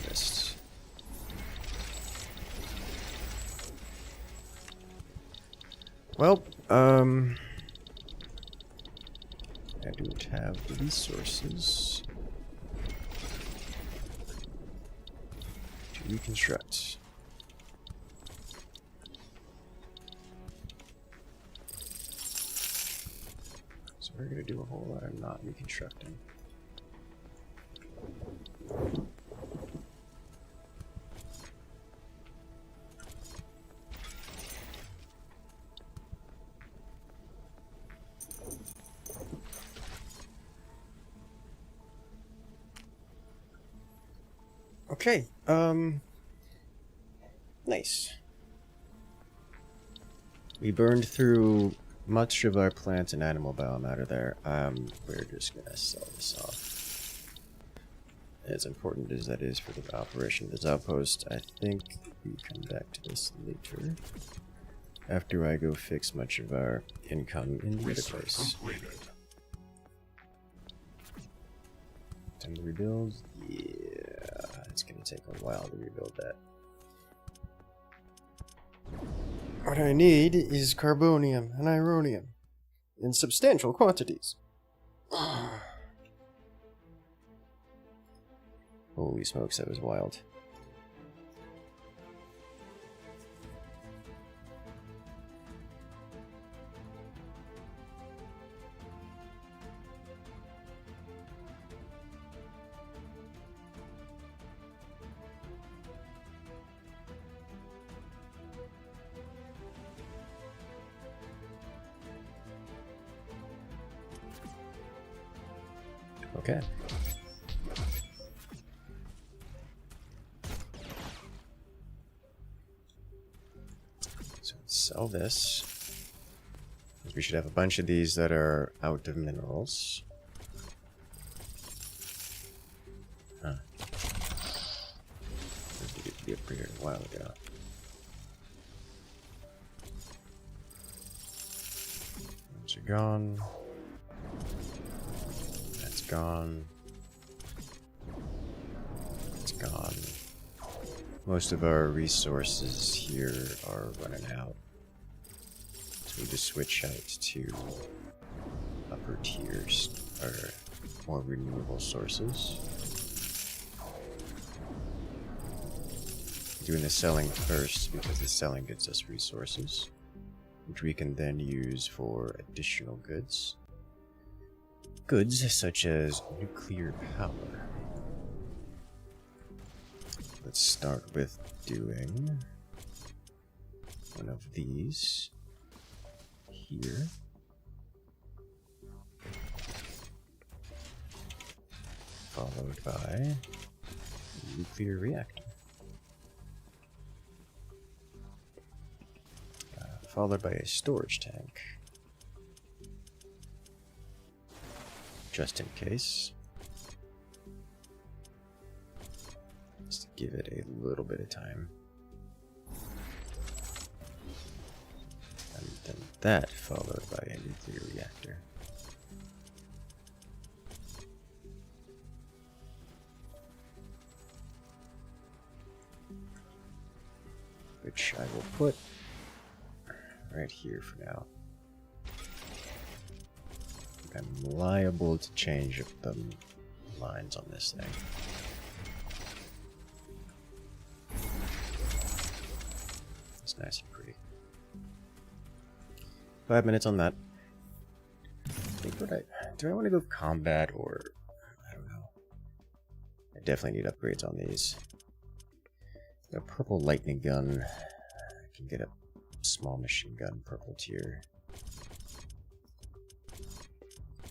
Missed. Well, I don't have resources to reconstruct. So we're gonna do a whole lot of not reconstructing. Okay, nice. We burned through much of our plant and animal biome out of there. We're just gonna sell this off. As important as that is for the operation of this outpost, I think we come back to this later. After I go fix much of our income in the other place. Time to rebuild? Yeah, it's gonna take a while to rebuild that. What I need is carbonium and ironium in substantial quantities. Holy smokes, that was wild. Okay. So let's sell this. We should have a bunch of these that are out of minerals. Huh. This needed to be upgraded a while ago. Those are gone. That's gone. It's gone. Most of our resources here are running out. So we just switch out to upper tiers, or more renewable sources. Doing the selling first because the selling gets us resources, which we can then use for additional goods. Goods such as nuclear power. Let's start with doing one of these here. followed by nuclear reactor. Followed by a storage tank. Just in case. Just to give it a little bit of time. And then that followed by a nuclear reactor. Which I will put right here for now. I'm liable to change up the lines on this thing. It's nice and pretty. 5 minutes on that. I think do I want to go combat or I don't know. I definitely need upgrades on these. A purple lightning gun. I can get a small machine gun, purple tier.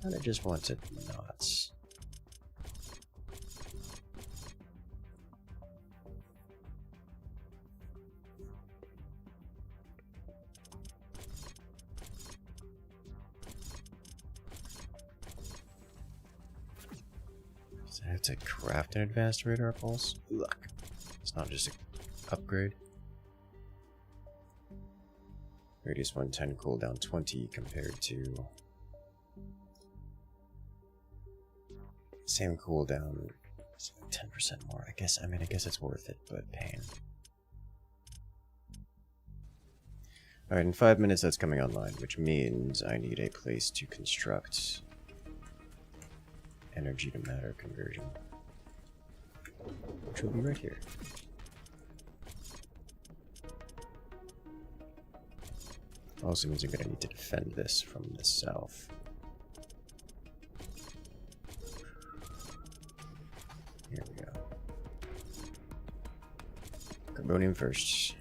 And I just wanted knots. Does I have to craft an advanced radar pulse? Look, it's not just an upgrade. Radius 110, cooldown 20 compared to same cooldown, 10% more. I guess it's worth it, but pain. Alright, in 5 minutes that's coming online, which means I need a place to construct energy to matter conversion. Which will be right here. Also means I'm going to need to defend this from the south. Here we go. Carbonium first.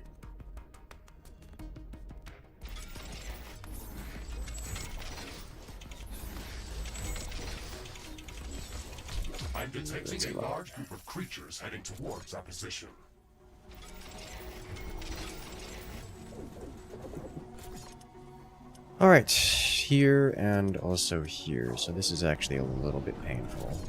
I'm detecting a large group of creatures heading towards our position. Alright, here and also here. So this is actually a little bit painful.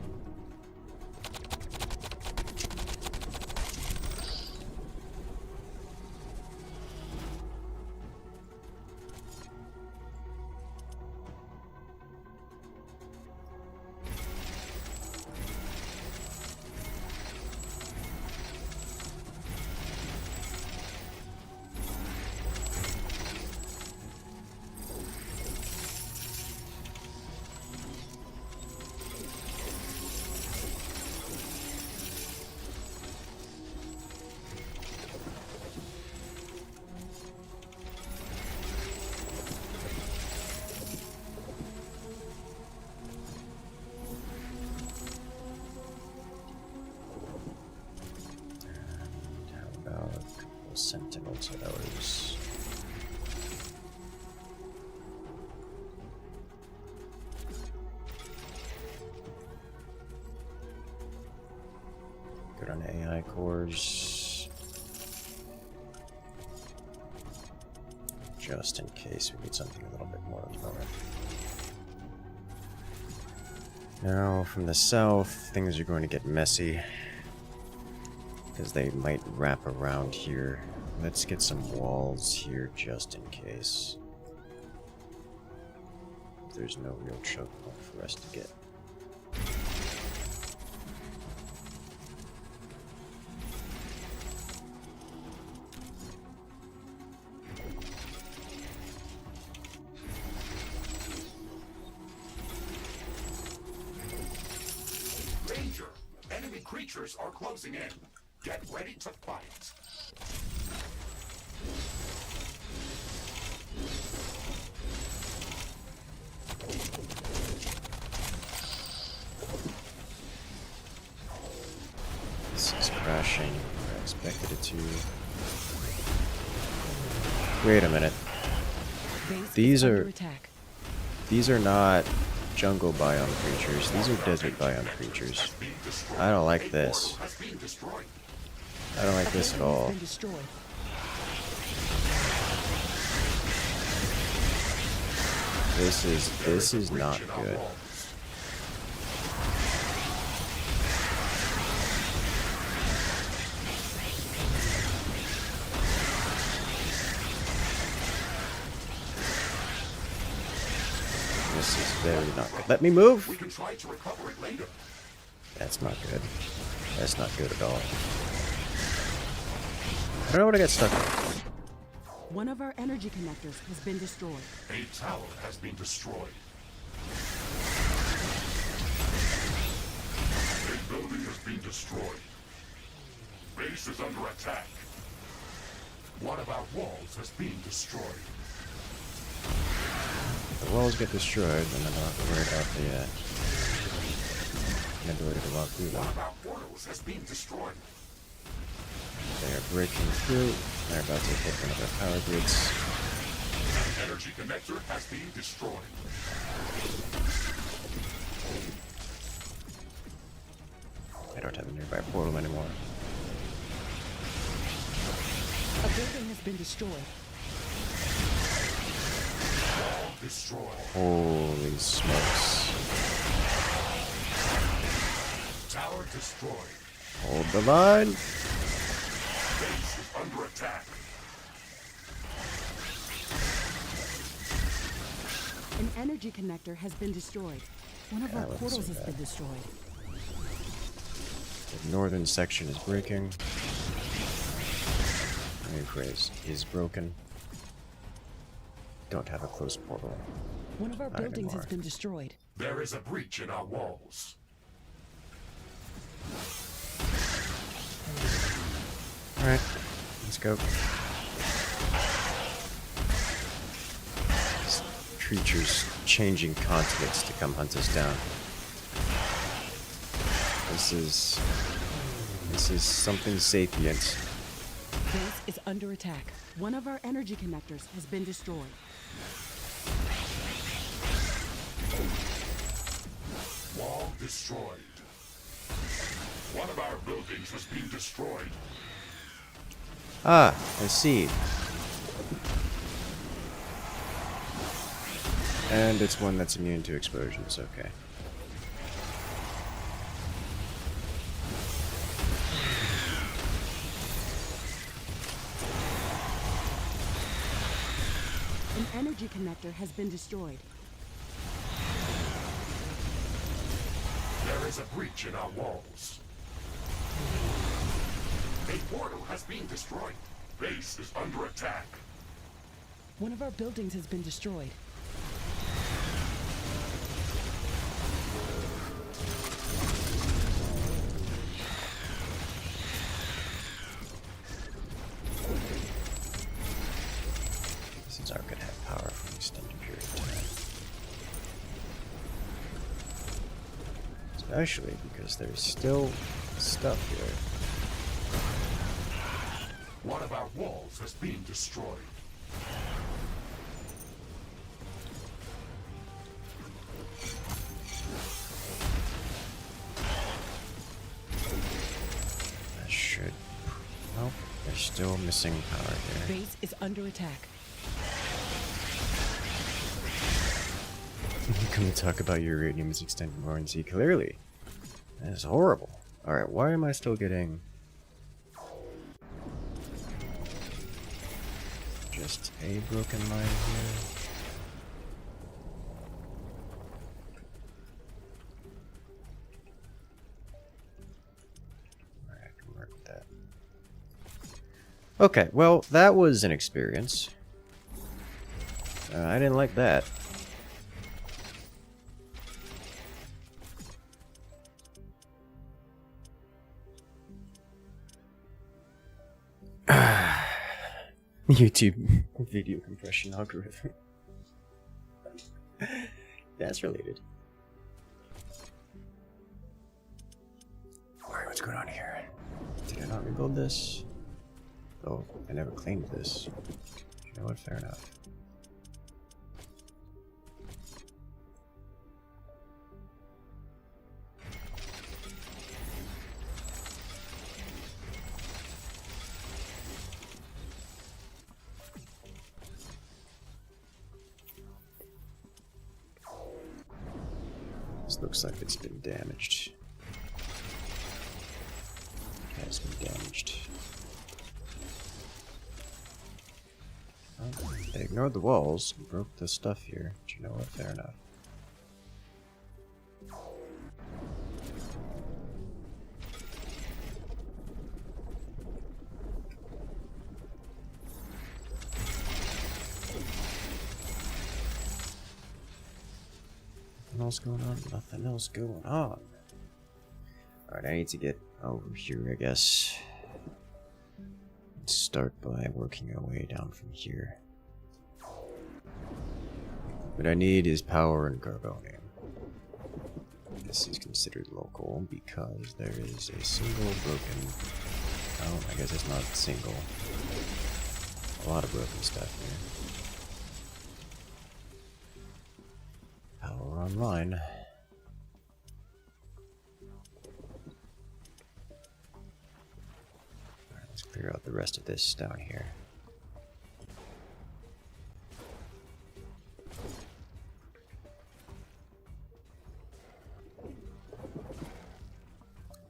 Sentinel towers. Good on AI cores. Just in case we need something a little bit more at the moment. Now, from the south, things are going to get messy. Because they might wrap around here. Let's get some walls here just in case. There's no real choke point for us to get. Danger! Enemy creatures are closing in. Get ready to fight. This is crashing. I expected it to. Wait a minute. These are not jungle biome creatures. These are desert biome creatures. I don't like this. I don't like this at all. This is not good. This is very not good. Let me move! We can try to recover it later. That's not good. That's not good at all. I don't know what I got stuck with. One of our energy connectors has been destroyed. A tower has been destroyed. A building has been destroyed. Base is under attack. One of our walls has been destroyed. If the walls get destroyed, then I don't have to worry about the ability to walk through them. One of our portals has been destroyed. They are breaking through. They're about to hit one of our power grids. An energy connector has been destroyed. I don't have a nearby portal anymore. A building has been destroyed. Wall destroyed. Holy smokes. Tower destroyed. Hold the line. Base is under attack. An energy connector has been destroyed. One of our wasn't portals so has bad. been destroyed. The northern section is breaking. Rephrase is broken. Don't have a closed portal. One of our Not buildings has anymore. been destroyed. There is a breach in our walls. Alright, let's go. These creatures changing continents to come hunt us down. This is something sapient. Base is under attack. One of our energy connectors has been destroyed. Wall destroyed. One of our buildings has been destroyed. Ah, I see. And it's one that's immune to explosions, okay. An energy connector has been destroyed. There is a breach in our walls. A portal has been destroyed. Base is under attack. One of our buildings has been destroyed. Since our could have power for an extended period of time. Especially because there's still stuff here. One of our walls has been destroyed. That should... Nope, there's still missing power here. Base is under attack. Can we talk about Uranium's extended warranty? Clearly. That is horrible. Alright, why am I still getting... just a broken line here? Alright, I can work with that. Okay, well, that was an experience. I didn't like that. YouTube video compression algorithm. That's related. Alright, what's going on here? Did I not rebuild this? Oh, I never claimed this. You know what? Fair enough. This looks like it's been damaged. It has been damaged. Oh, they ignored the walls and broke the stuff here. But you know what? Fair enough. Nothing else going on? Nothing else going on. Alright, I need to get over here, I guess. Let's start by working our way down from here. What I need is power and carbonium. This is considered local because there is a single broken... Oh, I guess it's not single. A lot of broken stuff here. Power online. Alright, let's clear out the rest of this down here.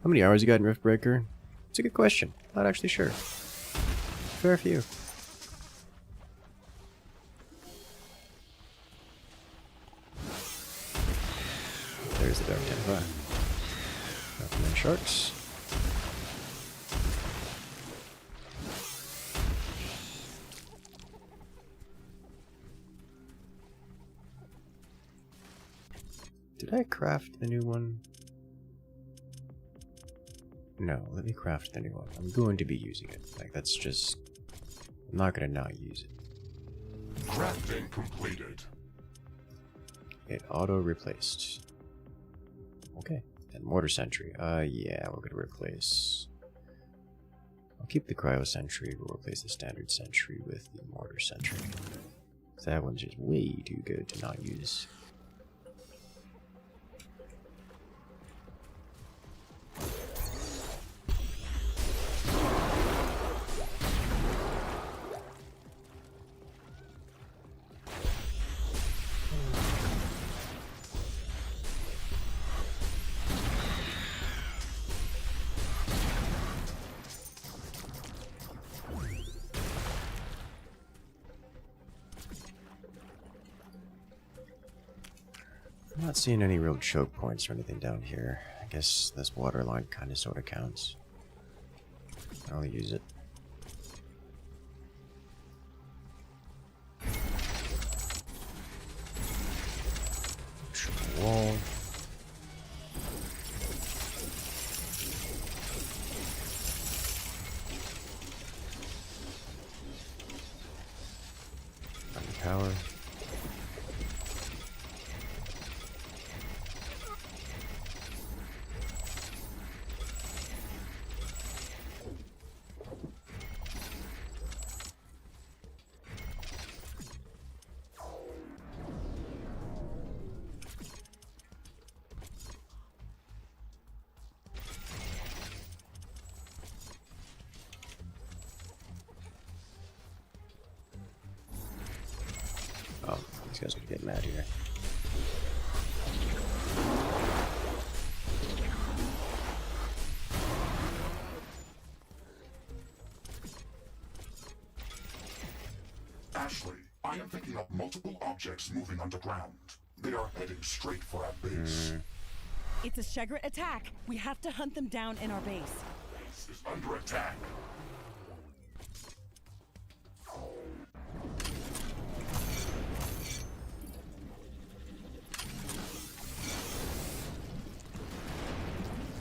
How many hours you got in Riftbreaker? It's a good question. Not actually sure. Fair few. There's the Dark Temple. Nothing in sharks. Did I craft a new one? No, let me craft the new one. I'm going to be using it. Like, that's just... I'm not going to not use it. Crafting completed. It auto-replaced. Okay. And mortar sentry. Yeah, we're going to replace... I'll keep the cryo sentry. We'll replace the standard sentry with the mortar sentry. That one's just way too good to not use. I'm not seeing any real choke points or anything down here. I guess this water line kind of sort of counts. I'll use it. Wall. Power. Oh, these guys are getting mad here. Ashley, I am picking up multiple objects moving underground. They are heading straight for our base. It's a Shegret attack. We have to hunt them down in our base. Base is under attack.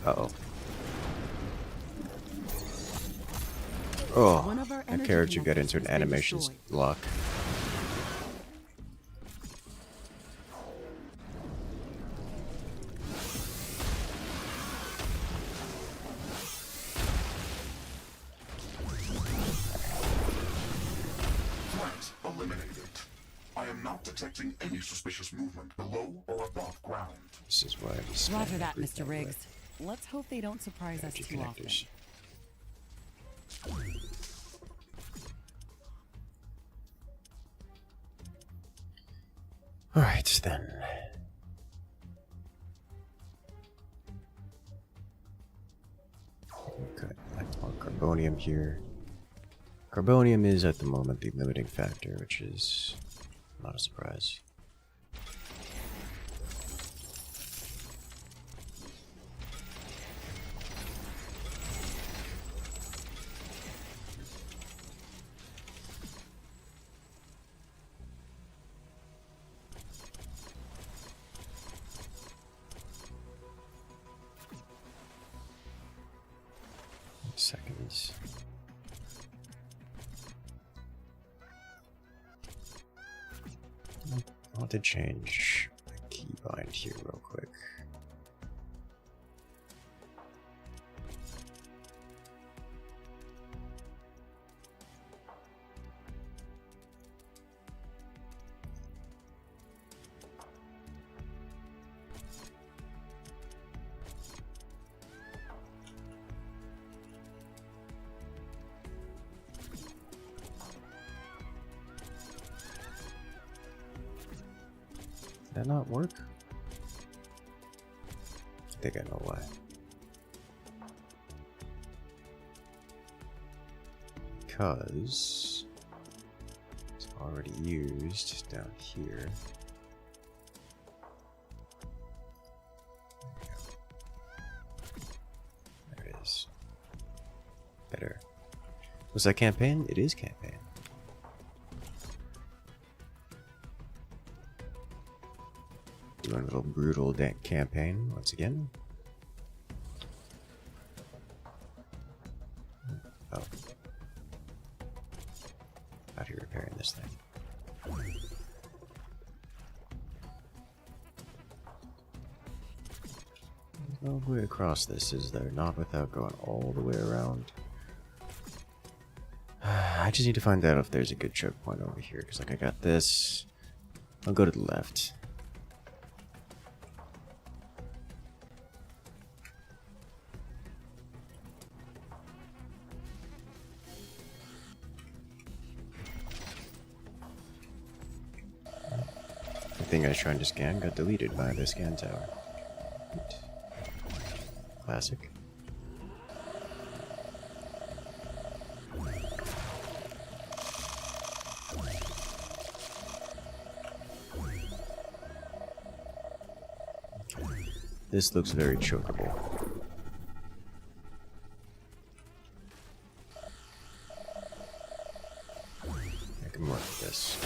Uh-oh. Oh, One of our that energy character got into an connectors has been animation destroyed. lock. Threat eliminated. I am not detecting any suspicious movement below or above ground. This is why we spam Roger that, everything Mr. Riggs. with Let's hope they don't surprise us energy too often. connectors. Alright then. carbonium here. Carbonium is at the moment the limiting factor, which is not a surprise. Seconds. I want to change my keybind here real quick. Did that not work? I think I know why. Because it's already used down here. There it is. Better. Was that campaign? It is campaign. Doing a little brutal campaign once again. Oh. Out here repairing this thing. There's no way across this, is there? Not without going all the way around. I just need to find out if there's a good choke point over here, because like I got this. I'll go to the left. The thing I was trying to scan got deleted by the scan tower. Classic. This looks very chokeable. I can work with this.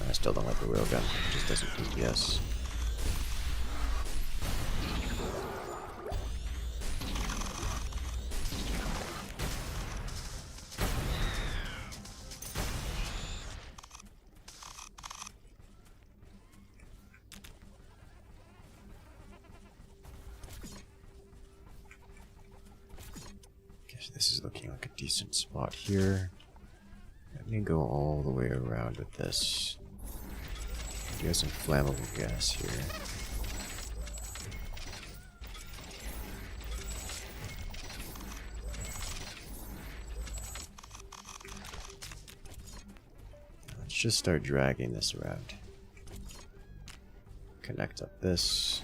I still don't like the railgun. It just doesn't DPS. This is looking like a decent spot here. Let me go all the way around with this. You got some flammable gas here. Let's just start dragging this around. Connect up this.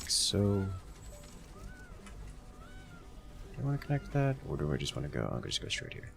So, do I want to connect that, or do I just want to go? I'll just go straight here.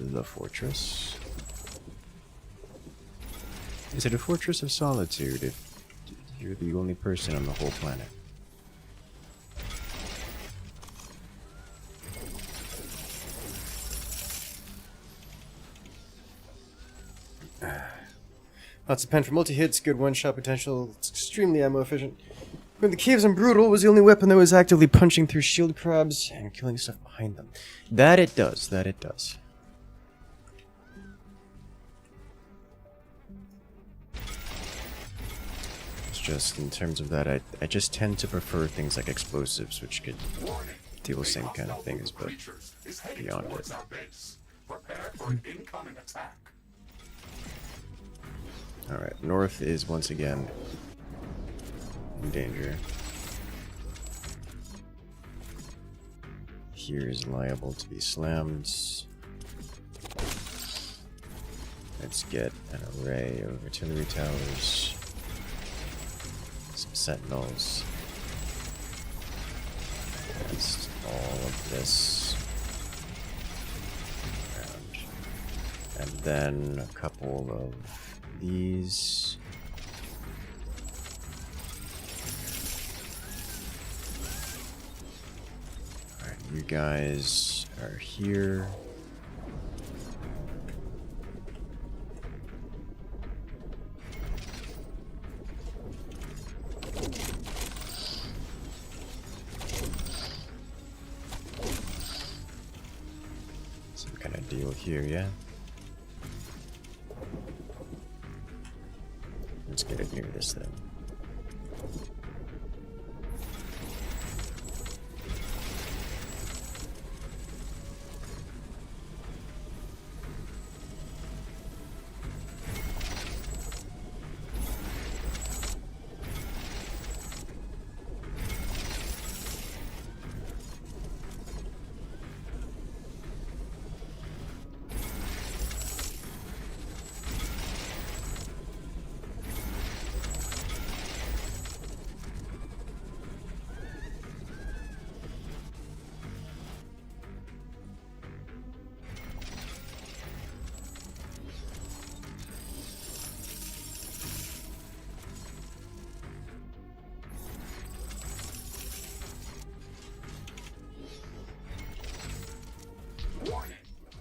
The fortress. Is it a fortress of solitude if you're the only person on the whole planet? Lots of pen for multi-hits, good one-shot potential, it's extremely ammo efficient. When the caves and brutal was the only weapon that was actively punching through shield crabs and killing stuff behind them. That it does, that it does. It's just, in terms of that, I just tend to prefer things like explosives, which could do the same kind of things, but beyond it. Prepare for an incoming attack. Alright, north is once again in danger. Here is liable to be slammed. Let's get an array of artillery towers. Some sentinels. Against all of this. And then a couple of these. Alright, you guys are here. Some kind of deal here, yeah? Let's get it near this thing. Warning!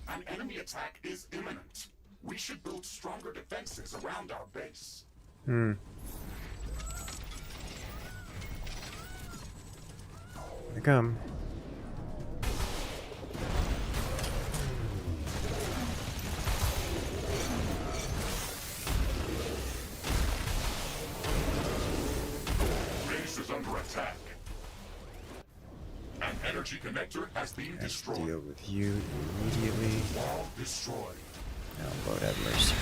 An enemy attack is imminent. We should build stronger defenses around our base. Here they come. Base is under attack. An energy connector has been Let's destroyed. deal with you immediately. Wall destroyed. Now, Lord have mercy.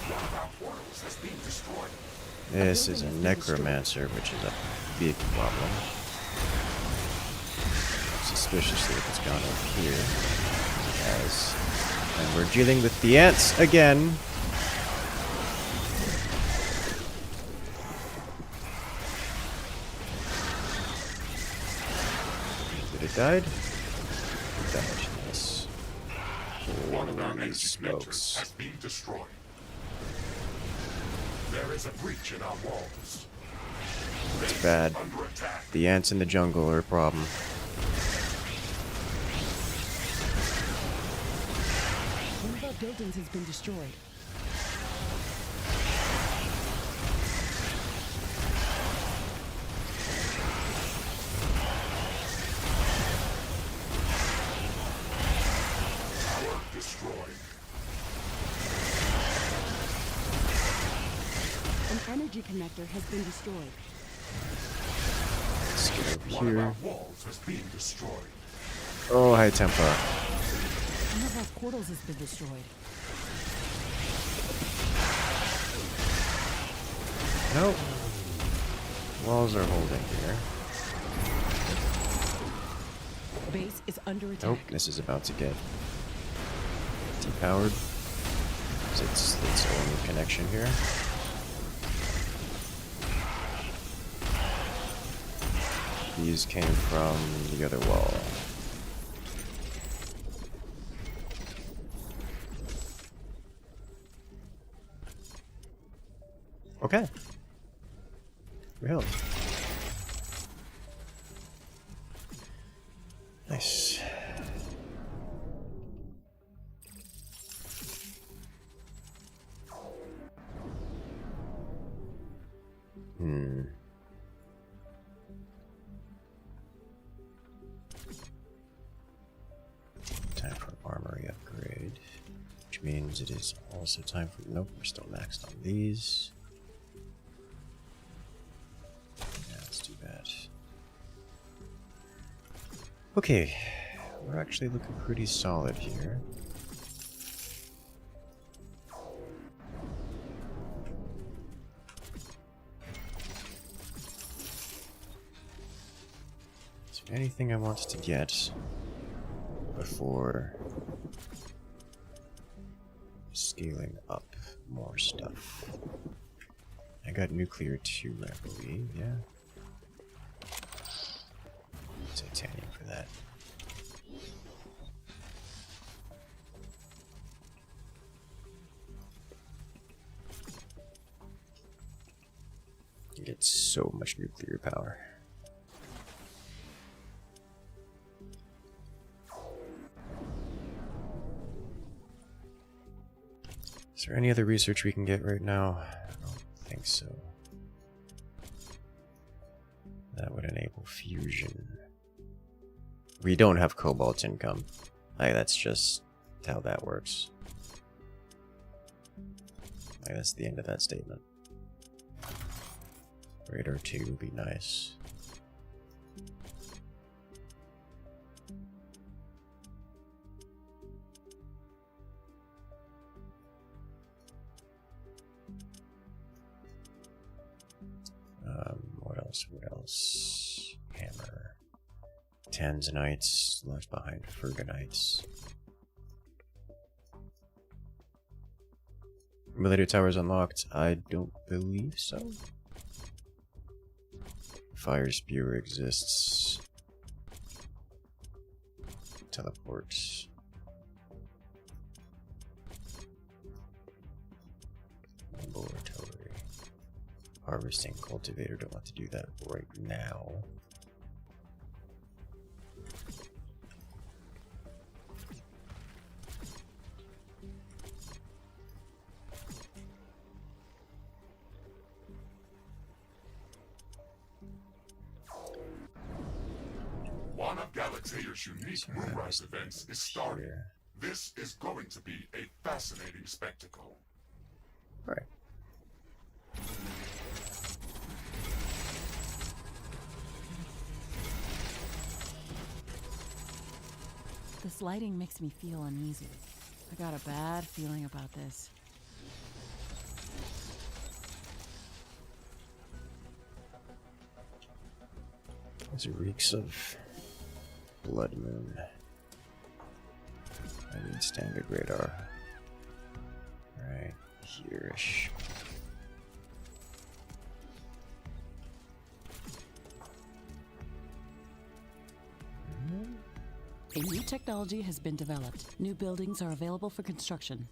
One of our portals has been destroyed. This is a necromancer, which is a big problem. Suspiciously, if it's gone up here, it has. And we're dealing with the ants again. It died? It died, yes. One of our Holy energy connectors smokes. has been destroyed. There is a breach in our walls. It's Base bad. under attack. The ants in the jungle are a problem. One of our buildings has been destroyed. Tower destroyed. An energy connector has been destroyed. Let's get over One of our here. walls has been destroyed. Oh, High Templar. One of our portals has been destroyed. Nope. Walls are holding here. Base is under attack. Nope, this is about to get depowered. It's its only connection here. These came from the other wall. Okay. We held. Nice. Time for armory upgrade. Which means it is also time for... Nope, we're still maxed on these. Yeah, let's do that. Okay, we're actually looking pretty solid here. Is there anything I want to get before scaling up more stuff? I got nuclear too, I believe, yeah. Titanium for that. You get so much nuclear power. Is there any other research we can get right now? I don't think so. That would enable fusion. We don't have cobalt income. Like, that's just how that works. Like, that's the end of that statement. Radar 2 would be nice. What else? Hammer. Tanzanites left behind Ferganites. Military towers unlocked? I don't believe so. Fire spewer exists. Teleports. Laboratory. Harvesting cultivator, don't want to do that right now. One of Galatea's unique Moonrise events is starting. This is going to be a fascinating spectacle. Alright. This lighting makes me feel uneasy. I got a bad feeling about this. There's reeks of blood moon. I need standard radar. Right here-ish. A new technology has been developed. New buildings are available for construction.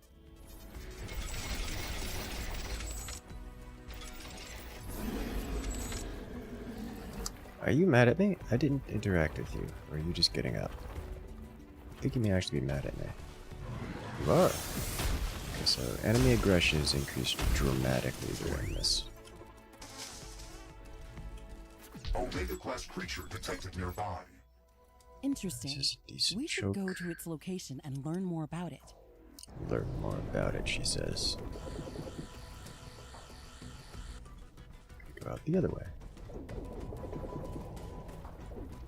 Are you mad at me? I didn't interact with you. Or are you just getting up? I think you may actually be mad at me. You are. Okay, so enemy aggression is increased dramatically during this. Omega-class creature detected nearby. Interesting. This is a decent We should choke. go to its location and learn more about it. Learn more about it, she says. Go out the other way.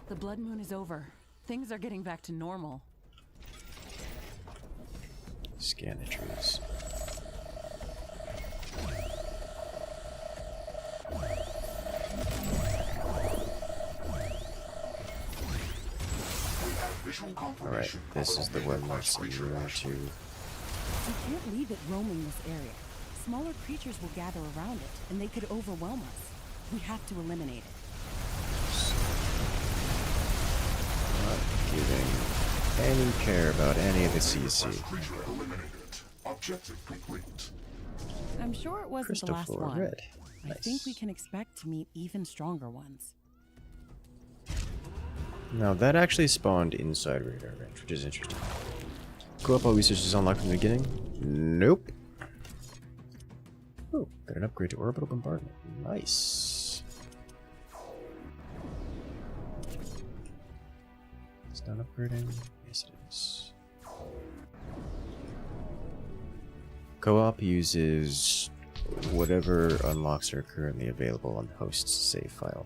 The blood moon is over. Things are getting back to normal. Scan the trees. Alright, this is the one that's immune to... We can't leave it roaming this area. Smaller creatures will gather around it, and they could overwhelm us. We have to eliminate it. Not giving any care about any of the CC. Objective complete. I'm sure it wasn't the last Crystal one. red. I Nice. think we can expect to meet even stronger ones. Now that actually spawned inside radar range, which is interesting. Co-op all research is unlocked from the beginning? Nope. Oh, got an upgrade to orbital bombardment. Nice. It's not upgrading? Yes, it is. Co-op uses whatever unlocks are currently available on the host's save file.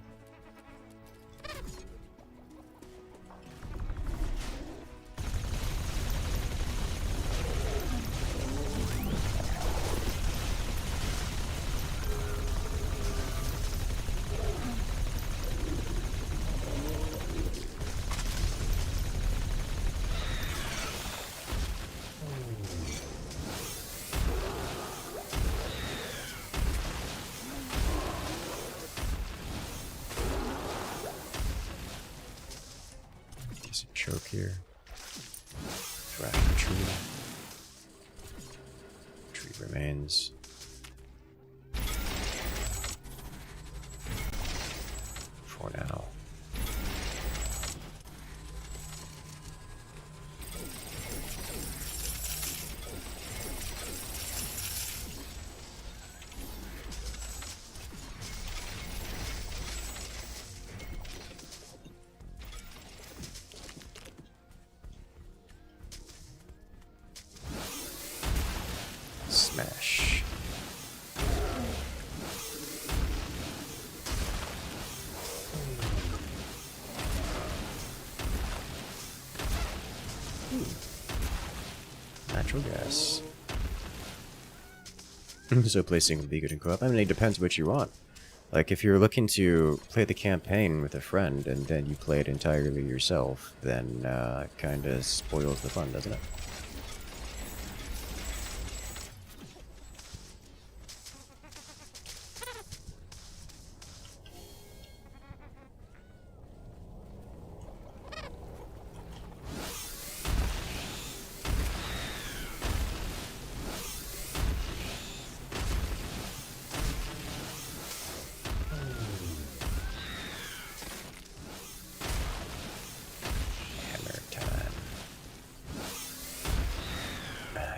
Decent choke here. Thrash the tree. Tree remains. For now. Smash. Natural gas. So placing would be good in co-op. I mean, it depends what you want. Like, if you're looking to play the campaign with a friend and then you play it entirely yourself, then it kind of spoils the fun, doesn't it?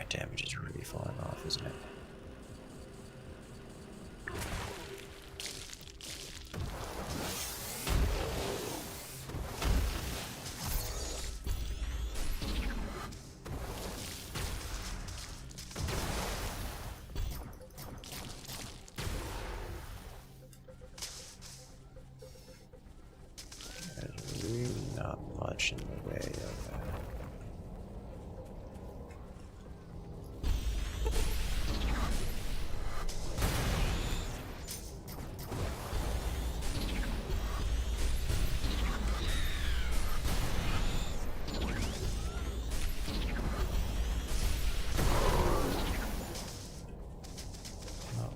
Damage is really falling off, isn't it? There's really not much in the way of that.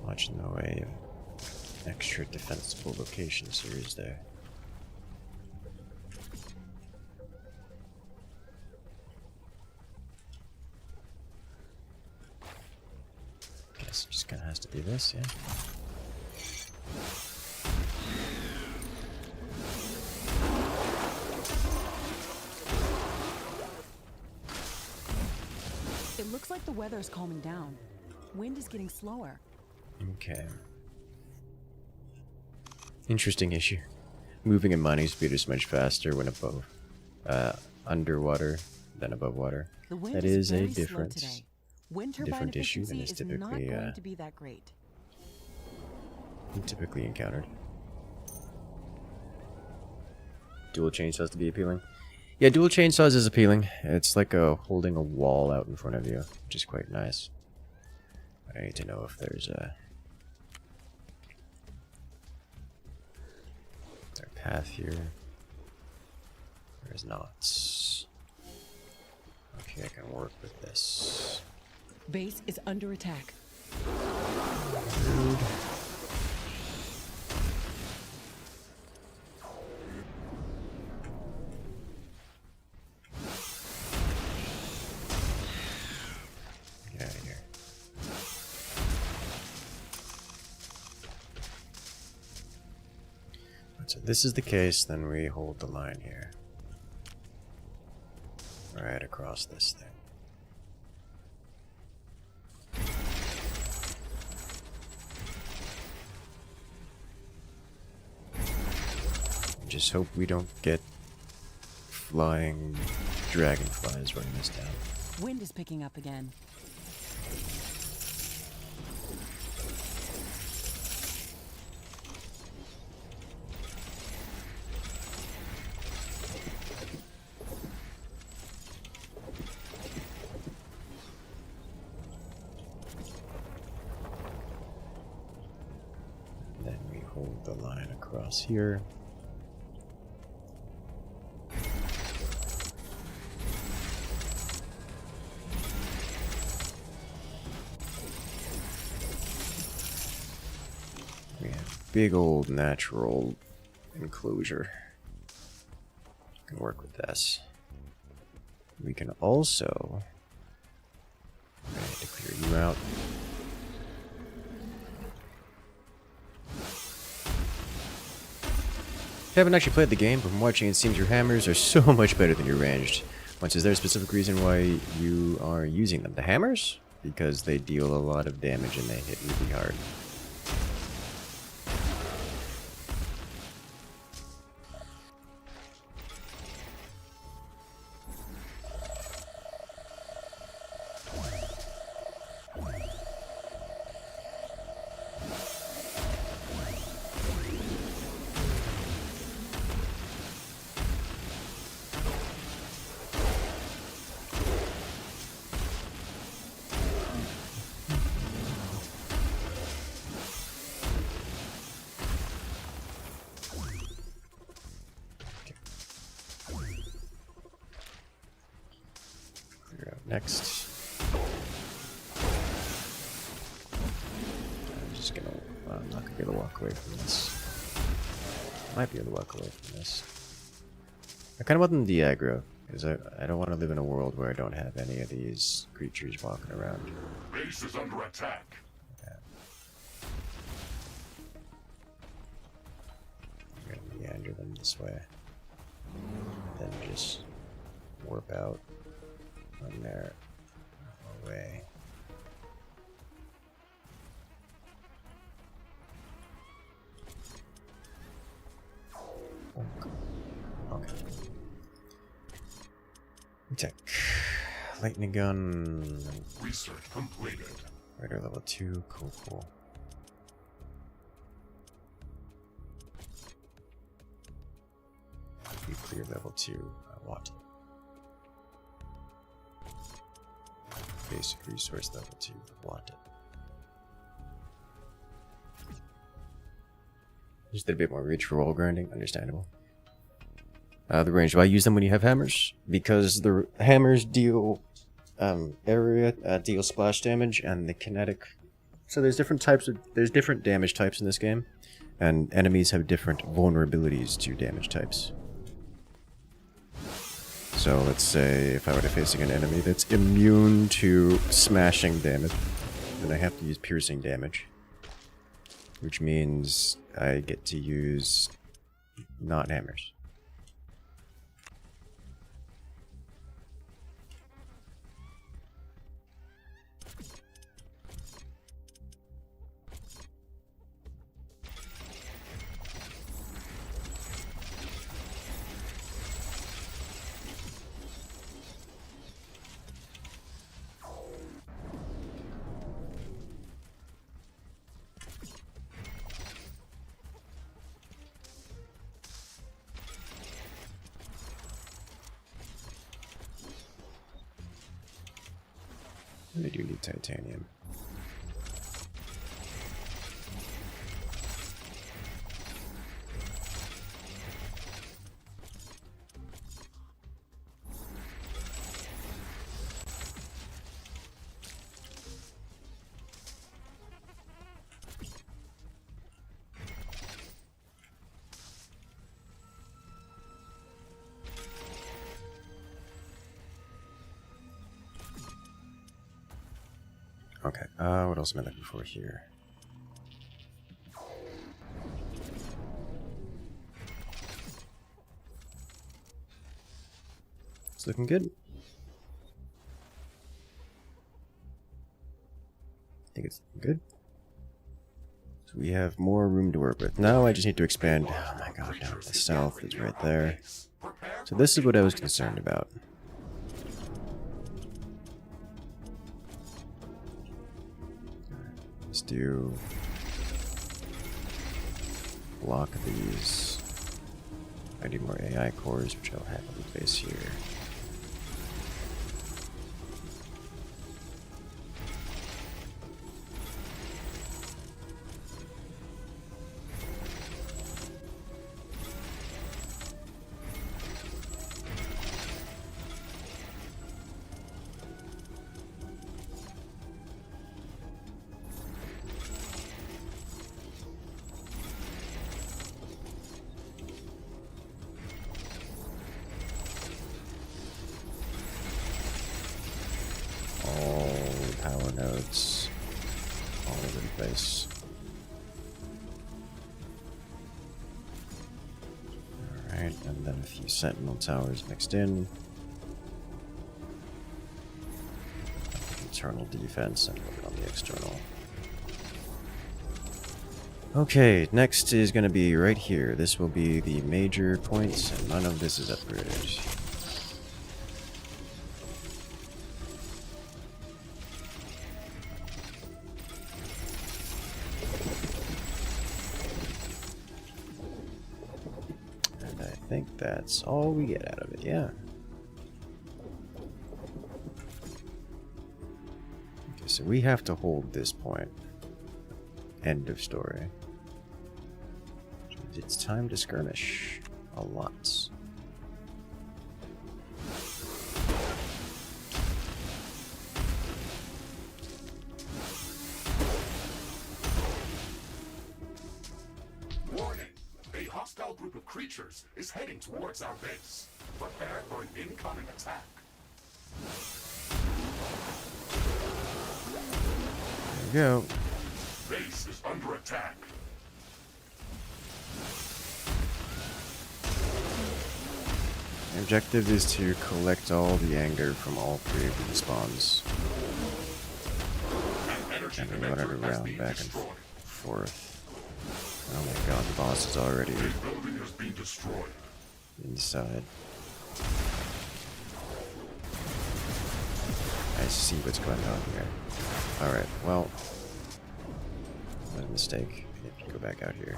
Much in the way of extra defensible locations here, is there? Guess it just kinda has to be this, yeah? It looks like the weather's calming down. Wind is getting slower. Okay. Interesting issue. Moving and mining speed is much faster when above, underwater than above water. The wind That is is a very slow difference. today. Wind turbine Different issue than efficiency is is not typically going to be that great. typically encountered. Dual chainsaws to be appealing. Yeah, dual chainsaws is appealing. It's like holding a wall out in front of you, which is quite nice. I need to know if there's a path here. There is not. Okay, I can work with this. Base is under attack. Rude. Get out of here. So this is the case, then we hold the line here. Right across this thing. Just hope we don't get flying dragonflies running this down. Wind is picking up again. Then we hold the line across here. We have big old natural enclosure. Can work with this. We can also I need to clear you out. If you haven't actually played the game, but from watching it seems your hammers are so much better than your ranged ones. Is there a specific reason why you are using them? The hammers? Because they deal a lot of damage and they hit really hard. Next. I'm not gonna be able to walk away from this. Might be able to walk away from this. I kind of want them to aggro, because I don't want to live in a world where I don't have any of these creatures walking around. Base is under attack. Yeah. I'm gonna meander them this way. Then just warp out on there. Away. Okay. Tech. Lightning gun. Research completed. Radar level 2. Cool, cool. Nuclear level 2. I want it. Basic resource level 2. Want it. Just did a bit more reach for wall grinding. Understandable. The range. Why use them when you have hammers? Because the hammers deal area, deal splash damage, and the kinetic. So there's different types of. There's different damage types in this game, and enemies have different vulnerabilities to damage types. So let's say if I were to facing an enemy that's immune to smashing damage, then I have to use piercing damage. Which means I get to use not hammers. I do need titanium. Okay, what else am I looking for here? It's looking good. I think it's good. So we have more room to work with. Now I just need to expand. Oh my god, down to the south. It's right there. Prepare So for this is what I was incoming concerned attack. about. Let's do block these. I need more AI cores, which I'll have in place here. All power nodes all over the place. Alright, and then a few sentinel towers mixed in. Internal defense and a little bit on the external. Okay, next is going to be right here. This will be the major points, and none of this is upgraded. And I think that's all we get out of it, yeah. Okay, so we have to hold this point. End of story. It's time to skirmish. A lot. Warning! A hostile group of creatures is heading towards our base. Prepare for an incoming attack. There we go. Base is under attack. The objective is to collect all the anger from all three of these spawns. An energy And run it connector has around been back and destroyed. forth. Oh my god, the boss is already A building has been destroyed. inside. I see what's going on here. Alright, well. That was a mistake. I have to go back out here.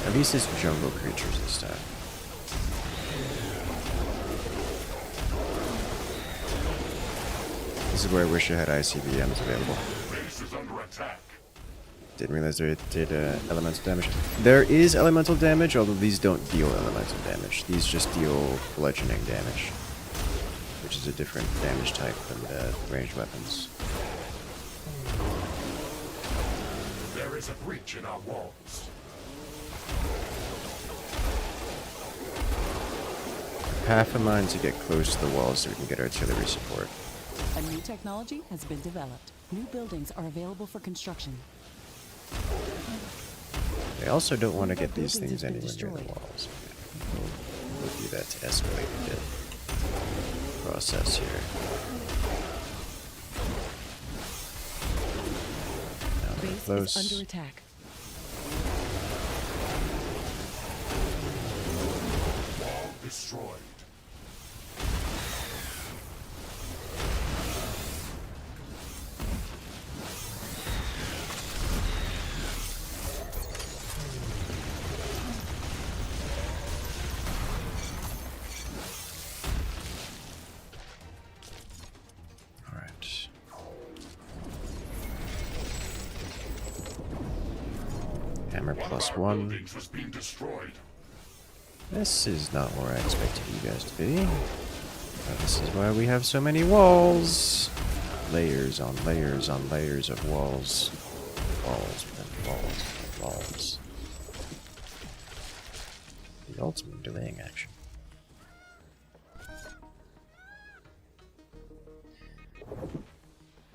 At least it's jungle creatures this time. This is where I wish I had ICBMs available. Base is under attack. Didn't realize they did elemental damage. There is elemental damage, although these don't deal elemental damage. These just deal bludgeoning damage, which is a different damage type than the ranged weapons. There is a breach in our walls. Half a mind to get close to the walls so we can get artillery support. A new technology has been developed. New buildings are available for construction. They also don't want to That get these buildings things have been anywhere near the destroyed. walls. We'll do that to escalate a bit. Process here. Now they're Base close. is under attack. Wall destroyed. Alright. Hammer One of plus our 1. buildings has been destroyed. This is not where I expected you guys to be. But this is why we have so many walls. Layers on layers on layers of walls. Walls and walls and walls. The ultimate delaying action.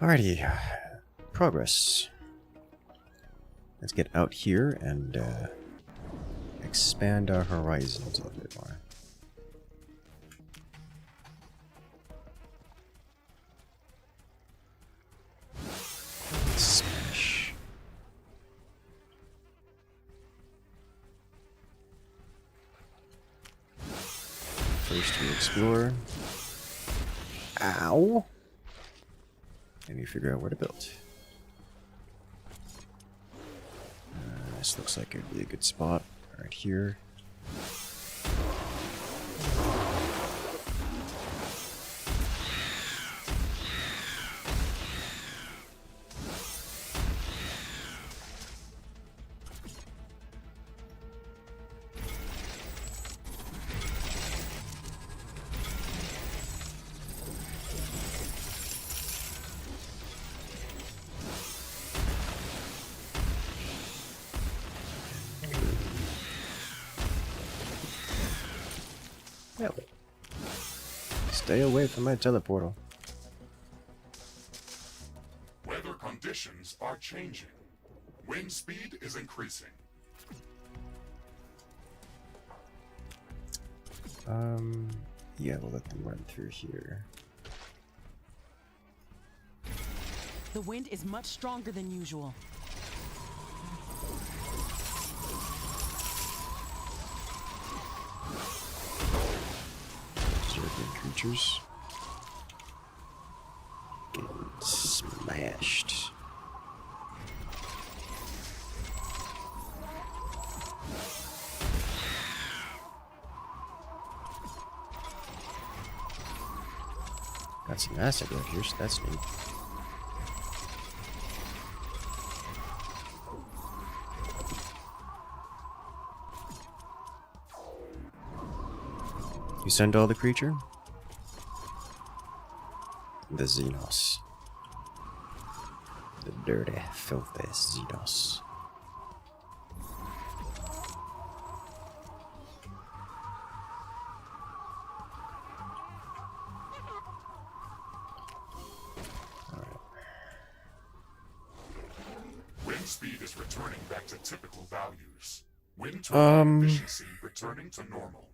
Alrighty. Progress. Let's get out here and expand our horizons a little bit more. First we explore. Ow! And we figure out where to build. This looks like it'd be a good spot right here. Stay away from my teleportal. Weather conditions are changing. Wind speed is increasing. Yeah, we'll let them run through here. The wind is much stronger than usual. Observing creatures. Getting smashed. Got some acid right here, so that's neat. You send all the creature? The Xenos. The dirty, filthy Xenos. Wind speed is returning back to typical values. Wind turbine efficiency returning to normal.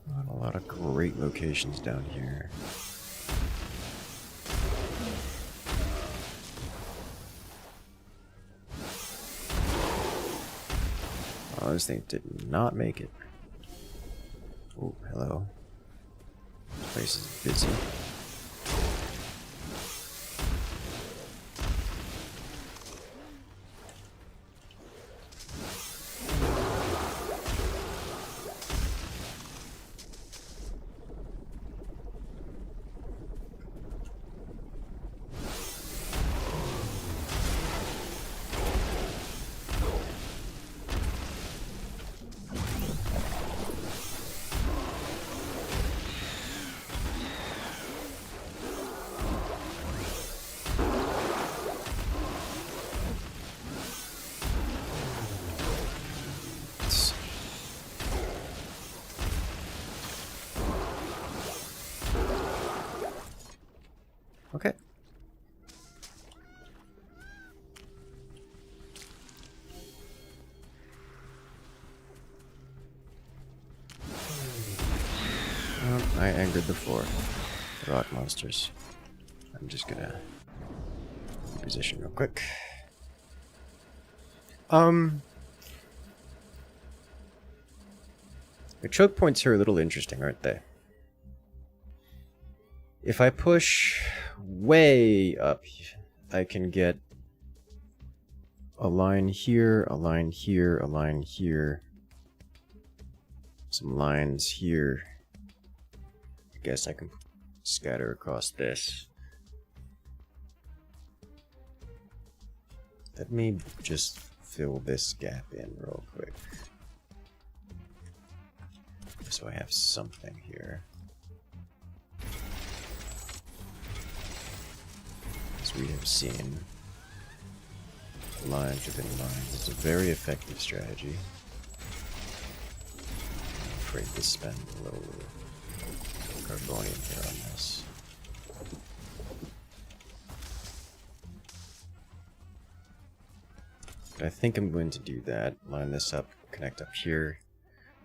Not a lot of great locations down here. Oh, this thing did not make it. Oh, hello. This place is busy. Okay. I angered the floor. The rock monsters. I'm just gonna reposition real quick. The choke points here are a little interesting, aren't they? If I push way up, I can get a line here, a line here, a line here. Some lines here. I guess I can scatter across this. Let me just fill this gap in real quick. So I have something here. As we have seen, lines within lines. It's a very effective strategy. I'm afraid to spend a little carbonium here on this. But I think I'm going to do that. Line this up, connect up here.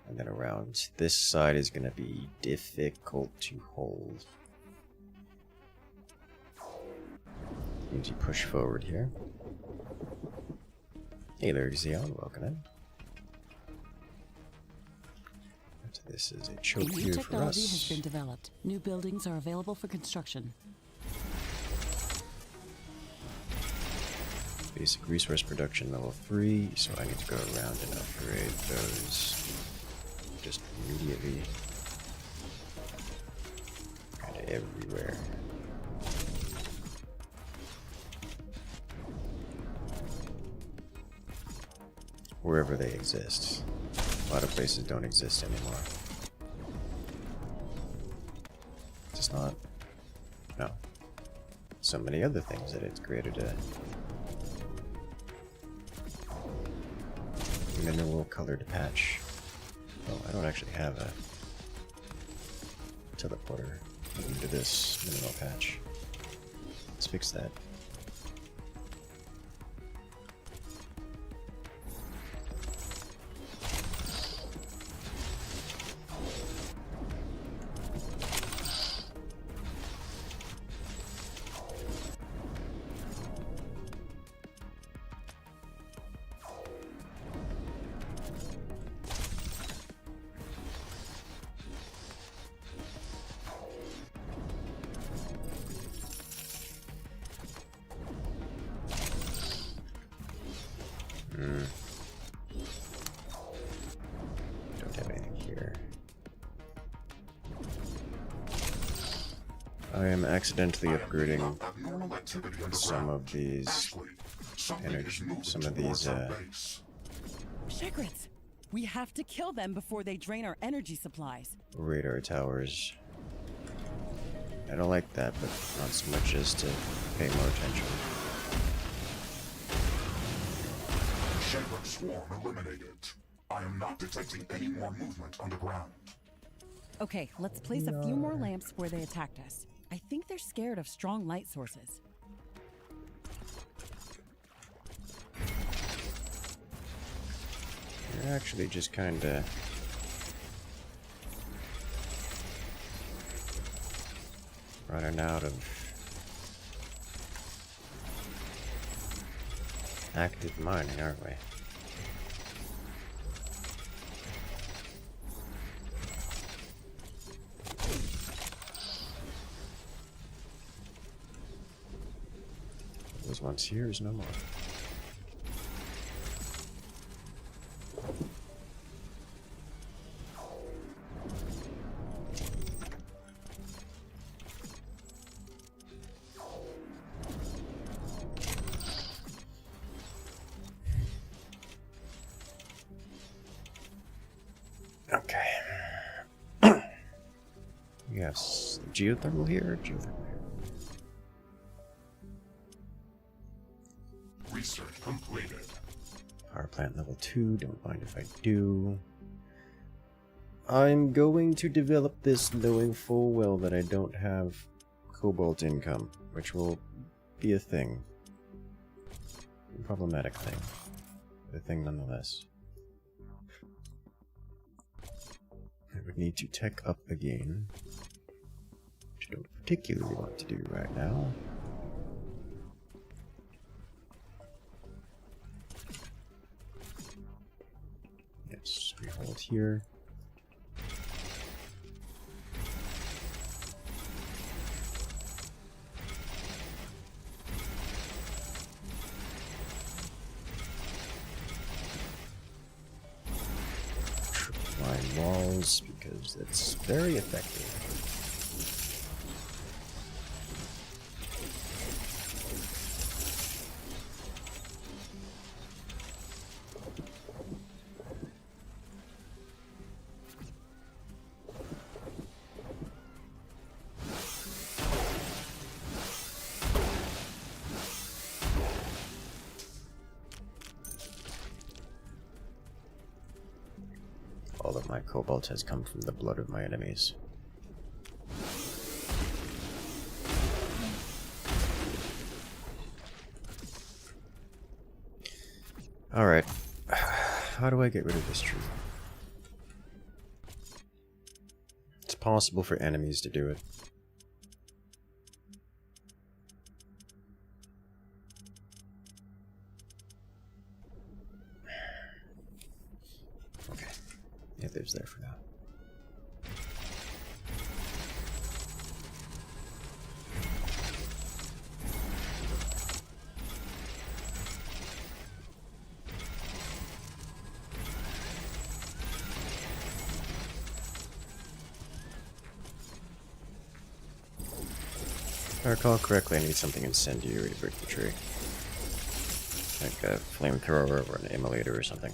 And then around this side is going to be difficult to hold. Means you push forward here. Hey there, Xeon, welcome in. This is a choke New here for technology us. has been developed. New buildings are available for construction. Basic resource production level 3, so I need to go around and upgrade those just immediately. Kind of everywhere. Wherever they exist. A lot of places don't exist anymore. Just not. No. So many other things that it's created a mineral colored patch. Oh, I don't actually have a teleporter into this mineral patch. Let's fix that. Don't have anything here. I am accidentally upgrading some of these energy, some of these Secrets! We have to kill them before they drain our energy supplies. radar towers. I don't like that, but not so much as to pay more attention. Shepard swarm eliminated. I am not detecting any more movement underground. Okay, let's place a few more lamps where they attacked us. I think they're scared of strong light sources. You're actually just kinda running out of active mining, aren't we? What was once here is no more. Okay. Yes, geothermal here, geothermal here. Research completed. Power plant level 2, don't mind if I do. I'm going to develop this knowing full well that I don't have cobalt income, which will be a thing. A problematic thing. But a thing nonetheless. I would need to tech up again, which I don't particularly want to do right now. Yes, we hold here. Line walls because that's very effective. All of my cobalt has come from the blood of my enemies. Alright. How do I get rid of this tree? possible for enemies to do it. Okay. It lives there for now. If I recall correctly, I need something incendiary to break the tree. Like a flamethrower or an immolator or something.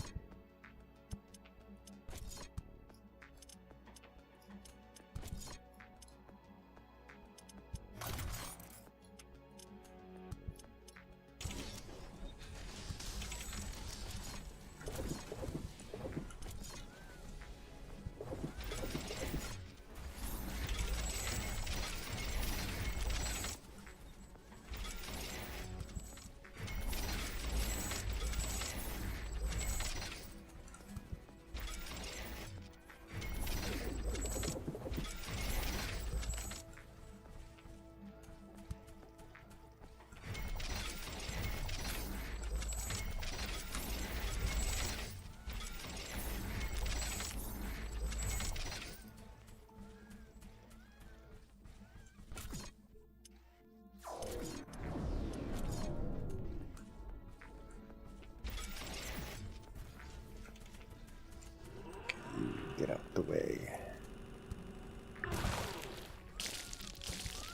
Get out the way.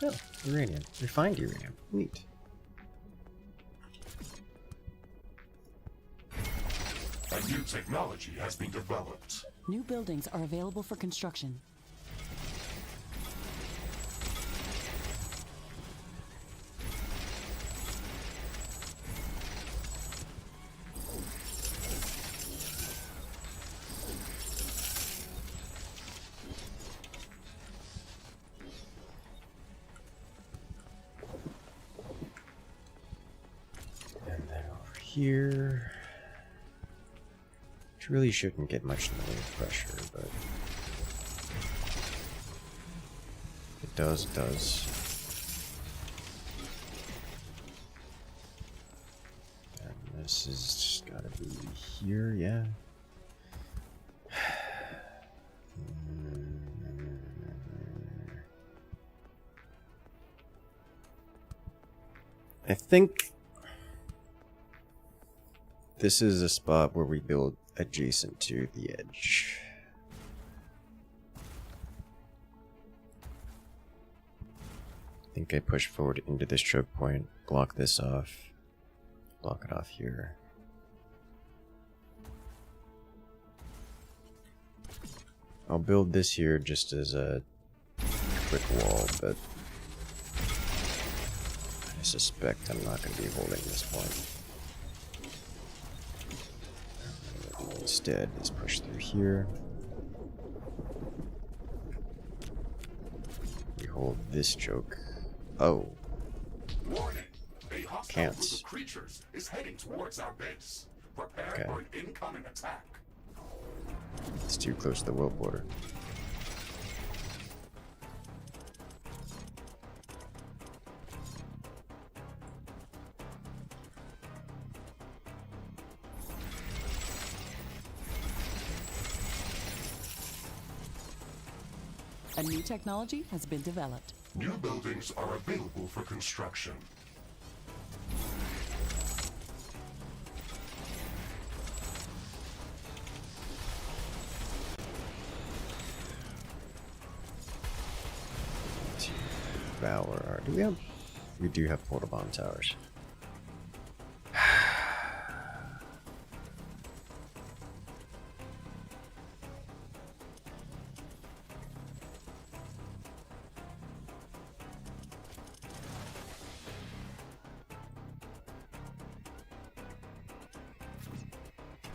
Oh, uranium. Refined uranium. Neat. A new technology has been developed. New buildings are available for construction. And then over here. Which really shouldn't get much in the way of pressure, but it does, it does. And this is just gotta be here, yeah. I think this is a spot where we build adjacent to the edge. I think I push forward into this choke point, block this off, block it off here. I'll build this here just as a quick wall, but I suspect I'm not going to be holding this point. Instead, is push through here. We hold this choke. Oh. Warning! A hostile Can't. group of creatures is heading towards our base. Prepare Okay. for an incoming attack. It's too close to the world border. A new technology has been developed. New buildings are available for construction. Devour. Do we have? We do have portal bomb towers.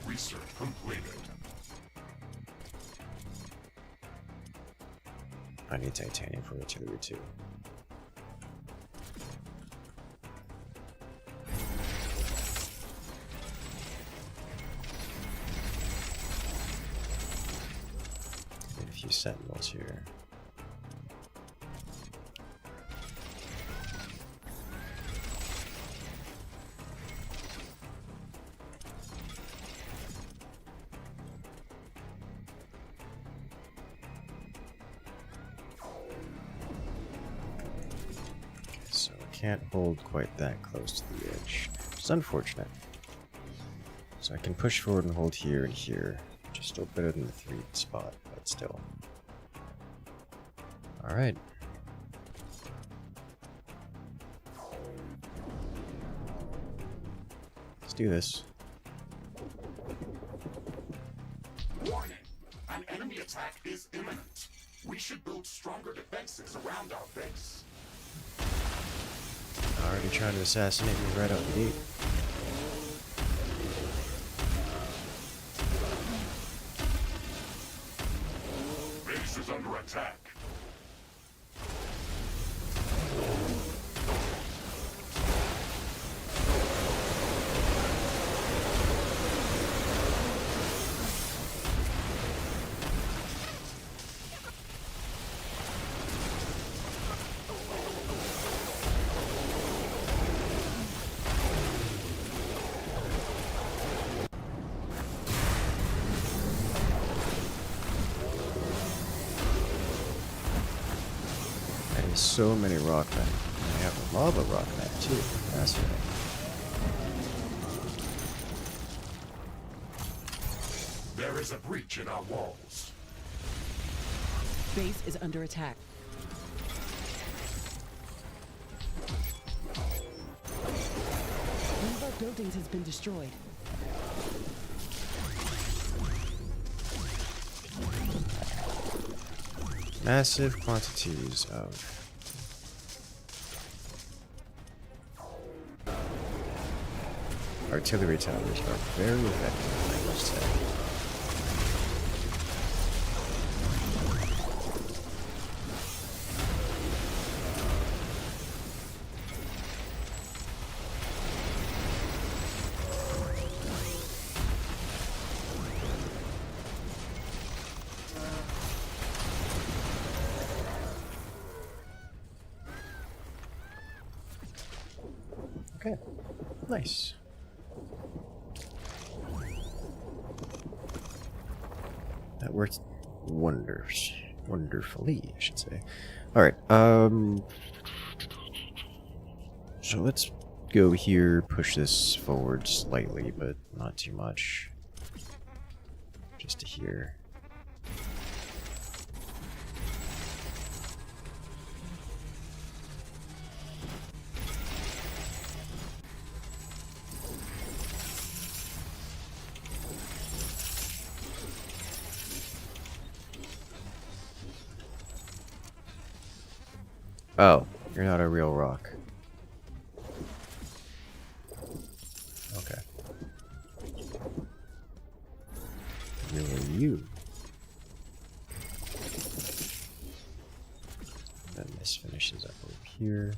Research completed. I need titanium for artillery too. Need a few sentinels here. can't hold quite that close to the edge. It's unfortunate. So I can push forward and hold here and here. Which is still better than the 3 spot, but still. Alright. Let's do this. Warning! An enemy attack is imminent. We should build stronger defenses around our base. Already trying to assassinate me right out the gate. Base is under attack. So many rock men. I have a lava rock men too. Fascinating. There is a breach in our walls. Base is under attack. One of our buildings has been destroyed. Massive quantities of artillery towers are very effective, I must say. Okay, nice. That worked wonderfully, I should say. Alright, so let's go here, push this forward slightly, but not too much. Just to here. Oh, you're not a real rock. Okay. Who are you? Then this finishes up over here.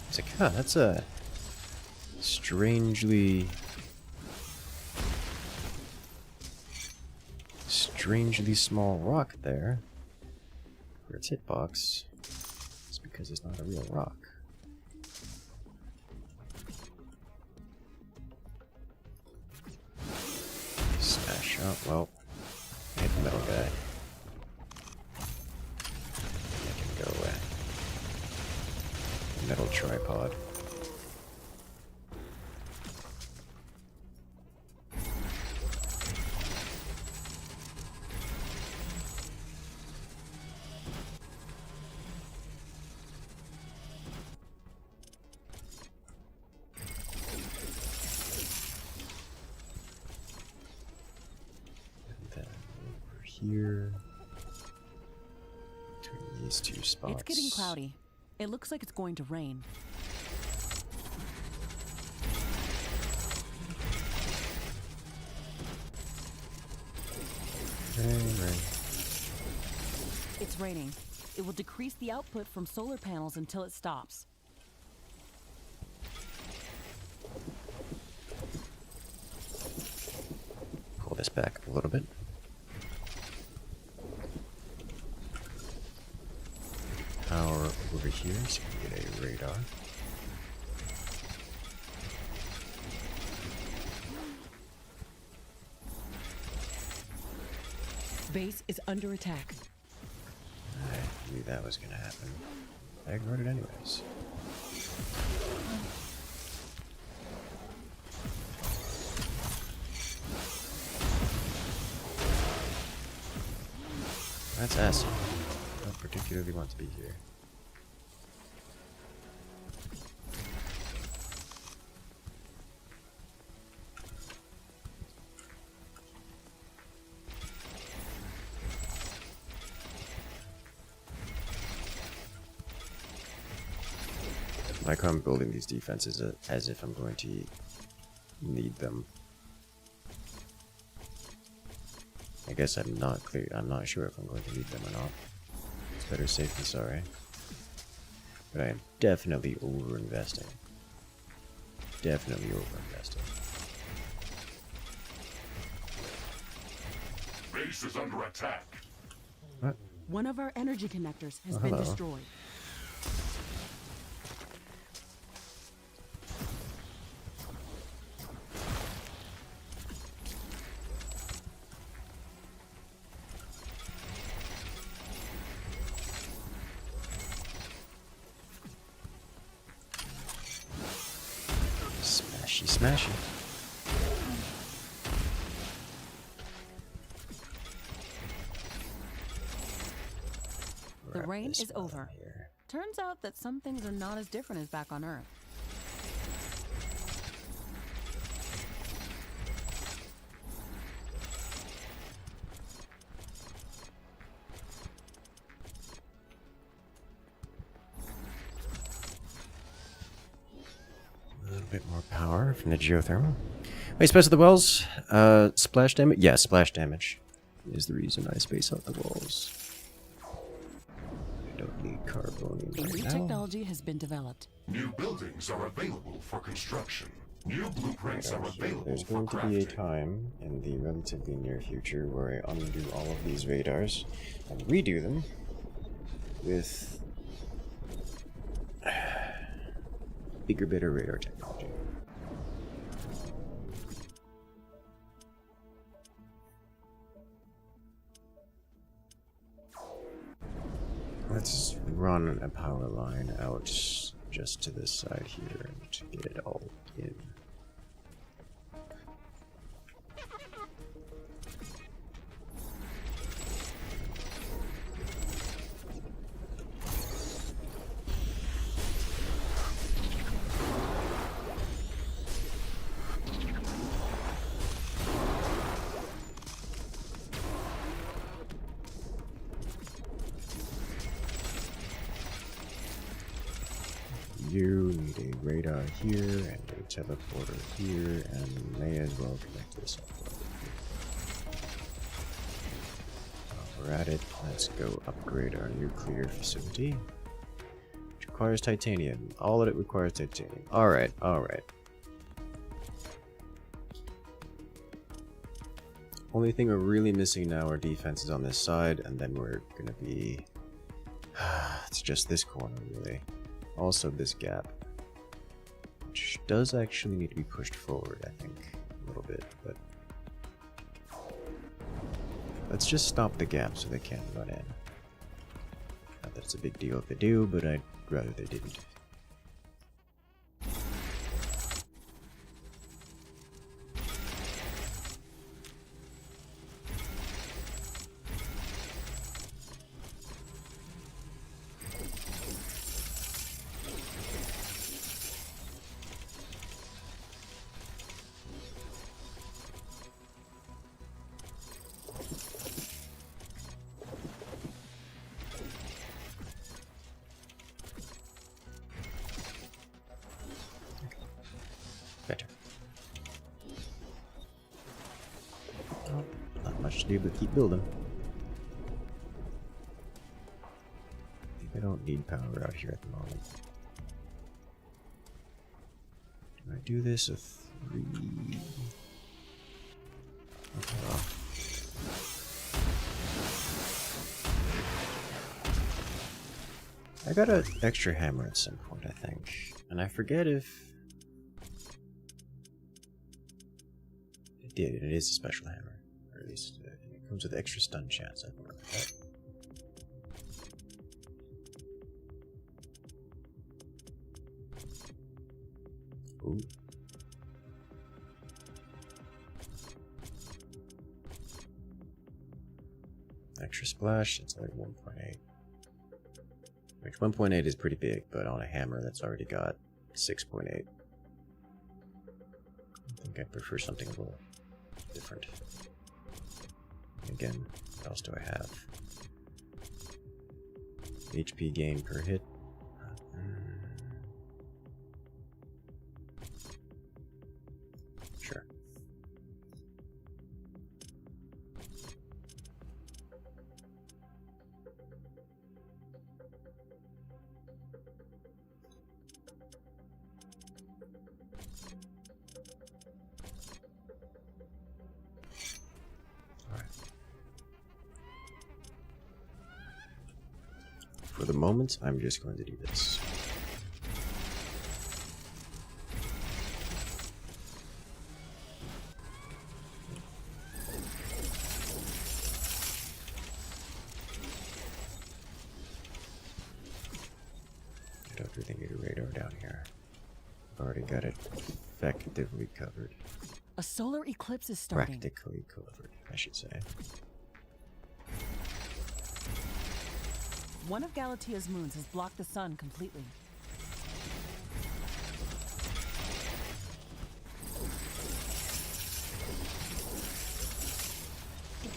It's like, huh, that's a strangely small rock there for its hitbox. It's because it's not a real rock. Smash up. Well, hit the metal guy. I can go away. Metal tripod. Here, between these two spots. It's getting cloudy. It looks like it's going to rain. Rain. It's raining. It will decrease the output from solar panels until it stops. Pull this back a little bit. Power over here so we can get a radar. base is under attack. I knew that was gonna happen. I ignored it anyways. That's acid. I don't particularly want to be here. Like I'm building these defenses as if I'm going to need them. I guess I'm not clear. I'm not sure if I'm going to need them or not. It's better safe than sorry. But I am definitely over-investing. Definitely over-investing. Base is under attack. What? One of our energy connectors has Oh, been hello. destroyed. Smashy, smashy. The Wrap rain this is one over. here. Turns out that some things are not as different as back on Earth. A little bit more power from the geothermal. Wait, space out the wells. Splash damage? Yeah, splash damage is the reason I space out the walls. I don't need carbonium A right new now. technology has been developed. New buildings are available for construction. New blueprints are available There's for going to be a crafting. time in the relatively near future where I undo all of these radars and redo them with bigger, better radar technology. Let's run a power line out just to this side here to get it all in. You need a radar here and a teleporter here, and may as well connect this up. While we're at it, let's go upgrade our nuclear facility, which requires titanium. All of it requires titanium. Alright, alright. Only thing we're really missing now are defenses on this side, and then we're gonna be... it's just this corner, really. Also this gap, which does actually need to be pushed forward, I think, a little bit, but let's just stop the gap so they can't run in. Not that it's a big deal if they do, but I'd rather they didn't. Better. Oh, not much to do but keep building. I think I don't need power out here at the moment. Do I do this with 3? Okay, well. I got an extra hammer at some point, I think. And I forget if... it did, it is a special hammer. Or at least in a Comes with extra stun chance. I think about that. Ooh. Extra splash, it's like 1.8. Which 1.8 is pretty big, but on a hammer that's already got 6.8. I think I prefer something a little different. Again, what else do I have? HP gain per hit. Sure. For the moment, I'm just going to do this. I don't really need a radar down here. I've already got it effectively covered. A solar eclipse is starting. Practically covered, I should say. One of Galatia's moons has blocked the sun completely.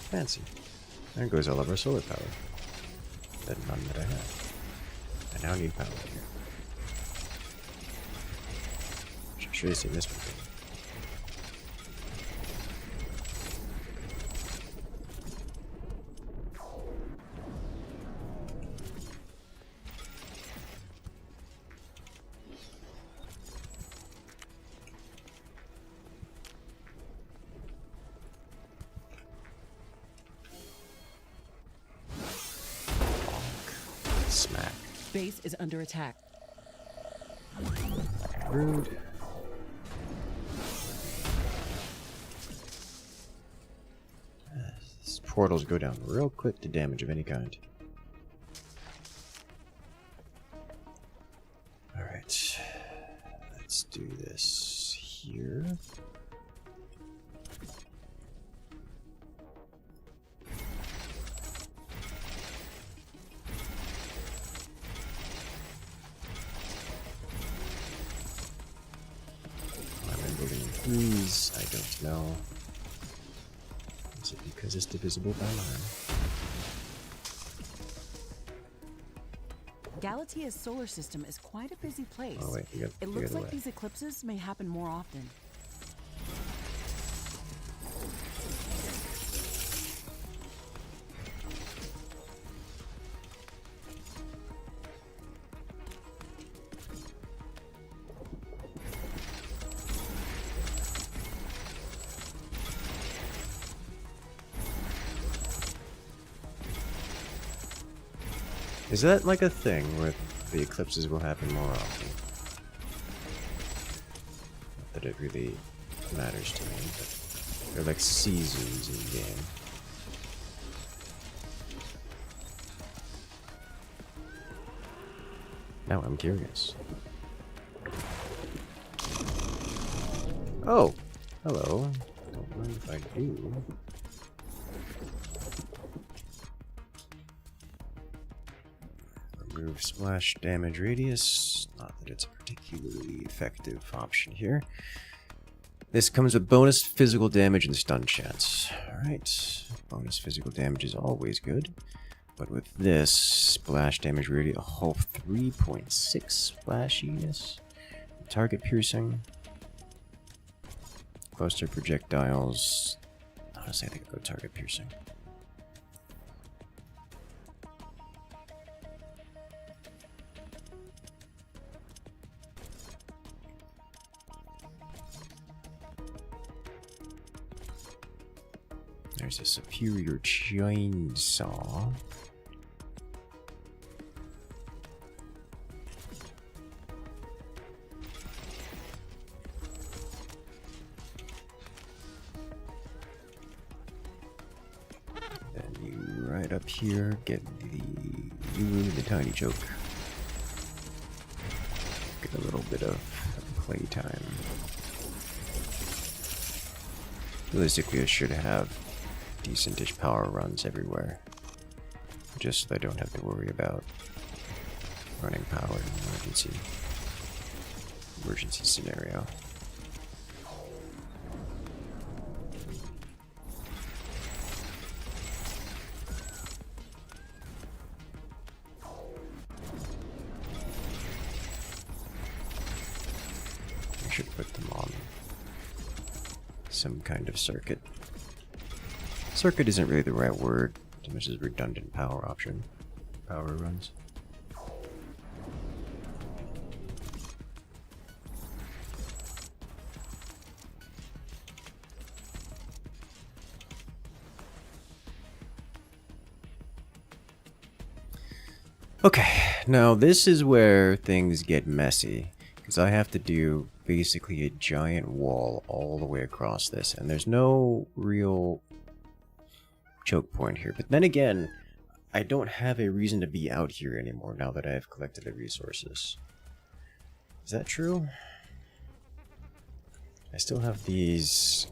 Fancy. There goes all of our solar power. That none that I have. I now need power here. Should have seen this one. Smack. Base is under attack. Rude. These portals go down real quick to damage of any kind. Alright. Let's do this here. These, I don't know. Is it because it's divisible by 9? Galatia's solar system is quite a busy place. Oh wait, It looks like these eclipses may happen more often. Is that like a thing where the eclipses will happen more often? Not that it really matters to me, but they're like seasons in game. Now I'm curious. Oh! Hello. Don't mind if I do. Remove splash damage radius. Not that it's a particularly effective option here. This comes with bonus physical damage and stun chance. Alright. Bonus physical damage is always good. But with this, splash damage radius, a whole 3.6 splashiness. Target piercing. Cluster projectiles. Honestly, I think I'll go target piercing. There's a superior chainsaw. up here, get the tiny choke. Get a little bit of playtime. Realistically, I should have decentish power runs everywhere. Just so I don't have to worry about running power in an emergency scenario. I should put them on some kind of circuit. Circuit isn't really the right word, as much as redundant power option. Power runs. Okay, now this is where things get messy, because I have to do basically a giant wall all the way across this, and there's no real choke point here. But then again, I don't have a reason to be out here anymore now that I have collected the resources. Is that true? I still have these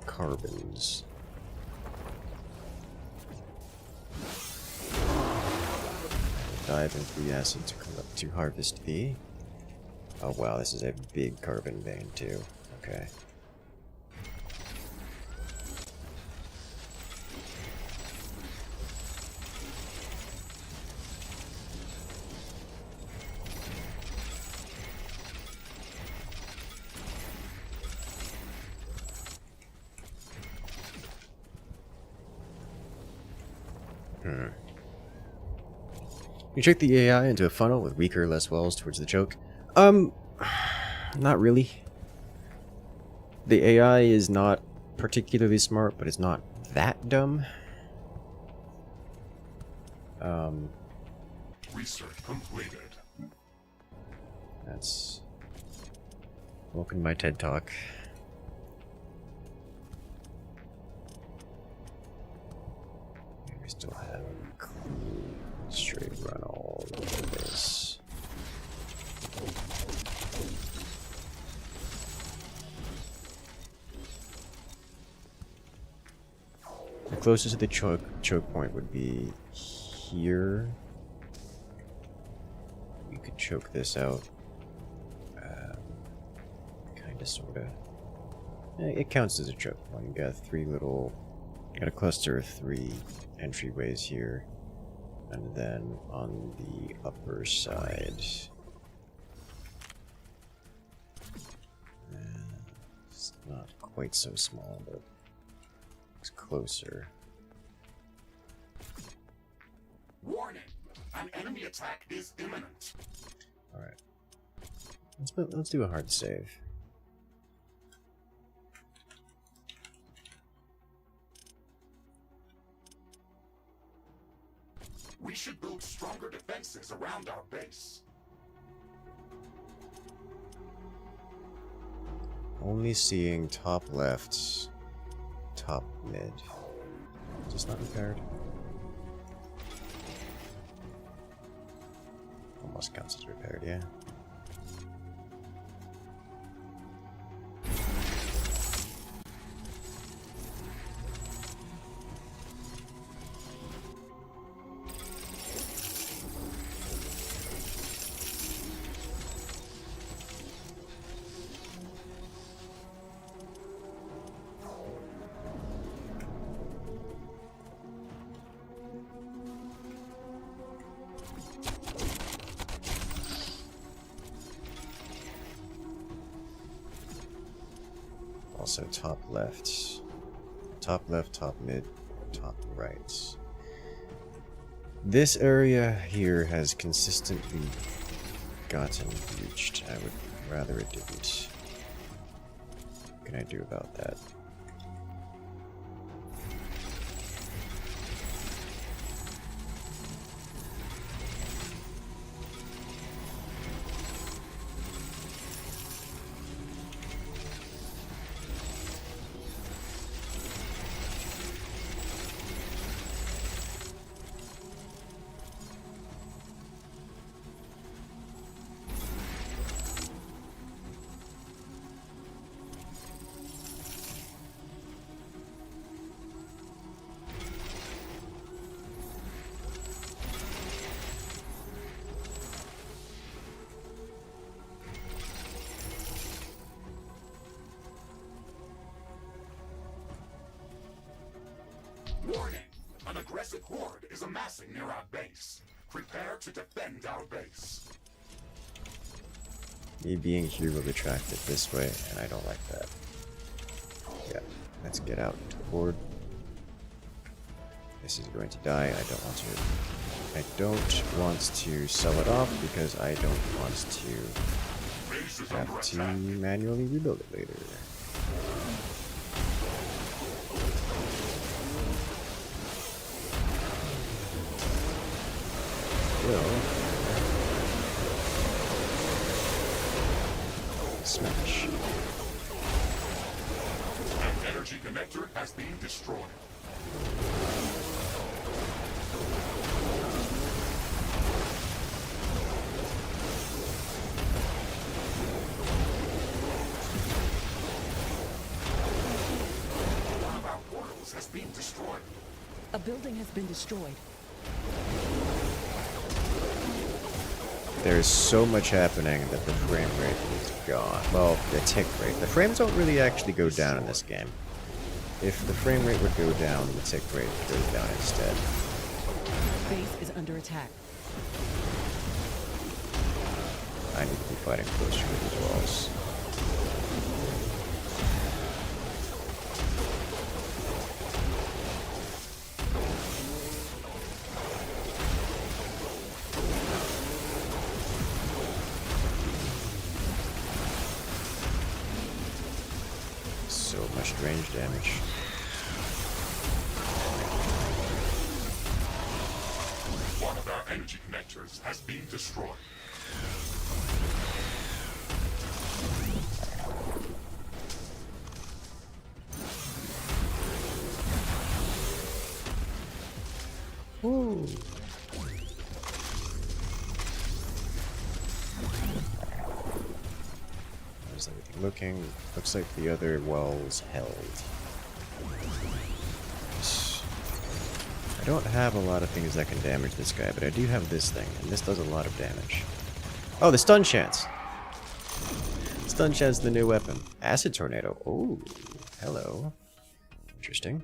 carbons. Dive into the acid to harvest V. Oh wow, this is a big carbon vein too. Okay. You check the AI into a funnel with weaker, less wells towards the choke. Not really. The AI is not particularly smart, but it's not that dumb. Research completed. That's... Welcome to my TED Talk. We still have straight run all over this. The closest to the choke point would be here. We could choke this out. Kinda, sorta. It counts as a choke point. You got got a cluster of 3 entryways here. And then on the upper side, it's not quite so small, but it's closer. Warning! An enemy attack is imminent. All right, let's do a hard save. We should build stronger defenses around our base. Only seeing top left, top mid. Is this not repaired? Almost counts as repaired, yeah. Also top left, top mid, top right. This area here has consistently gotten breached. I would rather it didn't. What can I do about that? trespassing near our base. Prepare to defend our base. Me being here will attract it this way, and I don't like that. Yeah, let's get out to the board. This is going to die. I don't want to sell it off because I don't want to have to manually rebuild it later. Smash. An energy connector has been destroyed. One of our portals has been destroyed. A building has been destroyed. There's so much happening that the frame rate is gone. Well, the tick rate. The frames don't really actually go down in this game. If the frame rate would go down, the tick rate goes down instead. Base is under attack. I need to be fighting closer to these walls. So much range damage. One of our energy connectors has been destroyed. Woo! How's everything looking? Looks like the other wall is held. I don't have a lot of things that can damage this guy, but I do have this thing, and this does a lot of damage. Oh, the stun chance! Stun chance, the new weapon. Acid tornado. Oh, hello. Interesting.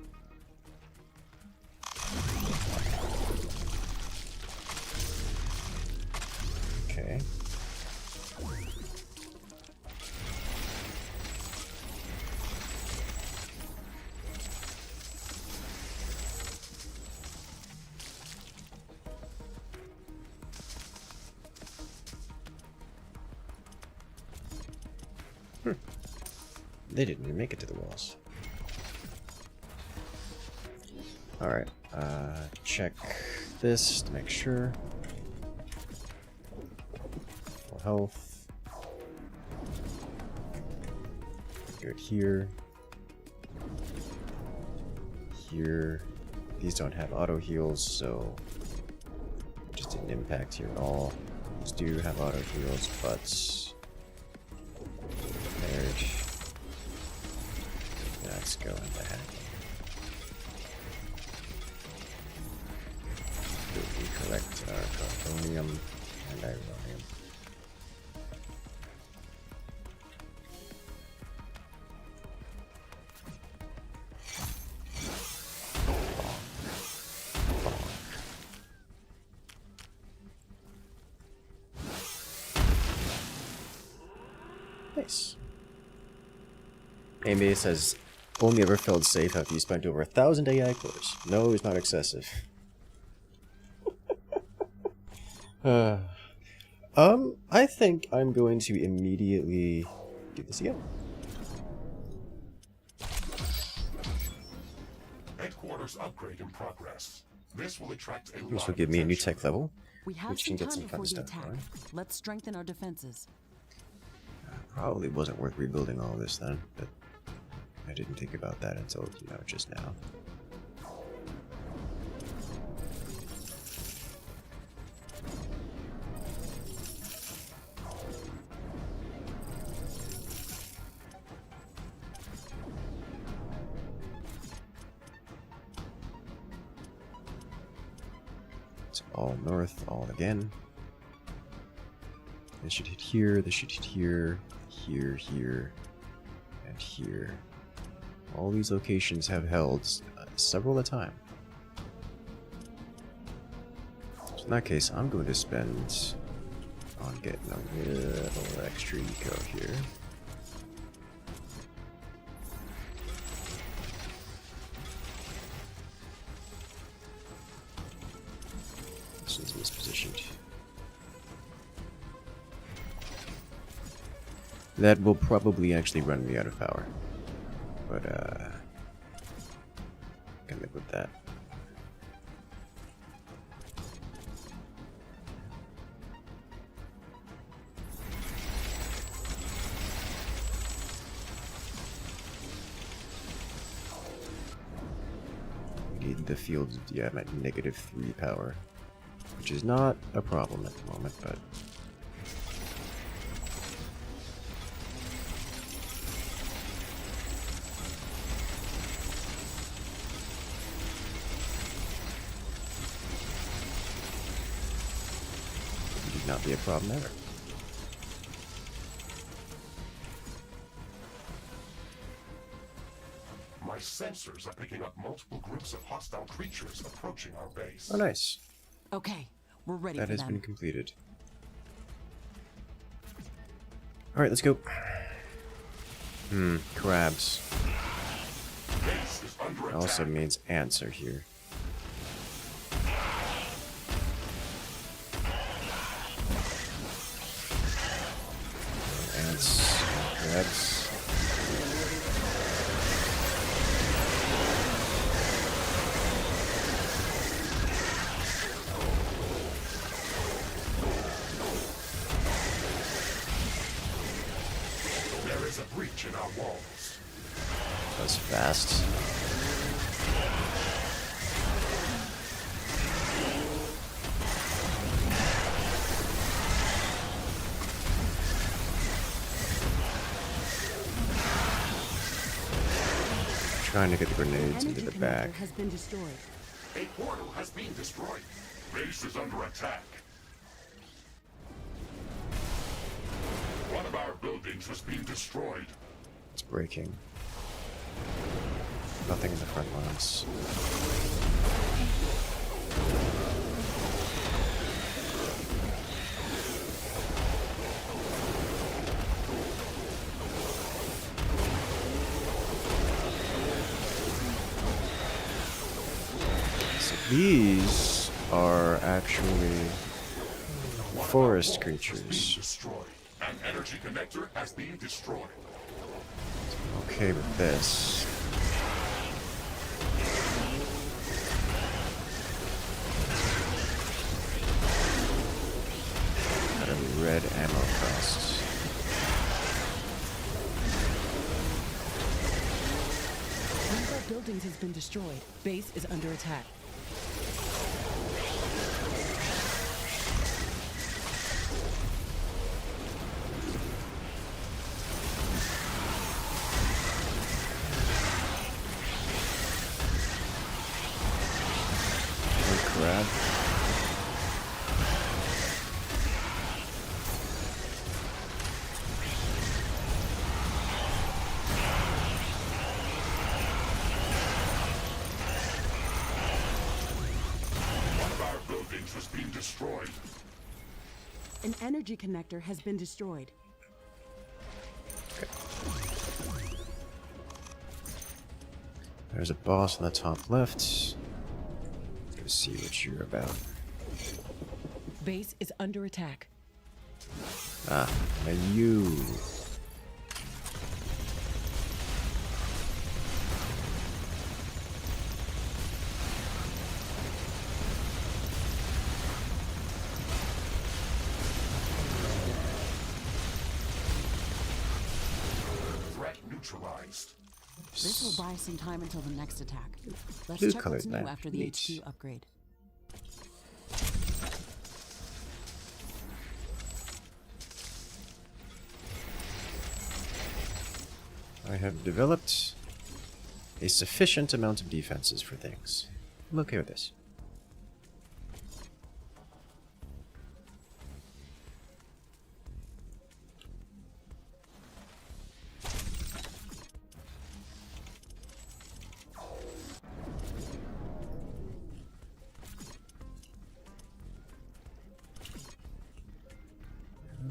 Okay. They didn't even make it to the walls. Alright, check this to make sure. Full health. Do it here. Here. These don't have auto heals, so just didn't impact here at all. These do have auto heals, but there's. Let's go in the head. We collect our Uranium and Ironium. Nice. Amy says, only ever felt safe after you spent over 1,000 AI cores. No, it's not excessive. I think I'm going to immediately do this again. Headquarters upgrade in progress. This will attract a This lot will of give me a new attention. tech level, We have which some can get time some fun before the stuff attack. going. Let's strengthen our defenses. Probably wasn't worth rebuilding all this then, but I didn't think about that until, just now. It's all north, all again. This should hit here, this should hit here, here, here, and here. All these locations have held several at a time. in that case, I'm going to spend on getting a little extra eco here. This one's mispositioned. That will probably actually run me out of power. But, can live with that. We need the fields, yeah, I'm at -3 power. Which is not a problem at the moment, but... not be a problem ever. My sensors are picking up multiple groups of hostile creatures approaching our base. Oh, nice. Okay, we're ready That for has them. been completed. Alright, let's go. Crabs. Base is under It also attack. means ants are here. Ants, crabs. There is a breach in our walls. That was fast. Trying to get the grenades into Energy the connector back. has been destroyed. A portal has been destroyed. Base is under attack. One of our buildings has been destroyed. It's breaking. Nothing in the front lines. So these are actually forest Being creatures. destroyed. An energy connector has been destroyed. Okay with this. Got a red ammo cost. One of our buildings has been destroyed. Base is under attack. Crab. One of our buildings has been destroyed. An energy connector has been destroyed. There's a boss on the top left. Let's go see what you're about. Base is under attack. Ah, and you. Threat neutralized. This will buy some time until the next attack. Let's Blue check what's colored new map. after the Neat. HQ upgrade. I have developed a sufficient amount of defenses for things. I'm okay with this.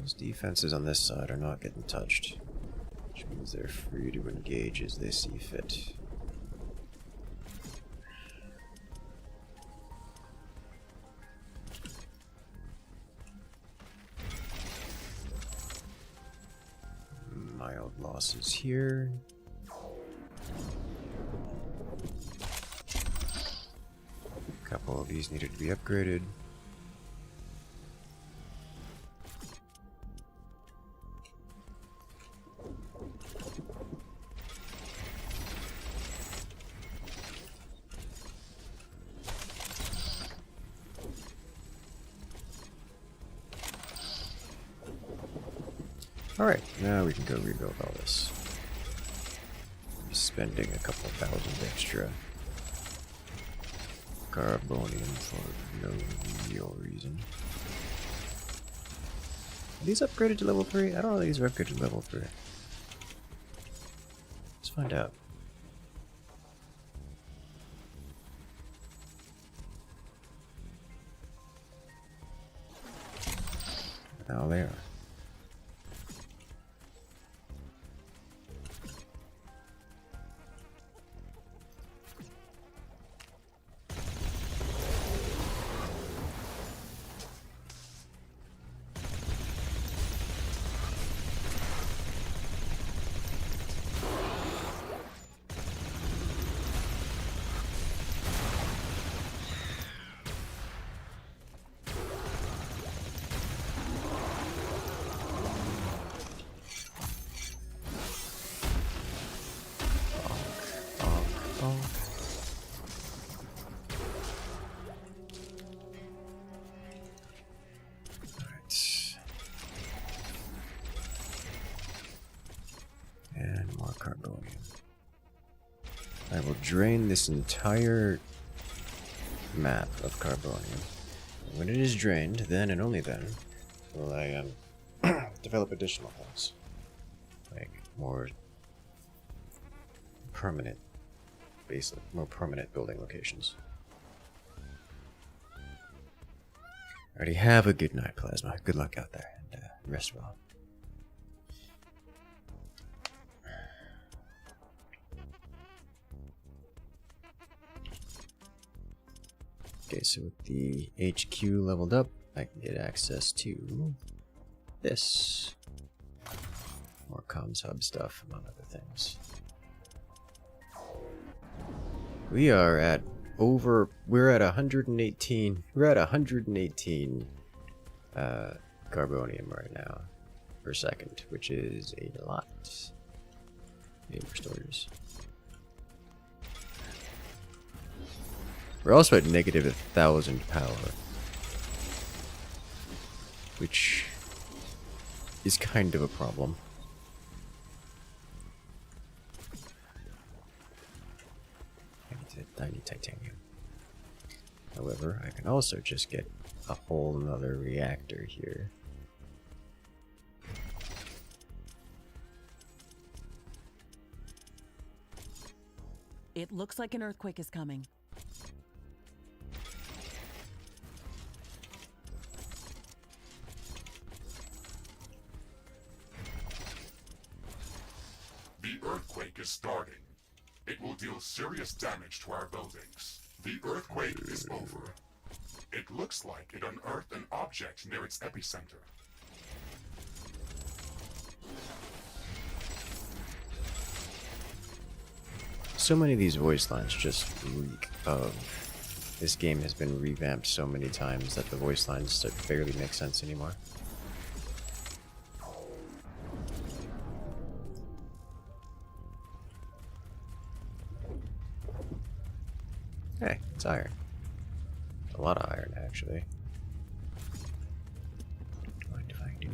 Those defenses on this side are not getting touched, which means they're free to engage as they see fit. Mild losses here. A couple of these needed to be upgraded. Alright, now we can go rebuild all this. Spending a couple thousand extra carbonium for no real reason. Are these upgraded to level 3? I don't know if these are upgraded to level 3. Let's find out. Now they are. And more carbonium. I will drain this entire map of carbonium. When it is drained, then and only then will I develop additional things, like more permanent more permanent building locations. Already have a good night, Plasma. Good luck out there, and rest well. Okay, so with the HQ leveled up, I can get access to this. More comms hub stuff, among other things. We are at we're at 118, we're at 118 carbonium right now per second, which is a lot. Need more storage. We're also at negative 1,000 power, which is kind of a problem. I need titanium. However, I can also just get a whole nother reactor here. It looks like an earthquake is coming. The earthquake is starting. It will deal serious damage to our buildings. The earthquake is over. It looks like it unearthed an object near its epicenter. So many of these voice lines just reek of... This game has been revamped so many times that the voice lines barely make sense anymore. Hey, it's iron. A lot of iron, actually. Mind if I do?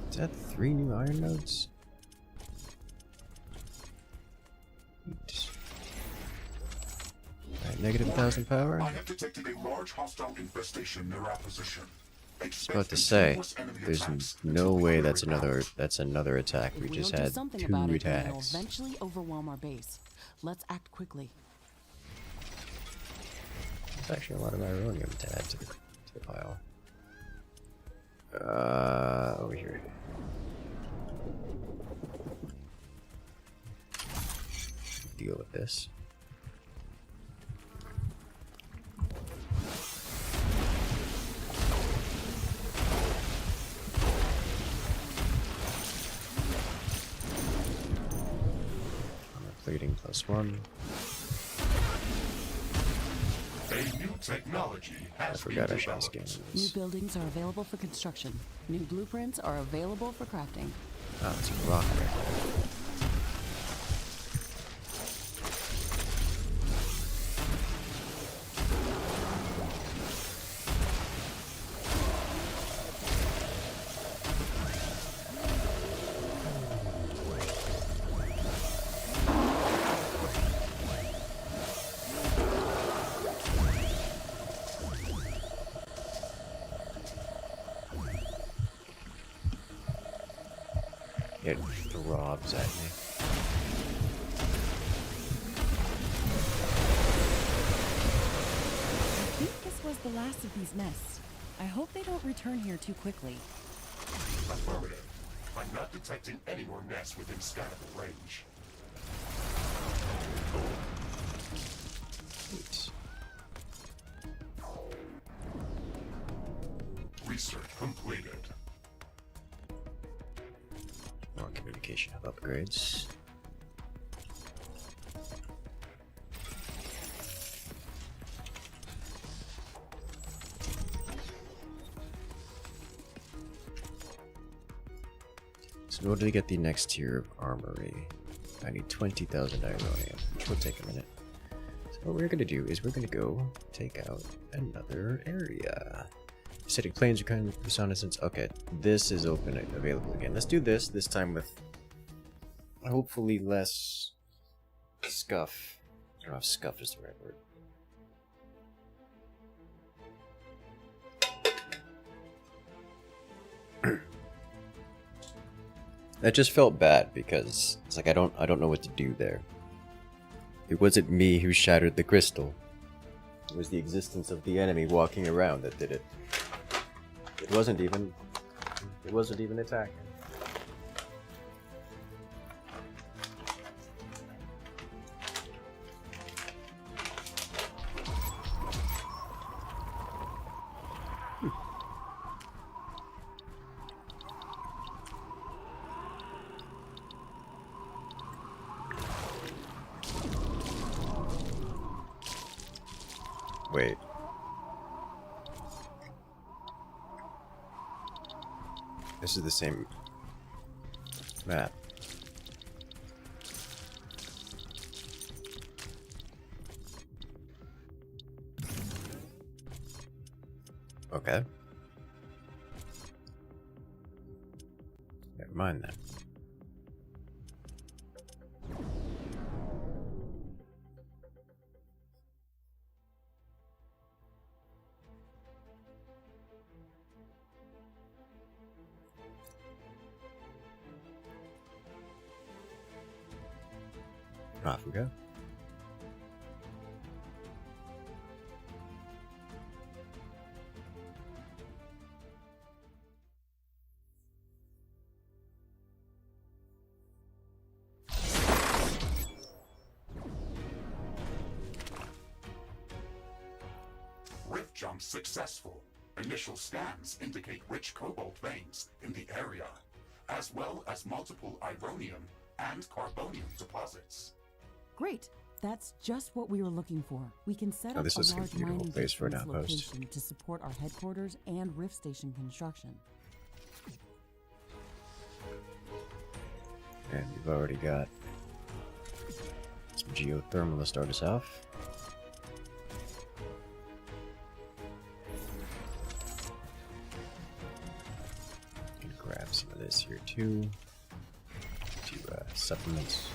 Is that 3 new iron nodes? Alright, negative 1,000 power. I have detected a large hostile infestation near our position. I was about to say, there's no way that's another attack. If We we just don't do had something 2 about it, then they'll attacks. eventually overwhelm our base. Let's act quickly. There's actually a lot of Uranium to add to the pile. Over here. Deal with this. Plating +1. A new technology I has forgot I been should developed. scan New this. buildings are available for construction. New blueprints are available for crafting. Oh, it's a rock right there. It throbs at me. I think this was the last of these nests. I hope they don't return here too quickly. Affirmative. I'm not detecting any more nests within scanable range. Sweet. Research completed. More communication hub upgrades. So in order to get the next tier of armory, I need 20,000 Uranium, which will take a minute. So what we're going to do is we're going to go take out another area. Acidic plains, reconnaissance. Okay, this is open, available again. Let's do this time with hopefully less scuff. I don't know if scuff is the right word. That just felt bad because it's like I don't know what to do there. It wasn't me who shattered the crystal. It was the existence of the enemy walking around that did it. It wasn't even attacking. Wait. This is the same map. Okay. Never mind then. Off we go. Rift jump successful. Initial scans indicate rich cobalt veins in the area, as well as multiple Uranium and Carbonium deposits. Great. That's just what we were looking for. We can set Oh, up this a looks like a large beautiful mining place for an distance outpost. location to support our headquarters and Rift Station construction. And we've already got some geothermal to start us off. Gonna grab some of this here too. To supplements.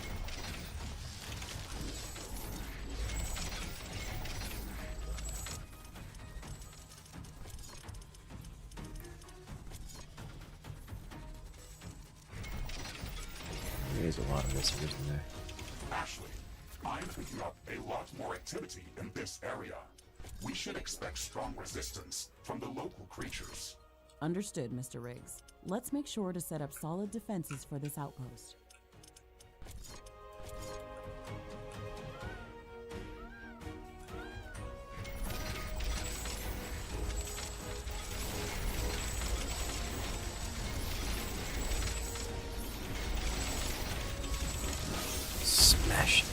is a lot of visitors in there. Ashley, I'm picking up a lot more activity in this area. We should expect strong resistance from the local creatures. Understood, Mr. Riggs. Let's make sure to set up solid defenses for this outpost. Smash it.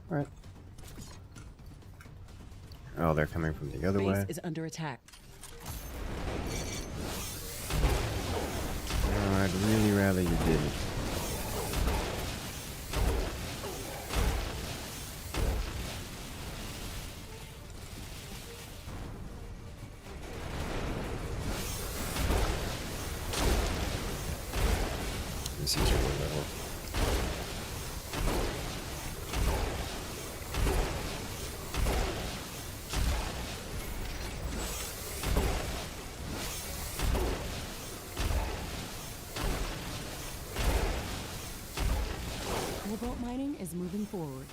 Alright. Oh, they're coming from the other way. Base is under attack. Oh, I'd really rather you didn't. This is your level. Cobalt mining is moving forward.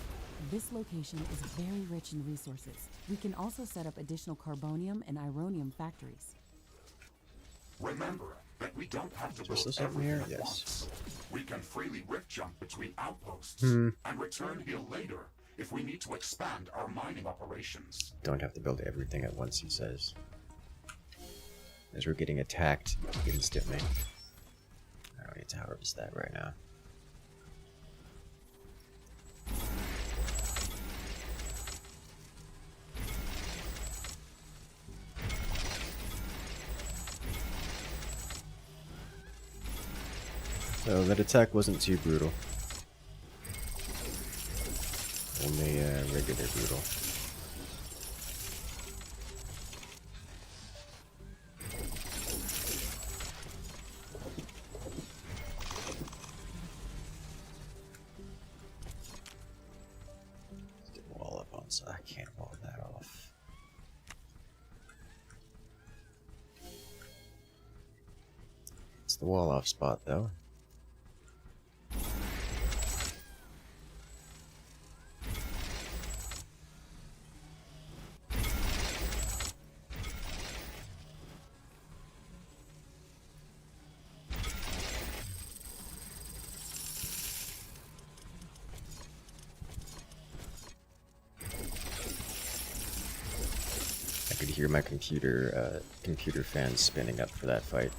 This location is very rich in resources. We can also set up additional carbonium and ironium factories. Remember that we don't have to Is build this something everything here? at Yes. once. We can freely rift jump between outposts and return here later if we need to expand our mining operations. Don't have to build everything at once, he says. As we're getting attacked instantly. I don't need to harvest that right now. So that attack wasn't too brutal. Only regular brutal. Let's get the wall up on, so I can't wall that off. It's the wall off spot though. I could hear my computer fans spinning up for that fight.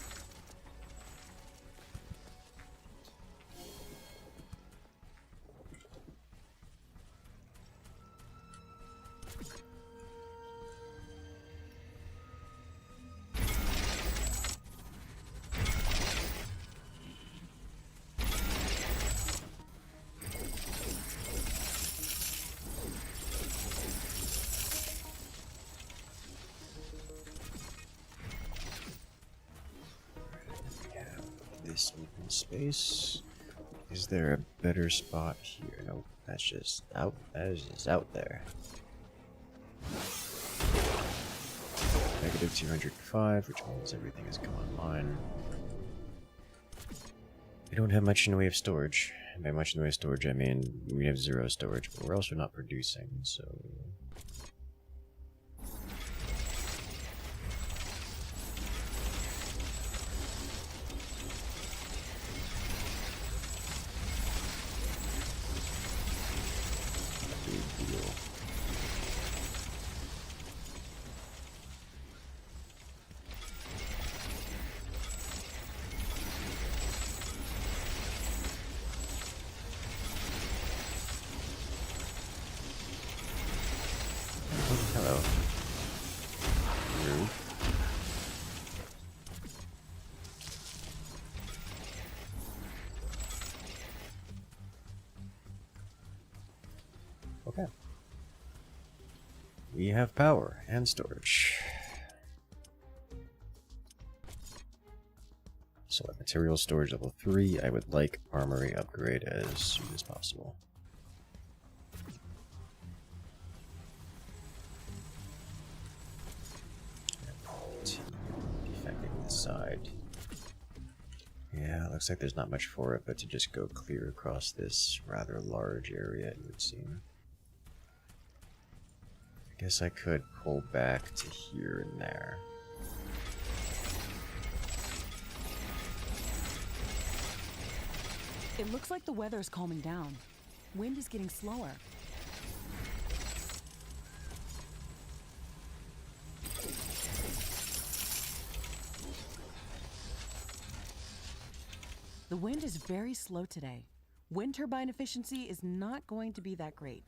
This open space. Is there a better spot here? Nope, that's just out. That is just out there. Negative 205, which means everything has come online. We don't have much in the way of storage. And by much in the way of storage, I mean we have 0 storage, but we're also not producing, so. Big deal. Okay. We have power and storage. So at material storage level 3, I would like armory upgrade as soon as possible. Defending this side. Yeah, looks like there's not much for it, but to just go clear across this rather large area, it would seem. I guess I could pull back to here and there. It looks like the weather is calming down. Wind is getting slower. The wind is very slow today. Wind turbine efficiency is not going to be that great.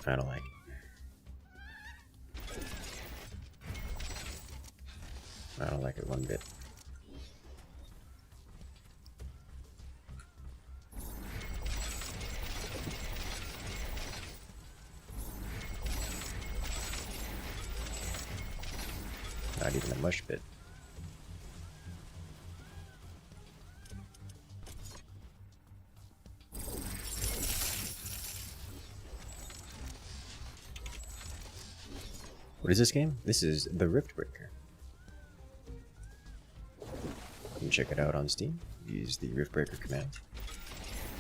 I don't like it. I don't like it one bit. Not even a mush bit. What is this game? This is the Riftbreaker. You can check it out on Steam. Use the Riftbreaker command.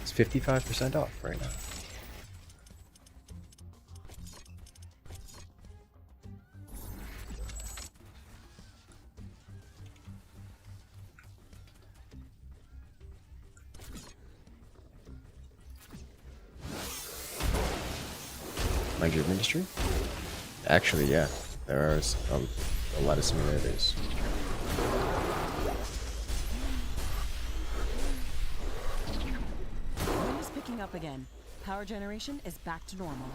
It's 55% off right now. Like your industry? Actually, yeah, there are a lot of similarities. Wind is picking up again. Power generation is back to normal.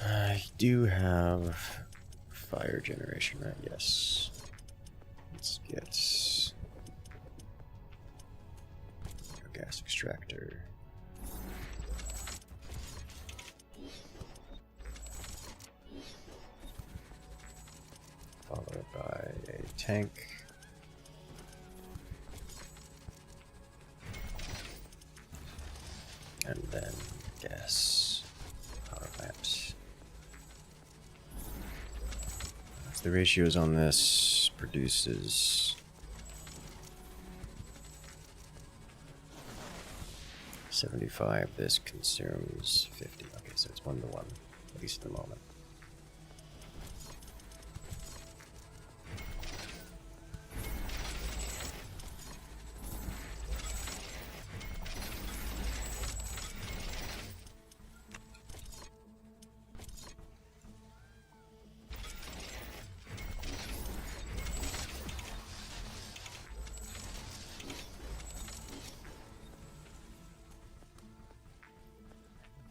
I do have fire generation, right? Yes. Let's get a gas extractor. Followed by a tank. And then gas power plant. The ratios on this produces 75. This consumes 50. Okay, so it's 1 to 1, at least at the moment.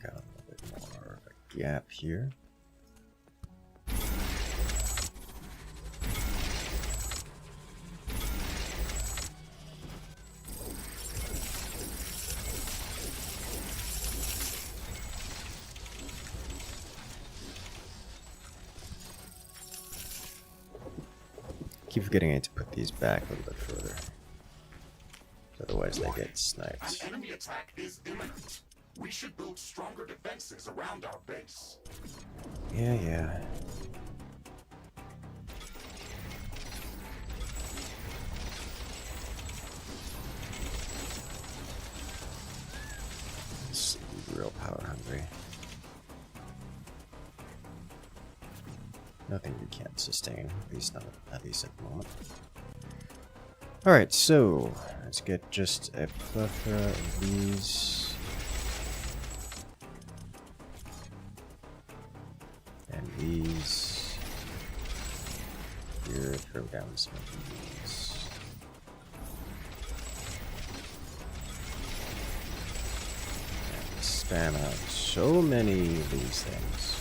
Got a little bit more of a gap here. Keep forgetting I need to put these back a little bit further. Otherwise they get sniped. An enemy attack is imminent. We should build stronger defenses around our base. Yeah. It's real power hungry. Nothing you can't sustain, at least not at least at the moment. Alright, so let's get just a plethora of these. throw down some of these. And spam out so many of these things.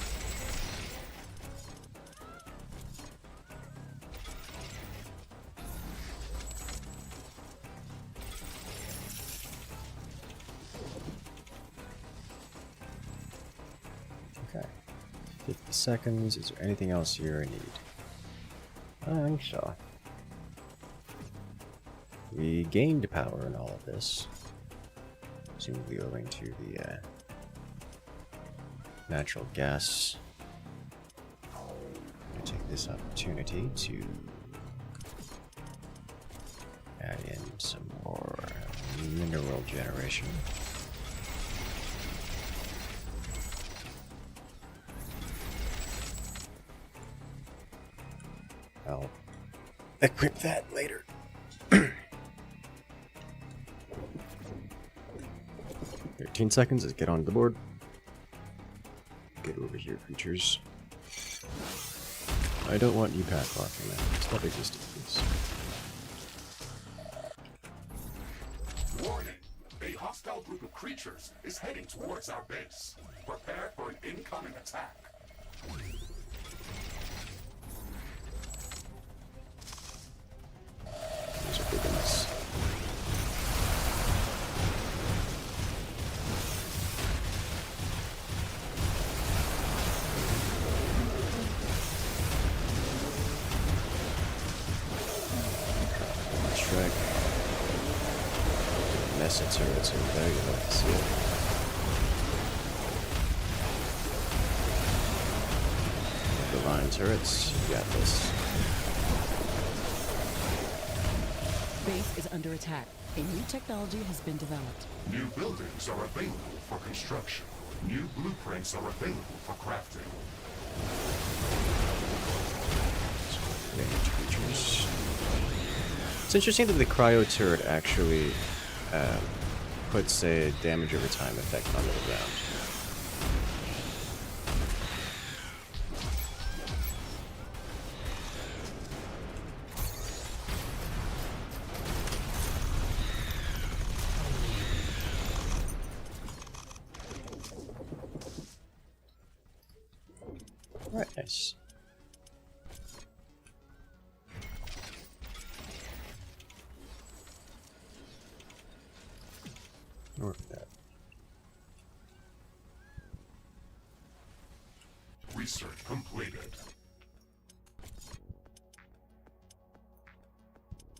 Okay. 50 seconds. Is there anything else here I need? I think so. We gained power in all of this. Presumably owing to the natural gas. I'm going to take this opportunity to add in some more mineral generation. I'll equip that later. 13 seconds, let's get on the board. Get over here, creatures. I don't want you padlocking that. Stop existing, please. Warning! A hostile group of creatures is heading towards our base. Prepare for an incoming attack. These are big ones. Strike. Mesa turrets over there, you'd like to see it. The line turrets, you got this. Base is under attack. A new technology has been developed. New buildings are available for construction. New blueprints are available for crafting. Range creatures. It's interesting that the cryo turret actually puts a damage over time effect onto the ground. Alright, nice. Work that. Research completed.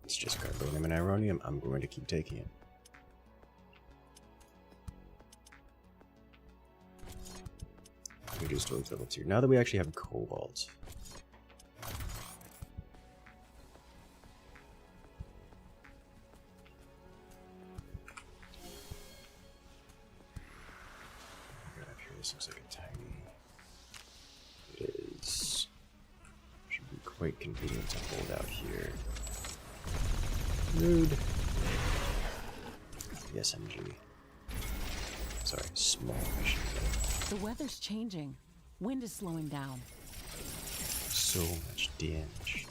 It's just carbonium and uranium. I'm going to keep taking it. Reduced towards level 2. Now that we actually have cobalt. This looks like a tiny. It is. Should be quite convenient to hold out here. Rude. The SMG. Sorry, small machine gun. The weather's changing. Wind is slowing down. So much damage.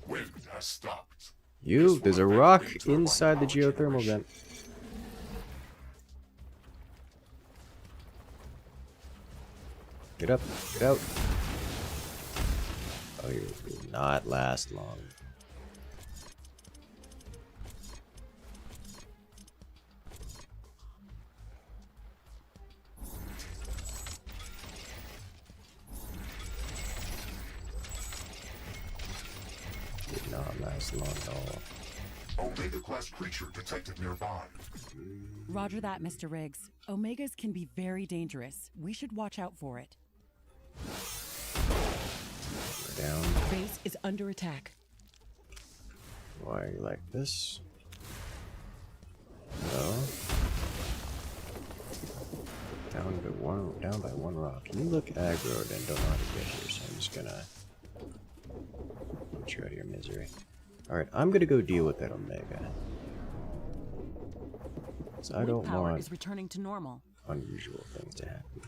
Wind has stopped. There's a rock inside the geothermal vent. Get up, get out. Oh, you will not last long. Did not last long at all. Omega-class creature detected nearby. Roger that, Mr. Riggs. Omegas can be very dangerous. We should watch out for it. We're down. Base is under attack. Why are you like this? No. Down by one rock. You look aggroed and don't know how to get here, so I'm just gonna put you out of your misery. Alright, I'm gonna go deal with that Omega. So I don't Power want is returning to normal. unusual things to happen.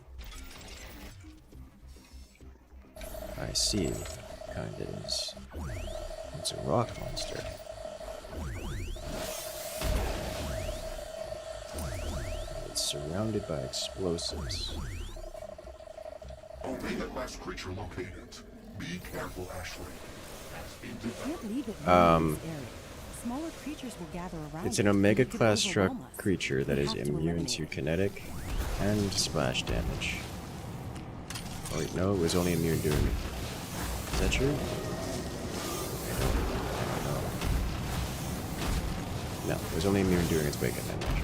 I see. What kind it is. It's a rock monster. It's surrounded by explosives. Omega-class creature located. Be careful, Ashley. You can't leave it running in this area. Smaller creatures will gather around. It's an it, and Omega it could class struck overwhelm us. creature that We is have to immune eliminate to it. kinetic and splash damage. Oh wait, no, it was only immune during. Is that true? I don't know. No, it was only immune during its wake-up damage.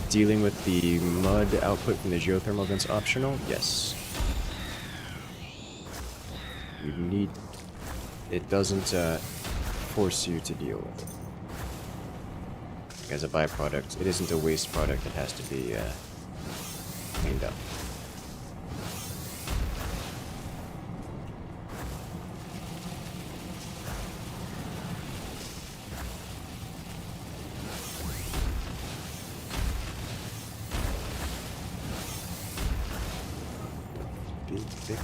Dealing with the mud output from the geothermal vents optional? Yes. You need... It doesn't force you to deal with it. As a byproduct, it isn't a waste product, it has to be cleaned up. Big, thick,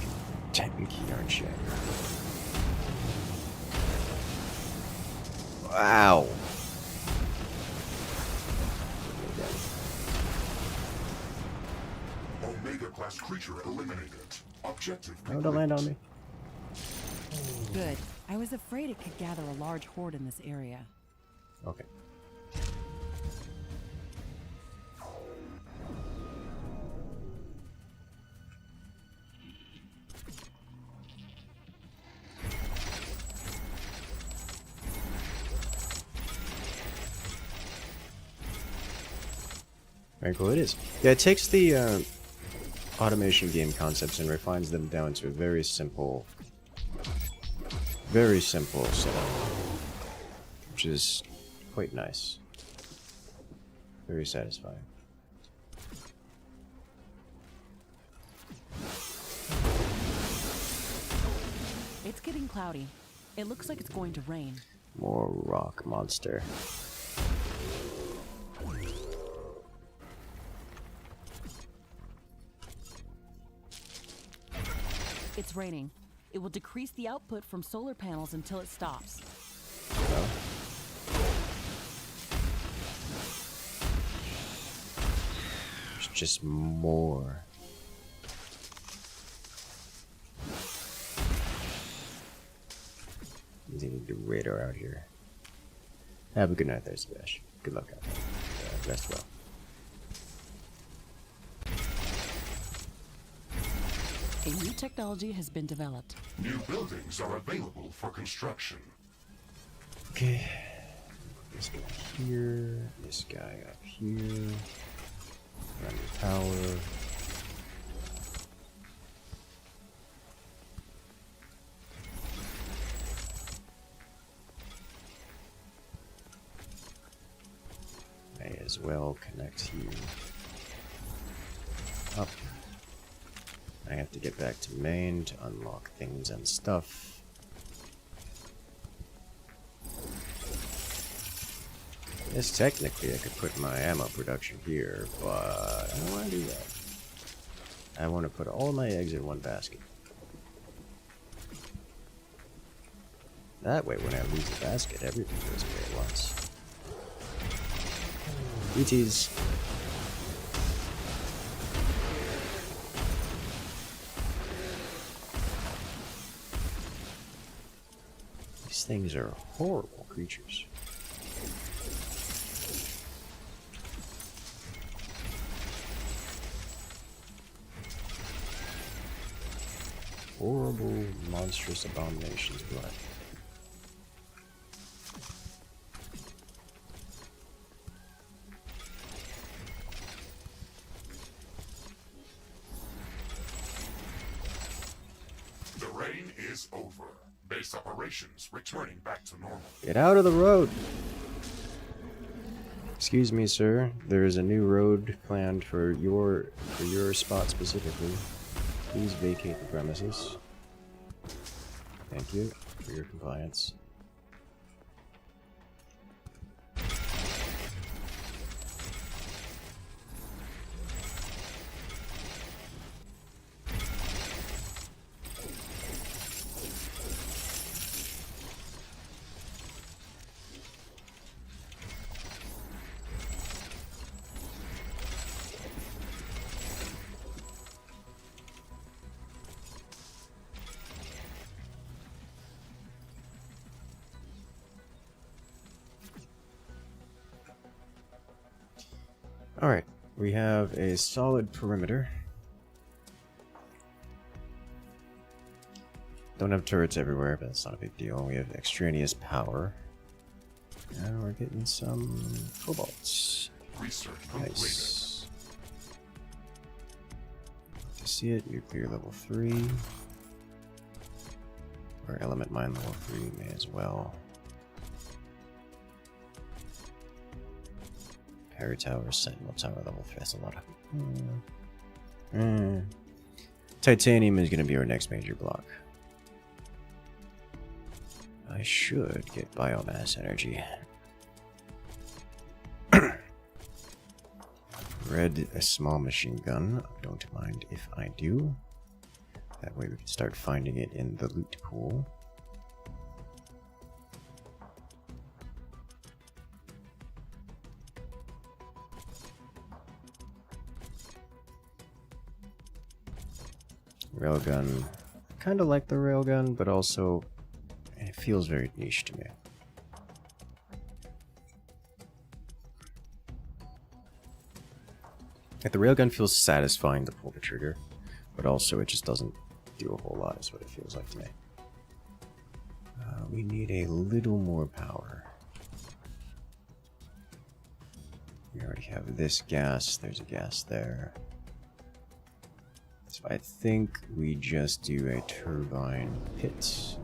tanky, aren't you? Wow. Omega-class creature eliminated. Objective Oh, don't land on me. Good. I was afraid it could gather a large horde in this area. Okay. Very cool it is. Yeah, it takes the automation game concepts and refines them down to a very simple setup, which is quite nice. Very satisfying. It's getting cloudy. It looks like it's going to rain. More rock monster. It's raining. It will decrease the output from solar panels until it stops. No. There's just more. They need the radar out here. Have a good night there, Sebastian. Good luck out there. Rest well. A new technology has been developed. New buildings are available for construction. Okay. This guy here. This guy up here. Around the tower. May as well connect you up. I have to get back to main to unlock things and stuff. Yes, technically I could put my ammo production here, but I don't want to do that. I want to put all my eggs in one basket. That way, when I lose the basket, everything goes away at once. ETs. These things are horrible creatures. Horrible, monstrous abominations, blood. The rain is over. Base operations returning back to normal. Get out of the road! Excuse me, sir. There is a new road planned for your spot specifically. Please vacate the premises. Thank you for your compliance. Alright, we have a solid perimeter. Don't have turrets everywhere, but that's not a big deal. We have extraneous power. And we're getting some cobalts. Research Nice. To see it, nuclear level 3. Or element mine level 3 may as well. Power tower, sentinel tower level 3. That's a lot of. Titanium is going to be our next major block. I should get biomass energy. Red, a small machine gun. Don't mind if I do. That way we can start finding it in the loot pool. Railgun. Kind of like the railgun, but also it feels very niche to me. Like the railgun feels satisfying to pull the trigger, but also it just doesn't do a whole lot, is what it feels like to me. We need a little more power. We already have this gas, there's a gas there. So I think we just do a turbine pit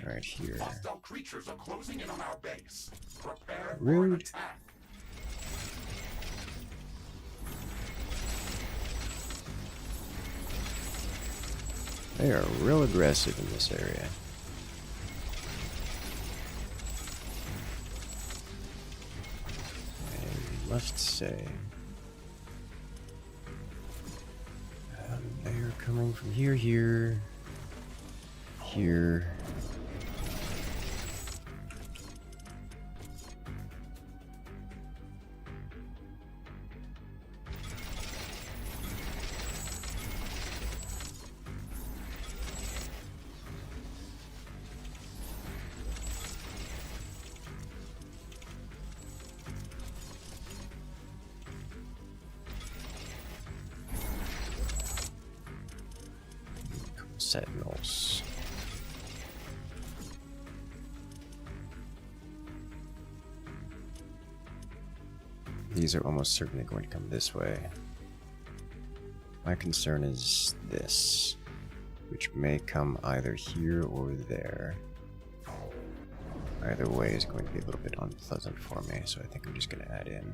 right here. Hostile creatures are closing in on our base. Prepare for an Rude. attack. They are real aggressive in this area. I must say, they are coming from here, here. Sentinels. These are almost certainly going to come this way. My concern is this, which may come either here or there. Either way is going to be a little bit unpleasant for me, so I think I'm just going to add in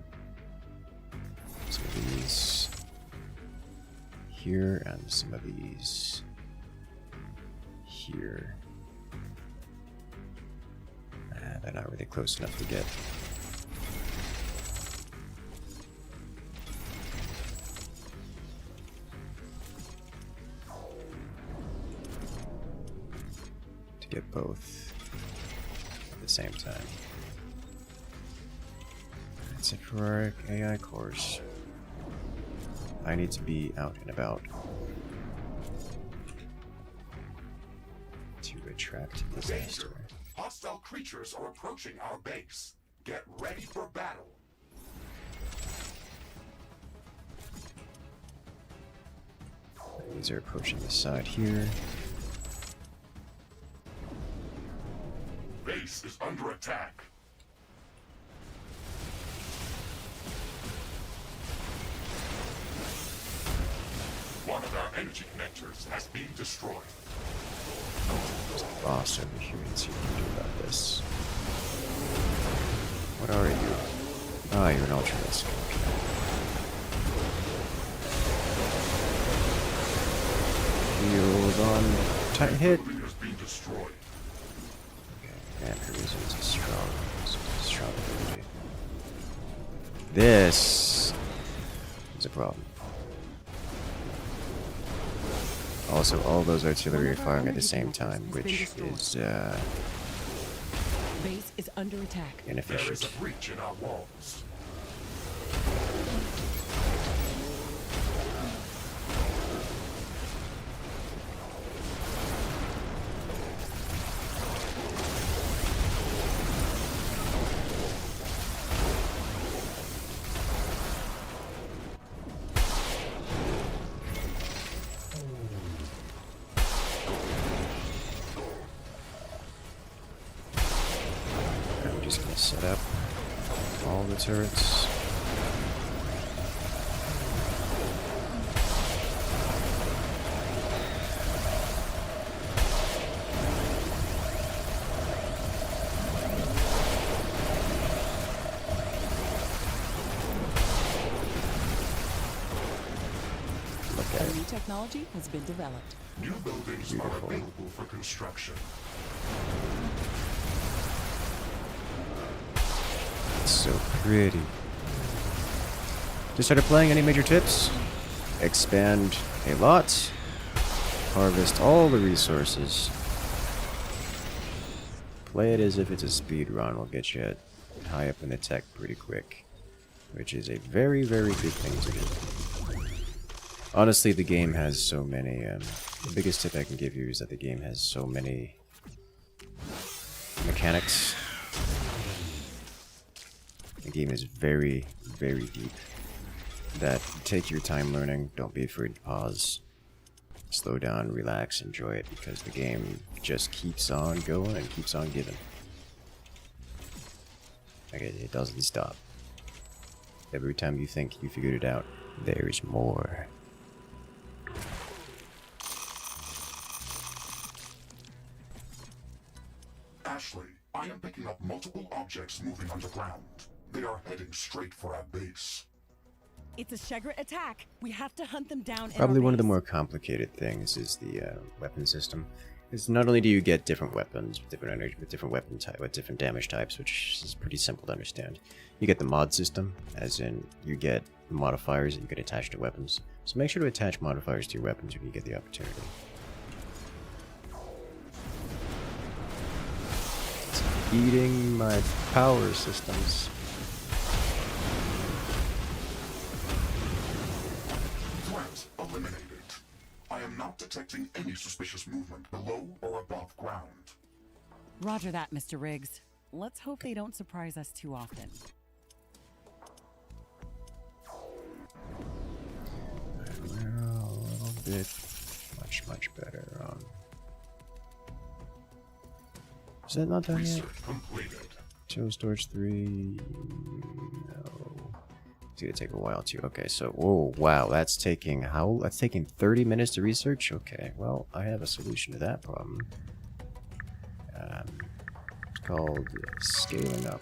some of these here and some of these here. They're not really close enough to get. To get both at the same time. That's it for our AI course. I need to be out and about to attract disaster. Danger! Hostile creatures are approaching our base. Get ready for battle. These are approaching the side here. Base is under attack. One of our energy connectors has been destroyed. There's a boss over here and see what we can do about this. What are you? Ah, you're an ultraviolet. Shield on tight hit. Building has been destroyed. Okay, and her resistance is strong ability. This is a problem. Also, all those artillery are firing at the same time, which is Base is under attack. There is inefficient. a breach in our walls. Set up all the turrets. A new technology has been developed. New buildings are available for construction. It's so pretty. Just started playing. Any major tips? Expand a lot. Harvest all the resources. Play it as if it's a speed run. Will get you high up in the tech pretty quick, which is a very, very good thing to do. Honestly, the game has so many. The biggest tip I can give you is that the game has so many mechanics. The game is very, very deep. That take your time learning. Don't be afraid to pause. Slow down, relax, enjoy it, because the game just keeps on going and keeps on giving. Like it doesn't stop. Every time you think you figured it out, there's more. Ashley, I am picking up multiple objects moving underground. They are heading straight for our base. It's a Shegret attack. We have to hunt them down. Probably one of the more complicated things is the weapon system. Is not only do you get different weapons with different energy, with different weapon type, with different damage types, which is pretty simple to understand. You get the mod system, as in you get modifiers that you can attach to weapons. So make sure to attach modifiers to your weapons when you get the opportunity. It's eating my power systems. Threat eliminated. I am not detecting any suspicious movement below or above ground. Roger that, Mr. Riggs. Let's hope they don't surprise us too often. We're a little bit much better on. Is that not done yet? Research completed. Chill storage 3. No. It's gonna take a while too. Okay, so oh wow, that's taking 30 minutes to research? Okay, well, I have a solution to that problem. It's called scaling up.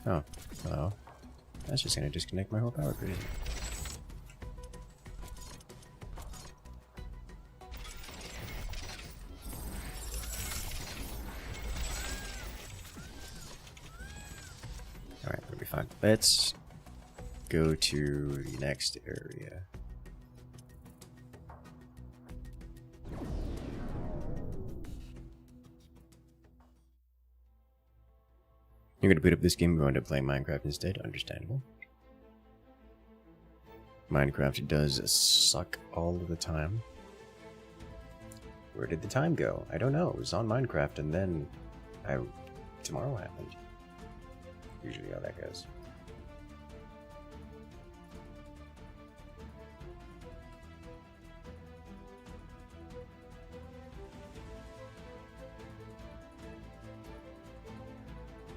Oh, well, that's just gonna disconnect my whole power grid. Alright, we'll be fine. Let's go to the next area. You're going to boot up this game and go into playing Minecraft instead. Understandable. Minecraft does suck all of the time. Where did the time go? I don't know. It was on Minecraft and then tomorrow happened. Usually how that goes.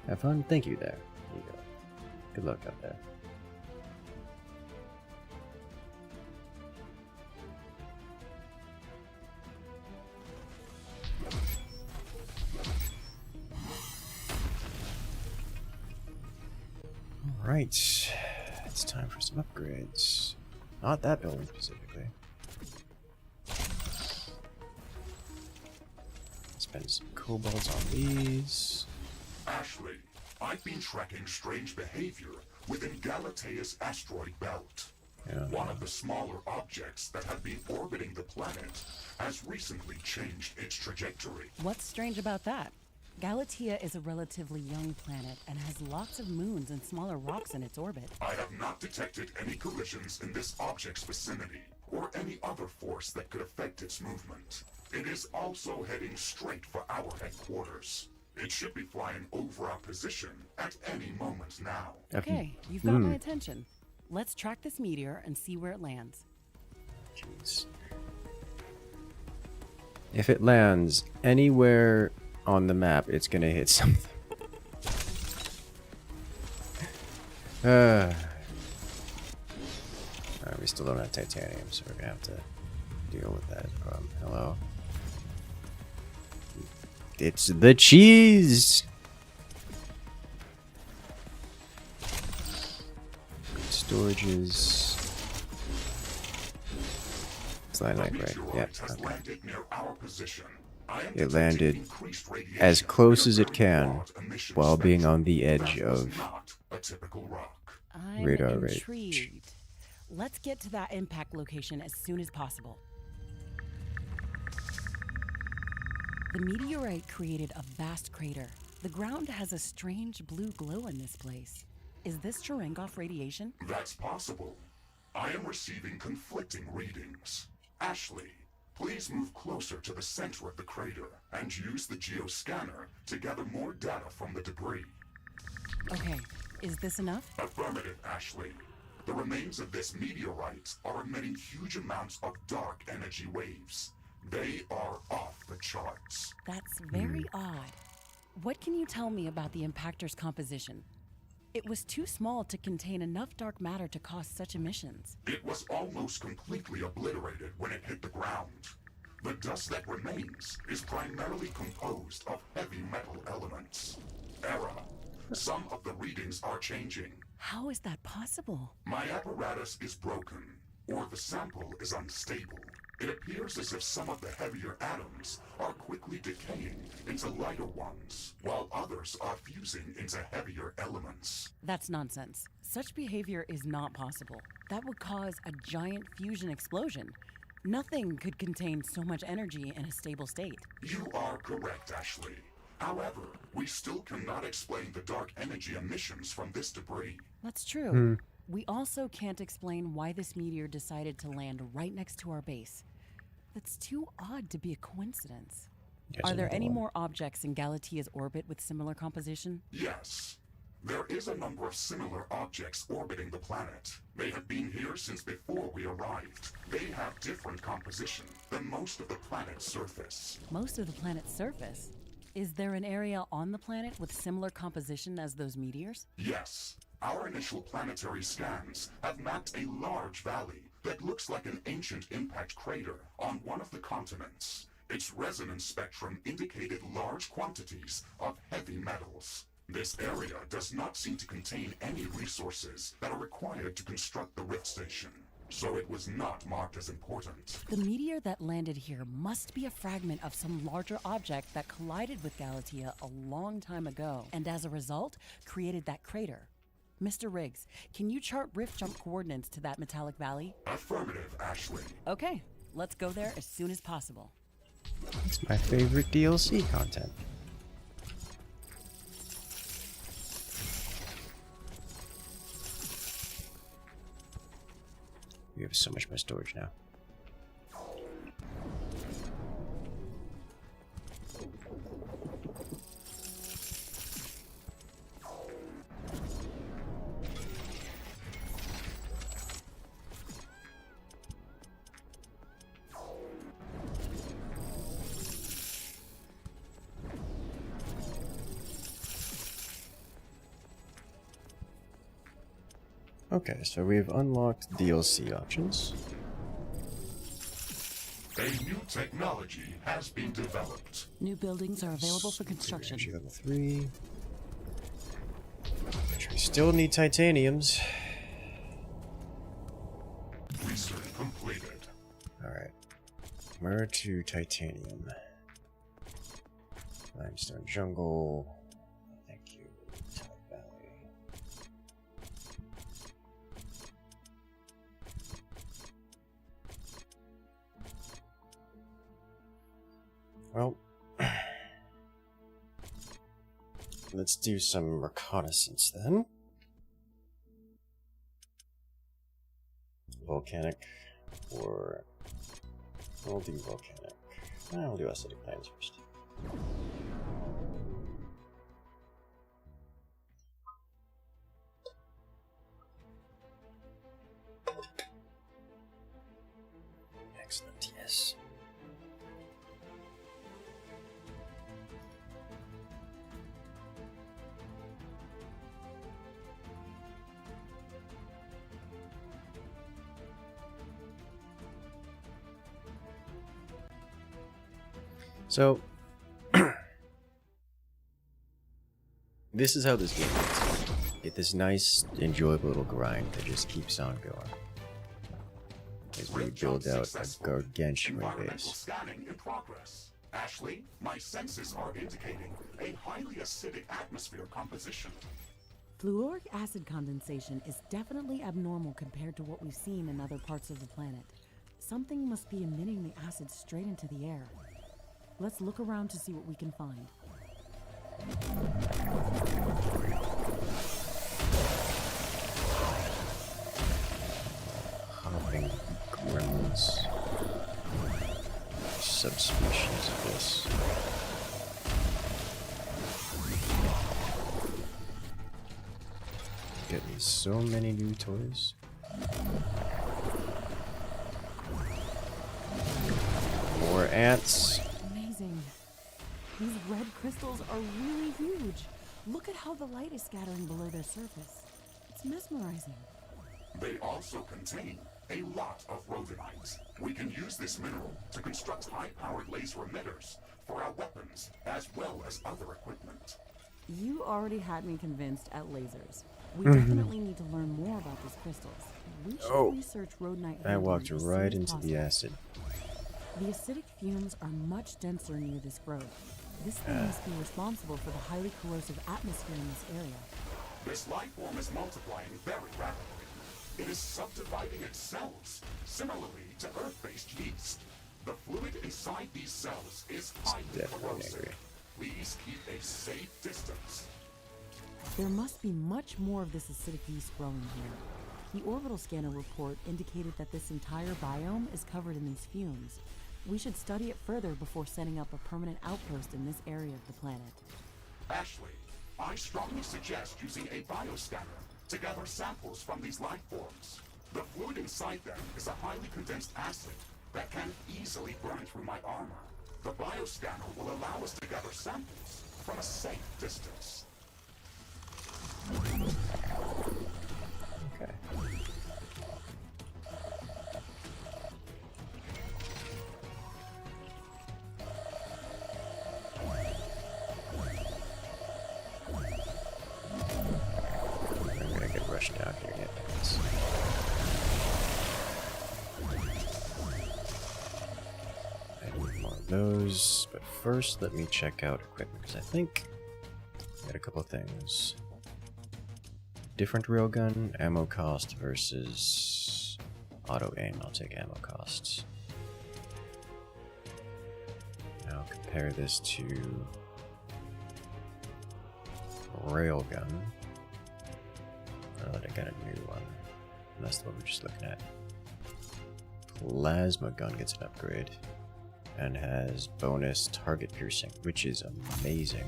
Have fun? Thank you there. There you go. Good luck out there. Alright. It's time for some upgrades. Not that building specifically. Spend some kobolds on these. Ashley, I've been tracking strange behavior within Galatea's asteroid belt. Yeah. One of the smaller objects that have been orbiting the planet has recently changed its trajectory. What's strange about that? Galatea is a relatively young planet and has lots of moons and smaller rocks in its orbit. I have not detected any collisions in this object's vicinity, or any other force that could affect its movement. It is also heading straight for our headquarters. It should be flying over our position at any moment now. Okay, you've got my attention. Let's track this meteor and see where it lands. Jeez. If it lands anywhere on the map, it's gonna hit something. We still don't have titanium, so we're gonna have to deal with that problem. Hello? It's the cheese! Storages. It's not like right. Yeah. Okay. It landed as close as it can while being on the edge of radar I'm range. intrigued. Let's get to that impact location as soon as possible. The meteorite created a vast crater. The ground has a strange blue glow in this place. Is this Cherenkov radiation? That's possible. I am receiving conflicting readings. Ashley, please move closer to the center of the crater and use the geoscanner to gather more data from the debris. Okay, is this enough? Affirmative, Ashley. The remains of this meteorite are emitting huge amounts of dark energy waves. They are off the charts. That's very odd. What can you tell me about the impactor's composition? It was too small to contain enough dark matter to cause such emissions. It was almost completely obliterated when it hit the ground. The dust that remains is primarily composed of heavy metal elements. Error. Some of the readings are changing. How is that possible? My apparatus is broken, or the sample is unstable. It appears as if some of the heavier atoms are quickly decaying into lighter ones, while others are fusing into heavier elements. That's nonsense. Such behavior is not possible. That would cause a giant fusion explosion. Nothing could contain so much energy in a stable state. You are correct, Ashley. However, we still cannot explain the dark energy emissions from this debris. That's true. We also can't explain why this meteor decided to land right next to our base. That's too odd to be a coincidence. There's Are there another any one. more objects in Galatia's orbit with similar composition? Yes. There is a number of similar objects orbiting the planet. They have been here since before we arrived. They have different composition than most of the planet's surface. Most of the planet's surface? Is there an area on the planet with similar composition as those meteors? Yes. Our initial planetary scans have mapped a large valley that looks like an ancient impact crater on one of the continents. Its resonance spectrum indicated large quantities of heavy metals. This area does not seem to contain any resources that are required to construct the rift station, so it was not marked as important. The meteor that landed here must be a fragment of some larger object that collided with Galatia a long time ago, and as a result, created that crater. Mr. Riggs, can you chart rift jump coordinates to that metallic valley? Affirmative, Ashley. Okay, let's go there as soon as possible. It's my favorite DLC content. We have so much more storage now. Okay, so we've unlocked DLC options. A new technology has been developed. New buildings are available for construction. Energy level 3. We still need titaniums. Research completed. Alright. Where to titanium? Limestone jungle. Thank you. Metallic Valley. Well, let's do some reconnaissance then. Volcanic, or we'll do volcanic. We'll do acidic mines first. Excellent, yes. So, this is how this game is. Get this nice, enjoyable little grind that just keeps on going. As we build out a gargantuan Environmental base. scanning in progress. Ashley, my senses are indicating a highly acidic atmosphere composition. Fluoric acid condensation is definitely abnormal compared to what we've seen in other parts of the planet. Something must be emitting the acid straight into the air. Let's look around to see what we can find. Hopping gremlins. Subspecies of this. Getting so many new toys. More ants. Amazing. These red crystals are really huge. Look at how the light is scattering below their surface. It's mesmerizing. They also contain a lot of rhodonite. We can use this mineral to construct high-powered laser emitters for our weapons as well as other equipment. You already had me convinced at lasers. We definitely need to learn more about these crystals. We should research rhodonite. I walked handling as right soon as into the possible. acid. The acidic fumes are much denser near this growth. This thing must be responsible for the highly corrosive atmosphere in this area. This life form is multiplying very rapidly. It is subdividing its cells, similarly to Earth-based yeast. The fluid inside these cells is highly Definitely corrosive. angry. Please keep a safe distance. There must be much more of this acidic yeast growing here. The orbital scanner report indicated that this entire biome is covered in these fumes. We should study it further before setting up a permanent outpost in this area of the planet. Ashley, I strongly suggest using a bioscanner to gather samples from these life forms. The fluid inside them is a highly condensed acid that can easily burn through my armor. The bioscanner will allow us to gather samples from a safe distance. Okay. I'm gonna get rushed out here yet. I need more of those, but first let me check out equipment, because I think I got a couple of things. Different railgun, ammo cost versus auto aim. I'll take ammo costs. Now compare this to railgun. Or that I got a new one. And that's the one we're just looking at. Plasma gun gets an upgrade and has bonus target piercing, which is amazing.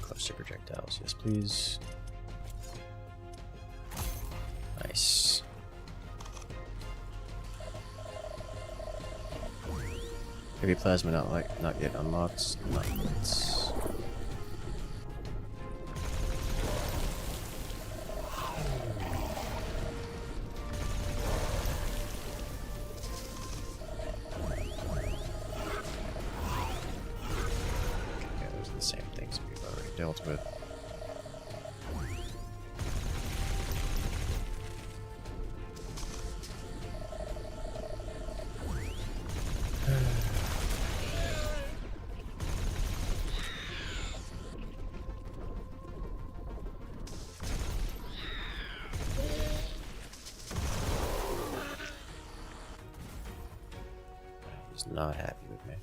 Cluster projectiles, yes please. Nice. Heavy plasma not yet unlocked. Not yet. Yeah, those are the same things we've already dealt with. He's not happy with me.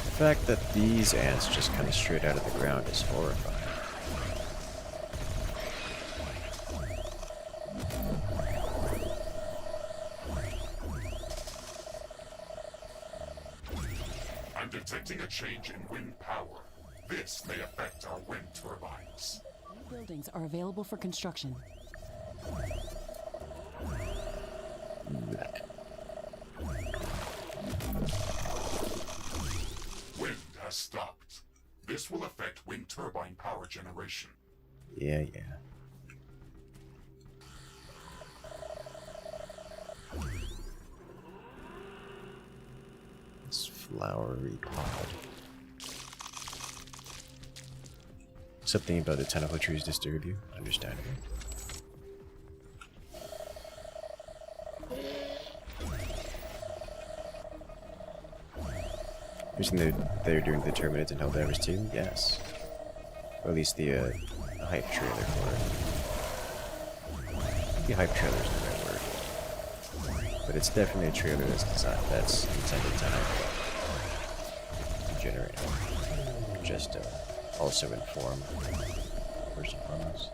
The fact that these ants just come straight out of the ground is horrifying. I'm detecting a change in wind power. This may affect our wind turbines. New buildings are available for construction. Wind has stopped. This will affect wind turbine power generation. Yeah. This flowery pod. Something about the tentacle trees disturb you? Understandable. You're saying they're doing the Terminate and Helldivers too? Yes. Or at least the hype trailer for it. The hype trailer is the right word. But it's definitely a trailer that's designed, that's intended to generate. Just also inform, first and foremost.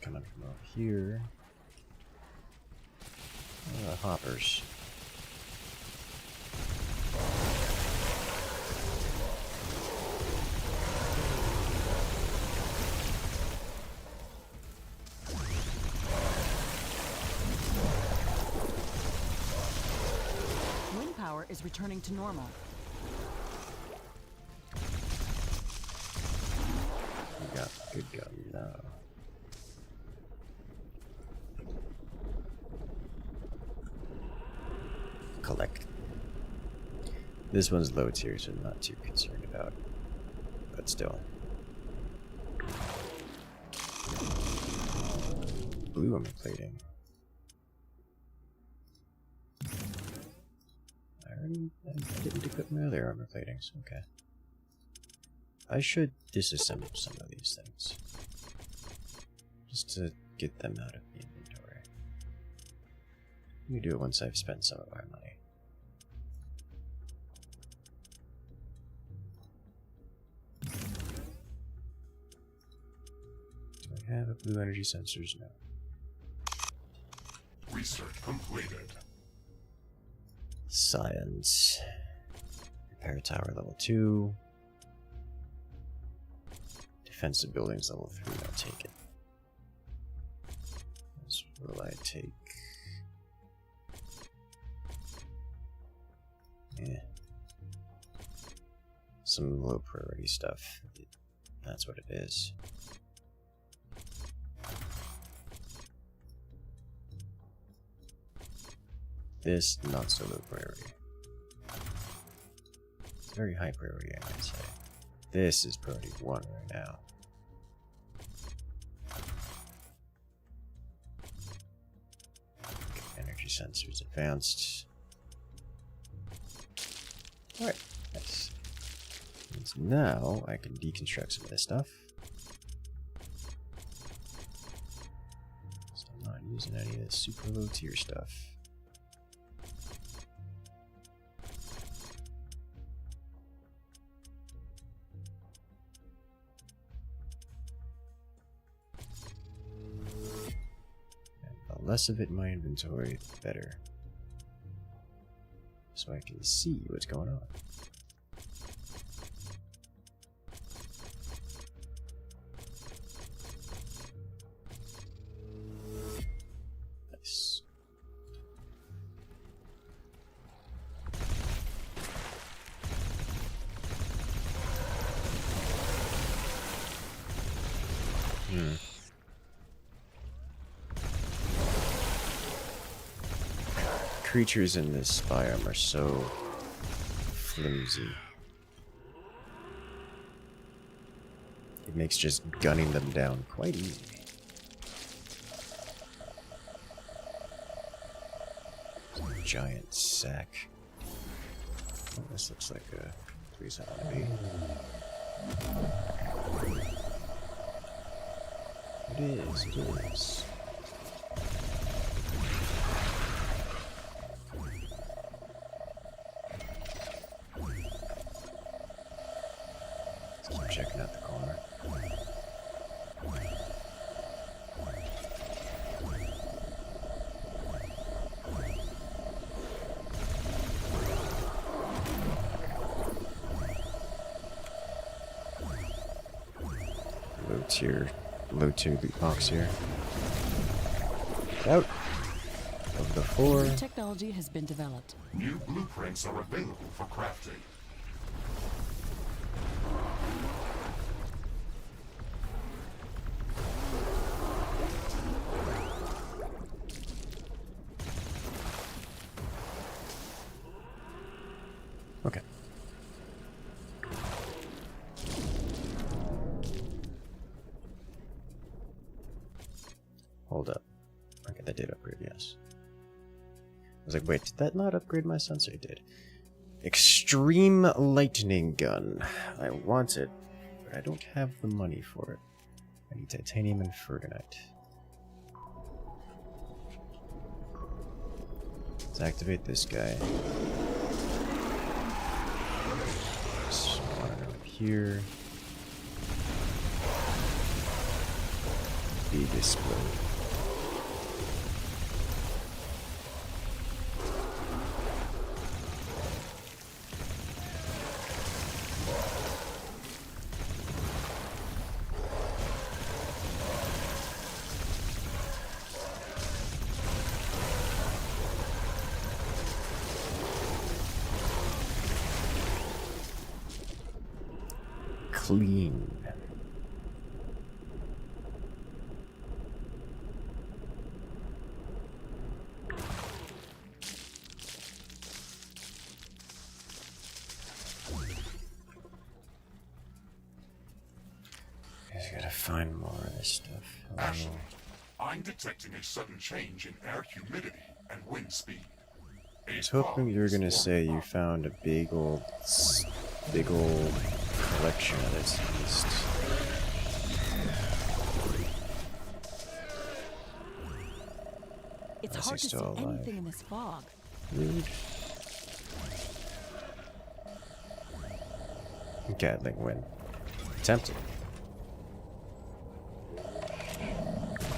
Coming from over here. Hoppers. Wind power is returning to normal. We got good gun now. Collect. This one's low tier, so I'm not too concerned about. But still. Blue armor plating. I didn't equip my other armor platings. Okay. I should disassemble some of these things. Just to get them out of the inventory. Let me do it once I've spent some of our money. Do I have a blue energy sensors? No. Research completed. Science. Repair tower level 2. Defensive buildings level 3. I'll take it. This will I take? Yeah. Some low priority stuff. That's what it is. This, not so low priority. It's very high priority, I might say. This is priority 1 right now. Energy sensors advanced. Alright, nice. And so now I can deconstruct some of this stuff. So I'm not using any of this super low tier stuff. Less of it in my inventory, the better. So I can see what's going on. Nice. Creatures in this biome are so flimsy. It makes just gunning them down quite easy. Giant sack. Oh, this looks like a place I want to be. It is. checking out the corner. Low tier loot box here. Out of the 4. New technology has been developed. New blueprints are available for crafting. Okay. Hold up. Okay, that did upgrade, yes. I was like, wait, did that not upgrade my sensor? It did. Extreme lightning gun. I want it, but I don't have the money for it. I need titanium and fergonite. Let's activate this guy. Spawn it over here. Be displayed. Clean. Just gotta find more of this stuff. Ashley, I'm detecting a sudden change in air humidity and wind speed. I was hoping you were gonna say you found a big old collection of this beast. It's Is he hard to see still alive? anything in this fog. Rude. Gatling win. Tempted.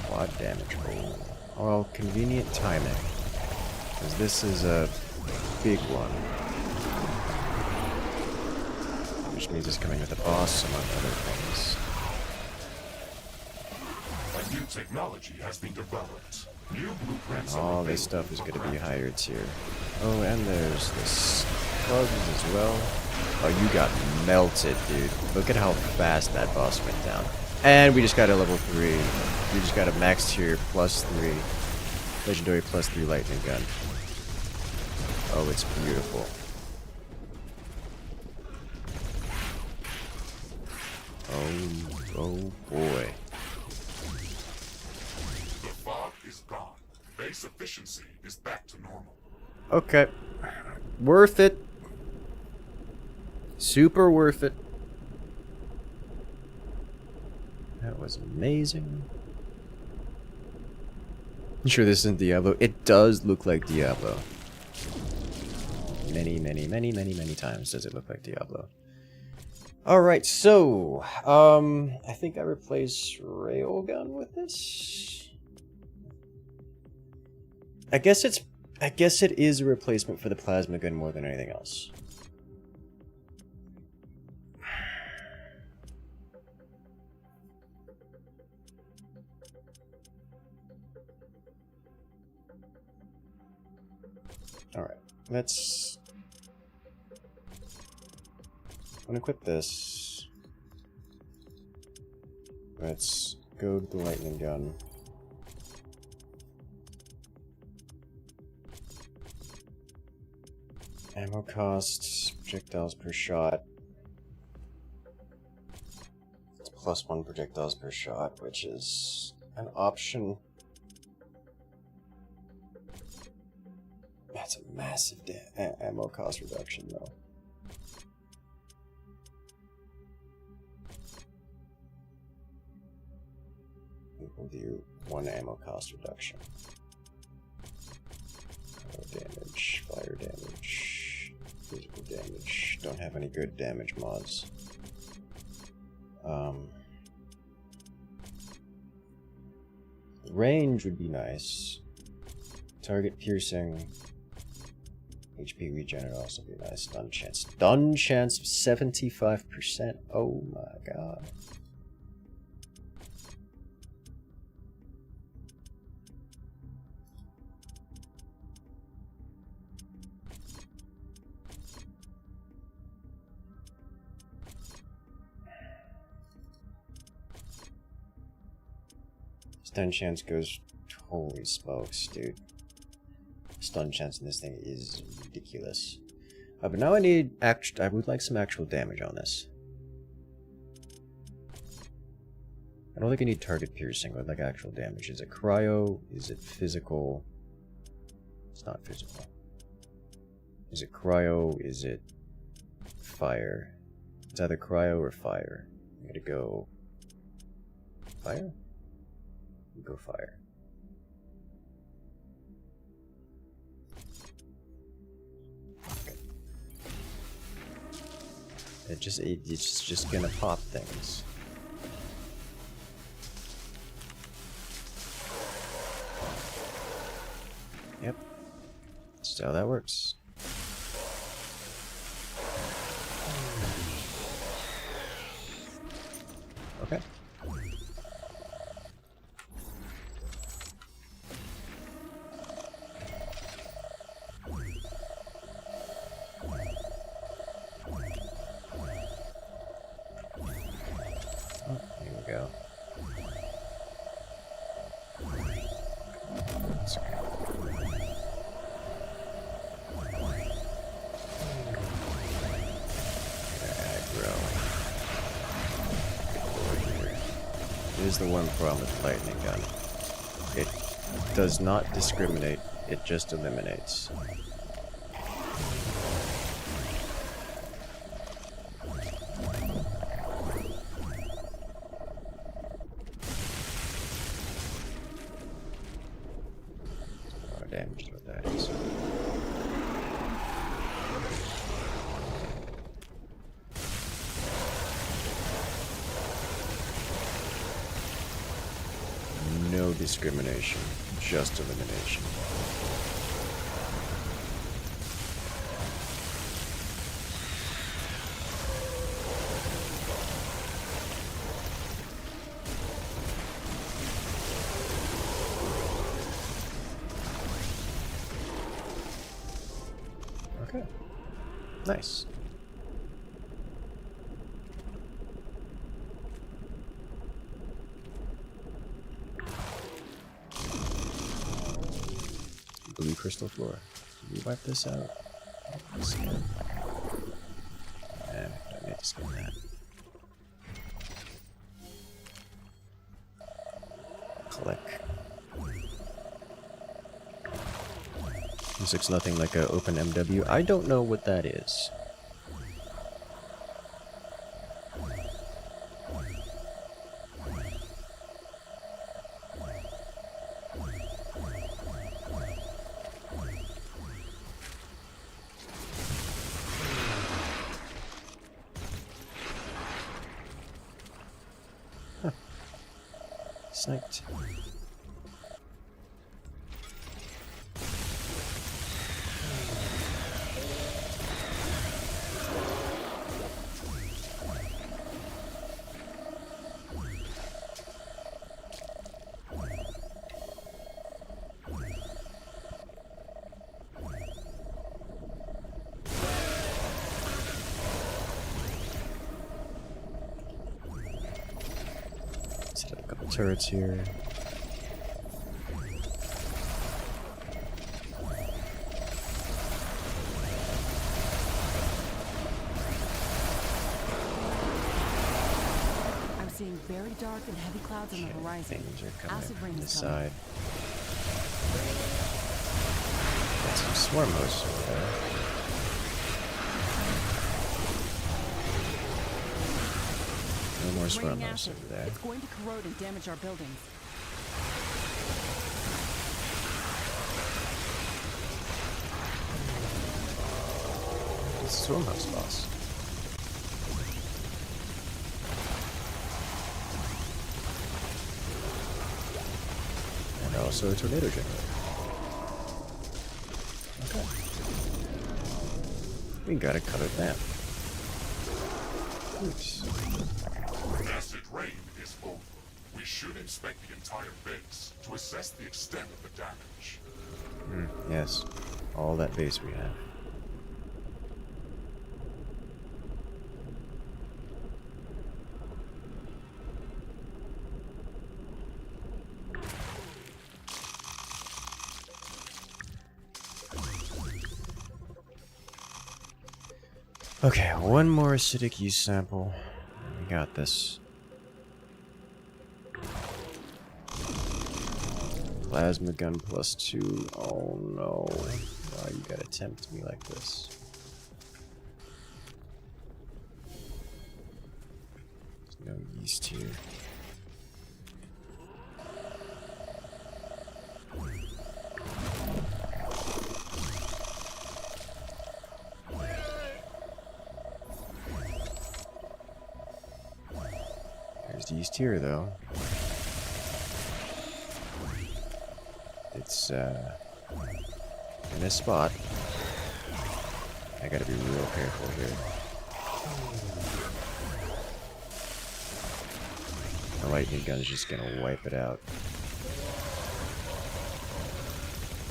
Quad damage roll. Well, convenient timing. Because this is a big one. Which means it's coming with a boss, among other things. A new technology has been developed. New blueprints are All this available stuff is for going to be crafting. higher tier. Oh, and there's this slugs as well. Oh, you got melted, dude. Look at how fast that boss went down. And we just got a level 3. We just got a max tier +3. Legendary +3 lightning gun. Oh, it's beautiful. Oh boy. The fog is gone. Base efficiency is back to normal. Okay. Worth it. Super worth it. That was amazing. You sure this isn't Diablo? It does look like Diablo. Many times does it look like Diablo. Alright, so I think I replace Railgun with this. I guess it is a replacement for the plasma gun more than anything else. Alright, let's unequip this. Let's go to the lightning gun. Ammo costs, projectiles per shot. It's +1 projectiles per shot, which is an option. That's a massive ammo cost reduction, though. We'll do 1 ammo cost reduction. Damage, fire damage, physical damage. Don't have any good damage mods. Range would be nice. Target piercing. HP regen would also be nice. Stun chance. Stun chance of 75%. Oh my god. Stun chance goes. Holy smokes, dude. Stun chance in this thing is ridiculous. But now I would like some actual damage on this. I don't think I need target piercing, but like actual damage. Is it cryo? Is it physical? It's not physical. Is it cryo? Is it fire? It's either cryo or fire. I'm gonna go fire? Go fire. Okay. It's just gonna pop things. Yep. That's how that works. Okay. Here's the one problem with the lightning gun. It does not discriminate, it just eliminates. More damage to what that is. No discrimination, just elimination. Okay. Nice. Blue crystal floor. Can we wipe this out? Skin. Don't need to skin that. Click. This looks nothing like an open MW. I don't know what that is. Sniped. Set up a couple turrets here. Seeing very dark and heavy clouds on the horizon. Things are coming Acid rain from the is coming. side. Got some swarm hosts over there. No more swarm Raining hosts acid. over there. It's going to corrode and damage our buildings. It's a swarm house boss. also a tornado generator. Okay. We got a colored map. Oops. Acid rain is over. We should inspect the entire base to assess the extent of the damage. Yes. All that base we have. Okay, one more acidic yeast sample. We got this. Plasma gun +2. Oh no. Why you gotta tempt me like this? There's no yeast here. There's yeast here though. It's in this spot. I gotta be real careful here. The lightning gun's just gonna wipe it out.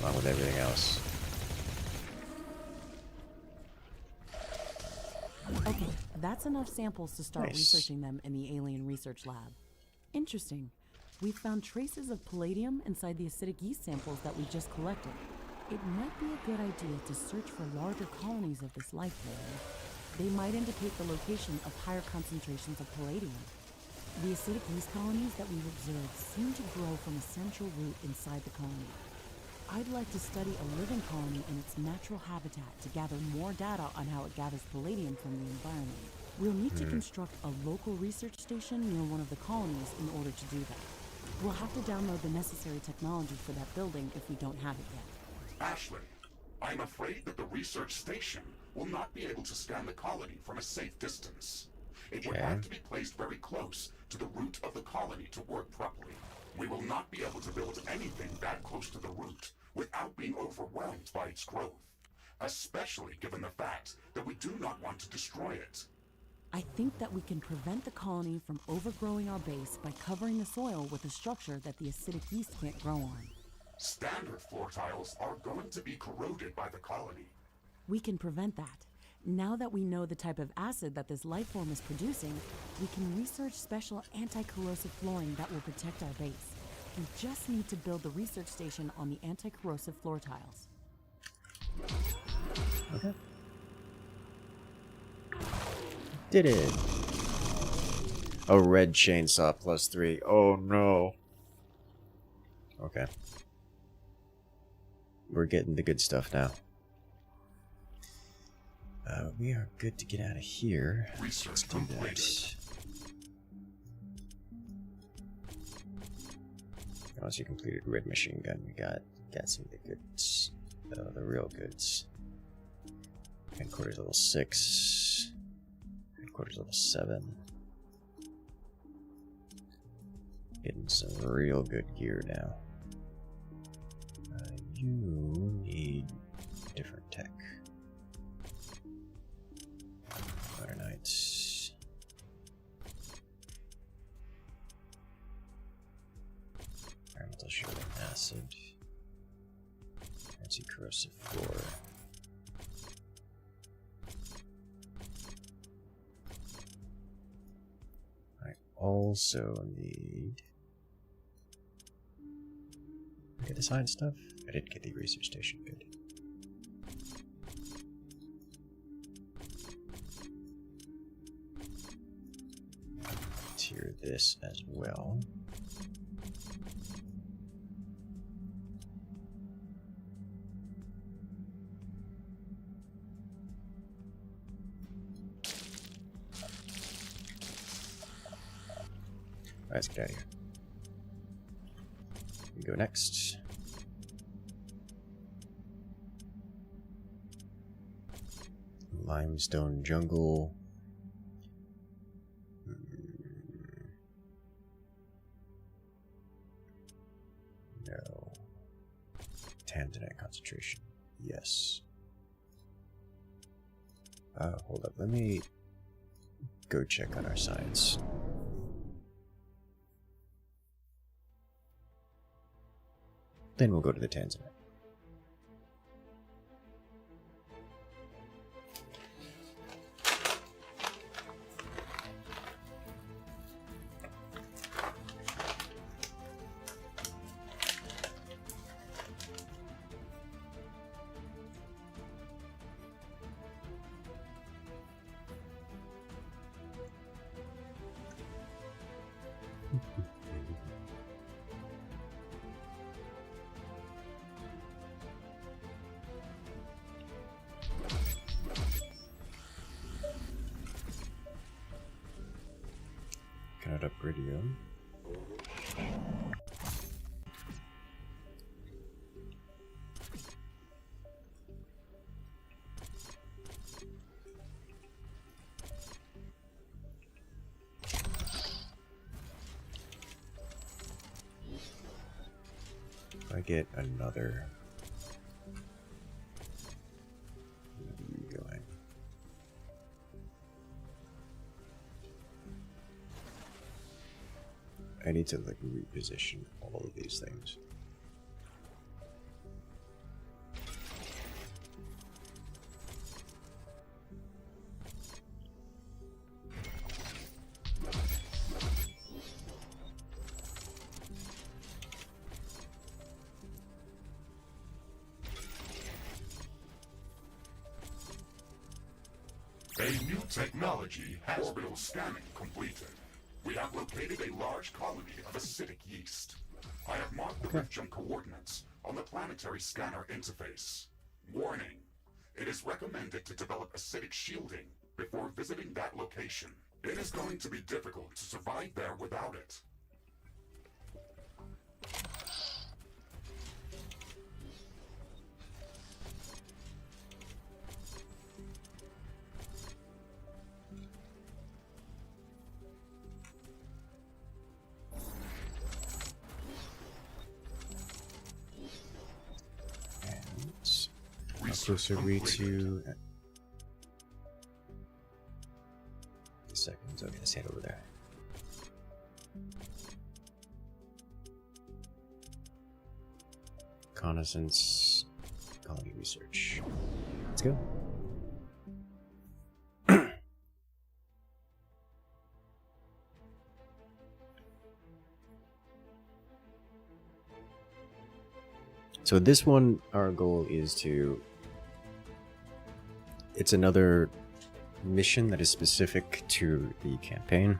Along with everything else. Okay, that's enough samples to start Nice. researching them in the alien research lab. Interesting. We found traces of palladium inside the acidic yeast samples that we just collected. It might be a good idea to search for larger colonies of this life form. They might indicate the location of higher concentrations of palladium. The acidic yeast colonies that we've observed seem to grow from a central root inside the colony. I'd like to study a living colony in its natural habitat to gather more data on how it gathers palladium from the environment. We'll need to construct a local research station near one of the colonies in order to do that. We'll have to download the necessary technology for that building if we don't have it yet. Ashley, I'm afraid that the research station will not be able to scan the colony from a safe distance. It would Okay. have to be placed very close to the root of the colony to work properly. We will not be able to build anything that close to the root without being overwhelmed by its growth, especially given the fact that we do not want to destroy it. I think that we can prevent the colony from overgrowing our base by covering the soil with a structure that the acidic yeast can't grow on. Standard floor tiles are going to be corroded by the colony. We can prevent that. Now that we know the type of acid that this life form is producing, we can research special anti-corrosive flooring that will protect our base. We just need to build the research station on the anti-corrosive floor tiles. Okay. Did it. A red chainsaw +3. Oh no. Okay. We're getting the good stuff now. We are good to get out of here. Let's Research do completed. that. Once you completed red machine gun, we got some of the goods. The real goods. Headquarters level 6. Headquarters level 7. Getting some real good gear now. You need different tech. Modernites. Environmental shielding acid. Anti-corrosive floor. I also need... Did I get the science stuff? I did get the research station, good. Tier this as well. Alright, let's get out of here. We go next. Limestone jungle. No. tanzanite concentration. Yes. Hold up. Let me go check on our science. Then we'll go to the tanzanite. Cannot up radium. If I get another. Where are you going? I need to like reposition all of these things. A new technology has been scanning completed. We have located a large colony of acidic yeast. I have marked the rift jump coordinates on the planetary scanner interface. Warning: it is recommended to develop acidic shielding before visiting that location. It is going to be difficult to survive there without it. How close are we to seconds? Okay, let's head over there. Reconnaissance, colony research. Let's go. So this one, our goal is to... It's another mission that is specific to the campaign.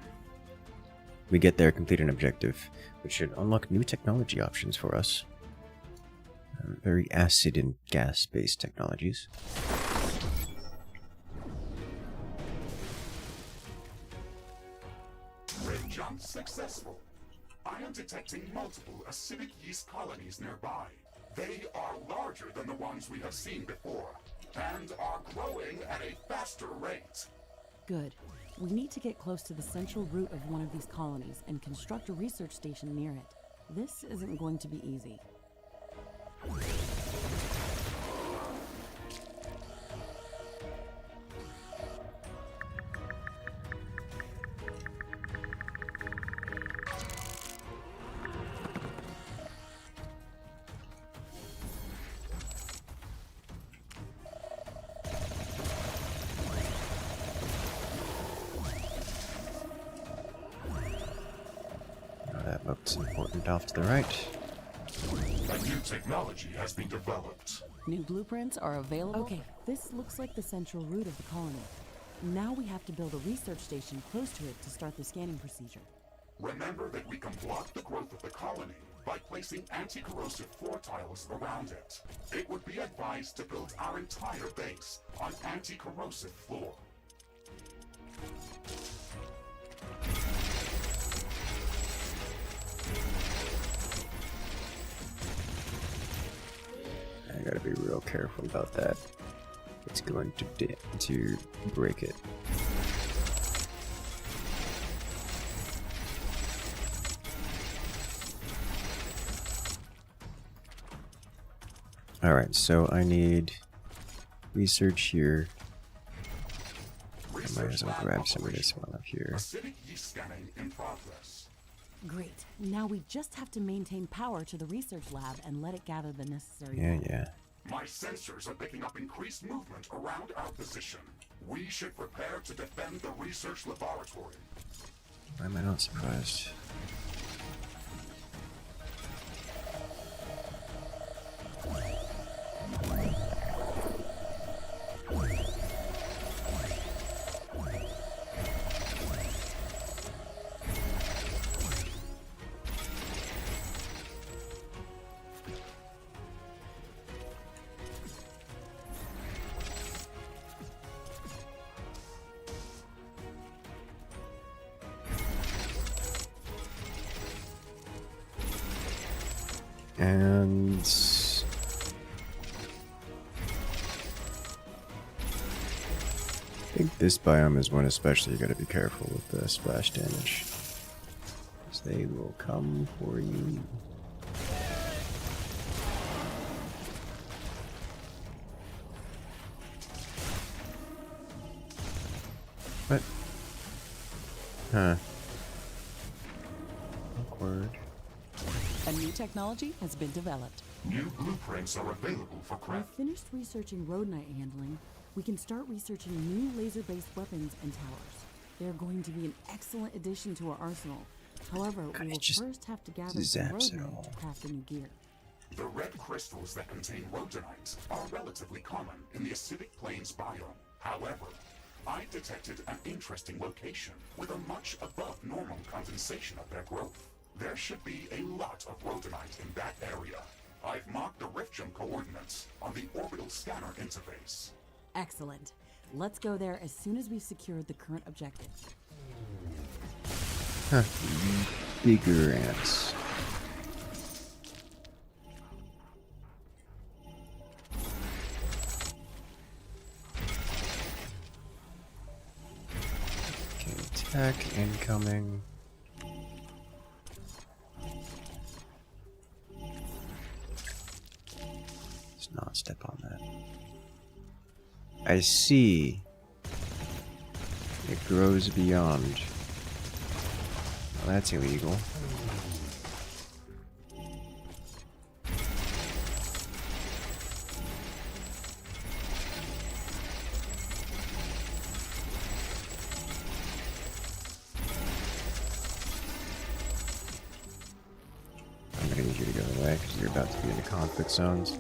We get there, complete an objective, which should unlock new technology options for us. Very acid and gas-based technologies. Rift jump successful. I am detecting multiple acidic yeast colonies nearby. They are larger than the ones we have seen before, and are growing at a faster rate. Good. We need to get close to the central root of one of these colonies and construct a research station near it. This isn't going to be easy. That looks important off to the right. A new technology has been developed. New blueprints are available? Okay, this looks like the central root of the colony. Now we have to build a research station close to it to start the scanning procedure. Remember that we can block the growth of the colony by placing anti-corrosive floor tiles around it. It would be advised to build our entire base on anti-corrosive floor. I gotta be real careful about that. It's going to break it. Alright, so I need research here. I might as well grab some of this while I'm here. Acidic yeast scanning in progress. Great. Now we just have to maintain power to the research lab and let it gather the necessary Yeah, data. yeah. My sensors are picking up increased movement around our position. We should prepare to defend the research laboratory. Why am I not surprised? And I think this biome is one especially you gotta be careful with the splash damage, because they will come for you. What? Huh. Awkward. A new technology has been developed. New blueprints are available for We've craft. finished researching Rhodonite handling. We can start researching new laser-based weapons and towers. They're going to be an excellent addition to our arsenal. However, God, we it will just first have to gather some zaps it Rhodonite all. to craft the new gear. The red crystals that contain rhodonite are relatively common in the acidic plains biome. However, I detected an interesting location with a much above normal condensation of their growth. There should be a lot of rhodonite in that area. I've marked the Riftbreaker coordinates on the orbital scanner interface. Excellent. Let's go there as soon as we've secured the current objective. Huh. Bigger ants. Okay, attack incoming. Let's not step on that. I see. It grows beyond. Well, that's illegal. I'm gonna need you to go away because you're about to be in the conflict zones.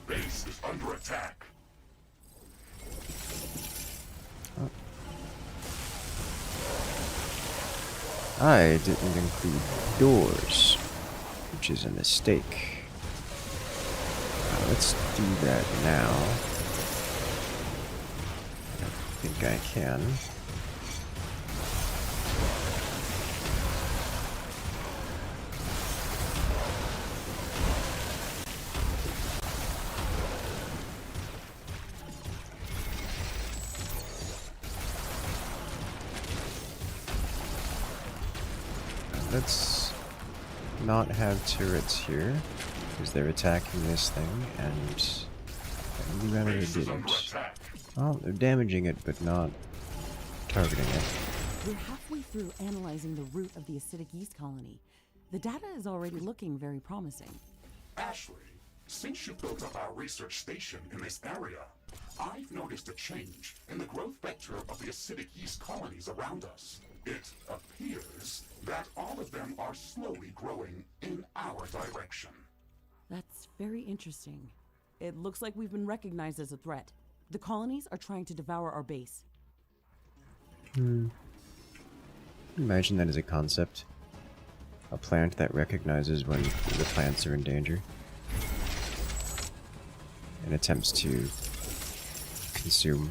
Base is under attack. I didn't include doors, which is a mistake. Let's do that now. I think I can. Let's not have turrets here, because they're attacking this thing, and you rather Base is under didn't. attack. Well, they're damaging it, but not targeting it. We're halfway through analyzing the root of the acidic yeast colony. The data is already looking very promising. Ashley, since you built up our research station in this area, I've noticed a change in the growth vector of the acidic yeast colonies around us. It appears that all of them are slowly growing in our direction. That's very interesting. It looks like we've been recognized as a threat. The colonies are trying to devour our base. Imagine that as a concept. A plant that recognizes when the plants are in danger and attempts to consume.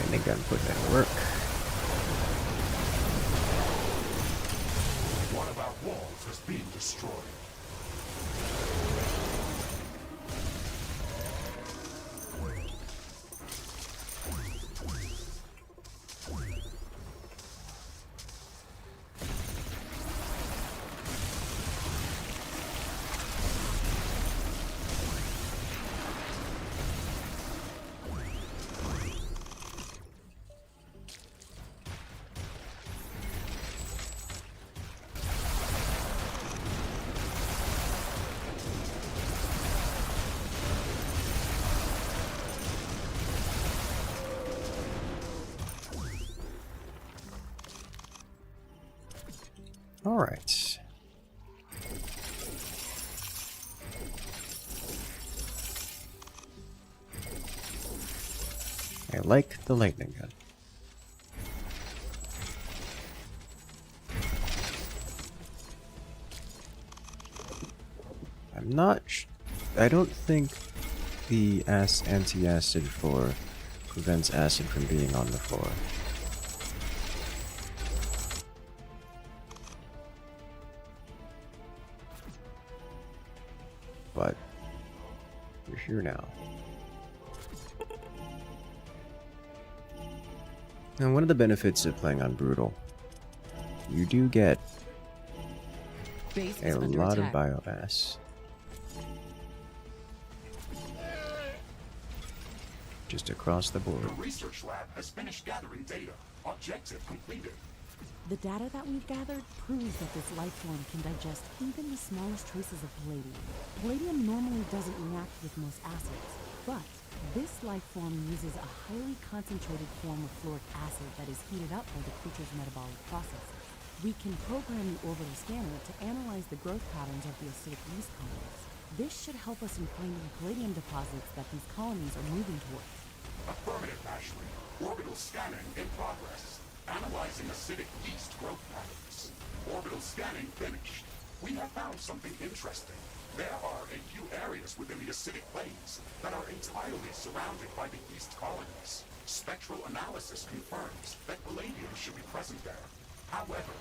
lightning gun put that to work. One of our walls is being destroyed. All right. I like the lightning gun. I'm not I don't think the anti-acid floor prevents acid from being on the floor. But we're here now. And one of the benefits of playing on Brutal, you do get Base a is under lot of attack. biomass. Just across the board. The research lab has finished gathering data. Objective completed. The data that we've gathered proves that this life form can digest even the smallest traces of palladium. Palladium normally doesn't react with most acids, but this life form uses a highly concentrated form of fluoric acid that is heated up by the creature's metabolic processes. We can program the orbital scanner to analyze the growth patterns of the acidic yeast colonies. This should help us in finding palladium deposits that these colonies are moving towards. Affirmative, Ashley. Orbital scanning in progress. Analyzing acidic yeast growth patterns. Orbital scanning finished. We have found something interesting. There are a few areas within the acidic plains that are entirely surrounded by the yeast colonies. Spectral analysis confirms that palladium should be present there. However,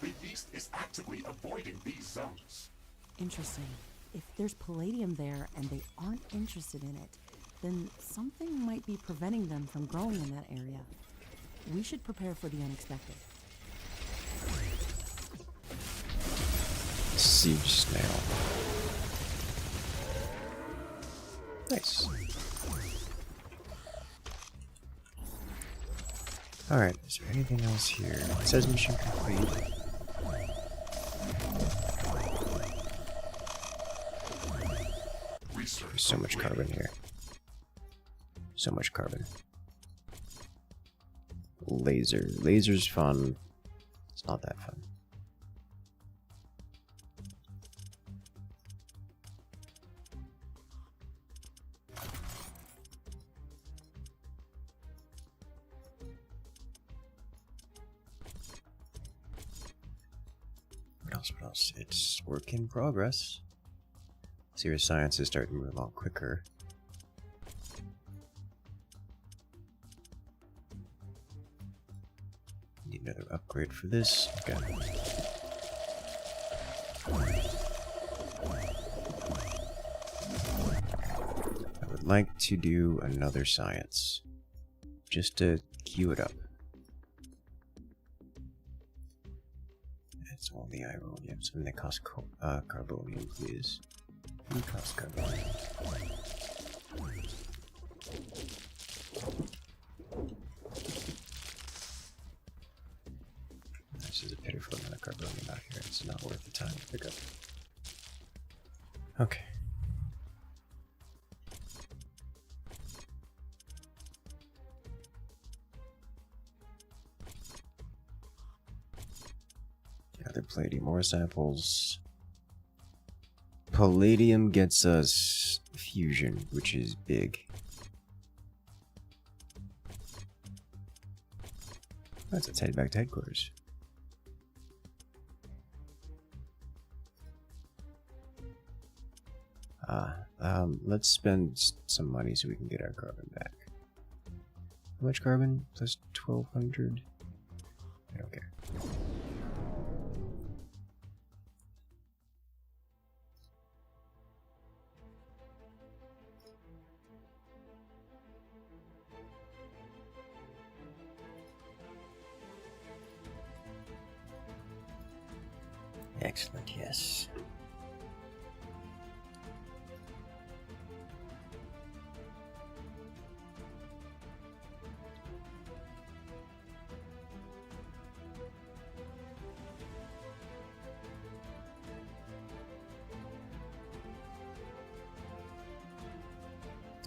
the yeast is actively avoiding these zones. Interesting. If there's palladium there and they aren't interested in it, then something might be preventing them from growing in that area. We should prepare for the unexpected. Siege snail. Nice. Alright, is there anything else here? It says mission complete. There's so much carbon here. So much carbon. Laser. Laser's fun. It's not that fun. What else? It's work in progress. Serious science is starting to move along quicker. Need another upgrade for this. Okay. I would like to do another science. Just to queue it up. It's only ironium, something that costs carbonium, please. It costs carbonium. This is a pitiful amount of carbonium out here. It's not worth the time to pick up. Okay. Other palladium ore samples. Palladium gets us fusion, which is big. Let's head back to headquarters. Let's spend some money so we can get our carbon back. How much carbon? Plus 1200. I don't care. Excellent, yes.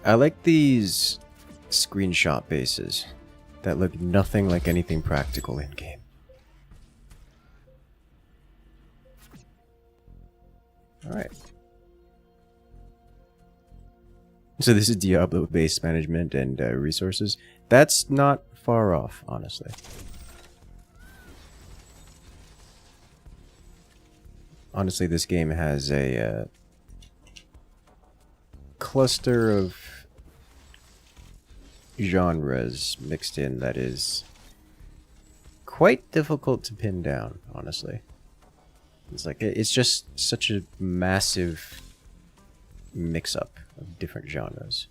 I like these screenshot bases that look nothing like anything practical in game. Alright. So this is Diablo base management and resources. That's not far off, honestly. Honestly, this game has a cluster of genres mixed in that is quite difficult to pin down, honestly. It's like, it's just such a massive mix-up of different genres.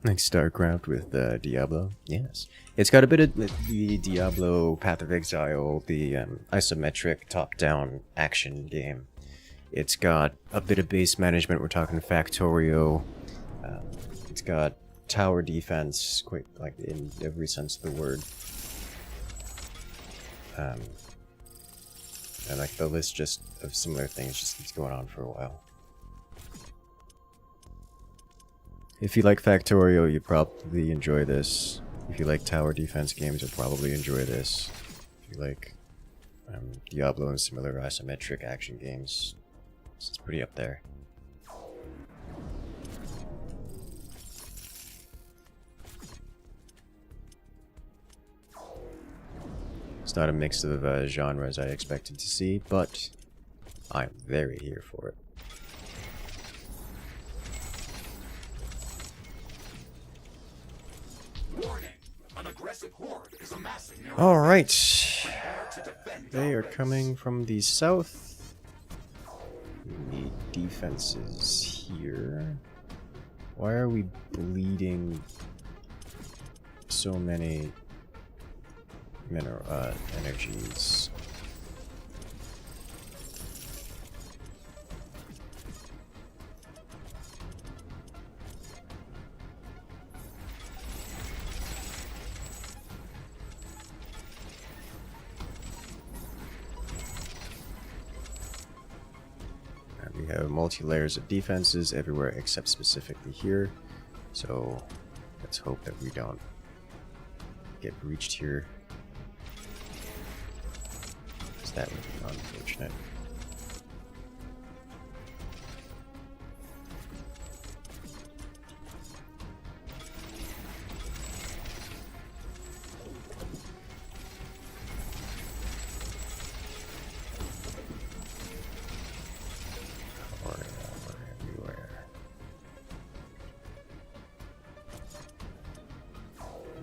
Like StarCraft with Diablo, yes. It's got a bit of the Diablo Path of Exile, the isometric top-down action game. It's got a bit of base management, we're talking Factorio. It's got tower defense, quite like in every sense of the word. And like the list just of similar things just keeps going on for a while. If you like Factorio, you probably enjoy this. If you like tower defense games, you'll probably enjoy this. If you like Diablo and similar isometric action games, it's pretty up there. It's not a mix of genres I expected to see, but I'm very here for it. Warning! An aggressive horde is amassing near All right, Prepare to defend they our are base. coming from the south. We need defenses here. Why are we bleeding so many mineral energies? We have multi-layers of defenses everywhere except specifically here, so let's hope that we don't get breached here, because that would be unfortunate.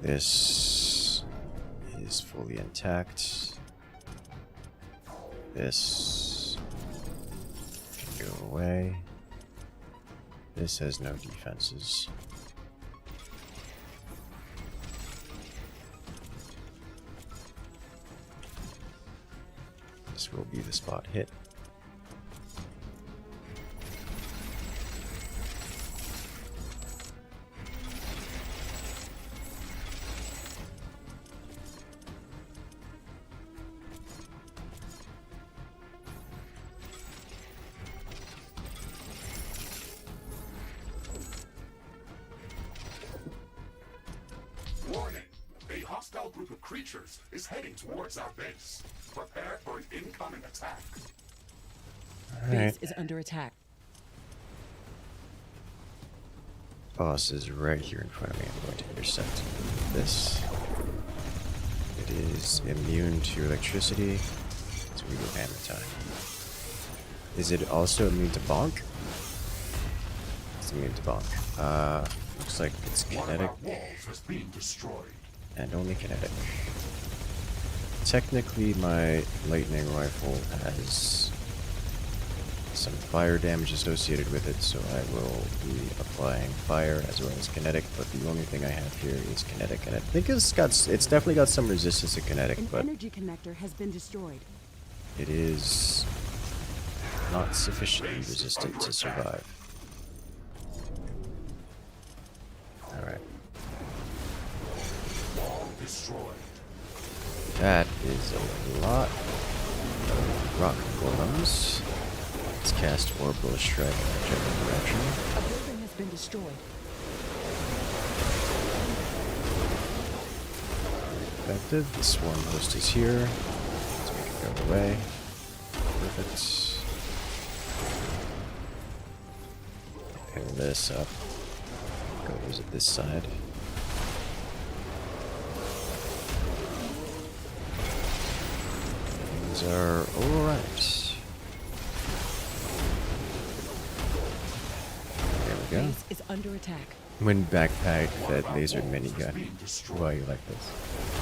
This is fully intact. This can go away. This has no defenses. This will be the spot hit. Warning! A hostile group of creatures is heading towards our base. Prepare for an incoming attack. Base is under attack. Boss is right here in front of me. I'm going to intercept this. It is immune to electricity, so we will hammer time. Is it also immune to bonk? It's immune to bonk. Looks like it's kinetic Walls has been destroyed. and only kinetic. Technically, my lightning rifle has some fire damage associated with it, so I will be applying fire as well as kinetic, but the only thing I have here is kinetic, and I think it's definitely got some resistance to kinetic, An but energy connector has been destroyed. it is not sufficiently resistant to survive. Alright. Wall destroyed. That is a lot of rock golems. Let's cast orbital strike in a general direction. A building has been destroyed. Effective. The swarm host is here. Let's make it go away. Perfect. Pair this up. Go visit this side. These are alright. There we go. Base is under attack. Wind backpack that laser minigun. Why you like this?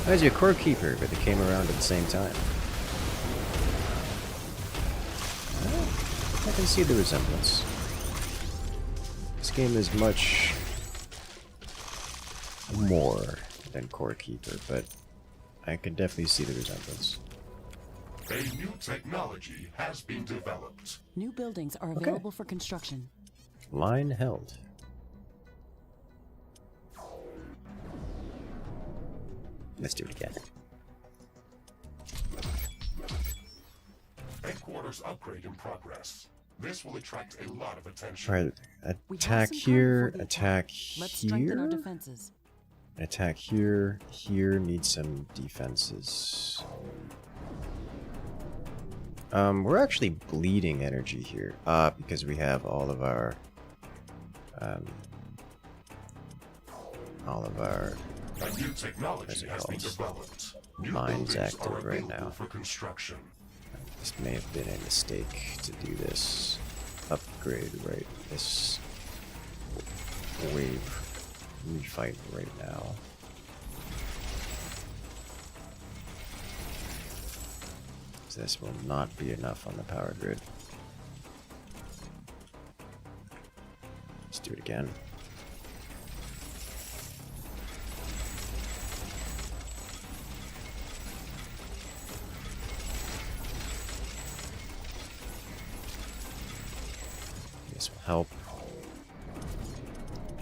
That was your core keeper, but they came around at the same time. I can see the resemblance. This game is much more than core keeper, but I can definitely see the resemblance. A new technology has been developed. New buildings are available for construction. Line held. Let's do it again. Headquarters upgrade in progress. This will attract a lot of attention. Alright, We have attack some time here, before the attack Let's strengthen our here. defenses. Attack here, here needs some defenses. We're actually bleeding energy here, because we have all of our, A new technology has been developed. New Mines buildings are active right available now. for construction. This may have been a mistake to do this upgrade right this wave refight right now. This will not be enough on the power grid. Let's do it again. This will help.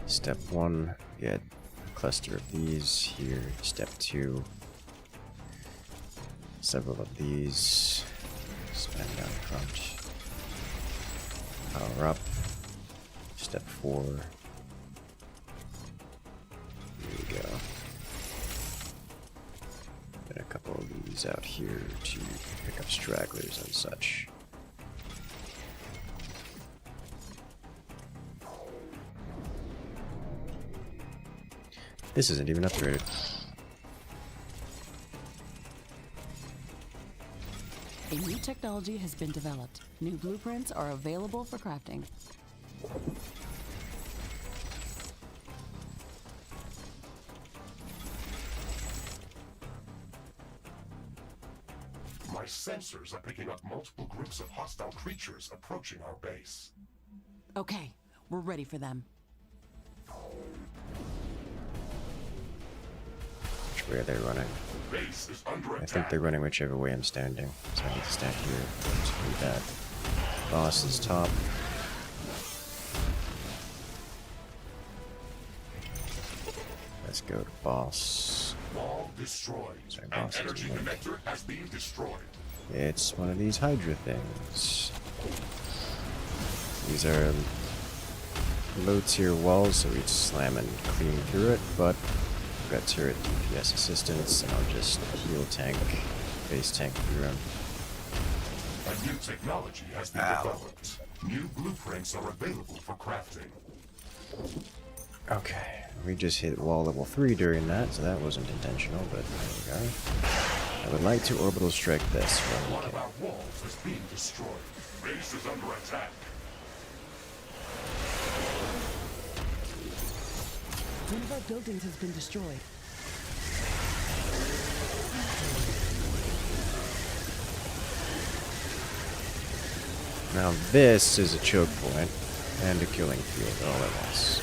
Step 1, get a cluster of these here. Step 2, several of these. Spend down front. Power up. Step 4. Here we go. And a couple of these out here to pick up stragglers and such. This isn't even upgraded. A new technology has been developed. New blueprints are available for crafting. My sensors are picking up multiple groups of hostile creatures approaching our base. Okay, we're ready for them. Which way are they running? Base is under I think attack. they're running whichever way I'm standing. So I need to stand here to do that. Boss is top. Let's go to boss. Wall destroyed. Sorry, An boss is energy link. connector has been destroyed. It's one of these Hydra things. These are low tier walls, so we just slam and clean through it, but we've got turret DPS assistance, and I'll just heal tank, base tank through them. A new technology has been developed. New blueprints are available for crafting. Okay, we just hit wall level 3 during that, so that wasn't intentional, but there we go. I would like to orbital strike this when we One of can. our walls is being destroyed. Base is under attack. One of our buildings has been destroyed. Now this is a choke point and a killing field all at once.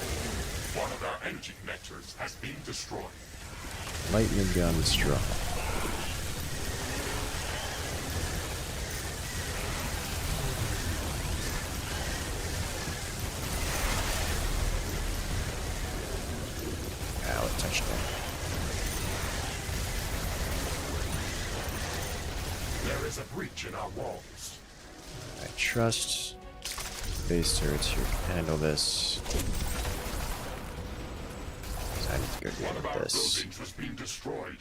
One of our energy connectors has been destroyed. Lightning gun strong. Ow, it touched me. There is a breach in our walls. I trust base turrets here can handle this. I need to go One deal of with our this. buildings has been destroyed.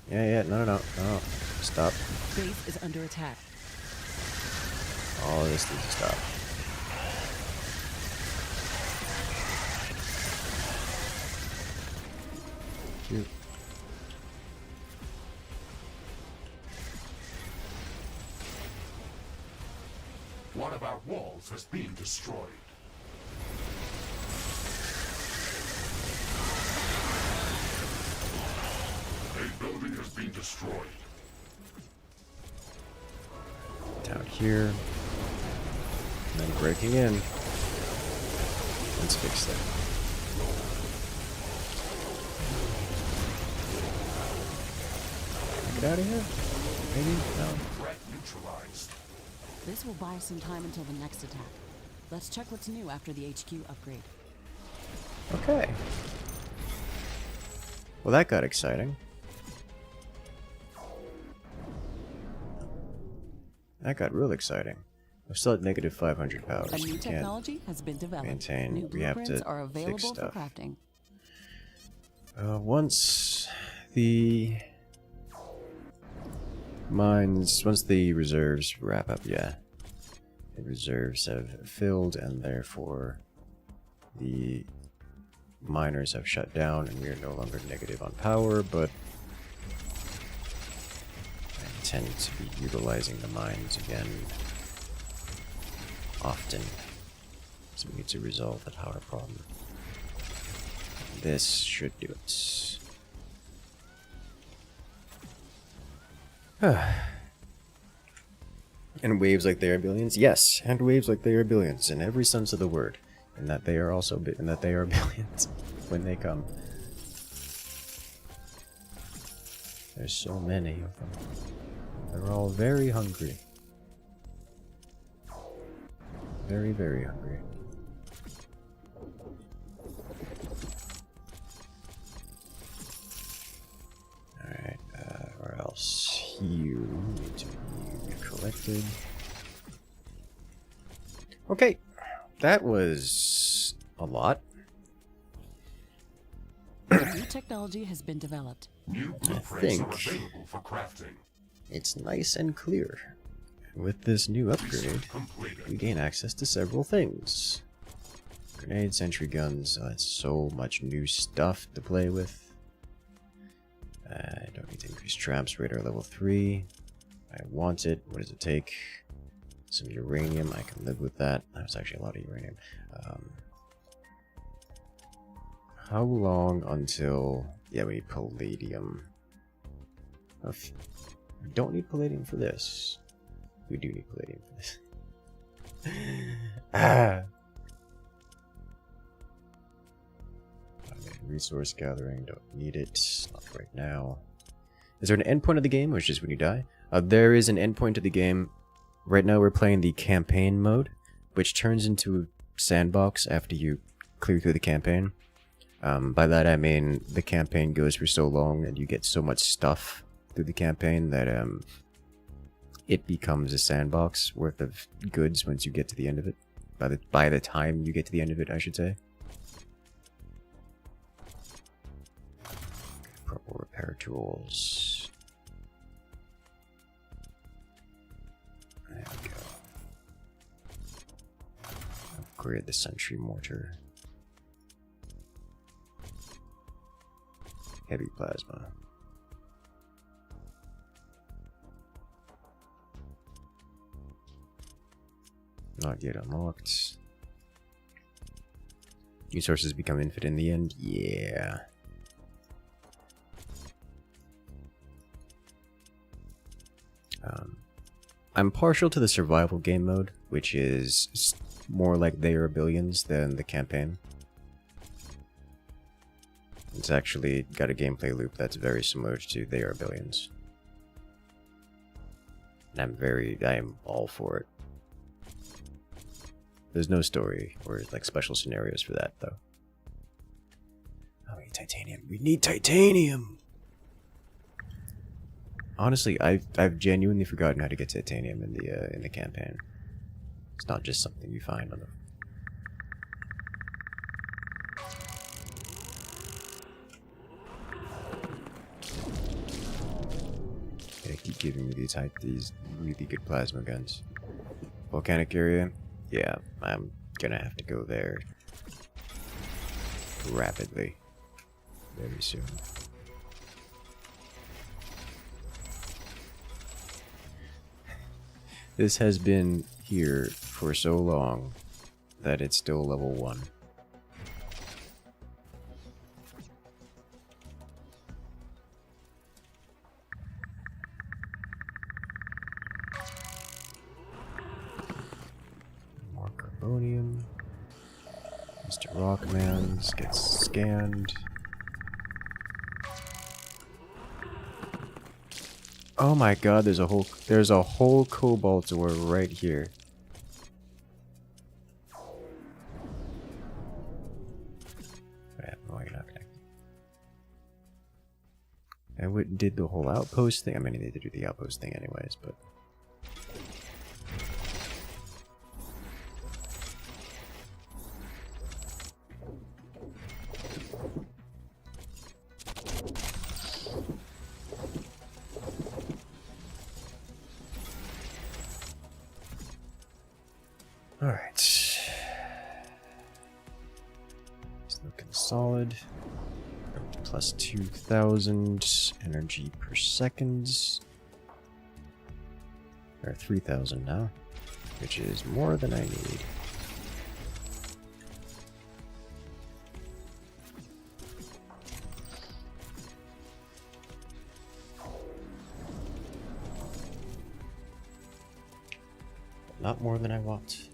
Yeah, no. Stop. Base is under attack. All of this needs to stop. Cute. One of our walls has been destroyed. A building has been destroyed. Down here. And then breaking in. Let's fix that. Get out of here? Maybe? No. Threat neutralized. This will buy some time until the next attack. Let's check what's new after the HQ upgrade. Okay. Well, that got exciting. That got real exciting. We're still at negative 500 powers. A new We can't technology has been developed. maintain. New We have blueprints to are fix available for stuff. crafting. Once the mines, once the reserves wrap up, yeah. The reserves have filled and therefore the miners have shut down and we are no longer negative on power, but I intend to be utilizing the mines again often. So we need to resolve the power problem. This should do it. And waves like they are billions? Yes, and waves like they are billions in every sense of the word. And that they are also and that they are billions when they come. There's so many of them. They're all very hungry. Very, very hungry. Alright, where else? You need to be collected. Okay, that was a lot. A new technology has been developed. New blueprints are think- available for crafting. It's nice and clear. With this new upgrade, Research completed. we gain access to several things. Grenade, sentry guns, that's so much new stuff to play with. I don't need to increase traps, radar level 3. I want it. What does it take? Some uranium, I can live with that. That was actually a lot of uranium. How long until... Yeah, we need palladium. We don't need palladium for this. We do need palladium for this. Resource gathering, don't need it. Not right now. Is there an endpoint of the game, or is it just when you die? There is an endpoint of the game. Right now we're playing the campaign mode, which turns into a sandbox after you clear through the campaign. By that I mean the campaign goes for so long and you get so much stuff through the campaign that it becomes a sandbox worth of goods once you get to the end of it. By the time you get to the end of it, I should say. Purple repair tools. There we go. Upgrade the sentry mortar. Heavy plasma. Not yet unlocked. Resources become infinite in the end? Yeah. I'm partial to the survival game mode, which is more like They Are Billions than the campaign. It's actually got a gameplay loop that's very similar to They Are Billions. And I am all for it. There's no story or like special scenarios for that though. Oh, we need titanium. We need titanium! Honestly, I've genuinely forgotten how to get titanium in the campaign. It's not just something you find on the... They keep giving me these really good plasma guns. Volcanic area? Yeah, I'm gonna have to go there rapidly. Very soon. This has been here for so long that it's still level 1. More carbonium. Mr. Rockman gets scanned. Oh my god, there's a whole cobalt ore right here. No, you're not connected. And did the whole outpost thing? I mean, they did do the outpost thing anyways, but... Alright. It's looking solid. Plus 2,000 energy per second. Or 3,000 now, which is more than I need. But not more than I want.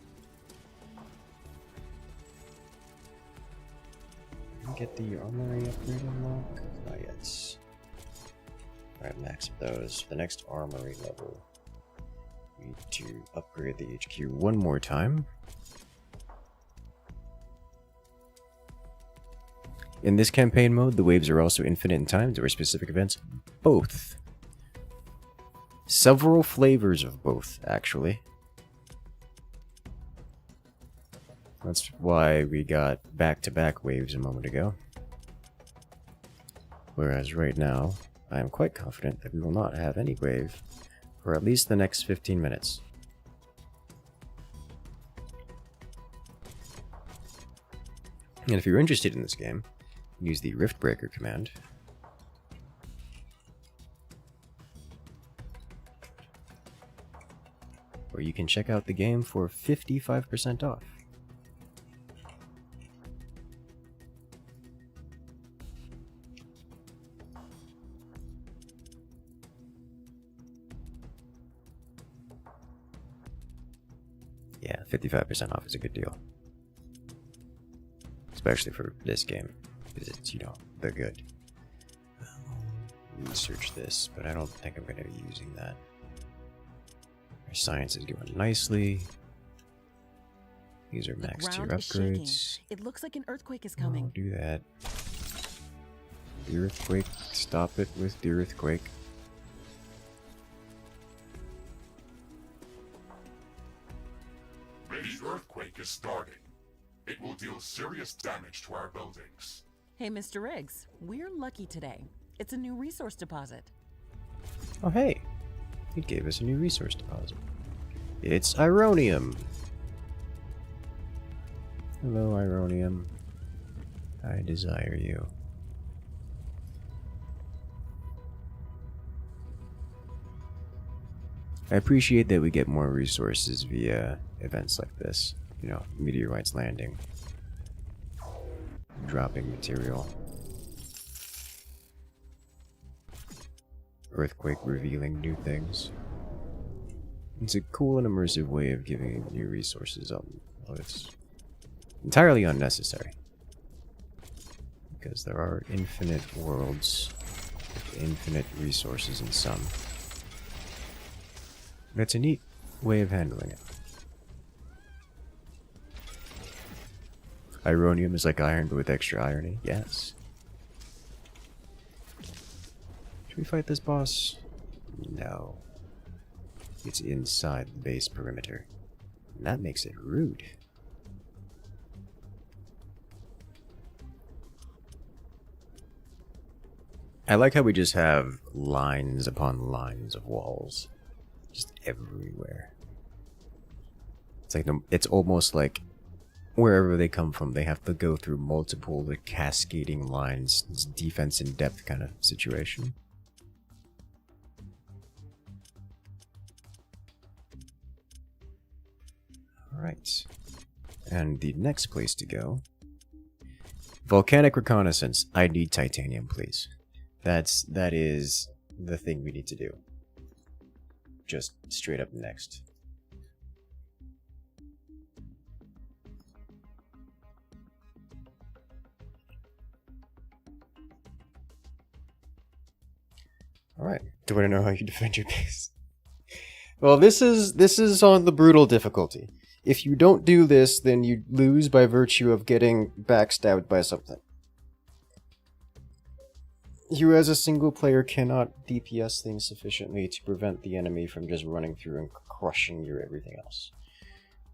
Get the armory upgrade unlock? Not yet. Alright, max of those. For the next armory level, we need to upgrade the HQ one more time. In this campaign mode, the waves are also infinite in time or specific events. Both. Several flavors of both, actually. That's why we got back-to-back waves a moment ago. Whereas right now, I am quite confident that we will not have any wave for at least the next 15 minutes. And if you're interested in this game, use the Riftbreaker command. Where you can check out the game for 55% off. Yeah, 55% off is a good deal. Especially for this game, because it's, you know, they're good. Research this, but I don't think I'm going to be using that. Our science is going nicely. These are max tier upgrades. It looks like an earthquake is coming. Don't do that. The earthquake, stop it with the earthquake. The earthquake is starting. It will deal serious damage to our buildings. Hey, Mr. Riggs, we're lucky today. It's a new resource deposit. Oh, hey. It gave us a new resource deposit. It's Uranium. Hello, Uranium. I desire you. I appreciate that we get more resources via events like this. You know, meteorites landing. dropping material. Earthquake revealing new things. It's a cool and immersive way of giving new resources up. Well, it's entirely unnecessary. Because there are infinite worlds with infinite resources in some. And it's a neat way of handling it. Uranium is like iron but with extra irony. Yes. Should we fight this boss? No. It's inside the base perimeter. And that makes it rude. I like how we just have lines upon lines of walls. Just everywhere. It's like it's almost like wherever they come from, they have to go through multiple like cascading lines. It's defense in depth kind of situation. Alright. And the next place to go. Volcanic reconnaissance. I need titanium, please. That is the thing we need to do. Just straight up next. Alright. Do I know how you defend your base? Well, this is on the brutal difficulty. If you don't do this, then you lose by virtue of getting backstabbed by something. You as a single player cannot DPS things sufficiently to prevent the enemy from just running through and crushing your everything else.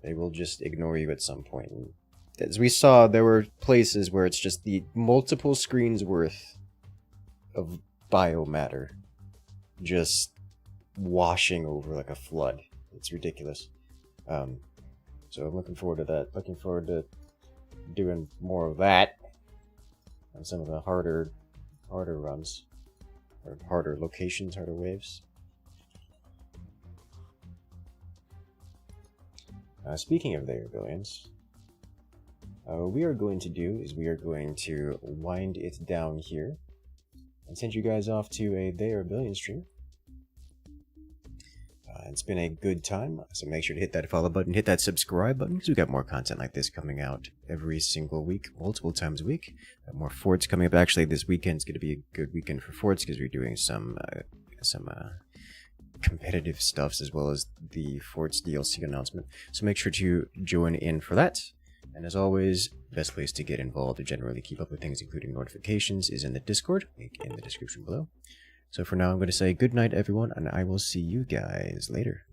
They will just ignore you at some point. And as we saw, there were places where it's just the multiple screens worth of biomatter just washing over like a flood. It's ridiculous. So I'm looking forward to that. Looking forward to doing more of that on some of the harder runs, or harder locations, harder waves. Speaking of their billions, what we are going to do is we are going to wind it down here and send you guys off to a They Are Billion stream. It's been a good time, so make sure to hit that follow button, hit that subscribe button, because we got more content like this coming out every single week, multiple times a week. Got more forts coming up. Actually, this weekend's going to be a good weekend for forts, because we're doing some competitive stuffs, as well as the forts DLC announcement. So make sure to join in for that. And as always, best place to get involved to generally keep up with things, including notifications, is in the Discord, link in the description below. So for now, I'm going to say good night, everyone, and I will see you guys later.